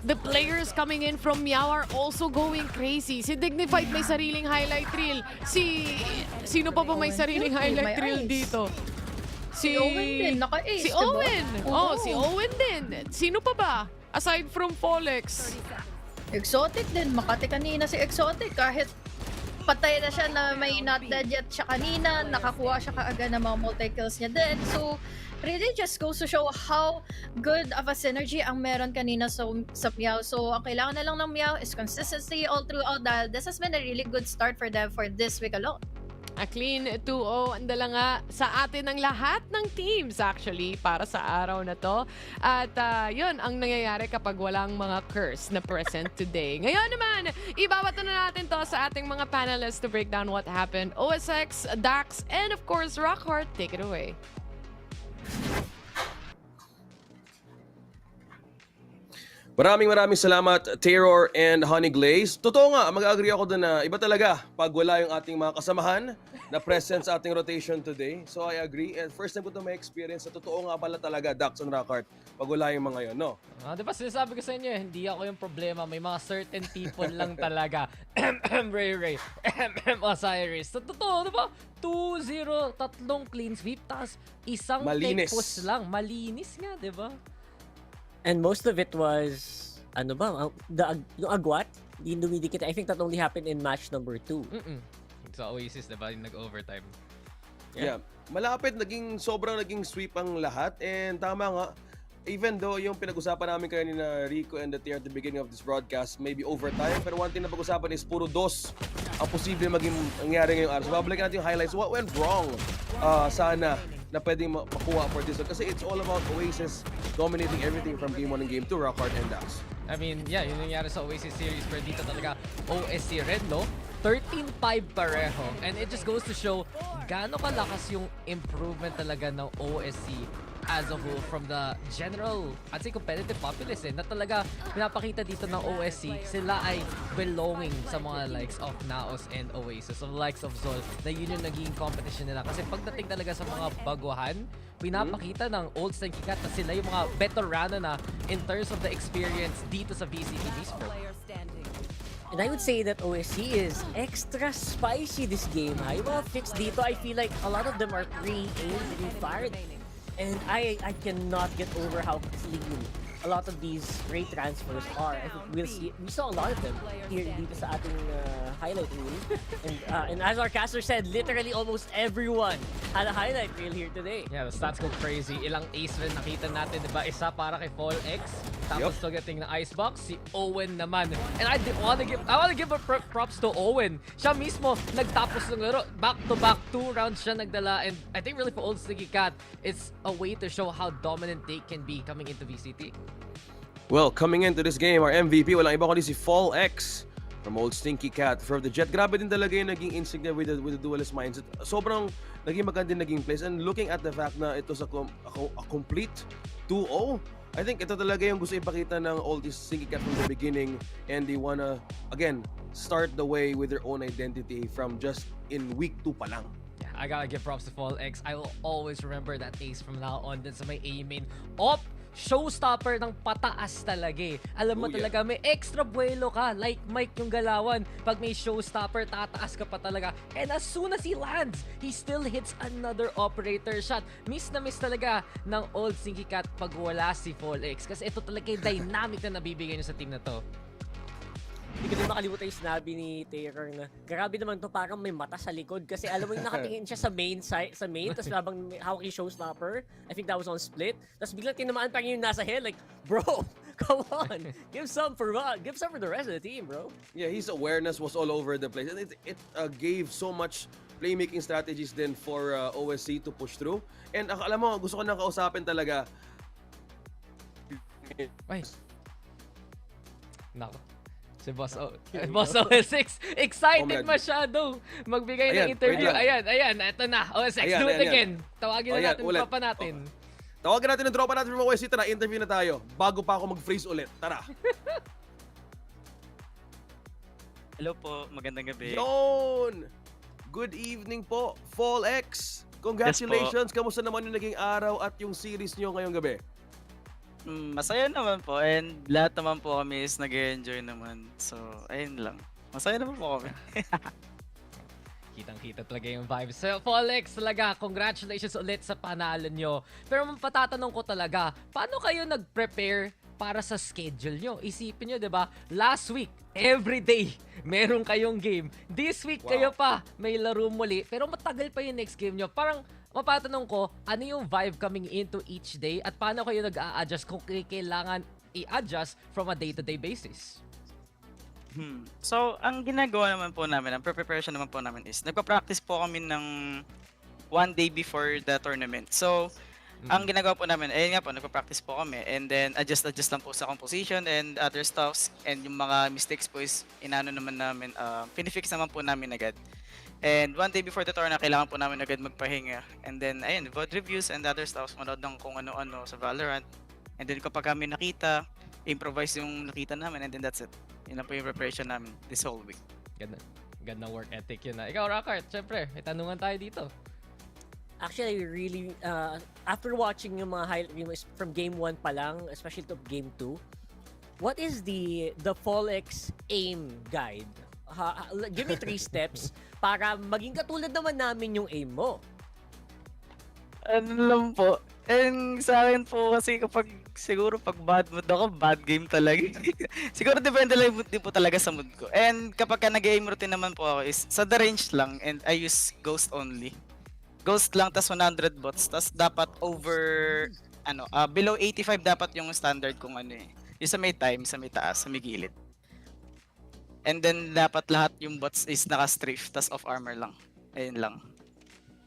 the players coming in from Meow are also going crazy? Si Dignified may sariling highlight reel. Sino pa ba may sariling highlight reel dito?
Si Owen din, naka-ace,
Si
diba?
Owen! Oh, si Owen din. Sino pa ba? Aside from Folex.
Exotic din. Makati kanina si Exotic. Kahit patay na siya na may not dead yet siya kanina, nakakuha siya kaagad ng mga multi-kills niya din. So, really just goes to show how good of a synergy ang meron kanina sa Meow. So, ang kailangan na lang ng Meow is consistency all throughout dahil this has been a really good start for them for this week alone.
A clean 2-0 ang dala nga sa atin ng lahat ng teams actually para sa araw na to. At yun ang nangyayari kapag walang mga curse na present today. Ngayon naman, ibabato na natin to sa ating mga panelists to break down what happened. OSX, Dax, and of course, Rockhart, take it away.
Maraming salamat, Terror and Honey Glaze. Totoo nga, mag-agree ako doon na iba talaga pag wala yung ating mga kasamahan na present sa ating rotation today. So I agree. And first time ko ito may experience na totoo nga pala talaga, Dax and Rockhart, pag wala yung mga yun, no?
Di ba sinasabi ko sa inyo, hindi ako yung problema. May mga certain people lang talaga. Ray, Osiris. So, totoo, di ba? 2-0, tatlong clean sweep, tas isang take push lang. Malinis nga, di ba?
And most of it was, ano ba, yung agwat, yung dumidikit. I think that only happened in match number 2.
Sa Oasis, diba, yung nag-overtime.
Yeah. Malapit, sobrang naging sweep ang lahat. And tama nga, even though yung pinag-usapan namin kayo ni Rico and the Tier at the beginning of this broadcast, maybe overtime, pero one thing na pag-usapan is puro dos ang posible maging nangyari ngayong araw. So, babalikan natin yung highlights. What went wrong sana na pwedeng makuha for this one? Kasi it's all about Oasis dominating everything from Game 1 and Game 2, Rockhart and Dax.
I mean, yeah, yun yung nangyari sa Oasis series, pero dito talaga OSC red, no? 13-5 pareho. And it just goes to show gaano kalakas yung improvement talaga ng OSC as a whole from the general, I'd say competitive populace na talaga pinapakita dito ng OSC, sila ay belonging sa mga likes of Naos and Oasis, of likes of Zol, na yun yung naging competition nila. Kasi pagdating talaga sa mga baguhan, pinapakita ng old Stinky Cat na sila yung mga veterano na in terms of the experience dito sa VCT Esports.
And I would say that OSC is extra spicy this game. Yung mga picks dito, I feel like a lot of them are pre-aimed, pre-fired. And I cannot get over how clean a lot of these rate transfers are. I think we saw a lot of them here dito sa ating highlight reel. And as our caster said, literally almost everyone had a highlight reel here today.
Yeah, the stats go crazy. Ilang ace rin nakita natin, diba? Isa para kay Fall X. Tapos targeting na Icebox, si Owen naman. And I wanna give props to Owen. Siya mismo nagtapos ng laro. Back-to-back 2 rounds siya nagdala. And I think really for old Stinky Cat, it's a way to show how dominant they can be coming into VCT.
Well, coming into this game, our MVP, walang iba kundi si Fall X from old Stinky Cat. From the Jet, grabe din talaga yung naging instinct with the duelist mindset. Sobrang naging maganda naging plays. And looking at the fact na ito sa a complete 2-0, I think ito talaga yung gusto ipakita ng old Stinky Cat from the beginning. And they wanna, again, start the way with their own identity from just in week 2 pa lang.
I gotta give props to Fall X. I will always remember that ace from now on. Dun sa may A main. Op! showstopper ng pataas talaga eh. Alam mo talaga, may extra buwelo ka, like Mike yung galawan. Pag may showstopper, tataas ka pa talaga. And as soon as he lands, he still hits another operator shot. Miss na miss talaga ng old Stinky Cat pag wala si FallX. Kasi ito talaga yung dynamic na nabibigay niya sa team na to.
Hindi ko din makalimutan yung sinabi ni Taylor na grabe naman to, parang may mata sa likod kasi alam mo yung nakatingin siya sa main side, tapos habang hawak yung showstopper, I think that was on Split, tapos biglang tinamaan pa yung nasa head, like, bro, come on, give some for the rest of the team, bro.
Yeah, his awareness was all over the place, and it gave so much playmaking strategies then for OSC to push through. And alam mo, gusto ko nang kausapin talaga.
Ay. Nako. Si Boss OS6, excited masyado magbigay ng interview. Ayan, eto na. OS6, do it again. Tawagin na natin yung tropa natin.
Tawagan natin yung tropa natin from OSC. Tara, interview na tayo. Bago pa ako mag-freeze ulit. Tara.
Hello po, magandang gabi.
Yon! Good evening po, FallX. Congratulations. Kamusta naman yung naging araw at yung series nyo ngayong gabi?
Masaya naman po, and lahat naman po kami is nag-enjoy naman. So, ayun lang. Masaya naman po kami.
Kitang-kita talaga yung vibes. So, FallX talaga, congratulations ulit sa panalo nyo. Pero patatanong ko talaga, paano kayo nag-prepare para sa schedule nyo? Isipin nyo, di ba? Last week, every day, meron kayong game. This week, kayo pa, may laro muli. Pero matagal pa yung next game nyo. Parang, mapatanong ko, ano yung vibe coming into each day at paano kayo nag-a-adjust kung kailangan i-adjust from a day-to-day basis?
So, ang ginagawa naman po namin, ang preparation naman po namin is, nagpa-practice po kami ng one day before the tournament. So, ang ginagawa po namin, ayun nga po, nagpa-practice po kami and then adjust lang po sa composition and other stuffs, and yung mga mistakes po is inano naman namin, pinifix naman po namin agad. And one day before the tournament, kailangan po namin agad magpahinga. And then, ayun, VOD reviews and other stuff. Manood ng kung ano-ano sa Valorant. And then kapag kami nakita, improvise yung nakita namin, and then that's it. Yun lang po yung preparation namin this whole week.
Gandang work ethic yun na. Ikaw, Rockart, syempre, may tanungan tayo dito.
Actually, really, after watching yung mga highlights from Game 1 pa lang, especially to Game 2, what is the FallX aim guide? Give me 3 steps para maging katulad naman namin yung aim mo.
Ano lang po, and sa akin po kasi kapag siguro pag bad mood ako, bad game talaga. Siguro depende lang din po talaga sa mood ko. And kapag ka nag-aim routine naman po ako is sa the range lang, and I use ghost only. Ghost lang, tas 100 bots, tas dapat over, below 85 dapat yung standard kung ano eh. Yung sa may time, sa may taas, sa may gilid. And then dapat lahat yung bots is naka-strafe, tas off armor lang. Ayun lang.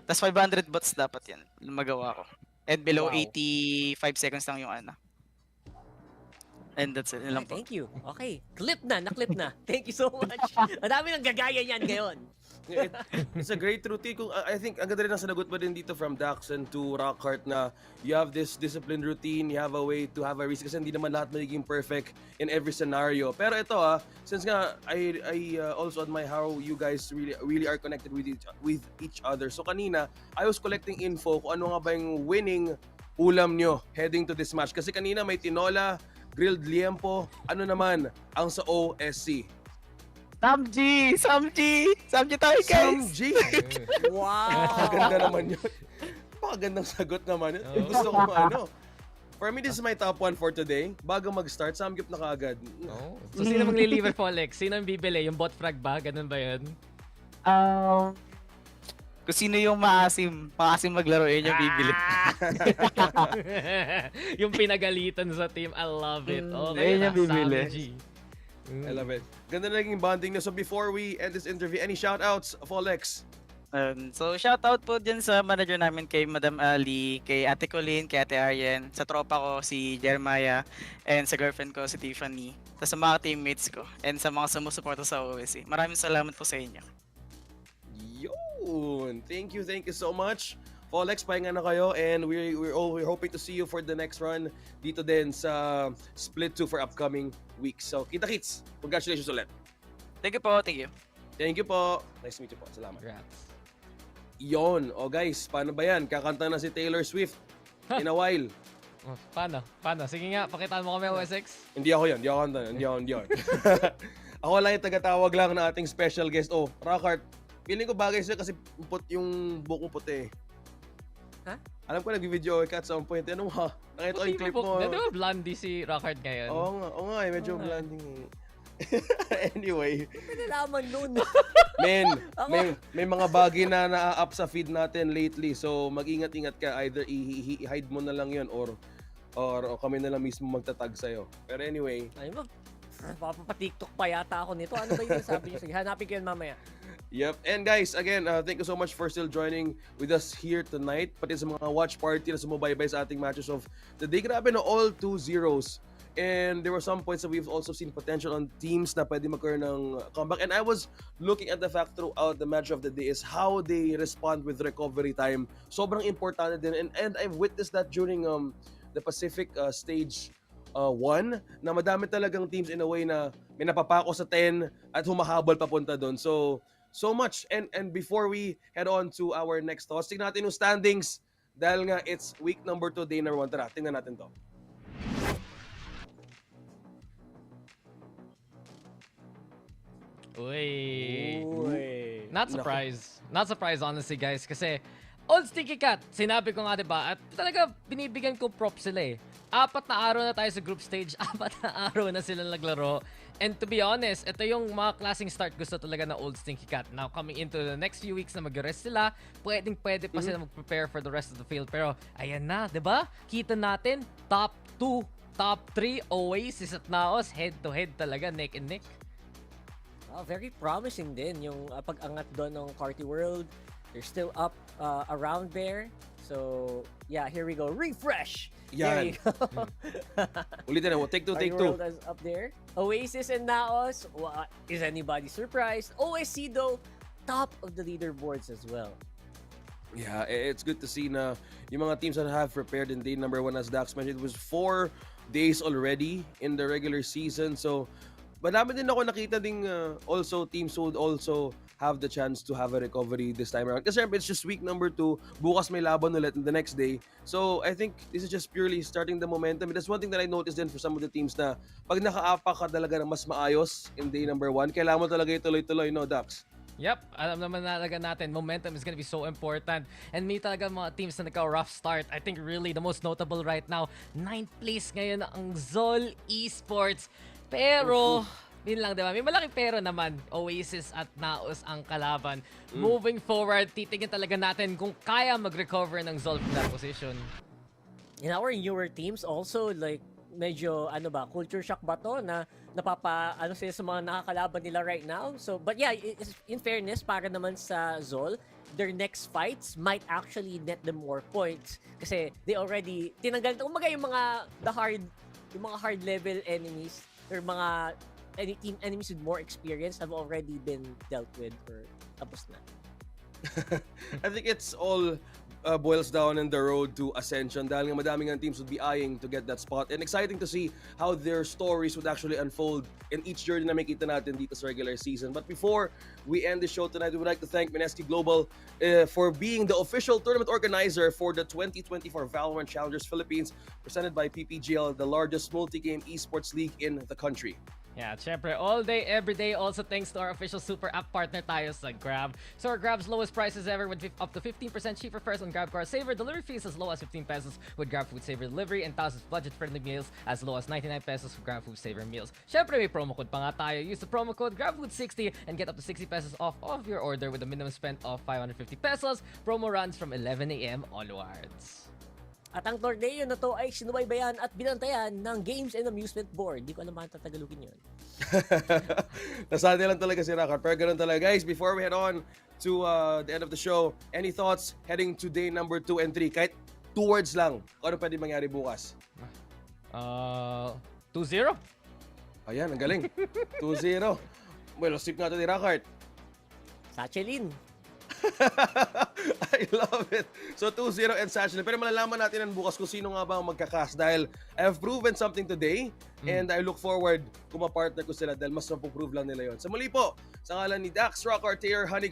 Tas 500 bots dapat yan, magawa ko. And below 85 seconds lang yung ano. And that's it. Lang po.
Thank you. Okay, na-clip na. Thank you so much. Ang dami nang gagaya niyan ngayon.
It's a great routine. I think ang ganda rin ang sinagot mo din dito from Dax and to Rockheart na you have this disciplined routine, you have a way to have a risk kasi hindi naman lahat magiging perfect in every scenario. Pero ito since nga I also admire how you guys really are connected with each other. So kanina, I was collecting info kung ano nga ba yung winning ulam nyo heading to this match. Kasi kanina may tinola, grilled liempo, ano naman ang sa OSC?
Samji tayo, guys!
Samji!
Wow!
Napakaganda naman yun. Napakagandang sagot naman yun. Gusto ko For me, this is my top 1 for today. Bago mag-start, samgyup na kaagad.
So sino magliliver FallX? Sino ang bibili? Yung bot frag ba? Ganun ba yun?
Kung sino yung maasim maglaro, yun yung bibili.
Yung pinagalitan sa team, I love it. Okay,
yun yung bibili.
I love it. Ganda na naging bonding na. So before we end this interview, any shoutouts, FallX?
So shoutout po dyan sa manager namin kay Madam Ali, kay Ate Colleen, kay Ate Arjen, sa tropa ko si Jeremiah, and sa girlfriend ko si Tiffany, sa mga teammates ko, and sa mga sumusuporta sa OSC. Maraming salamat po sa inyo.
Yun! Thank you so much. FallX, pahinga na kayo, and we're hoping to see you for the next run dito din sa Split 2 for upcoming weeks. So, kita-kits! Congratulations ulit!
Thank you po, thank you.
Thank you po. Nice to meet you po. Salamat.
Congrats.
Yon. O guys, paano ba yan? Kakanta na si Taylor Swift in a while.
Paano? Sige nga, pakitaan mo kami, OSX.
Hindi ako yan. Hindi ako. Ako lang yung tagatawag lang ng ating special guest. Oh, Rockart, feeling ko bagay sa'yo kasi yung buhok mo puti.
Ha?
Alam ko nag-video ka at some point. Ano ha? Nakita ko yung clip mo.
Di ba blondie si Rockart ngayon?
Oo nga eh. Medyo blonding. Anyway.
Pinalaman nun.
May mga bagay na na-up sa feed natin lately. So, mag-ingat-ingat ka. Either i-hide mo na lang yun or kami na lang mismo magtatag sa'yo. Pero anyway.
Ay mo, papatiktok pa yata ako nito. Ano ba yung sabi niyo? Sige, hanapin ko yun mamaya.
Yep. And guys, again, thank you so much for still joining with us here tonight. Pati sa mga watch party na sumubaybay sa ating matches of the day. Grabe na all 2-0s. And there were some points that we've also seen potential on teams na pwede magkaroon ng comeback. And I was looking at the fact throughout the match of the day is how they respond with recovery time. Sobrang importante din. And I've witnessed that during the Pacific stage 1 na madami talagang teams in a way na may napapako sa 10 at humahabol papunta doon. So much. And before we head on to our next thoughts, tingnan natin yung standings dahil nga it's week number 2, day number 1. Tara, tingnan natin to.
Uy. Not surprised honestly guys kasi old Stinky Cat, sinabi ko nga diba at talaga binibigyan ko props sila eh. 4 na araw na tayo sa group stage, 4 na araw na sila naglaro. And to be honest, ito yung mga klaseng start gusto talaga na old Stinky Cat. Now coming into the next few weeks na mag-rest sila, pwede pa sila mag-prepare for the rest of the field. Pero ayan na, diba? Kita natin, top 2, top 3, Oasis at Naos, head to head talaga, neck and neck.
Very promising din yung pag-angat doon ng Carti World. They're still up around there. So, yeah, here we go. Refresh!
Yan.
There you go.
Ulitin na, take 2.
World is up there. Oasis and Naos. Is anybody surprised? OSC though, top of the leaderboards as well.
Yeah, it's good to see na yung mga teams that have prepared in day number 1, as Dax mentioned, it was 4 days already in the regular season. So, madami din ako nakita ding also teams would also have the chance to have a recovery this time around. Kasi it's just week number 2. Bukas may laban ulit in the next day. So I think this is just purely starting the momentum. That's one thing that I noticed din for some of the teams na pag naka-apa ka talaga ng mas maayos in day number 1, kailangan mo talaga ituloy-tuloy, no, Dax?
Yep, alam naman talaga natin, momentum is gonna be so important. And may talaga mga teams na nagka-rough start. I think really the most notable right now, 9th place ngayon ang Z Esports. Pero, yun lang diba? May malaking pero naman. Oasis at Naos ang kalaban. Moving forward, titignan talaga natin kung kaya mag-recover ng Zol from that position.
In our newer teams also, like, medyo, culture shock ba to na sila sa mga nakakalaban nila right now? So, but yeah, in fairness, para naman sa Zol, their next fights might actually net them more points. Kasi they already, tinanggal, umaga yung mga hard level enemies, or mga enemies with more experience have already been dealt with or tapos na.
I think it's all boils down in the road to Ascension dahil nga madaming ang teams would be eyeing to get that spot, and exciting to see how their stories would actually unfold in each journey na makita natin dito sa regular season. But before we end the show tonight, we would like to thank Mineski Global for being the official tournament organizer for the 2024 VALORANT Challengers Philippines, presented by PPGL, the largest multi-game esports league in the country.
Yeah, syempre, all day, every day. Also, thanks to our official super app partner tayo sa Grab. So, our Grab's lowest prices ever with up to 15% cheaper fares on Grab Car Saver. Delivery fees as low as 15 pesos with Grab Food Saver Delivery, and thousands of budget-friendly meals as low as 99 pesos for Grab Food Saver meals. Syempre, may promo code pa nga tayo. Use the promo code GrabFood60 and get up to 60 pesos off of your order with a minimum spend of 550 pesos. Promo runs from 11 a.m. onwards.
At ang torneo na to ay sinubaybayan at binantayan ng Games and Amusement Board. Di ko alam bakit tatagalugin yun.
Nasanay lang talaga si Rakar. Pero ganun talaga. Guys, before we head on to the end of the show, any thoughts heading to day number 2 and 3? Kahit 2 words lang. Kung ano pwede mangyari bukas?
2-0.
Ayan, ang galing. 2-0. Well, sip nga ito ni Rakart.
Sachelin.
I love it. So 2-0 and Sachelin. Pero malalaman natin ang bukas kung sino nga ba ang magkakas dahil I have proven something today and I look forward kung mapartner ko sila dahil mas mapuprove lang nila yon. Sa muli po, sa ngalan ni Dax, Rockart, Honey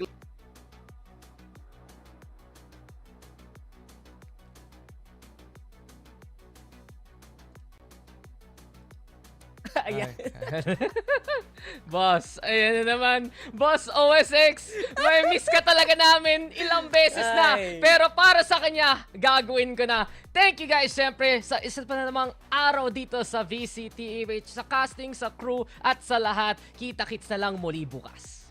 Boss, ayan na naman. Boss OSX, may miss ka talaga namin ilang beses na.
Ay.
Pero para sa kanya, gagawin ko na. Thank you guys, syempre, sa isa pa na namang araw dito sa VCT PH, sa casting, sa crew, at sa lahat. Kita-kits na lang muli bukas.